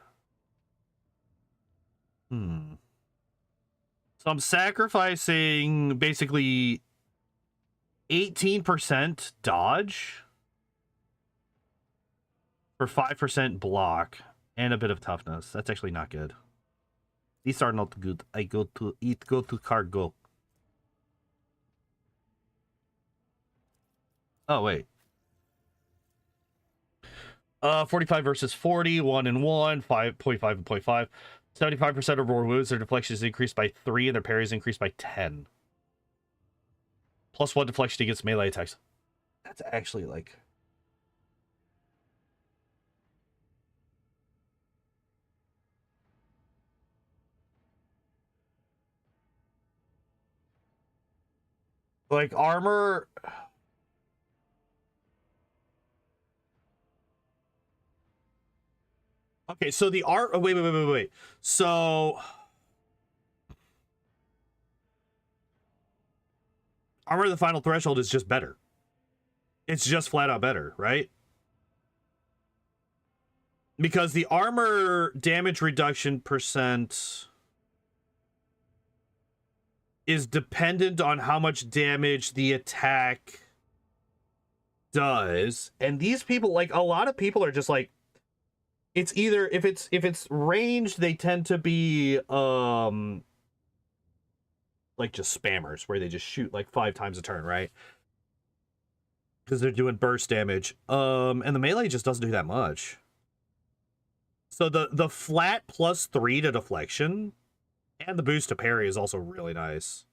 I'm sacrificing basically 18% dodge for 5% block and a bit of toughness. That's actually not good. These are not good. I go to cargo. Oh wait. 45 versus 40, 1 and 1, 5.5 and 0.5. 75% of more wounds, their deflection is increased by 3 and their parry is increased by 10. +1 deflection against melee attacks. That's actually like Like armor. Okay, so the art. Oh, wait. So armor of the final threshold is just better. It's just flat out better, right? Because the armor damage reduction percent is dependent on how much damage the attack does. And these people, like a lot of people are just like, it's either if it's ranged, they tend to be like just spammers where they just shoot like 5 times a turn, right? Because they're doing burst damage. And the melee just doesn't do that much. So the flat +3 to deflection and the boost to parry is also really nice.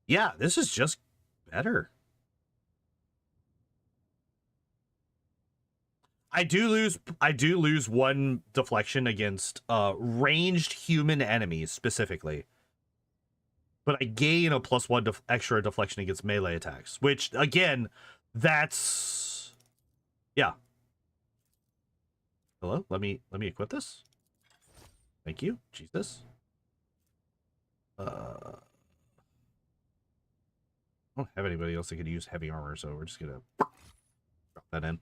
Yeah, this is just better. I do lose 1 deflection against ranged human enemies specifically. But I gain a +1 extra deflection against melee attacks, which again, that's yeah. Hello, let me equip this. Thank you, Jesus. I don't have anybody else that could use heavy armor, so we're just gonna drop that in.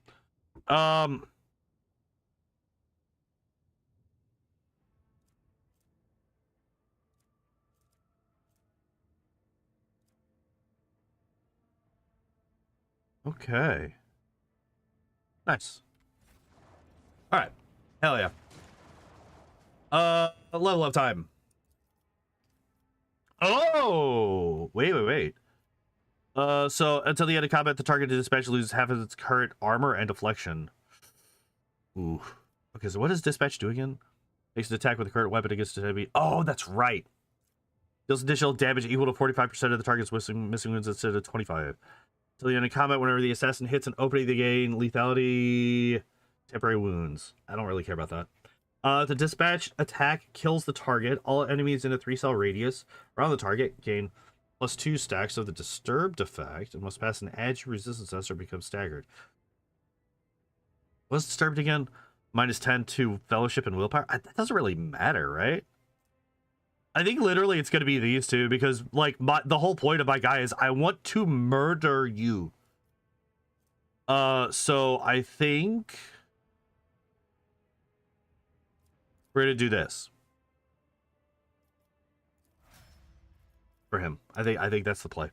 Okay. Nice. All right. Hell yeah. Level up time. Oh, wait. So until the end of combat, the target dispatch loses half of its current armor and deflection. Ooh. Okay, so what does dispatch do again? Makes an attack with the current weapon against an enemy. Oh, that's right. Deals additional damage equal to 45% of the target's missing wounds instead of 25. Till the end of combat, whenever the assassin hits an opening, they gain lethality, temporary wounds. I don't really care about that. The dispatch attack kills the target. All enemies in a 3-cell radius around the target gain +2 stacks of the disturbed effect and must pass an edge resistance test or become staggered. What's disturbed again? -10 to fellowship and willpower. That doesn't really matter, right? I think literally it's going to be these two because like the whole point of my guy is I want to murder you. So I think we're going to do this for him. I think that's the play.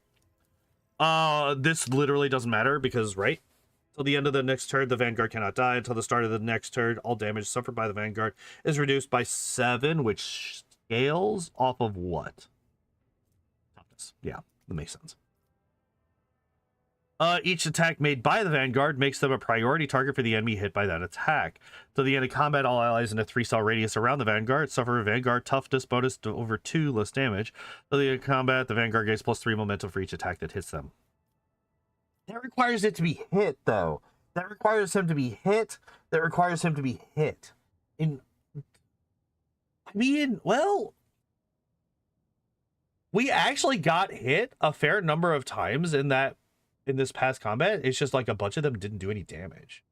This literally doesn't matter because right till the end of the next turn, the Vanguard cannot die. Until the start of the next turn, all damage suffered by the Vanguard is reduced by 7, which scales off of what? Toughness. Yeah, that makes sense. Each attack made by the Vanguard makes them a priority target for the enemy hit by that attack. To the end of combat, all allies in a 3-cell radius around the Vanguard suffer a Vanguard toughness bonus to over 2 less damage. To the end of combat, the Vanguard gains +3 momentum for each attack that hits them. That requires it to be hit, though. That requires him to be hit. That requires him to be hit. I mean, well, we actually got hit a fair number of times in this past combat. It's just like a bunch of them didn't do any damage.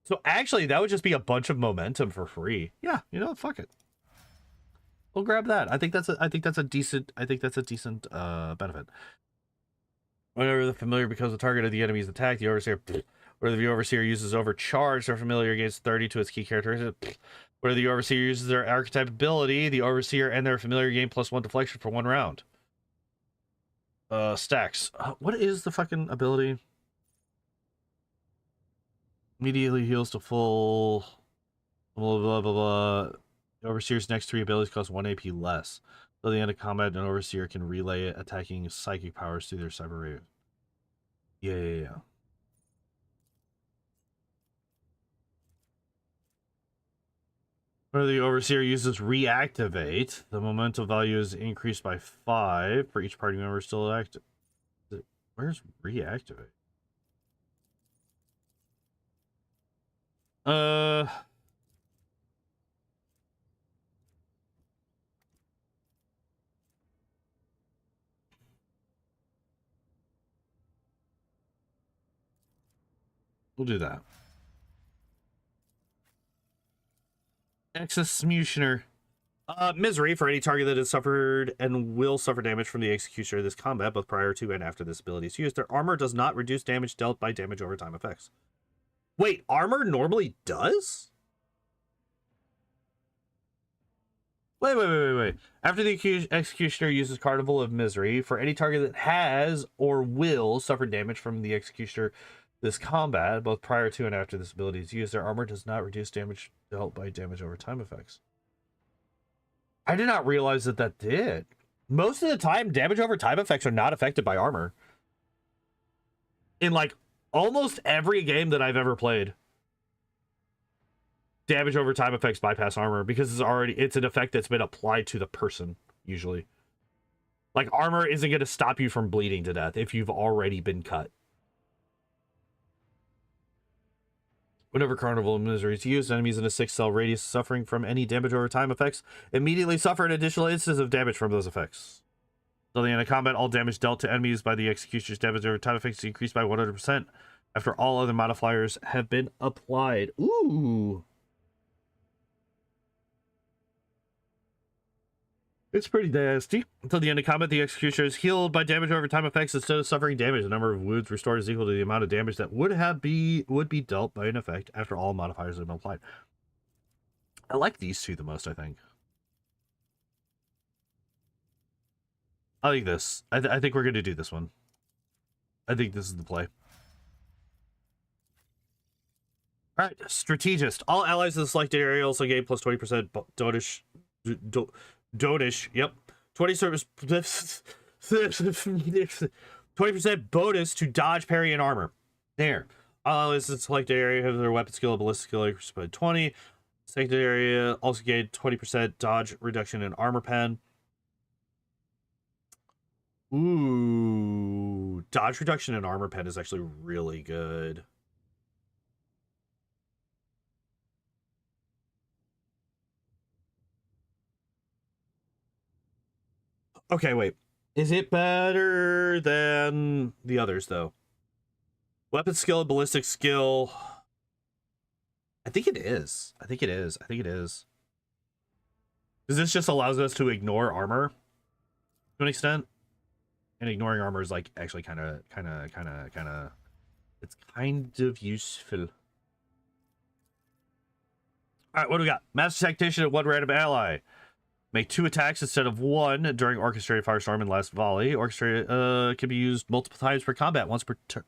So actually, that would just be a bunch of momentum for free. Yeah, you know, fuck it. We'll grab that. I think that's a decent benefit. Whenever the familiar becomes the target of the enemy's attack, the overseer, whether the overseer uses overcharge, their familiar gains 30 to its key characteristic. Whether the overseer uses their archetype ability, the overseer and their familiar gain +1 deflection for 1 round. Stacks. What is the fucking ability? Immediately heals to full. Blah blah blah blah. The overseer's next 3 abilities cost 1 AP less. Till the end of combat, an overseer can relay attacking psychic powers through their cyber rave. Yeah. Where the overseer uses reactivate, the momentum value is increased by 5 for each party member still active. Where's reactivate? We'll do that. Executioner. Misery for any target that has suffered and will suffer damage from the executioner of this combat, both prior to and after this ability is used. Their armor does not reduce damage dealt by damage over time effects. Wait, armor normally does? Wait. After the executioner uses Carnival of Misery, for any target that has or will suffer damage from the executioner this combat, both prior to and after this ability is used, their armor does not reduce damage dealt by damage over time effects. I did not realize that that did. Most of the time, damage over time effects are not affected by armor. In like almost every game that I've ever played, damage over time effects bypass armor because it's an effect that's been applied to the person, usually. Like, armor isn't going to stop you from bleeding to death if you've already been cut. Whenever Carnival of Misery is used, enemies in a 6-cell radius suffering from any damage over time effects immediately suffer an additional instance of damage from those effects. Until the end of combat, all damage dealt to enemies by the executioner's damage over time effects is increased by 100% after all other modifiers have been applied. Ooh. It's pretty nasty. Until the end of combat, the executioner is healed by damage over time effects instead of suffering damage. The number of wounds restored is equal to the amount of damage that would be dealt by an effect after all modifiers have been applied. I like these two the most, I think. I like this. I think we're going to do this one. I think this is the play. All right, Strategist. All allies in the selected area also gain plus 20% Dodish, yep. 20% bonus to dodge, parry, and armor. There. All allies in the selected area have their weapon skill, ballistic skill increased by 20. Selected area also gain 20% dodge reduction in armor pen. Ooh, dodge reduction in armor pen is actually really good. Okay, wait. Is it better than the others, though? Weapon skill and ballistic skill. I think it is. I think it is. Because this just allows us to ignore armor to an extent. And ignoring armor is like actually kind of it's kind of useful. All right, what do we got? Master Tactician at one random ally. Make 2 attacks instead of 1 during Orchestrated Firestorm and Last Volley. Orchestrated can be used multiple times per combat, once per turn.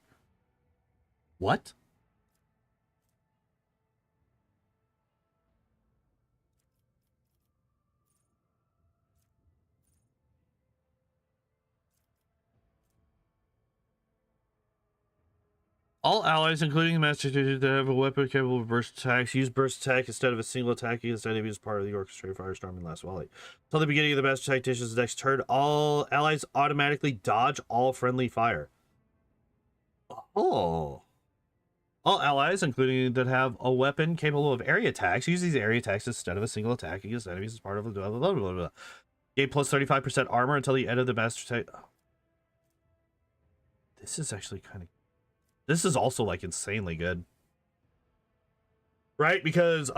What? All allies, including the Master Tactician, that have a weapon capable of burst attacks, use burst attack instead of a single attack against enemies as part of the Orchestrated Firestorm and Last Volley. Until the beginning of the Master Tactician's next turn, all allies automatically dodge all friendly fire. Oh. All allies, including that have a weapon capable of area attacks, use these area attacks instead of a single attack against enemies as part of blah, blah, blah, blah, blah. Gain plus 35% armor until the end of the Master Tactician. Oh. This is actually kind of... This is also, like, insanely good. Right? Because,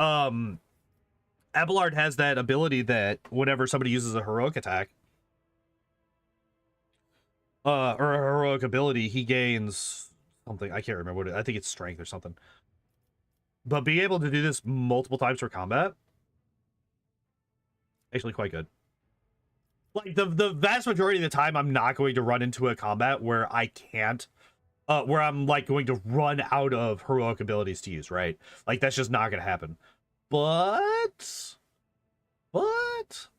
Abelard has that ability that whenever somebody uses a heroic attack, or a heroic ability, he gains something. I can't remember what it is. I think it's strength or something. But being able to do this multiple times for combat, actually quite good. Like, the vast majority of the time, I'm not going to run into a combat where I can't, where I'm, like, going to run out of heroic abilities to use, right? Like, that's just not going to happen. But,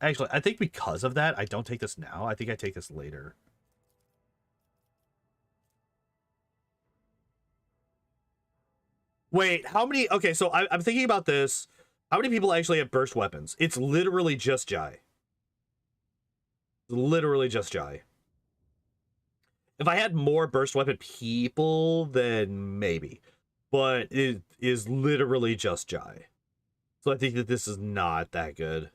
actually, I think because of that, I don't take this now. I think I take this later. Wait, how many... Okay, so I'm thinking about this. How many people actually have burst weapons? It's literally just Jai. Literally just Jai. If I had more burst weapon people, then maybe. But it is literally just Jai. So I think that this is not that good.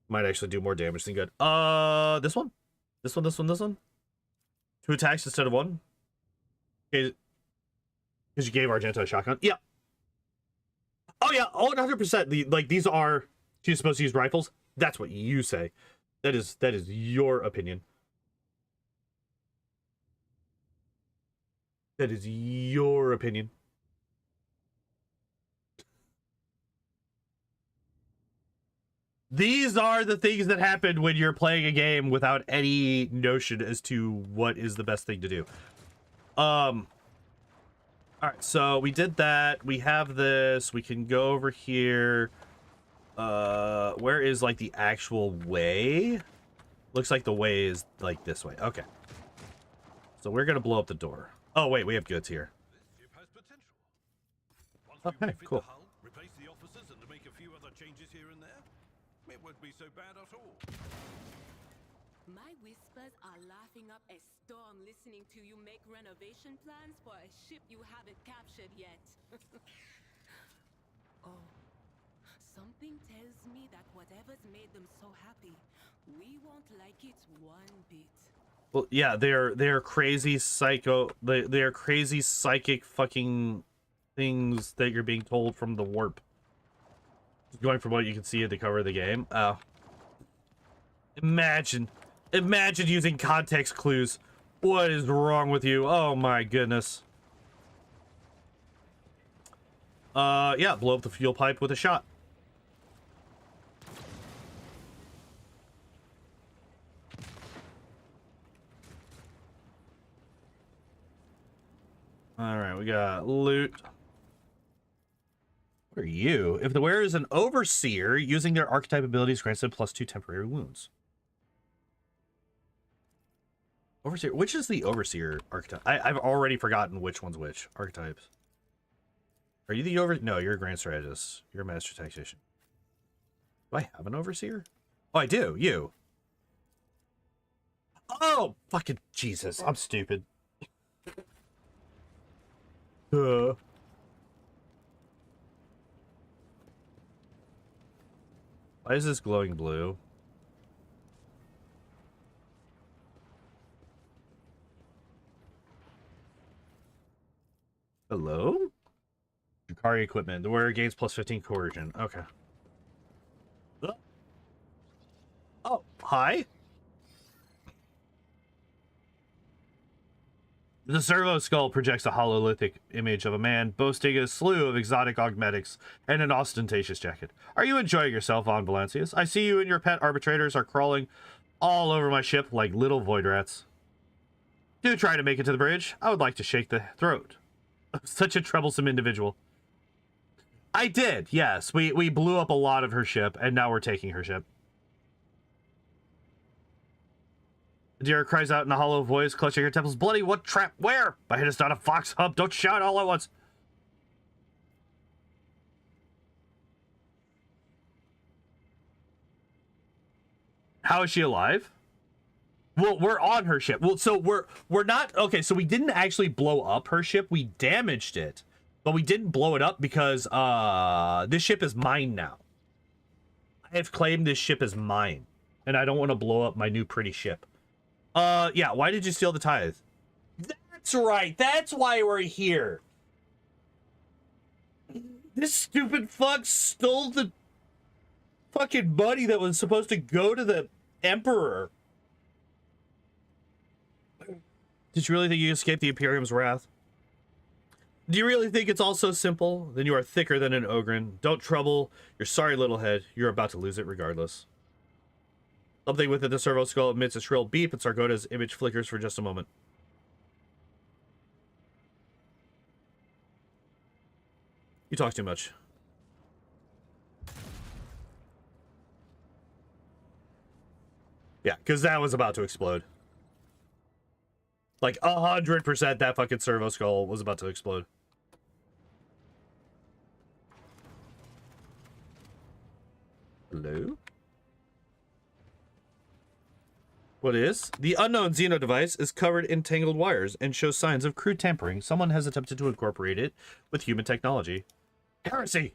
Might actually do more damage than good. This one? This one? 2 attacks instead of 1? Okay. Because you gave Argento a shotgun. Yeah. Oh yeah. Oh, 100%. Like these are. She's supposed to use rifles. That's what you say. That is your opinion. That is your opinion. These are the things that happen when you're playing a game without any notion as to what is the best thing to do. All right, so we did that. We have this. We can go over here. Where is like the actual way? Looks like the way is like this way. Okay. So we're gonna blow up the door. Oh wait, we have goods here. This ship has potential. Once we Okay, refit cool. the hull, replace the officers, and make a few other changes here and there, it won't be so bad at all. My whispers are laughing up a storm listening to you make renovation plans for a ship you haven't captured yet. Oh, something tells me that whatever's made them so happy, we won't like it one bit. Well, yeah, they're crazy psycho. They're crazy psychic fucking things that you're being told from the warp. Going from what you can see at the cover of the game. Oh, imagine using context clues. What is wrong with you? Oh my goodness. Yeah, blow up the fuel pipe with a shot. All right, we got loot. What are you? If the wearer is an overseer, using their archetype abilities grants them +2 temporary wounds. Overseer, which is the overseer archetype? I've already forgotten which one's which archetypes. Are you the No, you're a grand strategist. You're a master tactician. Do I have an overseer? Oh, I do. You. Oh, fucking Jesus. I'm stupid. Why is this glowing blue? Hello? Jukari equipment. The wearer gains +15 coercion. Okay. Oh, hi. The servo skull projects a hololithic image of a man boasting a slew of exotic augmetics and an ostentatious jacket. Are you enjoying yourself on Valancius? I see you and your pet arbitrators are crawling all over my ship like little void rats. Do try to make it to the bridge. I would like to shake the throat of such a troublesome individual. I did, yes. We blew up a lot of her ship, and now we're taking her ship. The deer cries out in a hollow voice, clutching her temples. Bloody, what trap? Where? My head is not a fox hub. Don't shout all at once. How is she alive? Well, we're on her ship. Well, so we're not okay. So we didn't actually blow up her ship. We damaged it, but we didn't blow it up because this ship is mine now. I have claimed this ship as mine, and I don't want to blow up my new pretty ship. Yeah, why did you steal the tithe? That's right, that's why we're here. This stupid fuck stole the fucking money that was supposed to go to the Emperor. Did you really think you escaped the Imperium's wrath? Do you really think it's all so simple? Then you are thicker than an ogren. Don't trouble your sorry little head. You're about to lose it regardless. Something within the servo skull emits a shrill beep, and Sargota's image flickers for just a moment. You talk too much. Yeah, because that was about to explode. Like 100% that fucking servo skull was about to explode. Hello? What is? The unknown Xeno device is covered in tangled wires and shows signs of crude tampering. Someone has attempted to incorporate it with human technology. Heresy!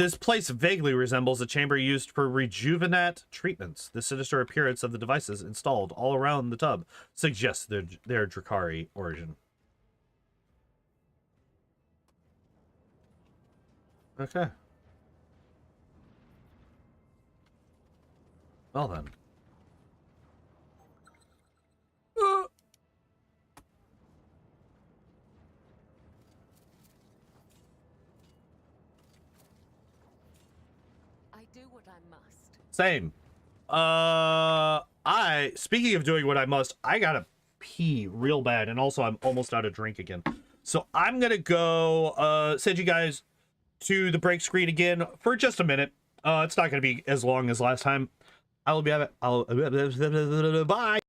This place vaguely resembles a chamber used for rejuvenate treatments. The sinister appearance of the devices installed all around the tub suggests their Drakari origin. Okay. Well then. I do what I must. Same. Speaking of doing what I must, I gotta pee real bad, and also I'm almost out of drink again. So I'm gonna go send you guys to the break screen again for just a minute. It's not gonna be as long as last time. I will be at it. Bye.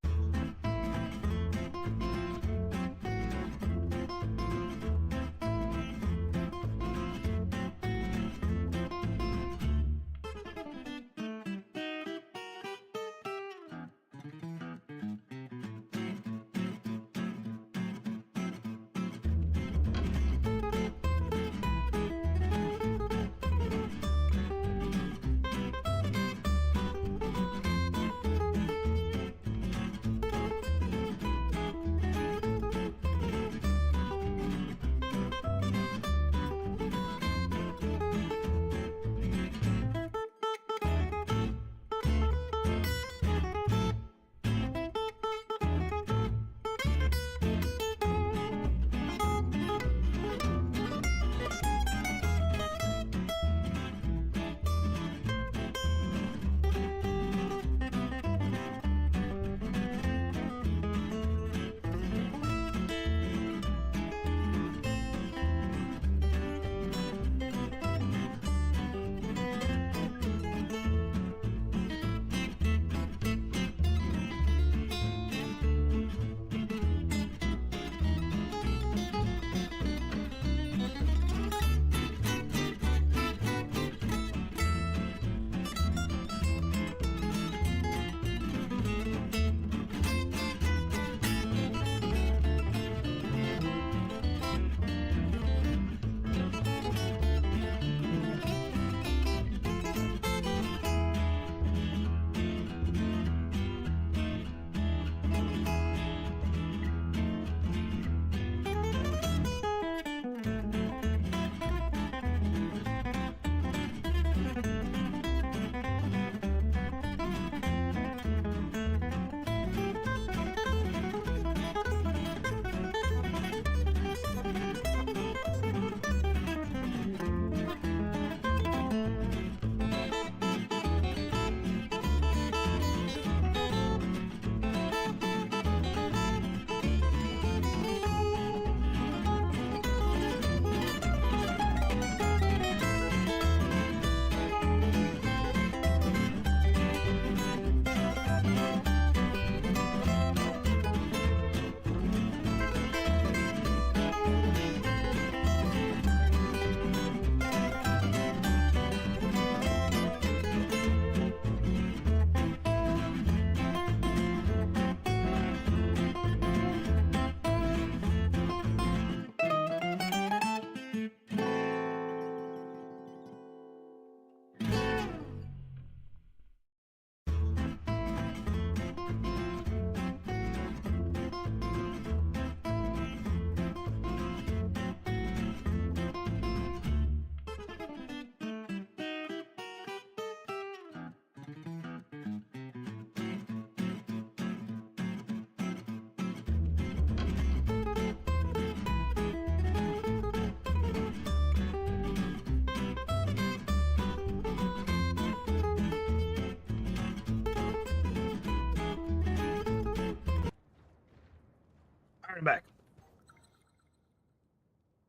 I'm back.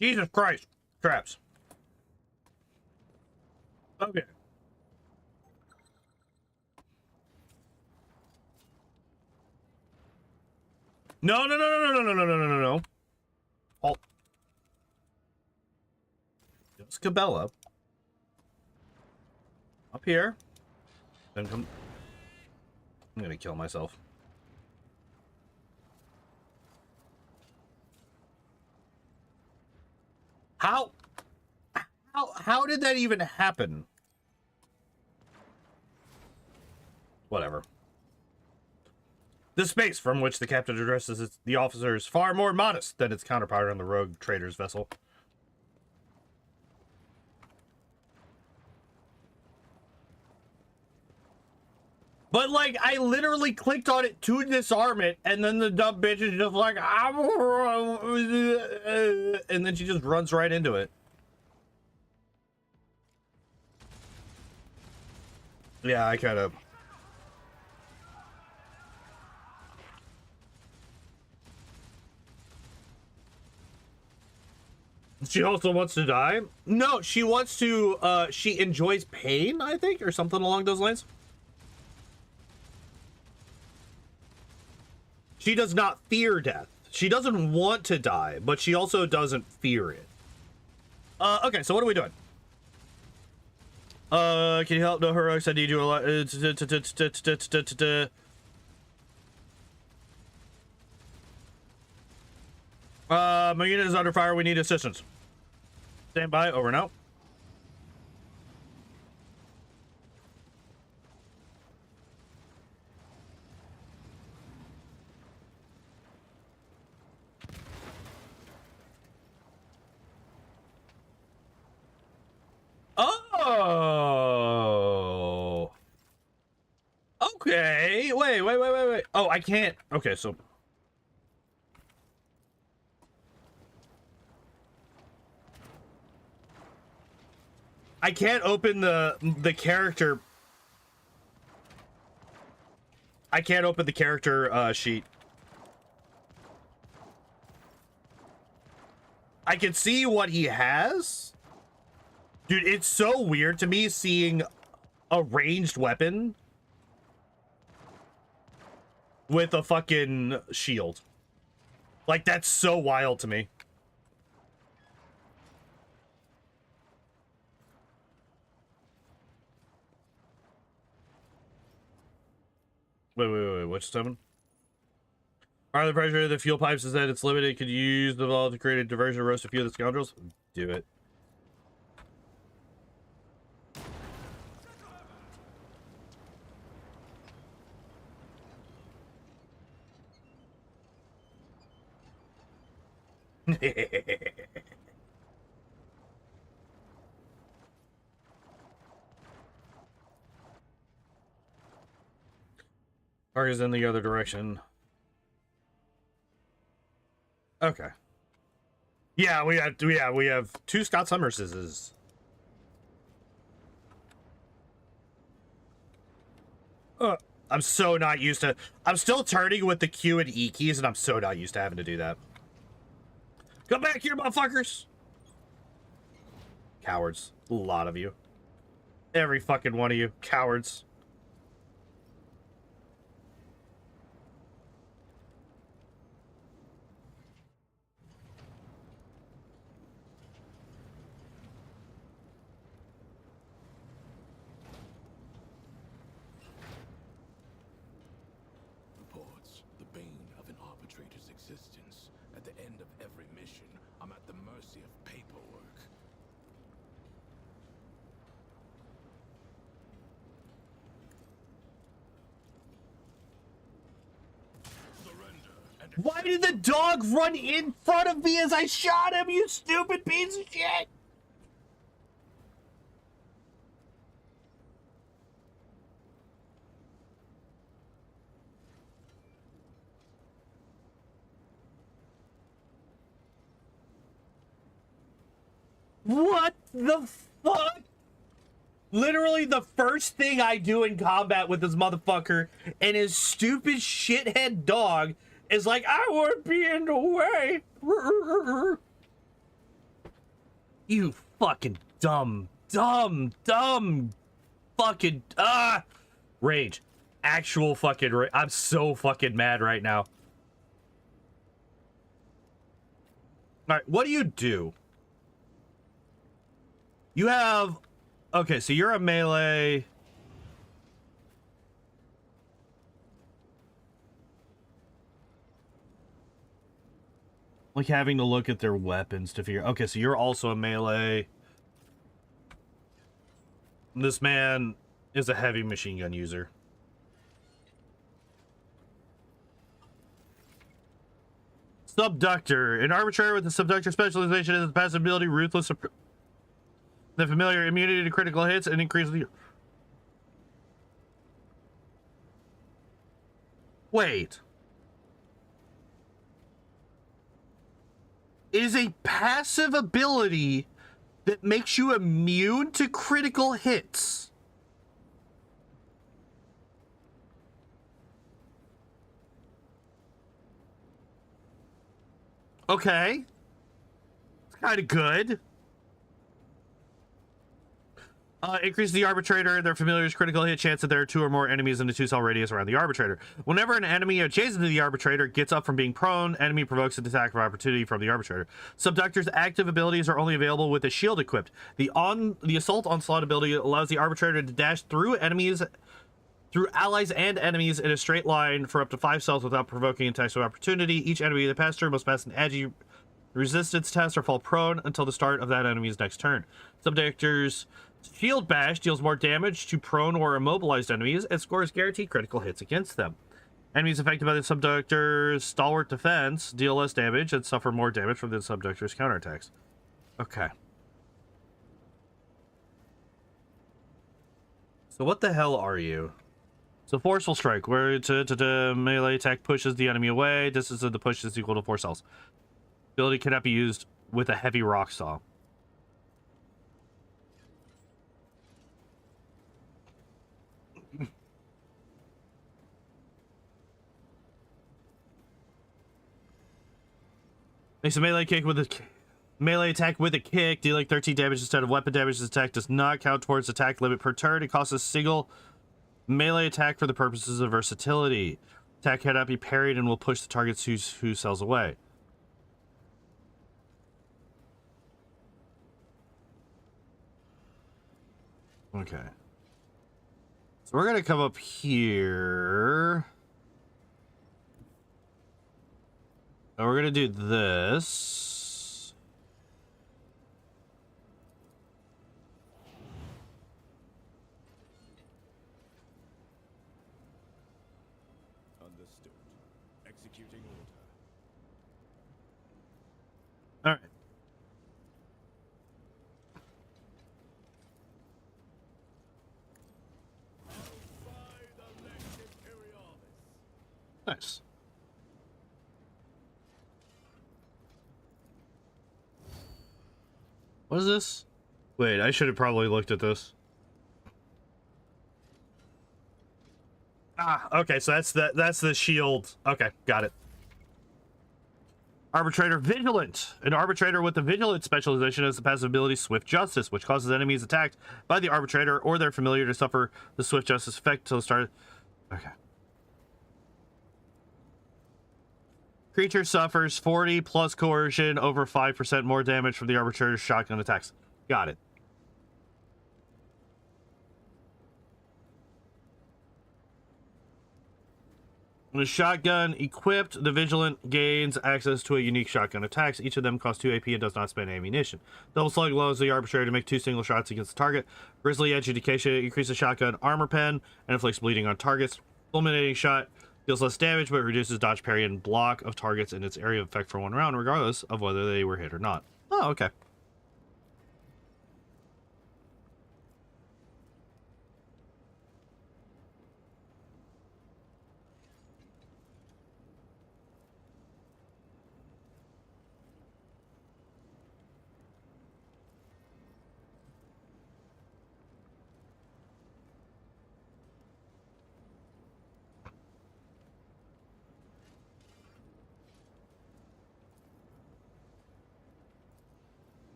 Jesus Christ. Traps. Okay. No, no, no, no, no, no, no, no, no, no, no. Halt. Just Cabela. Up here. Then come. I'm gonna kill myself. How How did that even happen? Whatever. The space from which the captain addresses the officer is far more modest than its counterpart on the rogue trader's vessel. But, like, I literally clicked on it to disarm it, and then the dumb bitch is just like, and then she just runs right into it. Yeah, I kind of... She also wants to die? No, she wants to, she enjoys pain, I think, or something along those lines. She does not fear death. She doesn't want to die, but she also doesn't fear it. Okay, so what are we doing? Can you help? No, heroics, I need you a lot. My unit is under fire. We need assistance. Stand by. Over and out. Oh. Okay. Wait. Oh, I can't. Okay, so. I can't open the character. I can't open the character sheet. I can see what he has. Dude, it's so weird to me seeing a ranged weapon with a fucking shield. Like, that's so wild to me. Wait, what's 7? The pressure of the fuel pipes is that it's limited. Could you use the ball to create a diversion to roast a few of the scoundrels? Do it. Arc is in the other direction. Okay. Yeah, we have 2 Scott Summerses. I'm so not used to. I'm still turning with the Q and E keys, and I'm so not used to having to do that. Come back here, motherfuckers! Cowards. A lot of you. Every fucking one of you. Cowards. Reports, the bane of an arbitrator's existence. At the end of every mission, I'm at the mercy of paperwork. Why did the dog run in front of me as I shot him, you stupid piece of shit? What the fuck? Literally the first thing I do in combat with this motherfucker and his stupid shithead dog is like, I want to be in the way. You fucking dumb fucking, rage. Actual fucking rage. I'm so fucking mad right now. Alright, what do you do? You have, okay, so you're a melee. Like having to look at their weapons to figure, okay, so you're also a melee. This man is a heavy machine gun user. Subductor. An arbitrator with a subductor specialization has the passive ability Ruthless, the familiar immunity to critical hits, and increase the... Wait. It is a passive ability that makes you immune to critical hits. Okay. It's kind of good. Increase the arbitrator and their familiar's critical hit chance that there are 2 or more enemies in the 2-cell radius around the arbitrator. Whenever an enemy adjacent to the arbitrator gets up from being prone, enemy provokes an attack of opportunity from the arbitrator. Subductor's active abilities are only available with a shield equipped. The assault onslaught ability allows the arbitrator to dash through allies and enemies in a straight line for up to 5 cells without provoking attacks of opportunity. Each enemy they pass through must pass an agi resistance test or fall prone until the start of that enemy's next turn. Subductor's Shield Bash deals more damage to prone or immobilized enemies and scores guaranteed critical hits against them. Enemies affected by the Subductor's Stalwart Defense deal less damage and suffer more damage from the Subductor's counterattacks. Okay. So what the hell are you? So Forceful Strike, where melee attack pushes the enemy away. Distance of the push is equal to 4 cells. Ability cannot be used with a heavy rock saw. Makes a melee kick with a melee attack with a kick, dealing 13 damage instead of weapon damage. This attack does not count towards attack limit per turn. It costs a single melee attack for the purposes of versatility. Attack cannot be parried and will push the target's 2 cells away. Okay. So we're gonna come up here. And we're gonna do this. Understood. Executing order. All right. Nice. What is this? Wait, I should have probably looked at this. Ah, okay, so that's the shield. Okay, got it. Arbitrator Vigilant. An arbitrator with the Vigilant specialization has the passive ability Swift Justice, which causes enemies attacked by the arbitrator or their familiar to suffer the Swift Justice effect until the start. Okay. Creature suffers 40 plus coercion over 5% more damage from the arbitrator's shotgun attacks. Got it. With a shotgun equipped, the Vigilant gains access to a unique shotgun attacks. Each of them costs 2 AP and does not spend ammunition. Double Slug allows the arbitrator to make 2 single shots against the target. Grisly Adjudication increases shotgun armor pen and inflicts bleeding on targets. Fulminating Shot deals less damage but reduces dodge, parry, and block of targets in its area of effect for 1 round, regardless of whether they were hit or not. Oh, okay.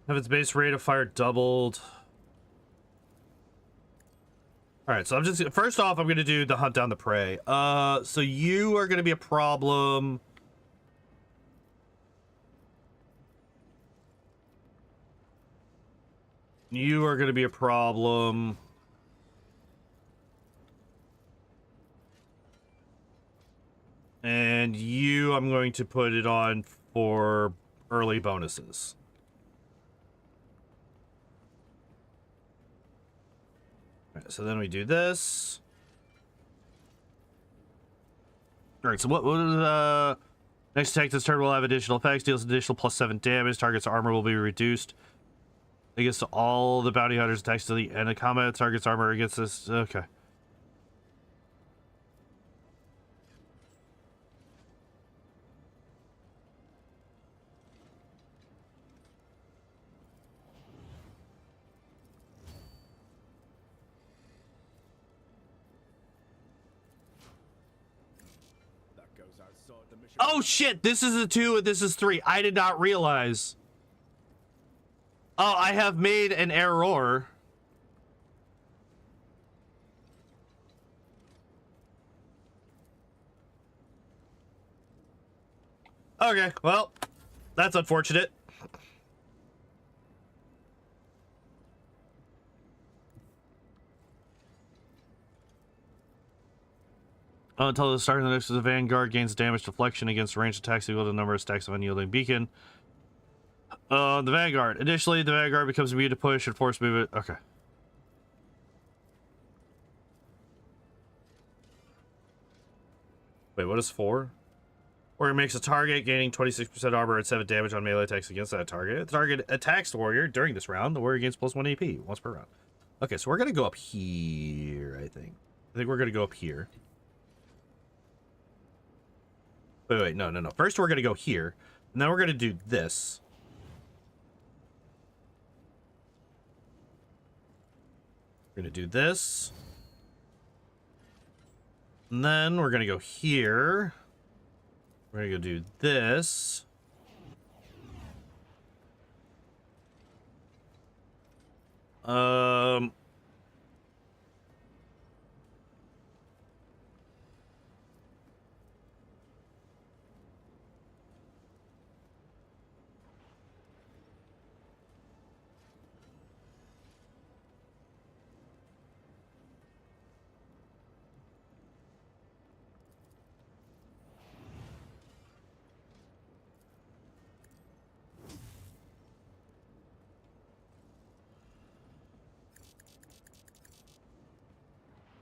Have its base rate of fire doubled. All right, so I'm just first off, I'm gonna do the hunt down the prey. So you are gonna be a problem. You are gonna be a problem. And you, I'm going to put it on for early bonuses. All right, so then we do this. All right, so what next attack this turn will have additional effects, deals additional +7 damage, target's armor will be reduced against all the bounty hunters attacks to the end of combat, target's armor against this. Okay. Oh shit, this is a 2 and this is 3. I did not realize. Oh, I have made an error. Okay, well, that's unfortunate. Until the start of the next, the Vanguard gains damage deflection against ranged attacks equal to the number of stacks of unyielding beacon. The Vanguard. Additionally, the Vanguard becomes immune to push and force movement. Okay. Wait, what is 4? Warrior makes a target, gaining 26% armor and 7 damage on melee attacks against that target. The target attacks the warrior during this round. The warrior gains +1 AP once per round. Okay, so we're going to go up here, I think. We're going to go up here. Wait, no. First, we're going to go here. And then we're going to do this. We're going to do this. And then we're going to go here. We're going to go do this.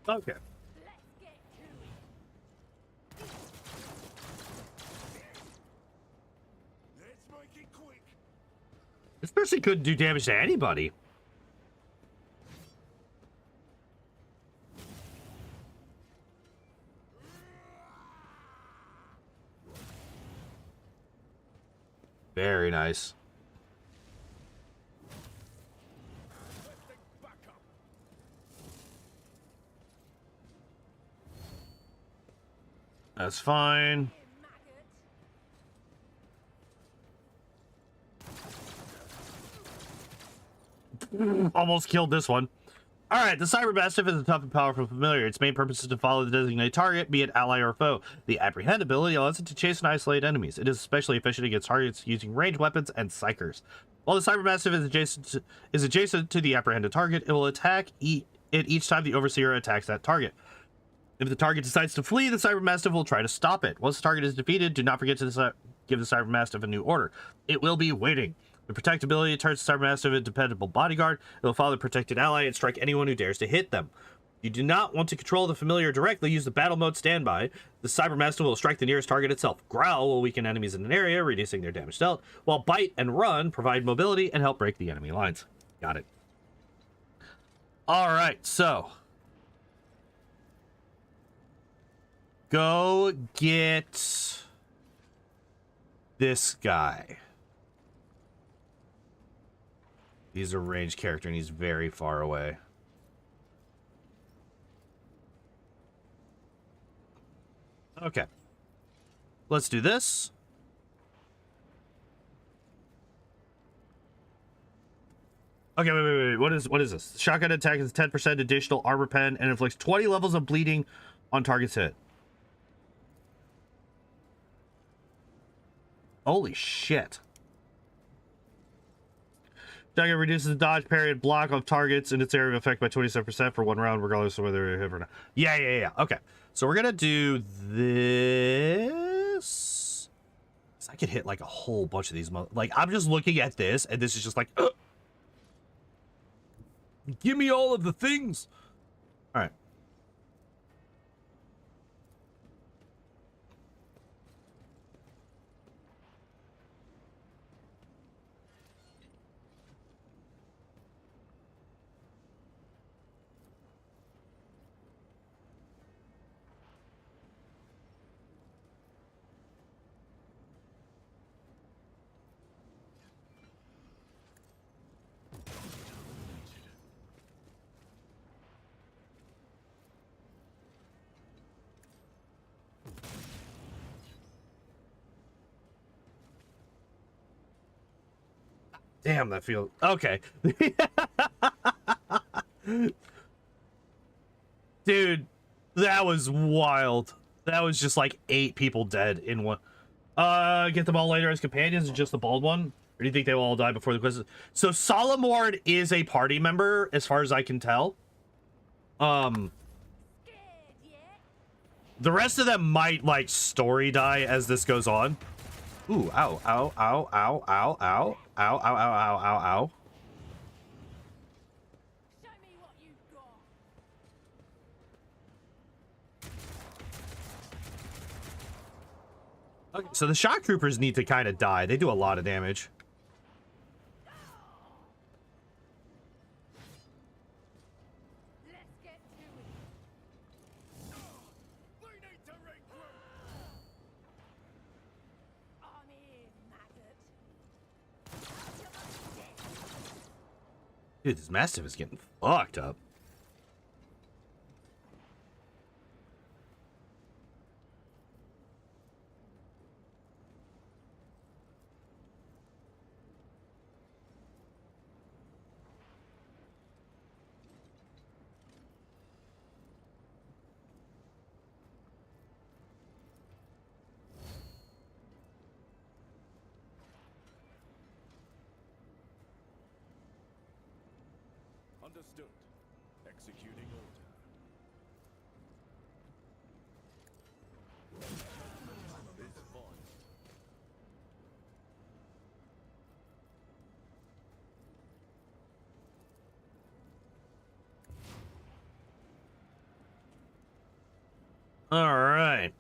Okay. This person couldn't do damage to anybody. Very nice. That's fine. Almost killed this one. All right, the Cyber Mastiff is a tough and powerful familiar. Its main purpose is to follow the designated target, be it ally or foe. The Apprehend ability allows it to chase and isolate enemies. It is especially efficient against targets using ranged weapons and psychers. While the Cyber Mastiff is adjacent to the apprehended target, it will attack it each time the Overseer attacks that target. If the target decides to flee, the Cyber Mastiff will try to stop it. Once the target is defeated, do not forget to give the Cyber Mastiff a new order. It will be waiting. The Protect ability turns the Cyber Mastiff into a dependable bodyguard. It will follow the protected ally and strike anyone who dares to hit them. If you do not want to control the familiar directly, use the battle mode standby. The Cyber Mastiff will strike the nearest target itself. Growl will weaken enemies in an area, reducing their damage dealt, while Bite and Run provide mobility and help break the enemy lines. Got it. All right, so go get this guy. He's a ranged character and he's very far away. Okay. Let's do this. Okay, wait. What is this? Shotgun attack is 10% additional armor pen and inflicts 20 levels of bleeding on target's hit. Holy shit. Shotgun reduces the dodge, parry, and block of targets in its area of effect by 27% for 1 round, regardless of whether they're hit or not. Yeah. Okay. So we're gonna do this. I could hit like a whole bunch of these. Like, I'm just looking at this, and this is just like, give me all of the things. All right. Damn, that feels okay. Dude, that was wild. That was just like 8 people dead in one. Get them all later as companions and just the bald one? Or do you think they will all die before the quiz? So Solomord is a party member, as far as I can tell. The rest of them might like story die as this goes on. Ooh, ow, ow, ow, ow, ow, ow, ow, ow, ow, ow, ow, ow. Show me what you've got. Okay, so the shock troopers need to kind of die. They do a lot of damage. Let's get to it. We need to regroup. I'm in, maggot. Dude, this Mastiff is getting fucked up. Understood. Executing order. Is fine. All right.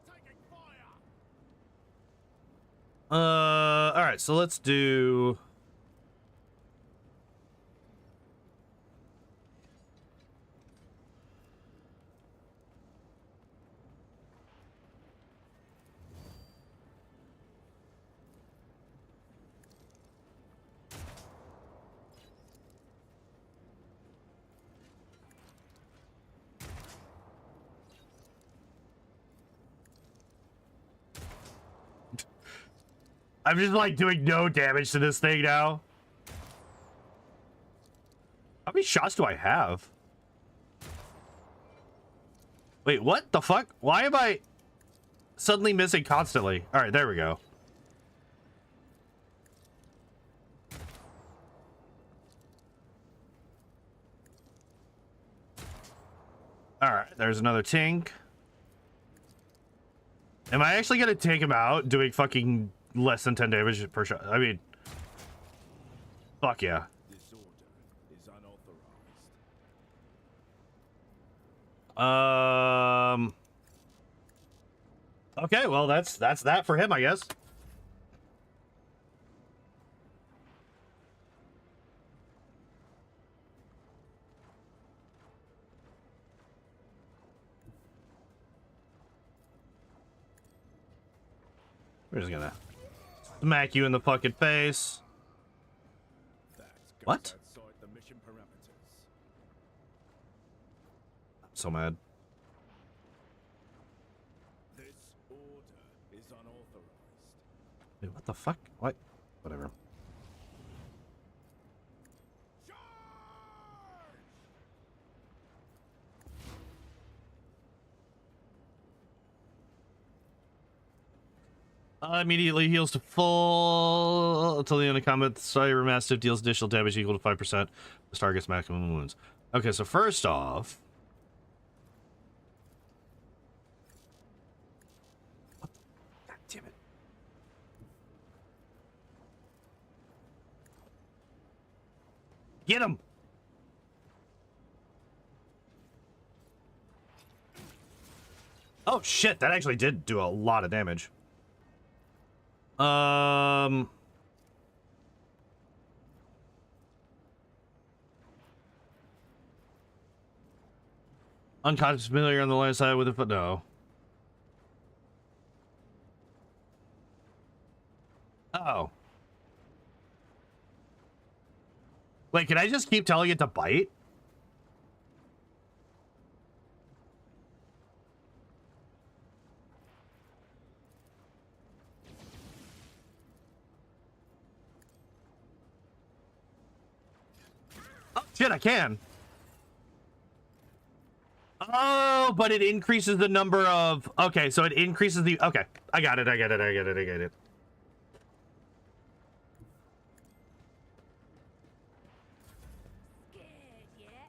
Taking fire. All right, so let's do. I'm just like doing no damage to this thing now. How many shots do I have? Wait, what the fuck? Why am I suddenly missing constantly? All right, there we go. All right, there's another tink. Am I actually gonna take him out doing fucking less than 10 damage per shot? I mean, fuck yeah. This order is unauthorized. Okay, well that's that for him, I guess. We're just gonna smack you in the fucking face. What? The mission parameters. I'm so mad. This order is unauthorized. Dude, what the fuck? What? Whatever. Immediately heals to full until the end of combat. The Cyber Mastiff deals additional damage equal to 5%. The target's maximum wounds. Okay, so first off, what? God damn it! Get him! Oh shit! That actually did do a lot of damage. Unconscious familiar on the left side with a foot. No. Oh. Wait, can I just keep telling it to bite? Oh, shit, I can. Oh, but it increases the number of... Okay, so it increases the... Okay, I got it.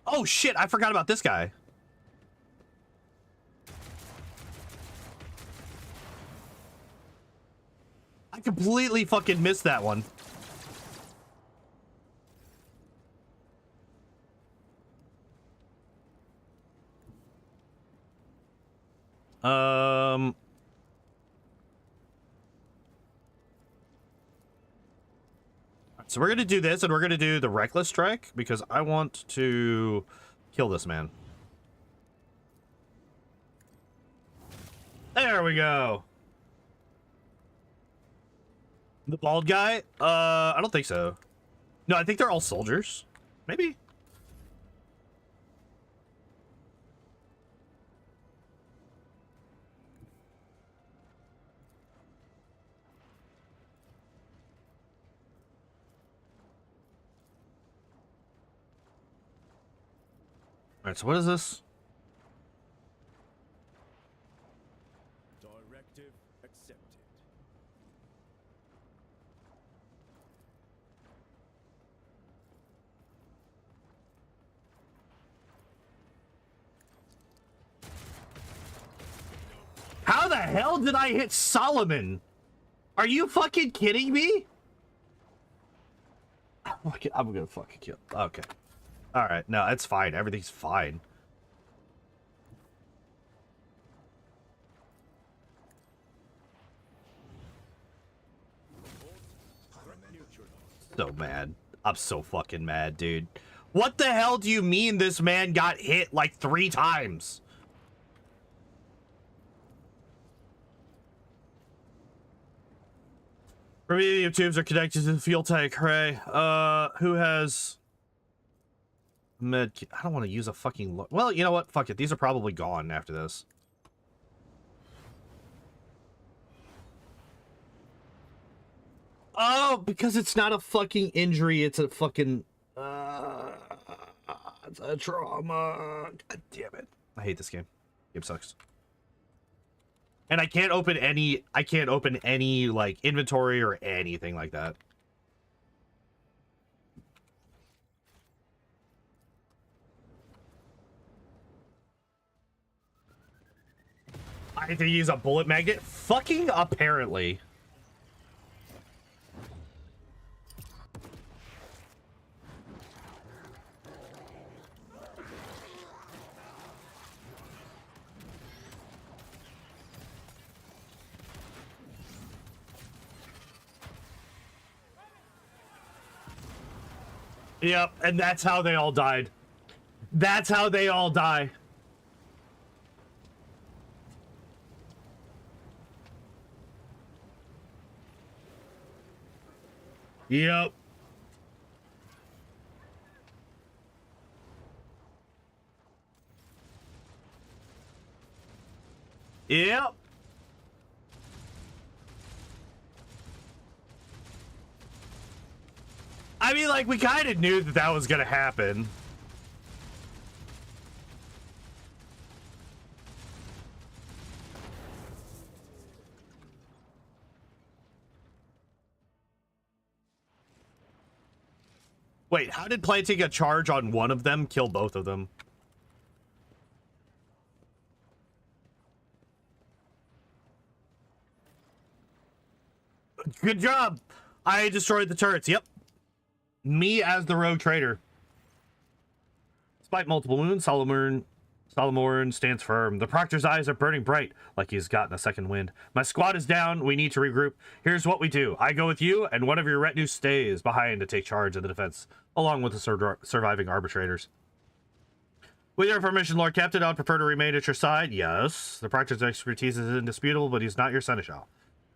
Oh, shit, I forgot about this guy. I completely fucking missed that one. So we're gonna do this, and we're gonna do the Reckless Strike, because I want to kill this man. There we go. The bald guy? I don't think so. No, I think they're all soldiers. Maybe. All right, so what is this? Directive accepted. How the hell did I hit Solomon? Are you fucking kidding me? I'm gonna fucking kill. Okay. Alright, no, it's fine. Everything's fine. So mad. I'm so fucking mad, dude. What the hell do you mean this man got hit like 3 times? Remedium tubes are connected to the fuel tank. Hooray. Who has... Med... I don't want to use a fucking... Well, you know what? Fuck it. These are probably gone after this. Oh, because it's not a fucking injury. It's a fucking... it's a trauma. God damn it. I hate this game. Game sucks. And I can't open any, like, inventory or anything like that. I have to use a bullet magnet? Fucking apparently. Yep, and that's how they all died. That's how they all die. Yep. Yep. I mean, like, we kind of knew that that was going to happen. Wait, how did planting a charge on one of them kill both of them? Good job. I destroyed the turrets. Yep. Me as the rogue trader. Despite multiple wounds, Solomorn stands firm. The Proctor's eyes are burning bright, like he's gotten a second wind. My squad is down. We need to regroup. Here's what we do. I go with you, and one of your retinue stays behind to take charge of the defense, along with the surviving arbitrators. With your permission, Lord Captain, I'd prefer to remain at your side. Yes. The Proctor's expertise is indisputable, but he's not your seneschal.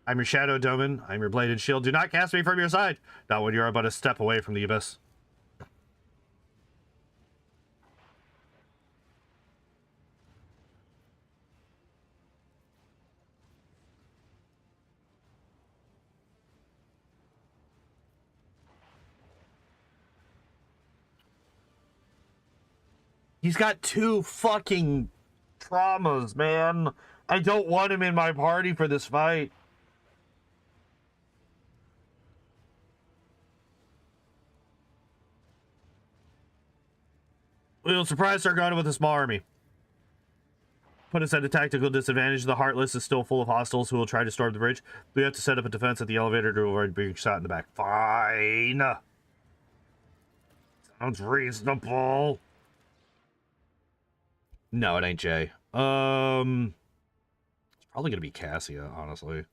I'm your shadow, Doman. I'm your blade and shield. Do not cast me from your side. Not when you're about a step away from the abyss. He's got 2 fucking traumas, man. I don't want him in my party for this fight. We'll surprise Dargonus with a small army. Put us at a tactical disadvantage. The Heartless is still full of hostiles who will try to storm the bridge. We have to set up a defense at the elevator to avoid being shot in the back. Fine. Sounds reasonable. No, it ain't Jay. It's probably gonna be Cassia, honestly.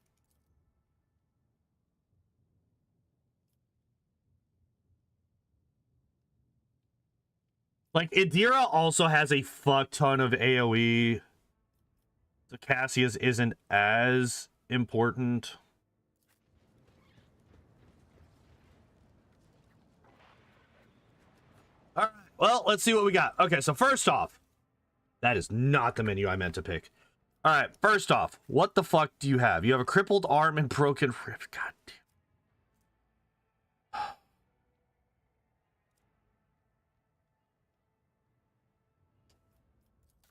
Like, Idira also has a fuck ton of AoE. So Cassia's isn't as important. All right, well, let's see what we got. Okay, so first off, that is not the menu I meant to pick. All right, first off, what the fuck do you have? You have a crippled arm and broken rib. God damn.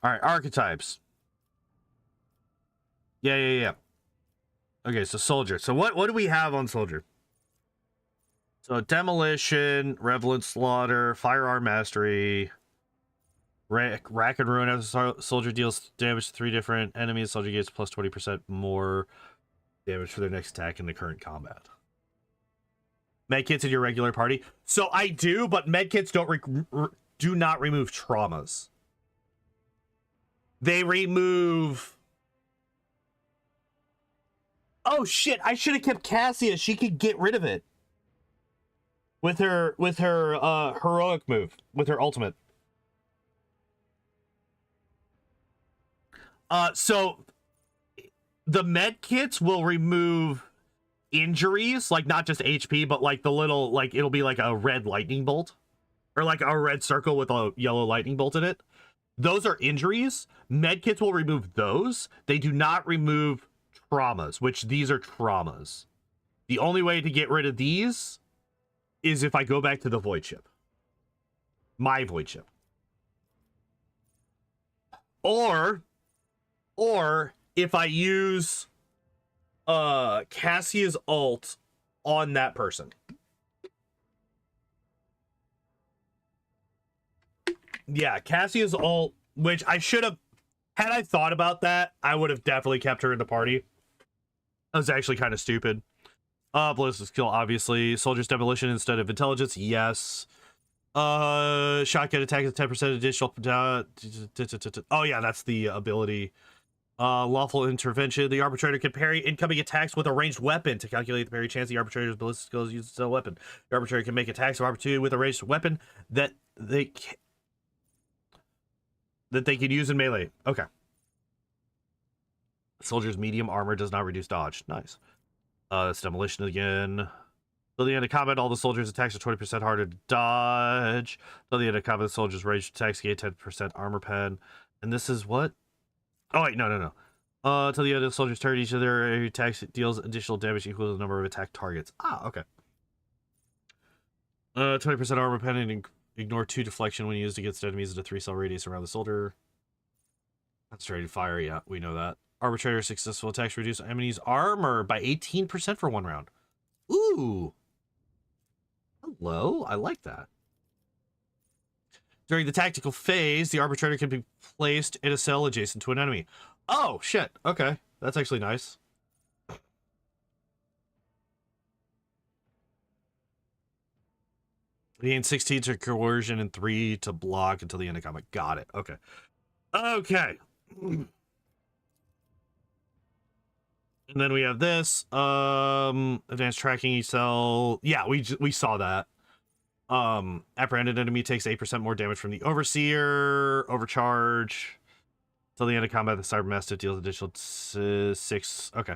All right, archetypes. Yeah. Okay, so soldier. So what do we have on soldier? So demolition, revelant slaughter, firearm mastery, rack and ruin. As a soldier deals damage to 3 different enemies, soldier gets plus 20% more damage for their next attack in the current combat. Medkits in your regular party. So I do, but medkits do not remove traumas. They remove... Oh shit, I should have kept Cassia. She could get rid of it. With her heroic move. With her ultimate. So the med kits will remove injuries, like not just HP, but like the little, like it'll be like a red lightning bolt. Or like a red circle with a yellow lightning bolt in it. Those are injuries. Medkits will remove those. They do not remove traumas, which these are traumas. The only way to get rid of these is if I go back to the void ship. My void ship. Or if I use Cassia's ult on that person. Yeah, Cassia's ult, which I should have, had I thought about that, I would have definitely kept her in the party. That was actually kind of stupid. Ballistic skill, obviously. Soldier's demolition instead of intelligence, yes. Shotgun attack is 10% additional. Oh yeah, that's the ability. Lawful intervention. The arbitrator can parry incoming attacks with a ranged weapon. To calculate the parry chance, the arbitrator's ballistic skills uses a weapon. The arbitrator can make attacks of opportunity with a ranged weapon that they can use in melee. Okay. Soldier's medium armor does not reduce dodge. Nice. It's demolition again. Till the end of combat, all the soldiers' attacks are 20% harder to dodge. Till the end of combat, the soldiers' ranged attacks gain 10% armor pen. And this is what? Oh, wait, no. Till the end of the soldier's turn, each of their attacks deals additional damage equal to the number of attack targets. Ah, okay. 20% armor pen and ignore 2 deflection when used against enemies at a 3-cell radius around the soldier. Concentrated fire, yeah, we know that. Arbitrator successful attacks reduce enemies' armor by 18% for 1 round. Ooh. Hello, I like that. During the tactical phase, the arbitrator can be placed in a cell adjacent to an enemy. Oh, shit. Okay, that's actually nice. Gain 16 to coercion and 3 to block until the end of combat. Got it. Okay. Okay. And then we have this. Advanced tracking each cell. Yeah, we saw that. Apprehended enemy takes 8% more damage from the overseer. Overcharge. Till the end of combat, the cybermastiff deals additional 6. Okay.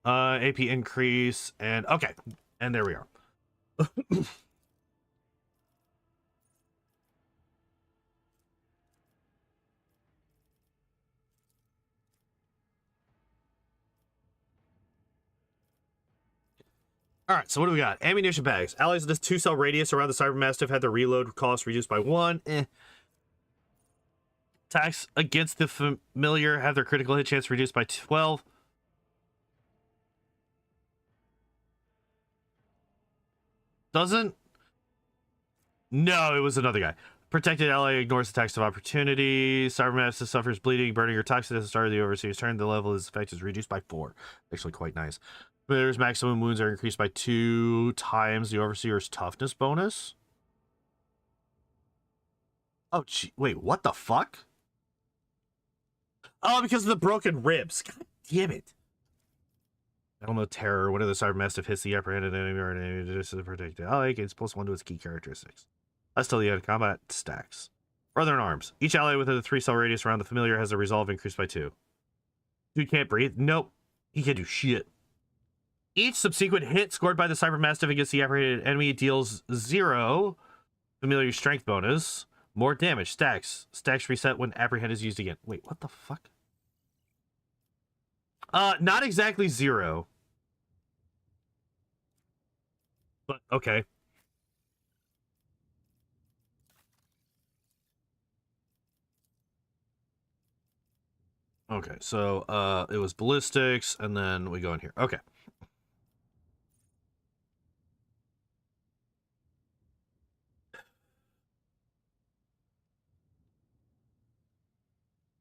AP increase and okay. And there we are. All right, so what do we got? Ammunition bags. Allies in this 2-cell radius around the cybermastiff had their reload cost reduced by 1. Attacks against the familiar have their critical hit chance reduced by 12. Doesn't? No, it was another guy. Protected ally ignores attacks of opportunity. Cybermastiff suffers bleeding, burning, or toxic at the start of the overseer's turn. The level of this effect is reduced by 4. Actually, quite nice. Familiar's maximum wounds are increased by 2 times the overseer's toughness bonus. Oh, gee, wait, what the fuck? Oh, because of the broken ribs. God damn it. Elmo Terror. One of the cybermastiff hits the apprehended enemy or an enemy to the protected ally gains +1 to its key characteristics. That's till the end of combat stacks. Further in arms. Each ally within a 3-cell radius around the familiar has a resolve increased by 2. Dude can't breathe? Nope. He can't do shit. Each subsequent hit scored by the cybermastiff against the apprehended enemy deals 0 familiar strength bonus. More damage. Stacks. Stacks reset when apprehend is used again. Wait, what the fuck? Not exactly 0. But, okay. Okay, so, it was ballistics, and then we go in here. Okay.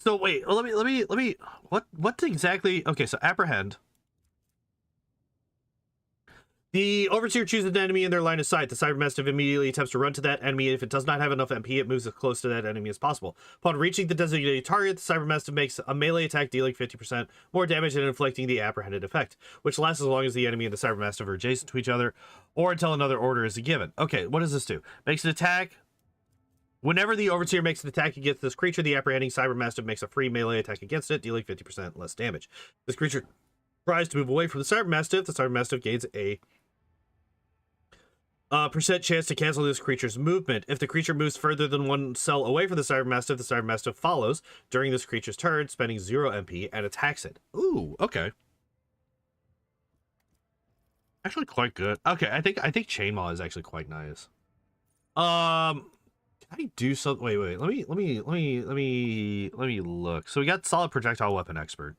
So wait, let me, what exactly, okay, so apprehend. The overseer chooses an enemy in their line of sight. The cybermastiff immediately attempts to run to that enemy. If it does not have enough MP, it moves as close to that enemy as possible. Upon reaching the designated target, the cybermastiff makes a melee attack dealing 50% more damage and inflicting the apprehended effect, which lasts as long as the enemy and the cybermastiff are adjacent to each other, or until another order is given. Okay, what does this do? Makes an attack. Whenever the overseer makes an attack against this creature, the apprehending cybermastiff makes a free melee attack against it, dealing 50% less damage. This creature tries to move away from the cybermastiff gains a percent chance to cancel this creature's movement. If the creature moves further than 1 cell away from the cybermastiff follows during this creature's turn, spending 0 MP, and attacks it. Ooh, okay. Actually quite good. Okay, I think Chainmaw is actually quite nice. Can I do something? Wait. Let me look. So we got solid projectile weapon expert,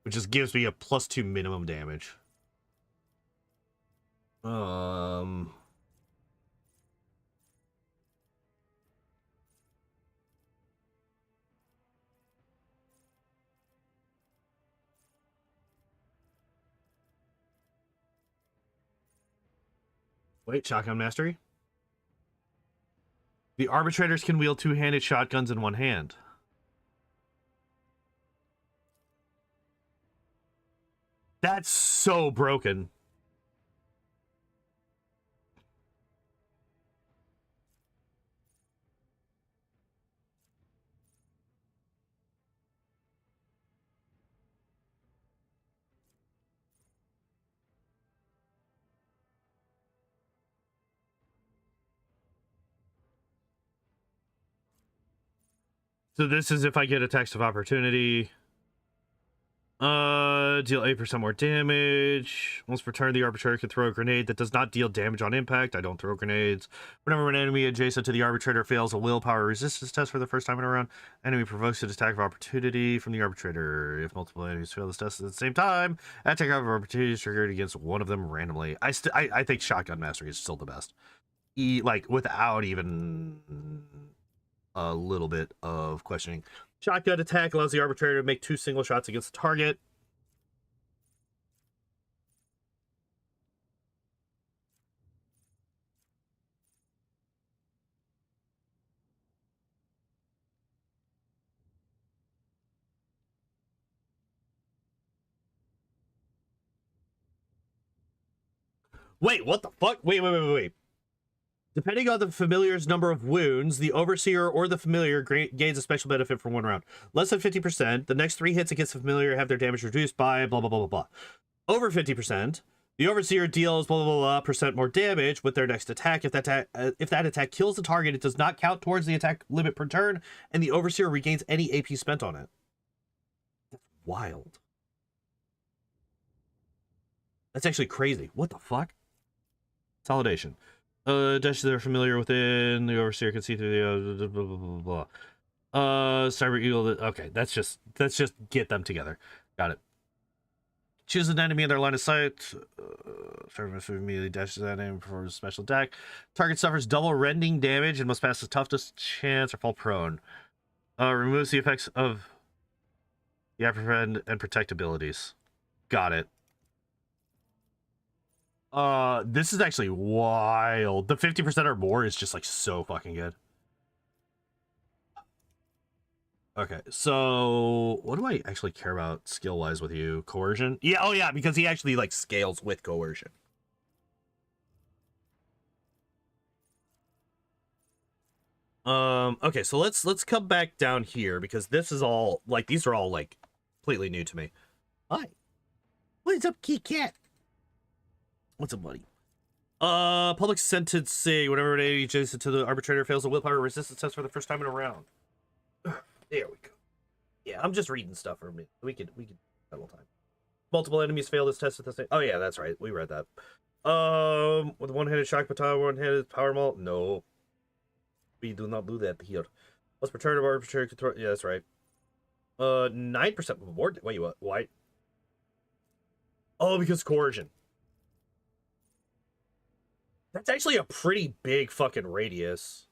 which just gives me a +2 minimum damage. Wait, shotgun mastery. The arbitrators can wield 2-handed shotguns in one hand. That's so broken. So this is if I get attacks of opportunity. Deal 8% more damage. Once per turn, the arbitrator can throw a grenade that does not deal damage on impact. I don't throw grenades. Whenever an enemy adjacent to the arbitrator fails a willpower resistance test for the first time in a round, enemy provokes an attack of opportunity from the arbitrator. If multiple enemies fail this test at the same time, attack of opportunity is triggered against one of them randomly. I think Shotgun Mastery is still the best. Like without even a little bit of questioning. Shotgun attack allows the arbitrator to make 2 single shots against the target. Wait, what the fuck? Wait. Depending on the familiar's number of wounds, the overseer or the familiar gains a special benefit for 1 round. Less than 50%, the next 3 hits against the familiar have their damage reduced by blah, blah, blah, blah, blah. Over 50%, the overseer deals blah, blah, blah, blah percent more damage with their next attack. If that attack kills the target, it does not count towards the attack limit per turn, and the overseer regains any AP spent on it. That's wild. That's actually crazy. What the fuck? Consolidation. Dashes that are familiar within the overseer can see through the blah blah blah blah. Cyber Eagle. Okay, that's just get them together. Got it. Choose an enemy in their line of sight. Service immediately dashes that enemy for a special attack. Target suffers double rending damage and must pass the toughness chance or fall prone. Removes the effects of the apprehend and protect abilities. Got it. This is actually wild. The 50% or more is just like so fucking good. Okay, so what do I actually care about skill-wise with you? Coercion? Yeah, oh yeah, because he actually like scales with coercion. Okay, so let's come back down here because this is all like these are all like completely new to me. Hi. What's up, Key Cat? What's up, buddy? Public sentencing. Whenever an enemy adjacent to the arbitrator fails a willpower resistance test for the first time in a round. There we go. Yeah, I'm just reading stuff for a minute. We could settle time. Multiple enemies fail this test at the same. Oh yeah, that's right. We read that. With one-handed shock baton, one-handed power maul. No, we do not do that here. Let's return of arbitrary control. Yeah, that's right. 9% more. Wait, what? Why? Oh, because coercion. That's actually a pretty big fucking radius.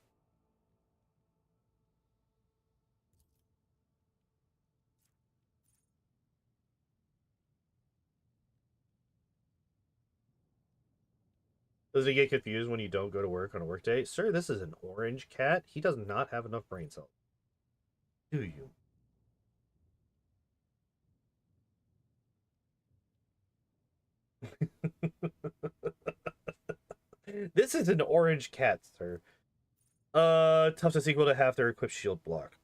Does he get confused when you don't go to work on a work day? Sir, this is an orange cat. He does not have enough brain cells. Do you? This is an orange cat, sir. Toughness equal to half their equipped shield block.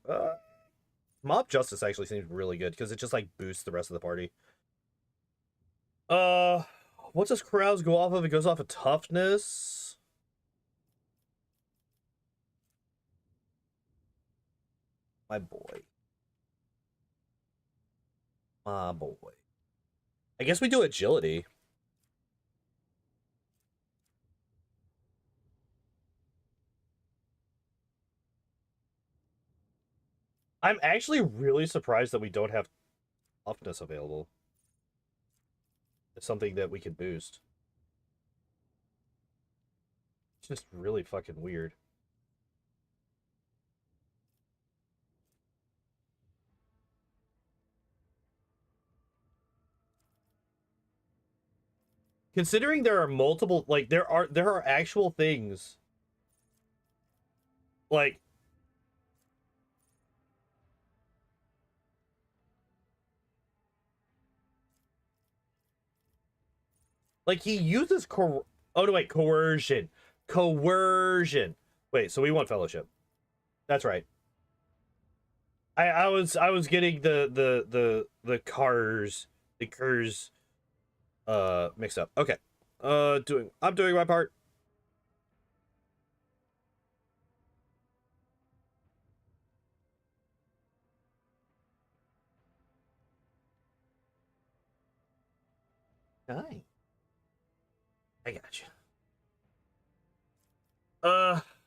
Mob Justice actually seems really good because it just like boosts the rest of the party. What does Carouse go off of? It goes off of toughness. My boy. My boy. I guess we do agility. I'm actually really surprised that we don't have toughness available. It's something that we can boost. It's just really fucking weird. Considering there are multiple, like, there are actual things. Like, he uses oh no, wait, coercion. Coercion. Wait, so we want fellowship. That's right. I was getting the cars mixed up. Okay. I'm doing my part. Hi. I got you.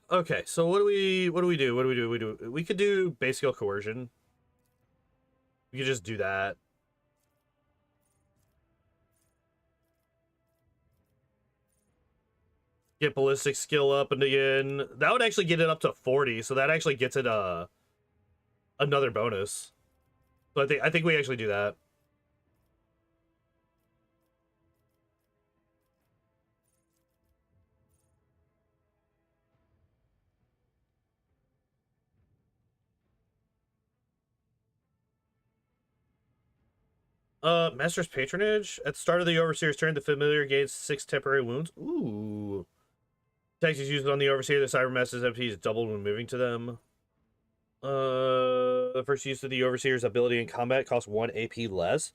Okay, so what do we do? We could do base skill coercion. We could just do that. Get ballistic skill up and again. That would actually get it up to 40, so that actually gets it another bonus. So I think we actually do that. Master's Patronage. At the start of the Overseer's turn, the familiar gains 6 temporary wounds. Ooh. Text is used on the Overseer. The Cybermaster's MP is doubled when moving to them. The first use of the Overseer's ability in combat costs 1 AP less.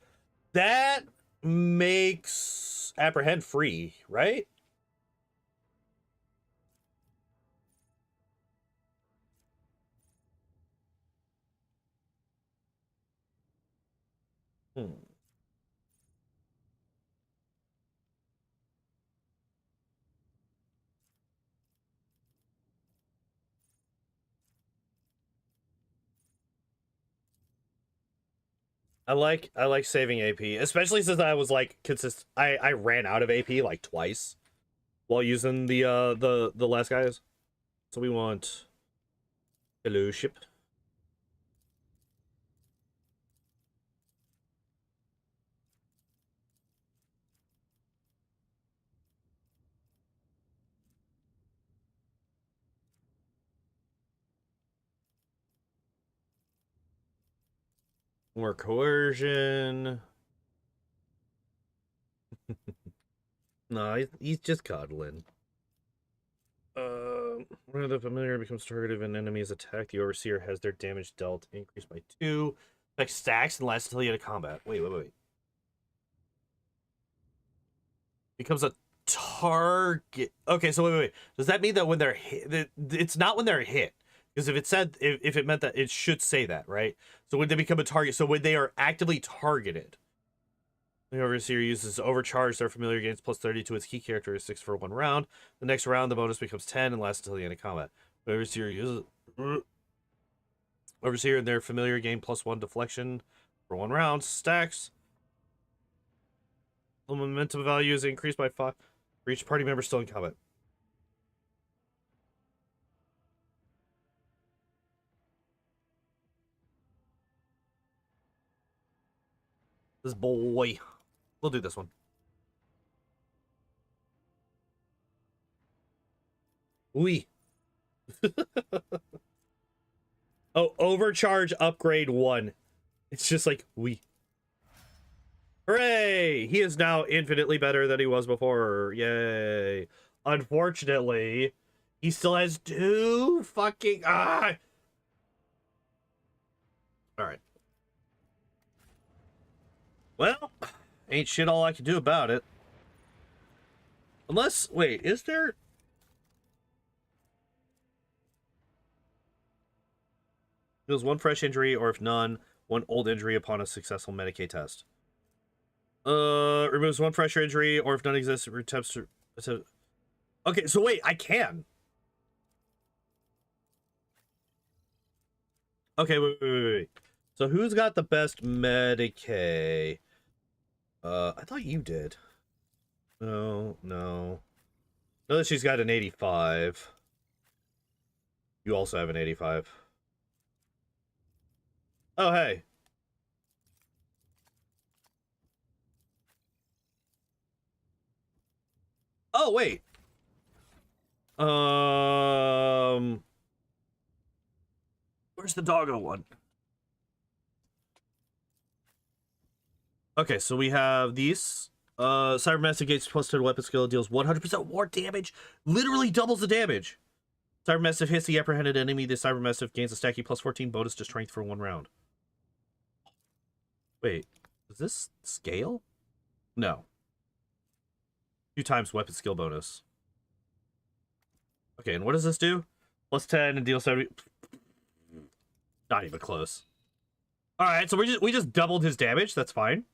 That makes Apprehend free, right? Hmm. I like saving AP, especially since I was like I ran out of AP like twice while using the last guys. So we want fellowship. More coercion. No, he's just coddling. When the familiar becomes target of an enemy's attack, the Overseer has their damage dealt increased by 2. Affects stacks and lasts until you get a combat. Wait. Becomes a target. Okay, so wait. Does that mean that when they're hit, it's not when they're hit? Because if it said, if it meant that, it should say that, right? So when they become a target, so when they are actively targeted, the Overseer uses Overcharge. Their familiar gains plus 30 to its key characteristics for 1 round. The next round, the bonus becomes 10 and lasts until the end of combat. The Overseer uses Overseer and their familiar gain plus 1 deflection for 1 round. Stacks. The momentum value is increased by 5 for each party member still in combat. This boy. We'll do this one. Oui. Oh, Overcharge upgrade 1. It's just like, oui. Hooray! He is now infinitely better than he was before. Yay. Unfortunately, he still has 2 fucking... Alright. Well, ain't shit all I can do about it. Unless, wait, is there... Deals 1 fresh injury, or if none, 1 old injury upon a successful Medicaid test. Removes 1 fresh injury, or if none exists, attempts to... Okay, so wait, I can. Okay, wait. So who's got the best Medicaid? I thought you did. No. Know that she's got an 85. You also have an 85. Oh, hey. Oh, wait. Where's the doggo one? Okay, so we have these. Cybermaster gains plus 10 weapon skill, deals 100% more damage. Literally doubles the damage. Cybermassive hits the apprehended enemy. The Cybermassive gains a stacky plus 14 bonus to strength for 1 round. Wait, does this scale? No. 2 times weapon skill bonus. Okay, and what does this do? Plus 10 and deal 70. Not even close. All right, so we just doubled his damage. That's fine.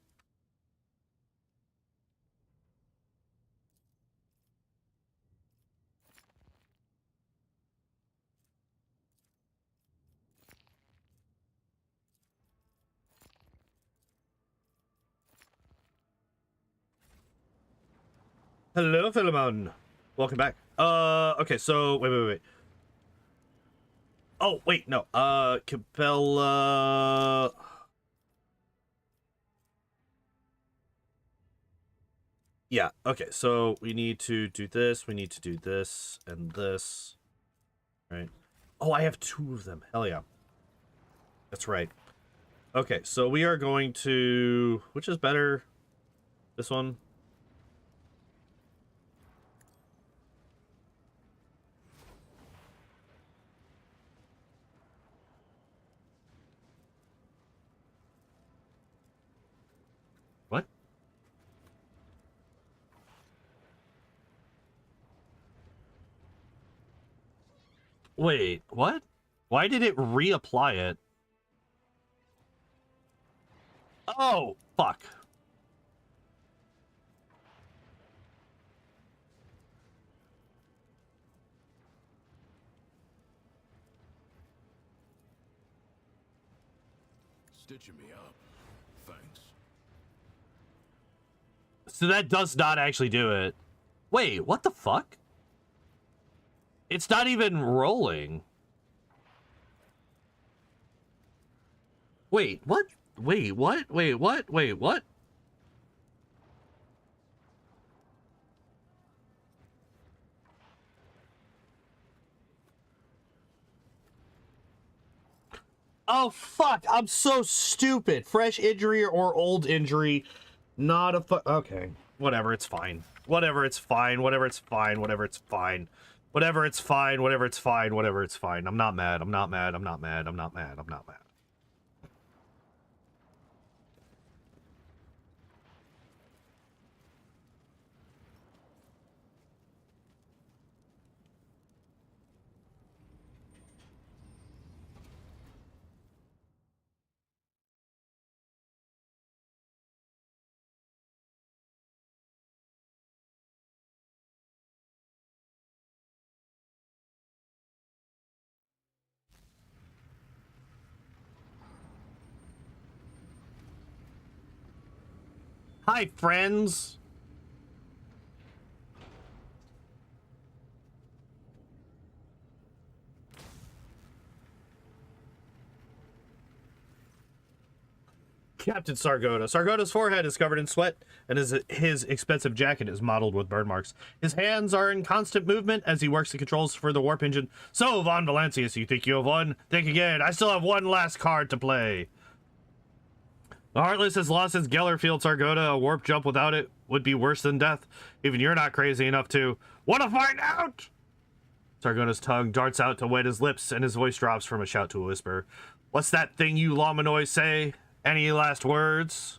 Hello, Philemon. Welcome back. Okay, so wait. Oh, wait, no. Cabela. Yeah, okay, so we need to do this, we need to do this, and this. Right. Oh, I have 2 of them. Hell yeah. That's right. Okay, so we are going to... Which is better? This one? What? Wait, what? Why did it reapply it? Oh, fuck. Stitching me up. Thanks. So that does not actually do it. Wait, what the fuck? It's not even rolling. Wait, what? Wait, what? Wait, what? Wait, what? Oh, fuck. I'm so stupid. Fresh injury or old injury. Not a okay. Whatever, it's fine. Whatever, it's fine. Whatever, it's fine. Whatever, it's fine. Whatever, it's fine. Whatever, it's fine. Whatever, it's fine. I'm not mad. I'm not mad. I'm not mad. I'm not mad. I'm not mad. Hi, friends. Captain Sargota. Sargota's forehead is covered in sweat, and his expensive jacket is mottled with burn marks. His hands are in constant movement as he works the controls for the warp engine. So, Von Valancius, you think you have won? Think again. I still have one last card to play. The Heartless has lost his Gellerfield Sargota. A warp jump without it would be worse than death. Even you're not crazy enough to... Wanna find out? Sargota's tongue darts out to wet his lips, and his voice drops from a shout to a whisper. What's that thing you Lominois say? Any last words?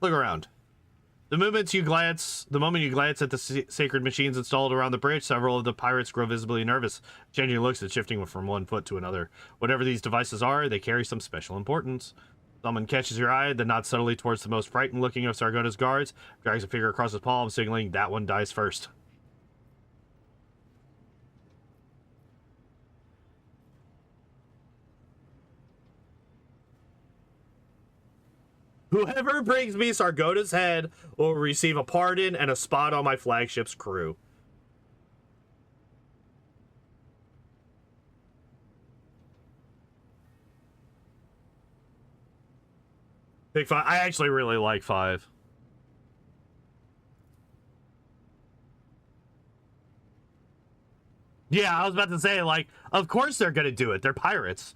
Look around. The moment you glance at the sacred machines installed around the bridge, several of the pirates grow visibly nervous, changing looks and shifting from one foot to another. Whatever these devices are, they carry some special importance. Someone catches your eye, then nods subtly towards the most frightened-looking of Sargota's guards, drags a finger across his palm, signaling that one dies first. Whoever brings me Sargota's head will receive a pardon and a spot on my flagship's crew. Pick 5. I actually really like 5. Yeah, I was about to say, like, of course they're gonna do it. They're pirates.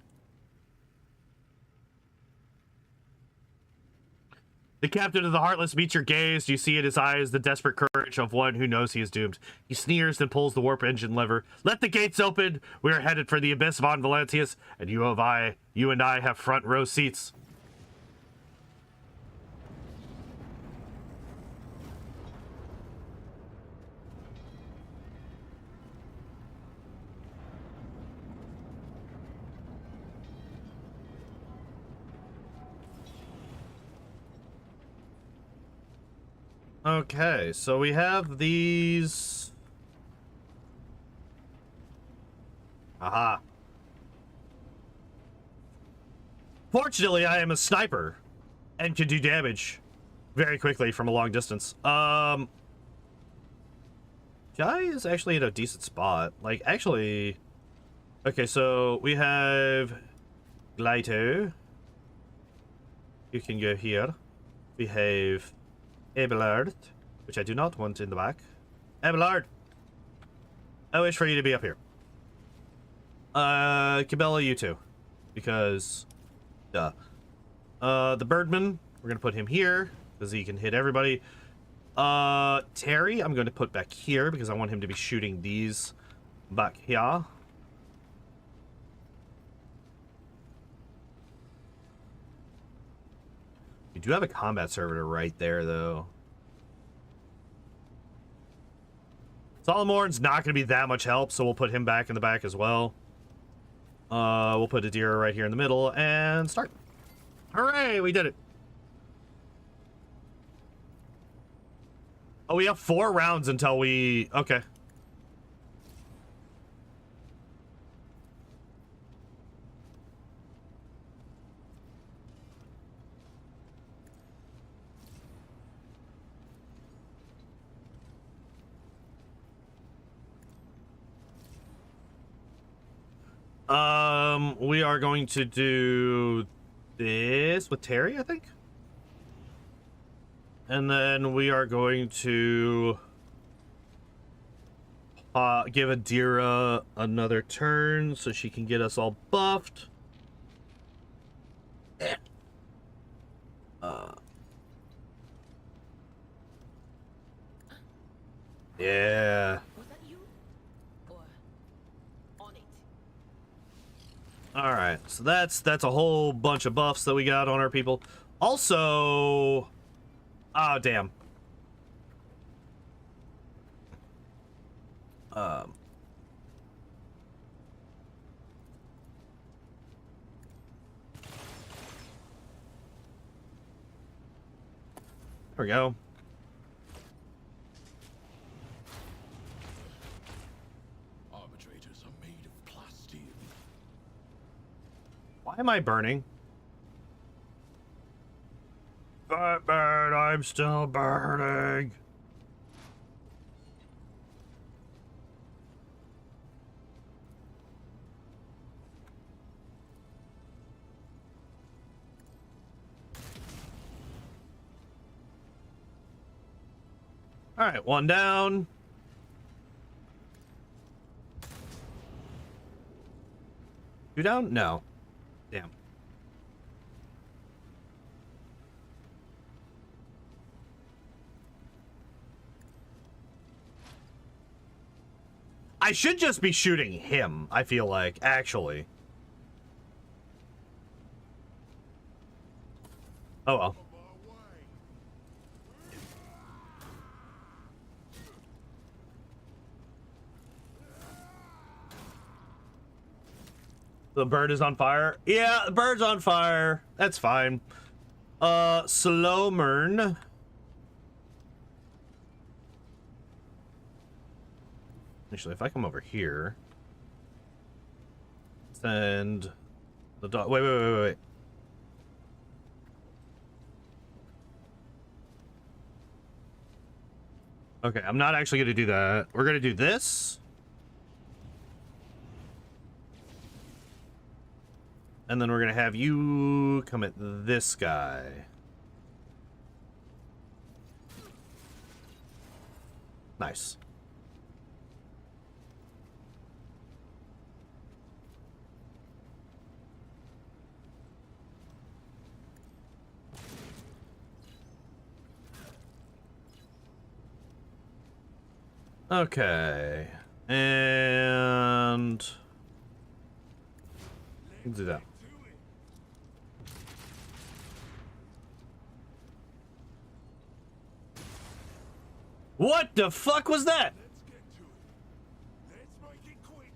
The captain of the Heartless meets your gaze. You see in his eyes the desperate courage of one who knows he is doomed. He sneers and pulls the warp engine lever. Let the gates open. We are headed for the abyss, Von Valancius, and you and I have front row seats. Okay, so we have these. Aha. Fortunately, I am a sniper and can do damage very quickly from a long distance. Jai is actually in a decent spot. Like, actually... Okay, so we have Glyto. You can go here. We have Abelard, which I do not want in the back. Abelard! I wish for you to be up here. Cabela, you too. Because, duh. The Birdman, we're gonna put him here, because he can hit everybody. Terry, I'm going to put back here, because I want him to be shooting these back here. We do have a combat servitor right there, though. Solomorn's not going to be that much help, so we'll put him back in the back as well. We'll put Adira right here in the middle, and start. Hooray, we did it. Oh, we have 4 rounds until we... Okay. We are going to do this with Terry, I think. And then we are going to give Adira another turn so she can get us all buffed. Yeah. Was that you? Or on it? All right, so that's a whole bunch of buffs that we got on our people. Also, oh damn. There we go. Arbitrators are made of plasteel. Why am I burning? Batman, I'm still burning. All right, 1 down. Two down? No. Damn. I should just be shooting him, I feel like, actually. Oh well. The bird is on fire? Yeah, the bird's on fire. That's fine. Slowmern. Actually, if I come over here, send the dog. Wait. Okay, I'm not actually going to do that. We're going to do this. And then we're going to have you come at this guy. Nice. Okay. And... we'll do that. What the fuck was that? Let's get to it. Let's make it quick.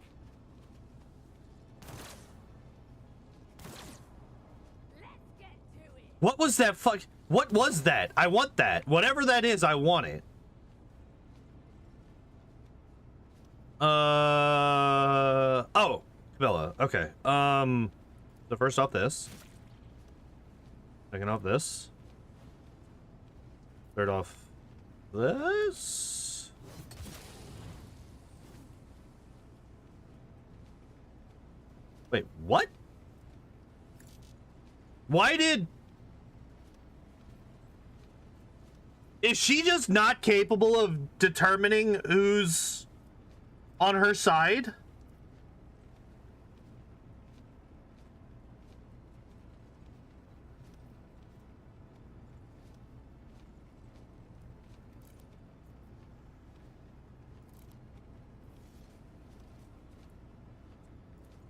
Let's get to it. What was that fuck? What was that? I want that. Whatever that is, I want it. Oh, Cabela. Okay. So first off this. Second off this. Third off this. Wait, what? Why did... Is she just not capable of determining who's on her side?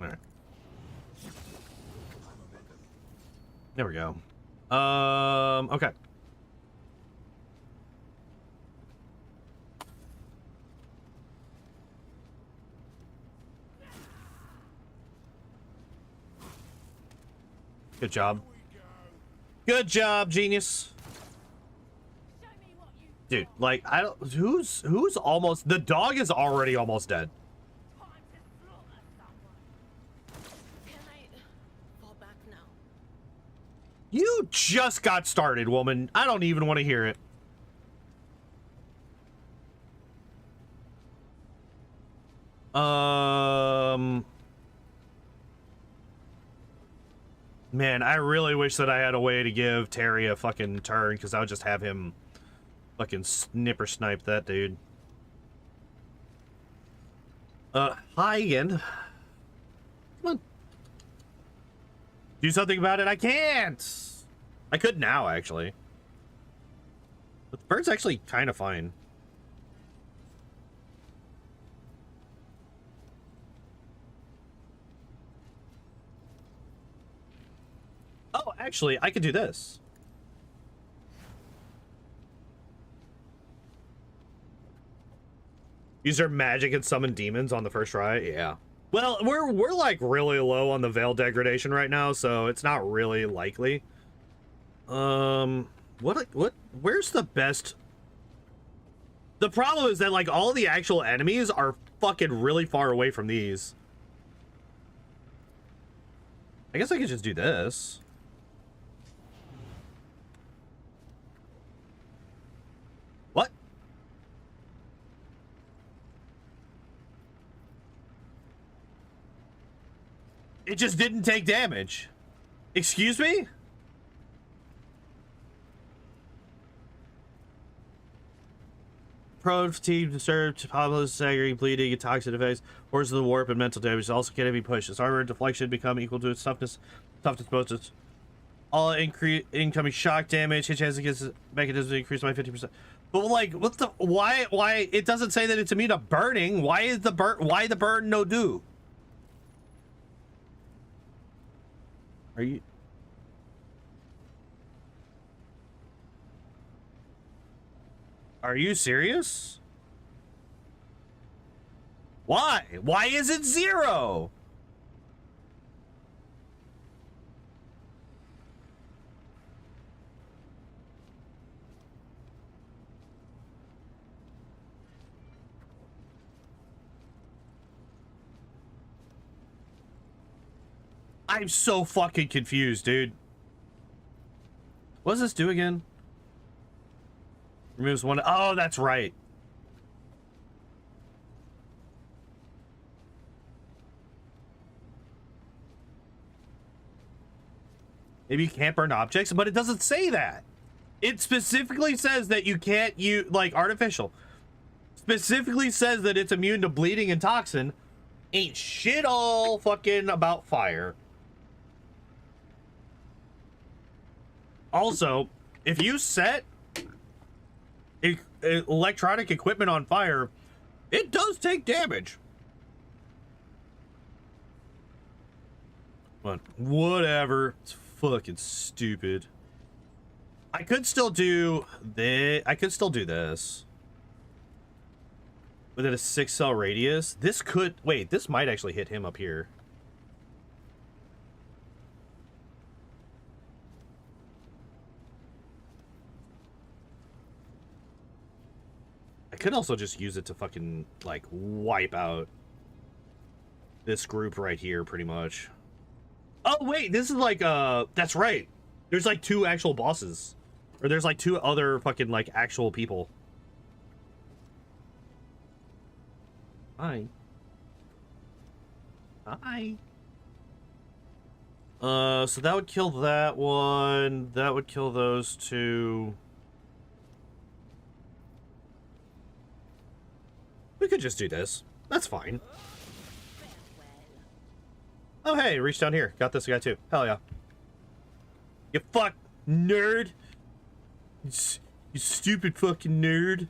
All right. There we go. Okay. Good job. Good job, genius. Dude, like, I don't... Who's almost... The dog is already almost dead. Can I fall back now? You just got started, woman. I don't even want to hear it. Man, I really wish that I had a way to give Terry a fucking turn, because I would just have him fucking snipper snipe that dude. Hi again. Come on. Do something about it. I can't. I could now, actually. But the bird's actually kind of fine. Oh, actually, I could do this. Use her magic and summon demons on the first try. Yeah. Well, we're like really low on the veil degradation right now, so it's not really likely. Where's the best? The problem is that like all the actual enemies are fucking really far away from these. I guess I could just do this. What? It just didn't take damage. Excuse me? Prone, fatigue, disturbed, populous, staggering, bleeding, and toxic effects, horses of the warp, and mental damage. Also can't be pushed. Its armor and deflection become equal to its toughness bonuses. All incoming shock damage, hit chance against mechanism increased by 50%. But like, what the? Why? It doesn't say that it's immune to burning. Why is the burn? Why the burn no do? Are you? Are you serious? Why? Why is it 0? I'm so fucking confused, dude. What does this do again? Removes one. Oh, that's right. Maybe you can't burn objects, but it doesn't say that. It specifically says that you can't use, like, artificial. Specifically says that it's immune to bleeding and toxin. Ain't shit all fucking about fire. Also, if you set electronic equipment on fire, it does take damage. But whatever. It's fucking stupid. I could still do this. I could still do this. Within a 6-cell radius. This could... Wait, this might actually hit him up here. I could also just use it to fucking, like, wipe out this group right here, pretty much. Oh, wait, this is like, that's right. There's like 2 actual bosses. Or there's like 2 other fucking like actual people. Hi. Hi. So that would kill that one. That would kill those 2. We could just do this. That's fine. Oh, hey, reach down here. Got this guy too. Hell yeah. You fuck nerd. You stupid fucking nerd.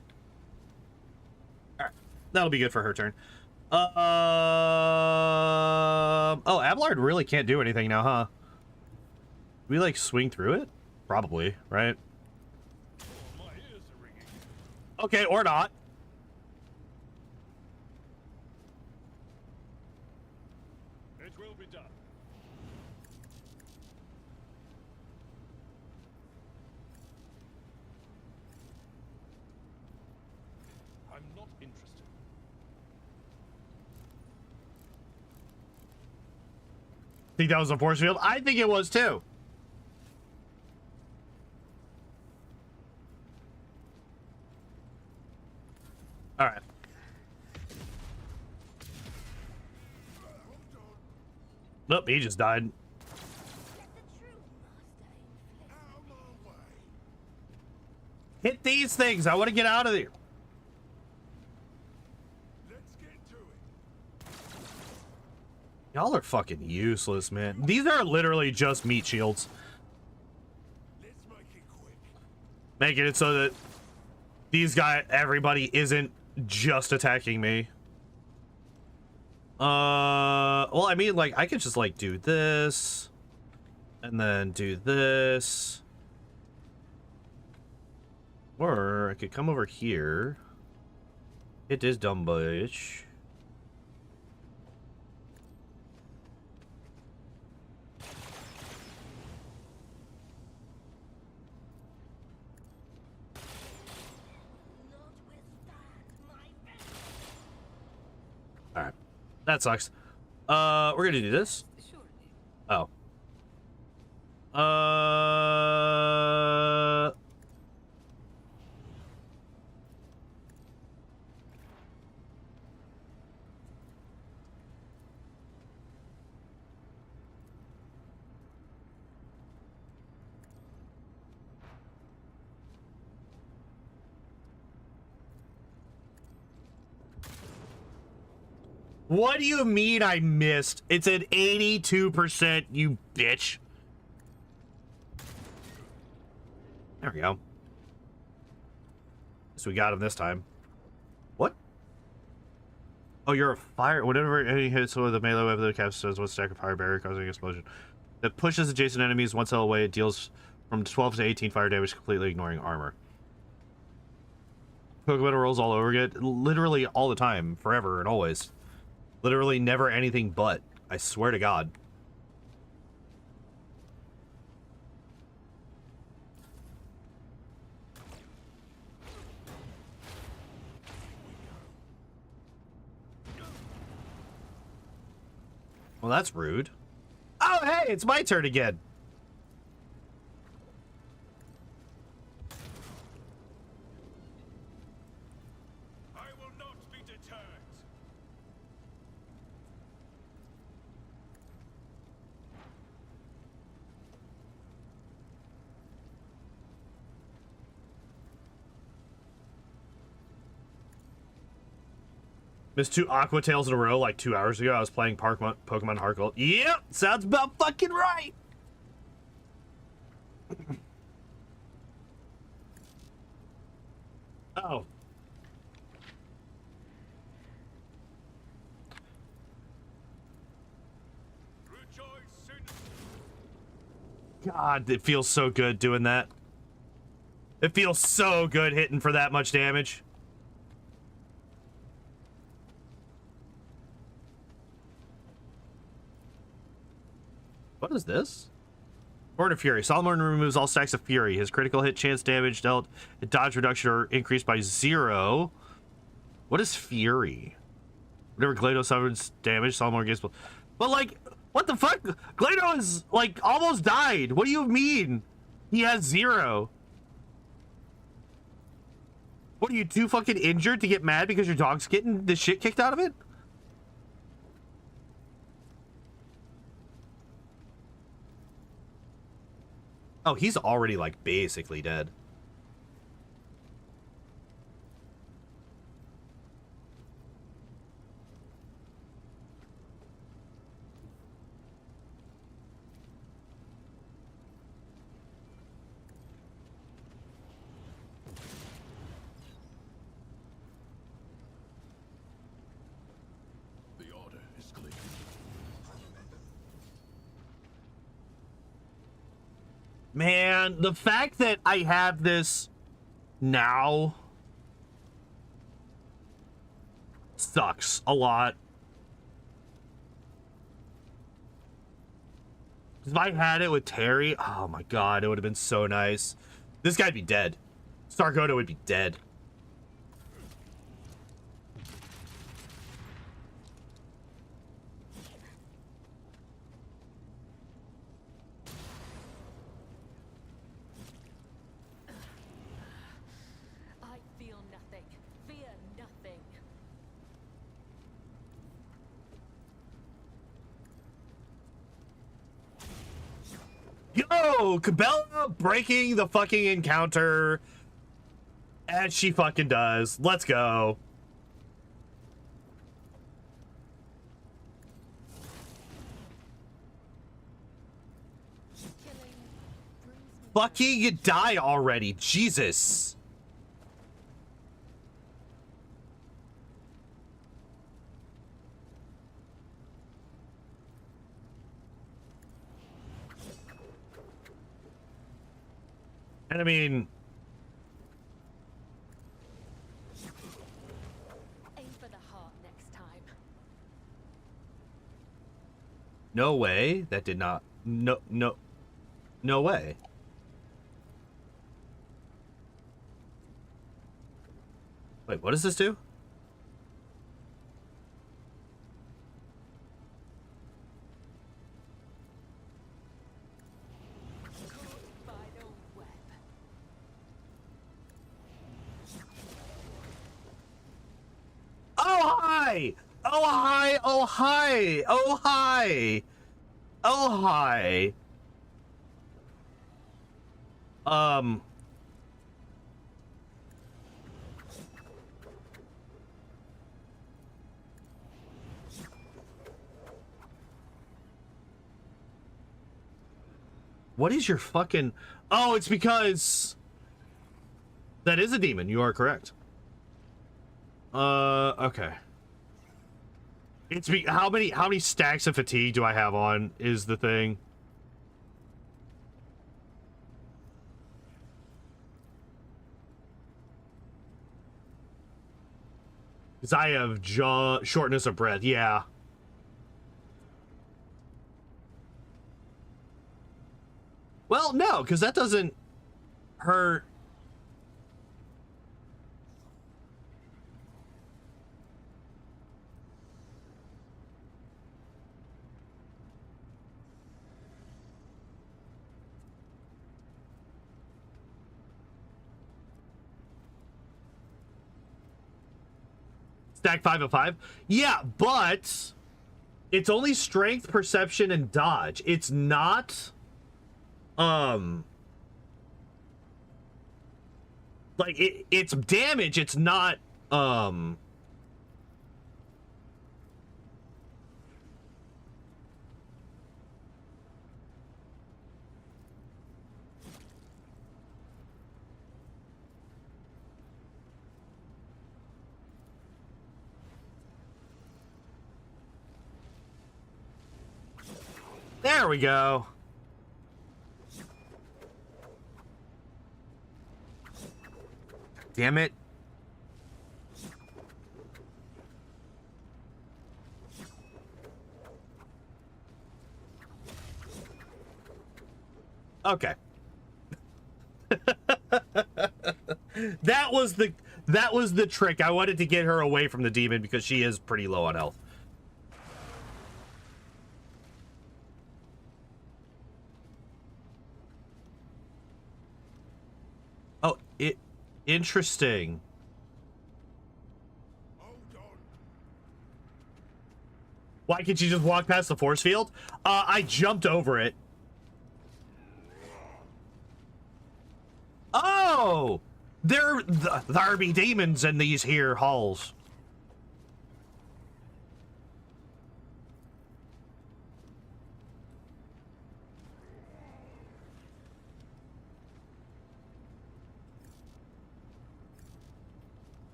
Alright. That'll be good for her turn. Oh, Abelard really can't do anything now, huh? We like swing through it? Probably, right? Okay, or not. It will be done. I'm not interested. Think that was a force field? I think it was too. All right. Nope, he just died. Hit these things. I want to get out of there. Let's get to it. Y'all are fucking useless, man. These are literally just meat shields. Let's make it quick. Making it so that these guys, everybody isn't just attacking me. Well, I mean, like, I could just, like, do this. And then do this. Or I could come over here. Hit this dumb bitch. Alright. That sucks. We're gonna do this. Oh. What do you mean I missed? It's an 82%, you bitch. There we go. So we got him this time. What? Oh, you're a fire. Whenever any hits with a melee weapon, the cast says one stack of fire barrier causing an explosion. That pushes adjacent enemies one cell away. It deals from 12 to 18 fire damage, completely ignoring armor. Pokemon rolls all over again. Literally all the time. Forever and always. Literally never anything but. I swear to God. Well, that's rude. Oh, hey, it's my turn again. I will not be deterred. Missed 2 Aqua Tails in a row like 2 hours ago. I was playing Pokemon Heart Gold. Yep, sounds about fucking right. Oh. Rejoice in God, it feels so good doing that. It feels so good hitting for that much damage. What is this? Horde of Fury. Solomon removes all stacks of Fury. His critical hit chance damage dealt and dodge reduction are increased by 0. What is Fury? Whenever Glado suffers damage, Solomon gains... But like, what the fuck? Glado is, like, almost died. What do you mean? He has 0. What, are you too fucking injured to get mad because your dog's getting the shit kicked out of it? Oh, he's already, like, basically dead. The order is clear. Man, the fact that I have this now sucks a lot. If I had it with Terry, oh my god, it would have been so nice. This guy'd be dead. Sargoda would be dead. I feel nothing. Fear nothing. Yo, Cabela breaking the fucking encounter. As she fucking does. Let's go. Fucking die already. Jesus. And I mean, Aim for the heart next time. no way. That did not. No way. Wait, what does this do? Caught by the web. Oh, hi! Oh, hi! Oh, hi! Oh, hi! Oh, hi! What is your fucking... Oh, it's because... That is a demon. You are correct. Okay. It's how many stacks of fatigue do I have on is the thing. Because I have shortness of breath. Yeah. Well, no, because that doesn't hurt. Stack 5 of 5. Yeah, but it's only strength, perception, and dodge. It's not like it's damage, it's not there we go. Damn it. Okay. That was the trick. I wanted to get her away from the demon because she is pretty low on health. Interesting. Why can't you just walk past the force field? I jumped over it. Oh! There be demons in these here halls.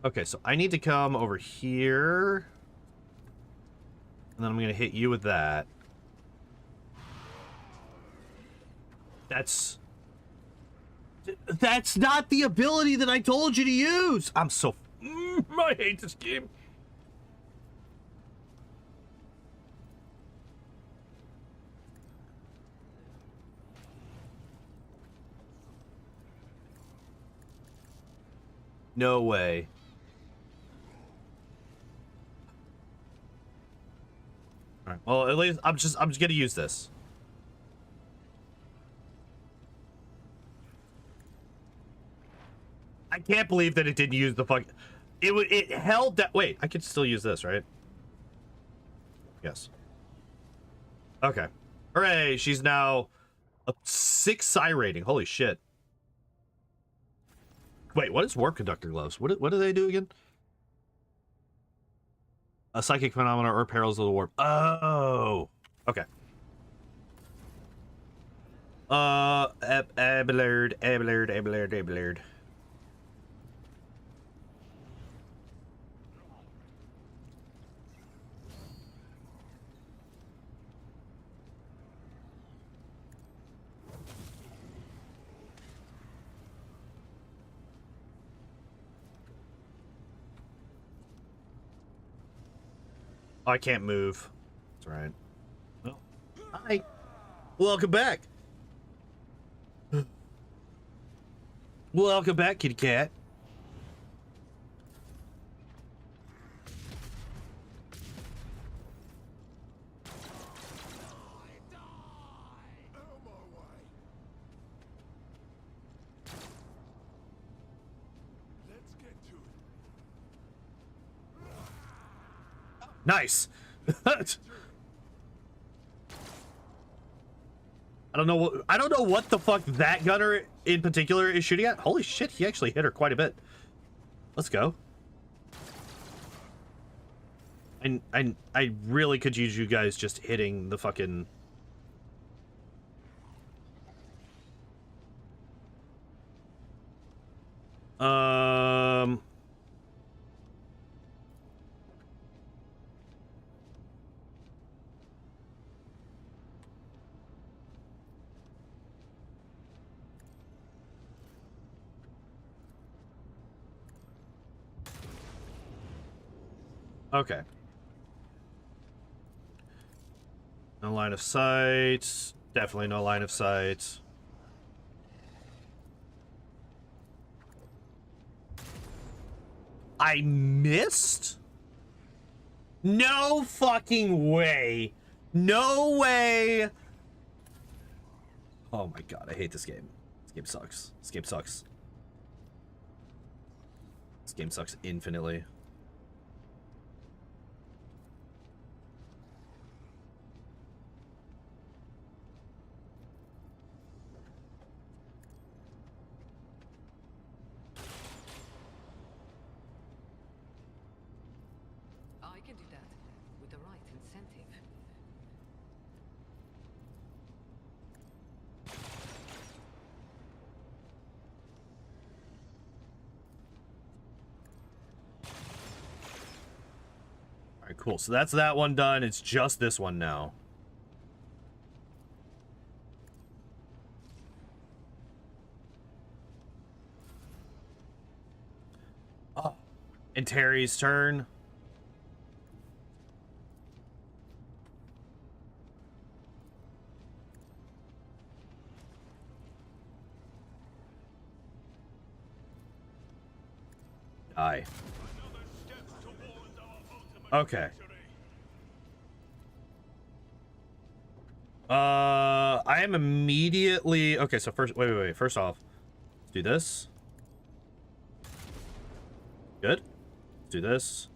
Okay, so I need to come over here. And then I'm gonna hit you with that. That's not the ability that I told you to use. I'm so I hate this game. No way. All right. Well, at least I'm just gonna use this. I can't believe that it didn't use the fuck. It held that. Wait, I could still use this, right? Yes. Okay. Hooray! She's now a 6 psi rating. Holy shit. Wait, what is warp conductor gloves? What do they do again? A psychic phenomena or perils of the warp. Oh. Okay. Abelard. I can't move. That's right. Oh. Hi. Welcome back. Welcome back, kitty cat. Nice. I don't know what the fuck that gunner in particular is shooting at. Holy shit, he actually hit her quite a bit. Let's go. I really could use you guys just hitting the fucking okay. No line of sight. Definitely no line of sight. I missed? No fucking way. No way. Oh my god, I hate this game. This game sucks. This game sucks. This game sucks infinitely. I can do that with the right incentive. All right, cool. So that's that one done. It's just this one now. Oh, and Terry's turn. Die. Okay. I am immediately okay. So first, wait. First off, let's do this. Good. Let's do this.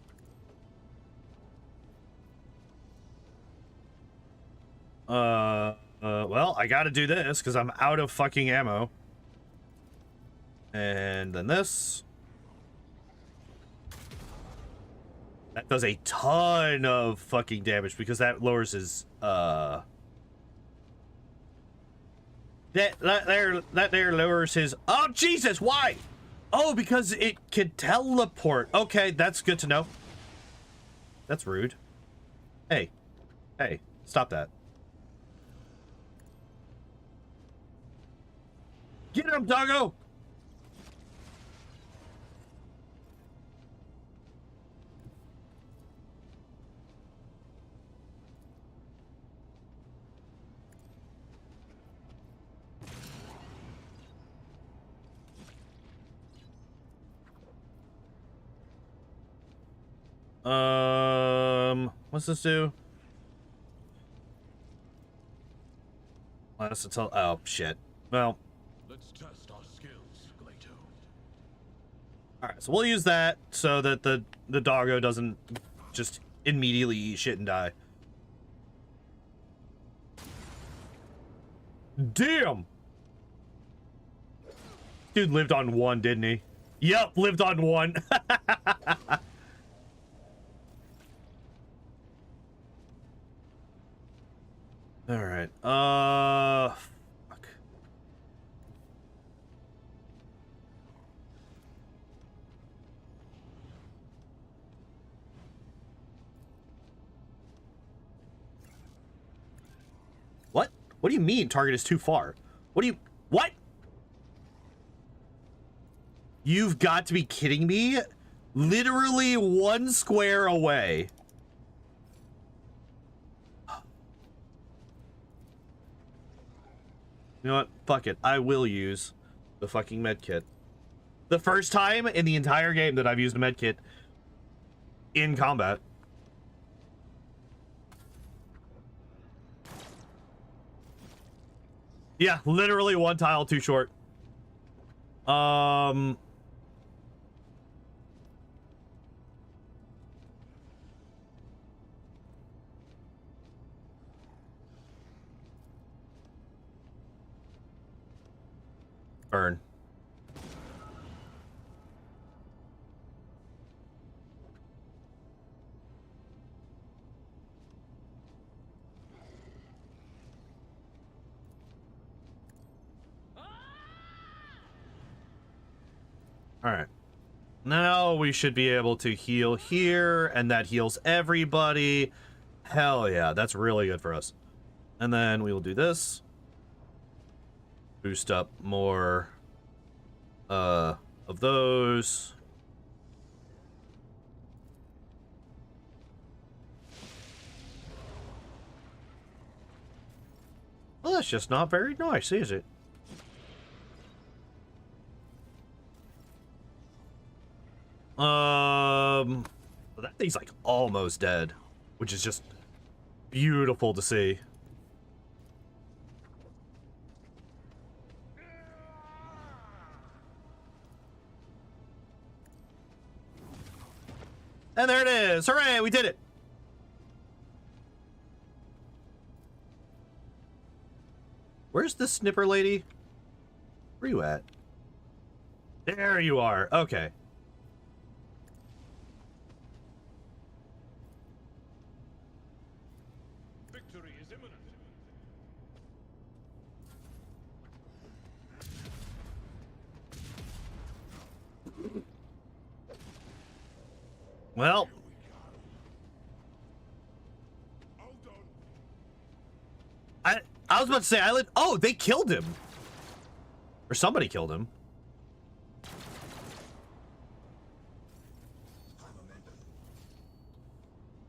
Well, I gotta do this because I'm out of fucking ammo. And then this. That does a ton of fucking damage because that lowers his, that there lowers his, oh, Jesus, why? Oh, because it can teleport. Okay, that's good to know. That's rude. Hey, stop that. Get him, doggo! What's this do? Last until, oh shit. Well, Let's test our skills, Glato. all right, so we'll use that so that the doggo doesn't just immediately eat shit and die. Damn! Dude lived on one, didn't he? Yep, lived on one. All right. Fuck. What? What do you mean target is too far? What? You've got to be kidding me. Literally 1 square away. You know what? Fuck it. I will use the fucking medkit. The first time in the entire game that I've used a medkit in combat. Yeah, literally 1 tile too short. Burn. All right. Now we should be able to heal here, and that heals everybody. Hell yeah, that's really good for us. And then we will do this. Boost up more of those. Well, that's just not very nice, is it? That thing's like almost dead, which is just beautiful to see. And there it is. Hooray, we did it. Where's the snipper lady? Where you at? There you are. Okay. Victory is imminent. Well, I was about to say, oh, they killed him. Or somebody killed him.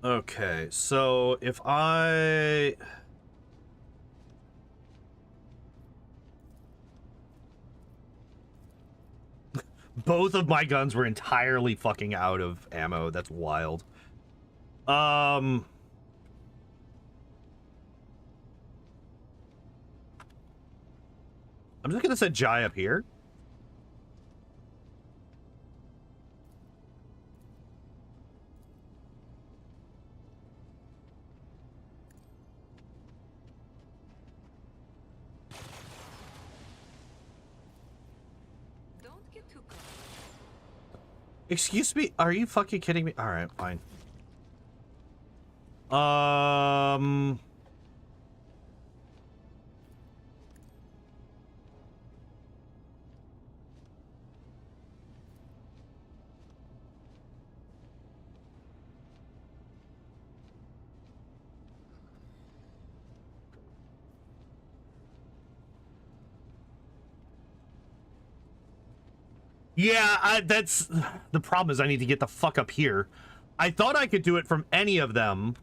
Okay, so if I... Both of my guns were entirely fucking out of ammo. That's wild. I'm just gonna set Jai up here. too close. Excuse me? Are you fucking kidding me? All right, fine. Yeah, that's the problem is I need to get the fuck up here. I thought I could do it from any of them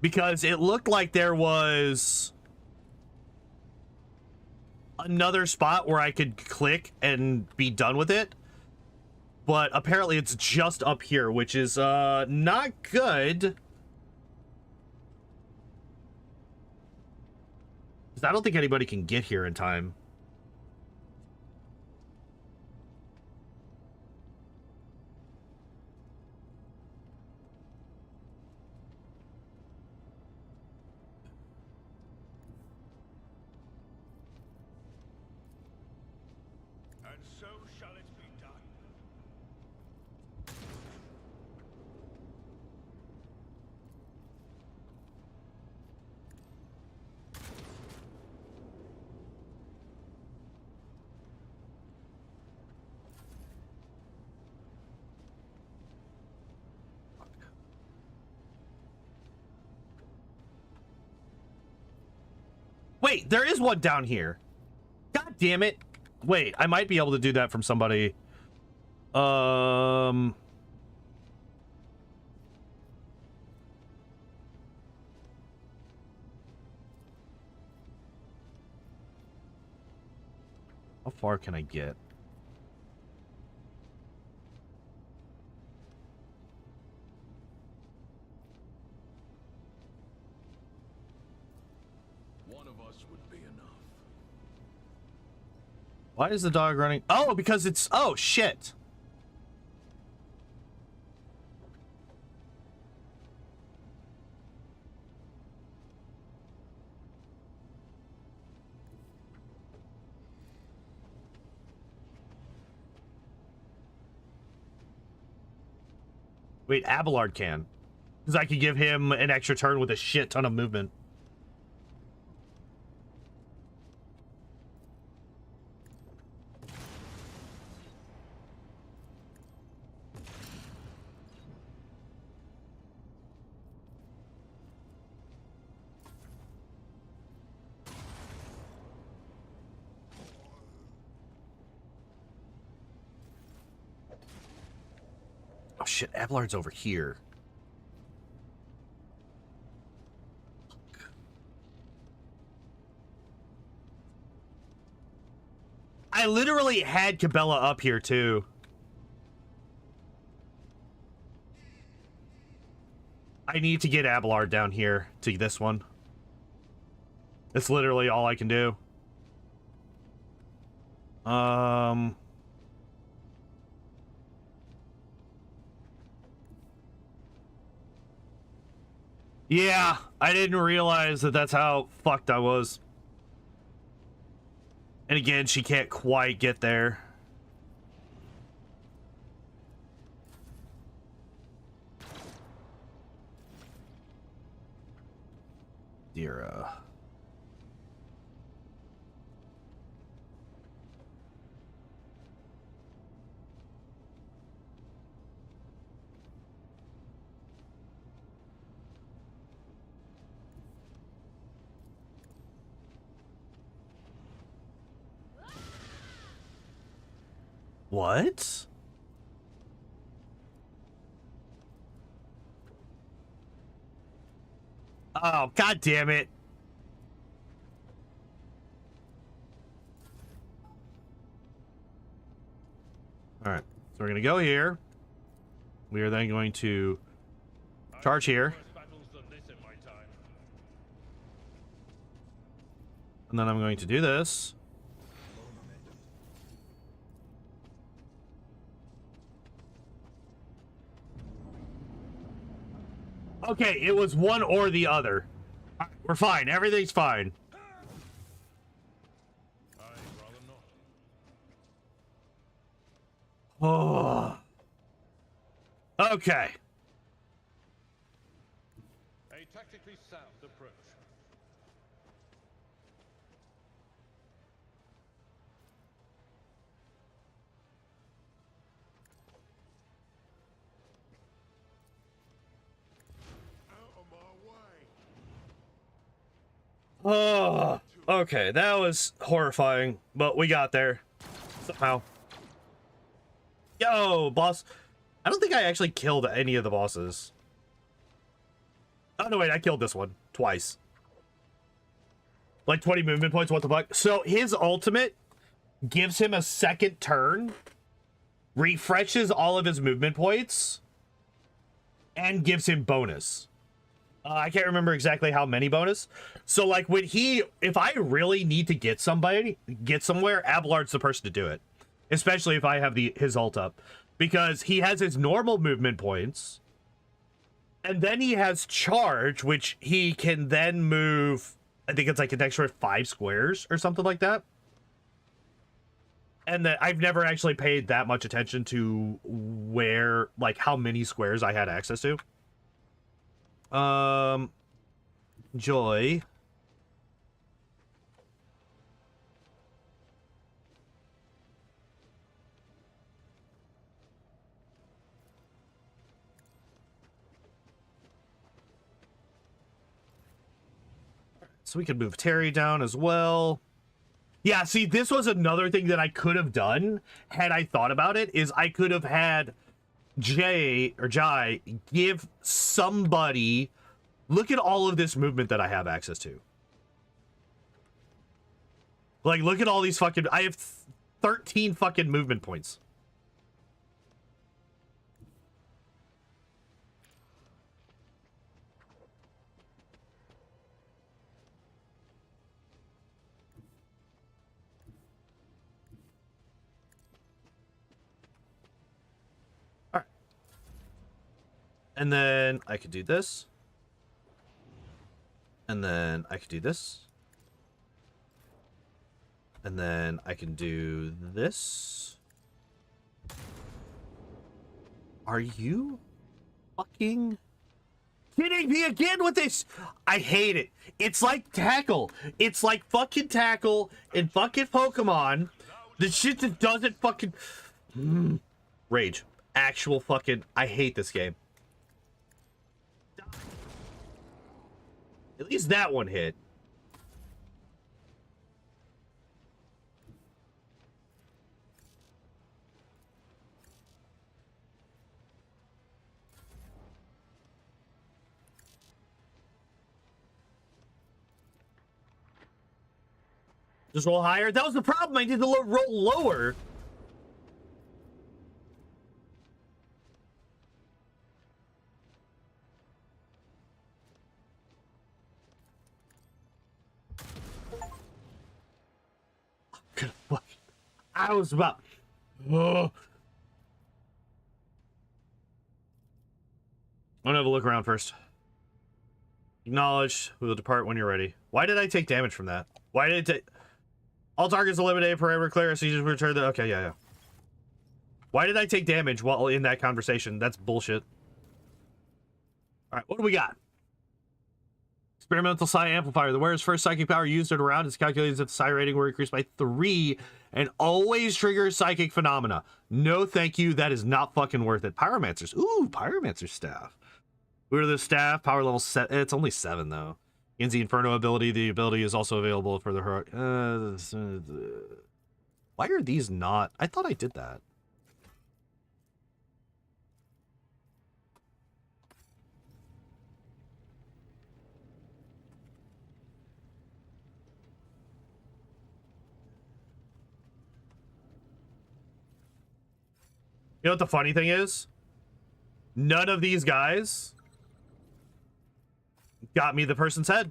because it looked like there was another spot where I could click and be done with it. But apparently it's just up here, which is not good. 'Cause I don't think anybody can get here in time. And so shall it be done. Wait, there is one down here. God damn it. Wait, I might be able to do that from somebody. How far can I get? One of us would be enough. Why is the dog running? Oh, because it's... Oh, shit. Wait, Abelard can. Because I could give him an extra turn with a shit ton of movement. Oh shit, Abelard's over here. I literally had Cabela up here too. I need to get Abelard down here to this one. That's literally all I can do. Yeah, I didn't realize that that's how fucked I was. And again, she can't quite get there. Dira. What? Oh, god damn it. All right. So we're going to go here. We are then going to charge here. And then I'm going to do this. Okay, it was one or the other. We're fine. Everything's fine. Oh. Okay. A tactically sound approach. Out of my way. Oh. Okay, that was horrifying, but we got there somehow. Yo, boss. I don't think I actually killed any of the bosses. Oh, no, wait, I killed this one twice. Like 20 movement points, what the fuck? So his ultimate gives him a second turn, refreshes all of his movement points, and gives him bonus. I can't remember exactly how many bonus. So, like, when if I really need to get somewhere, Abelard's the person to do it. Especially if I have his ult up. Because he has his normal movement points, and then he has charge, which he can then move, I think it's like an extra 5 squares or something like that. And that I've never actually paid that much attention to like, how many squares I had access to. Joy. So we could move Terry down as well. Yeah, see, this was another thing that I could have done had I thought about it, is I could have had Jai give somebody, look at all of this movement that I have access to. Like, look at all these fucking, I have 13 fucking movement points. And then I could do this. And then I could do this. And then I can do this. Are you fucking kidding me again with this? I hate it. It's like Tackle. It's like fucking Tackle in fucking Pokemon. The shit that doesn't fucking... Rage. Actual fucking... I hate this game. At least that one hit. Just roll higher. That was the problem. I need to roll lower. I was about... Oh. I'm gonna have a look around first. Acknowledge. We will depart when you're ready. Why did I take damage from that? Why did it take... All targets eliminated forever clear. So you just return the... Okay, yeah. Why did I take damage while in that conversation? That's bullshit. Alright, what do we got? Experimental Psi Amplifier. The wearer's first psychic power used in a round is calculated as if the Psi rating were increased by 3 and always triggers psychic phenomena. No thank you. That is not fucking worth it. Pyromancers. Ooh, Pyromancer staff. We're the staff. Power level 7. It's only 7 though. Against the Inferno ability. The ability is also available for the heroic. Why are these not? I thought I did that. You know what the funny thing is? None of these guys got me the person's head.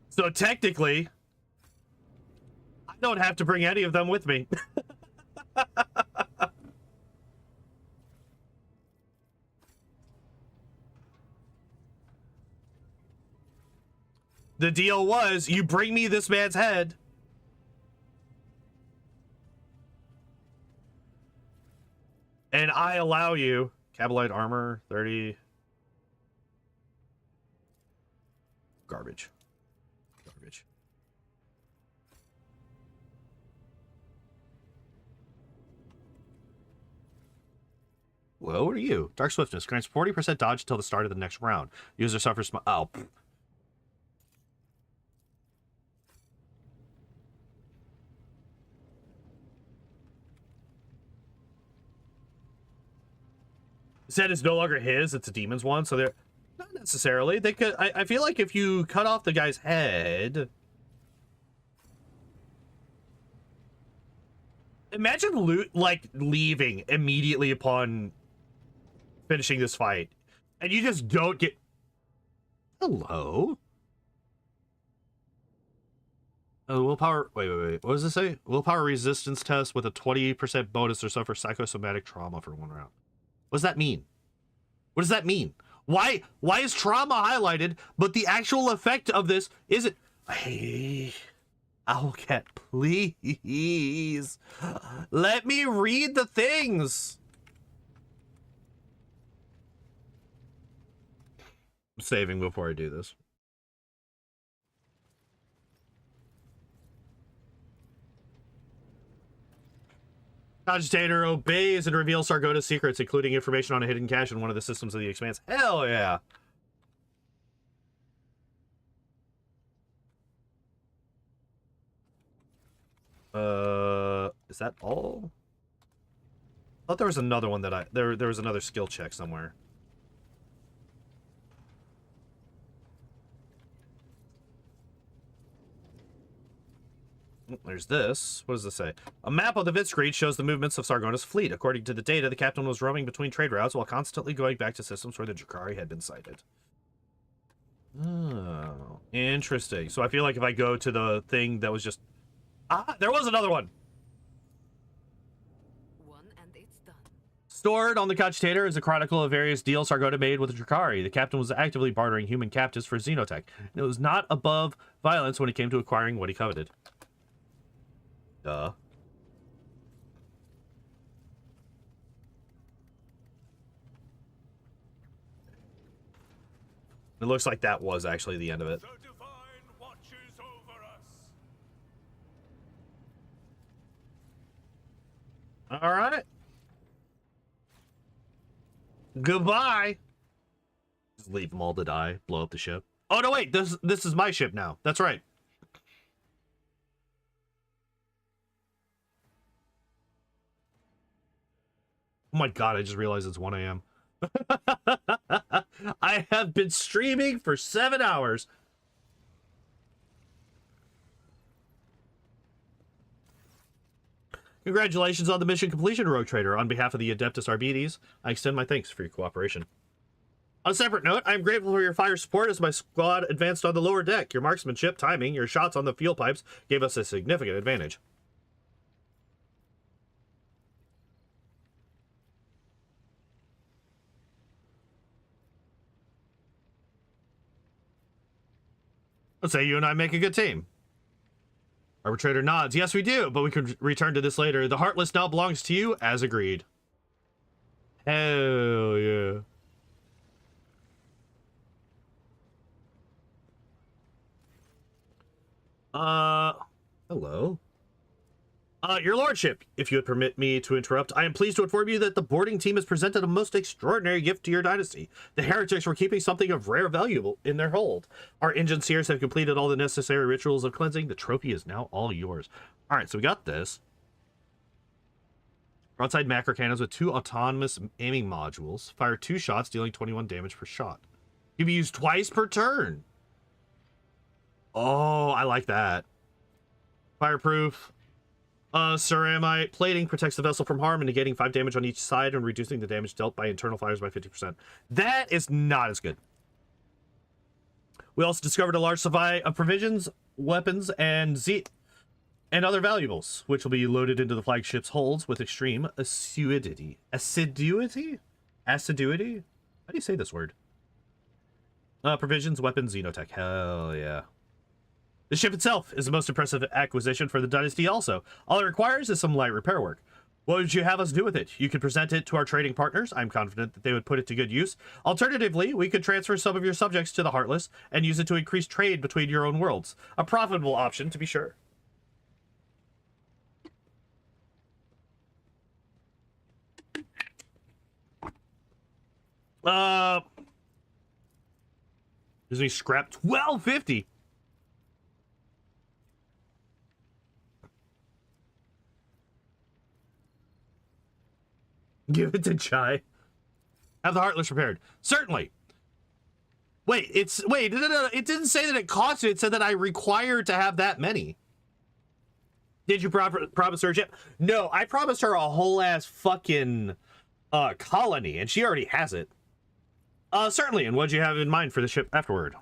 So technically, I don't have to bring any of them with me. The deal was, you bring me this man's head, I allow you. Cabalite armor, 30. Garbage. Garbage. Well, what are you? Dark Swiftness grants 40% dodge until the start of the next round. User suffers. Oh. Said it's no longer his, it's a demon's one, so they're not necessarily. They could I feel like if you cut off the guy's head. Imagine leaving immediately upon finishing this fight. And you just don't get. Hello? Oh, willpower. Wait. What does it say? Willpower resistance test with a 20% bonus or suffer psychosomatic trauma for 1 round. What does that mean? What does that mean? Why is trauma highlighted, but the actual effect of this isn't? Hey, Owlcat, please. Let me read the things. I'm saving before I do this. Cogitator obeys and reveals Dargonus' secrets, including information on a hidden cache in one of the systems of the Expanse. Hell yeah! Is that all? I thought there was another one that there was another skill check somewhere. There's this. What does this say? A map on the vid screen shows the movements of Dargonus' fleet. According to the data, the captain was roaming between trade routes while constantly going back to systems where the Drakari had been sighted. Oh, interesting. So I feel like if I go to the thing that was just... Ah, there was another one! And it's done. Stored on the Cogitator is a chronicle of various deals Dargonus made with the Drakari. The captain was actively bartering human captives for xenotech, and it was not above violence when it came to acquiring what he coveted. Duh. It looks like that was actually the end of it. The divine watches over us. All right. Goodbye. Just leave them all to die. Blow up the ship. Oh no, wait. This is my ship now. That's right. Oh my god, I just realized it's 1 a.m. I have been streaming for 7 hours. Congratulations on the mission completion, Rogue Trader. On behalf of the Adeptus Arbites, I extend my thanks for your cooperation. On a separate note, I am grateful for your fire support as my squad advanced on the lower deck. Your marksmanship, timing, your shots on the fuel pipes gave us a significant advantage. Let's say you and I make a good team. Arbitrator nods. Yes, we do, but we could return to this later. The Heartless now belongs to you, as agreed. Hell yeah. Hello. Your Lordship, if you would permit me to interrupt, I am pleased to inform you that the boarding team has presented a most extraordinary gift to your dynasty. The heretics were keeping something of rare value in their hold. Our engine seers have completed all the necessary rituals of cleansing. The trophy is now all yours. All right, so we got this. Broadside macro cannons with 2 autonomous aiming modules. Fire 2 shots, dealing 21 damage per shot. Can be used twice per turn. Oh, I like that. Fireproof. Ceramite plating protects the vessel from harm and negating 5 damage on each side and reducing the damage dealt by internal fires by 50%. That is not as good. We also discovered a large supply of provisions, weapons, and other valuables, which will be loaded into the flagship's holds with extreme assiduity. Assiduity? Assiduity? How do you say this word? Provisions, weapons, xenotech. Hell yeah. The ship itself is the most impressive acquisition for the Dynasty also. All it requires is some light repair work. What would you have us do with it? You could present it to our trading partners. I'm confident that they would put it to good use. Alternatively, we could transfer some of your subjects to the Heartless and use it to increase trade between your own worlds. A profitable option, to be sure. Gives me scrap 1250. Give it to Chai. Have the Heartless repaired. Certainly. Wait, no. It didn't say that it cost it. It said that I required to have that many. Did you promise her a ship? No, I promised her a whole ass fucking colony, and she already has it. Certainly. And what'd you have in mind for the ship afterward?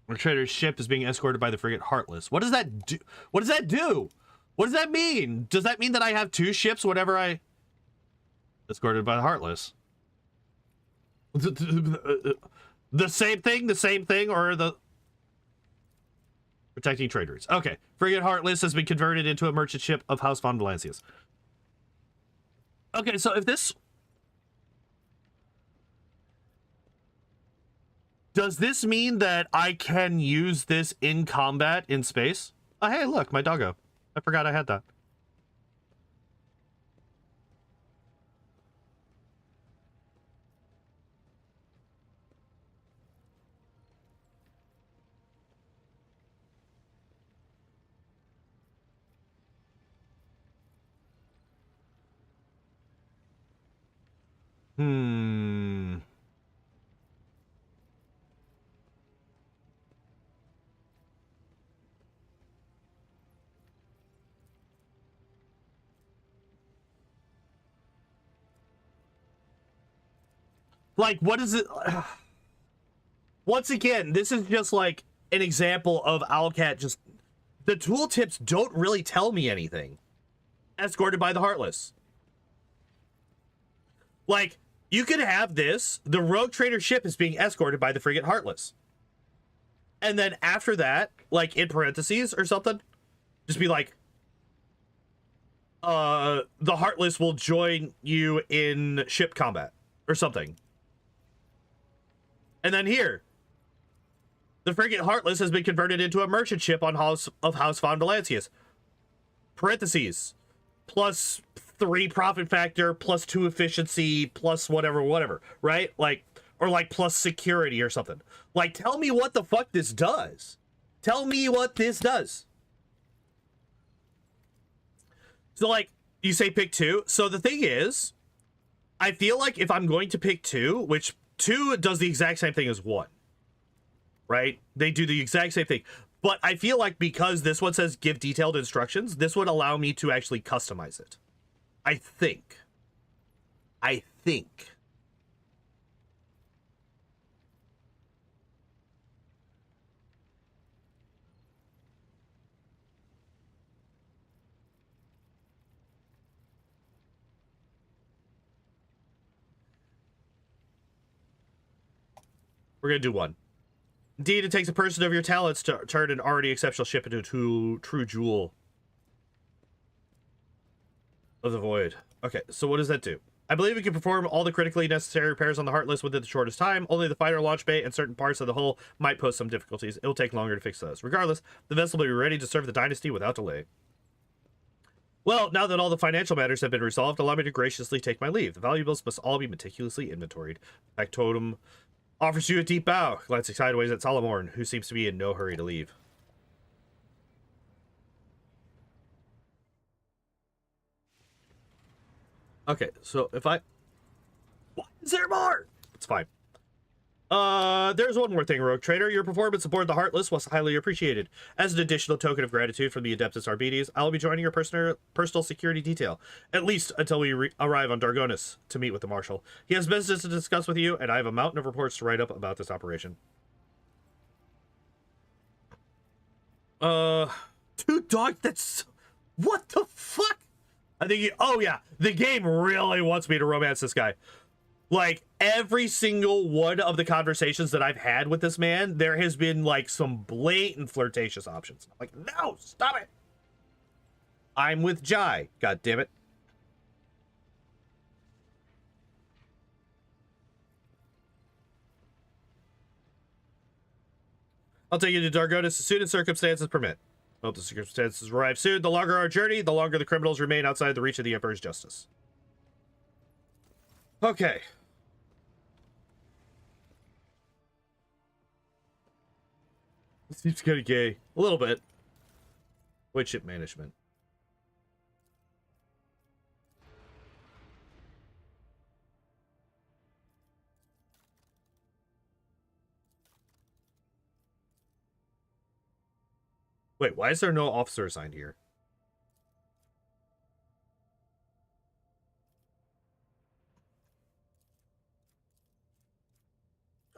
Our trader's ship is being escorted by the frigate Heartless. What does that do? What does that do? What does that mean? Does that mean that I have two ships whenever I... Escorted by the Heartless. The same thing, or the... Protecting traders. Okay. Frigate Heartless has been converted into a merchant ship of House von Valancius. Okay, so if this... Does this mean that I can use this in combat in space? Oh, hey, look, my doggo. I forgot I had that. Like, what is it? Once again, this is just like an example of Owlcat just... The tooltips don't really tell me anything. Escorted by the Heartless. Like, you could have this. The rogue trader ship is being escorted by the frigate Heartless. And then after that, like in parentheses or something, just be like, the Heartless will join you in ship combat or something. And then here, the frigate Heartless has been converted into a merchant ship on House von Valancius. Parentheses, plus 3 profit factor, plus 2 efficiency, plus whatever, right? Like, or like plus security or something. Like, tell me what the fuck this does. Tell me what this does. So like, you say pick 2. So the thing is, I feel like if I'm going to pick 2, which 2 does the exact same thing as 1, right? They do the exact same thing. But I feel like because this one says give detailed instructions, this would allow me to actually customize it. I think. We're going to do 1. Indeed, it takes a person of your talents to turn an already exceptional ship into a true jewel of the void. Okay, so what does that do? I believe we can perform all the critically necessary repairs on the Heartless within the shortest time. Only the fighter launch bay and certain parts of the hull might pose some difficulties. It will take longer to fix those. Regardless, the vessel will be ready to serve the dynasty without delay. Well, now that all the financial matters have been resolved, allow me to graciously take my leave. The valuables must all be meticulously inventoried. Factotum offers you a deep bow, glancing sideways at Solomorn, who seems to be in no hurry to leave. Okay, so if I... Why is there more? It's fine. There's one more thing, Rogue Trader. Your performance aboard the Heartless was highly appreciated. As an additional token of gratitude from the Adeptus Arbites, I will be joining your personal security detail, at least until we arrive on Dargonus to meet with the Marshal. He has business to discuss with you, and I have a mountain of reports to write up about this operation. Dude, dog, that's... What the fuck? I think oh yeah, the game really wants me to romance this guy. Like, every single one of the conversations that I've had with this man, there has been, like, some blatant flirtatious options. I'm like, no, stop it. I'm with Jai, god damn it. I'll take you to Dargonus as soon as circumstances permit. Hope the circumstances arrive soon. The longer our journey, the longer the criminals remain outside the reach of the Emperor's justice. Okay. It seems kind of gay. A little bit. Wait, ship management. Wait, why is there no officer assigned here?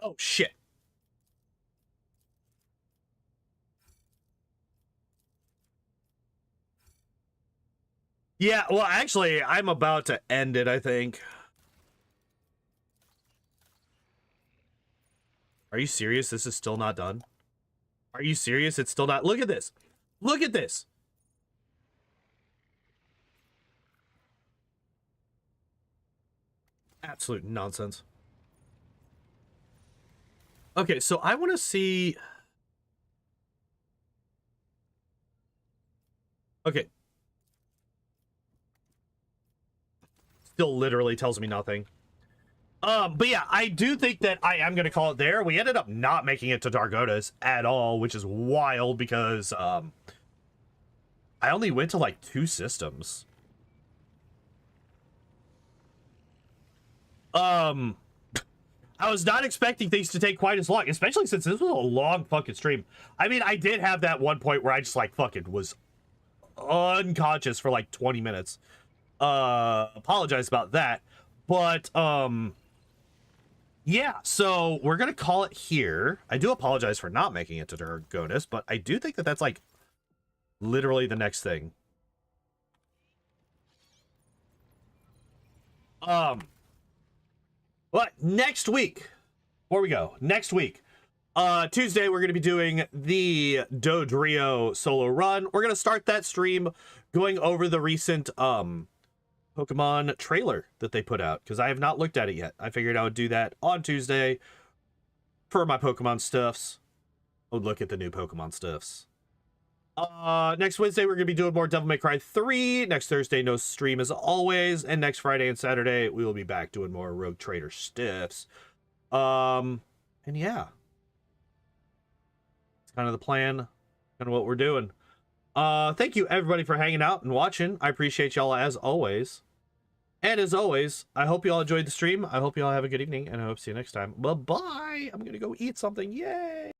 Oh, shit. Yeah, well, actually, I'm about to end it, I think. Are you serious? This is still not done? Are you serious? It's still not... Look at this. Look at this. Absolute nonsense. Okay, so I want to see... Okay. Still literally tells me nothing. But yeah, I do think that I am going to call it there. We ended up not making it to Dargonus at all, which is wild because, I only went to, like, 2 systems. I was not expecting things to take quite as long, especially since this was a long fucking stream. I mean, I did have that one point where I just, like, fucking was unconscious for, like, 20 minutes. Apologize about that. But, yeah, so we're gonna call it here. I do apologize for not making it to Dargonus, but I do think that that's, like, literally the next thing. But next week, before we go, next week, Tuesday, we're going to be doing the Dodrio solo run. We're going to start that stream going over the recent, Pokemon trailer that they put out, because I have not looked at it yet. I figured I would do that on Tuesday for my Pokemon stuffs. I would look at the new Pokemon stuffs. Next Wednesday, we're going to be doing more Devil May Cry 3. Next Thursday, no stream as always. And next Friday and Saturday, we will be back doing more Rogue Trader stuffs. And yeah. It's kind of the plan, kind of what we're doing. Thank you, everybody, for hanging out and watching. I appreciate y'all as always. And as always, I hope you all enjoyed the stream. I hope you all have a good evening, and I hope to see you next time. Bye-bye! I'm going to go eat something. Yay!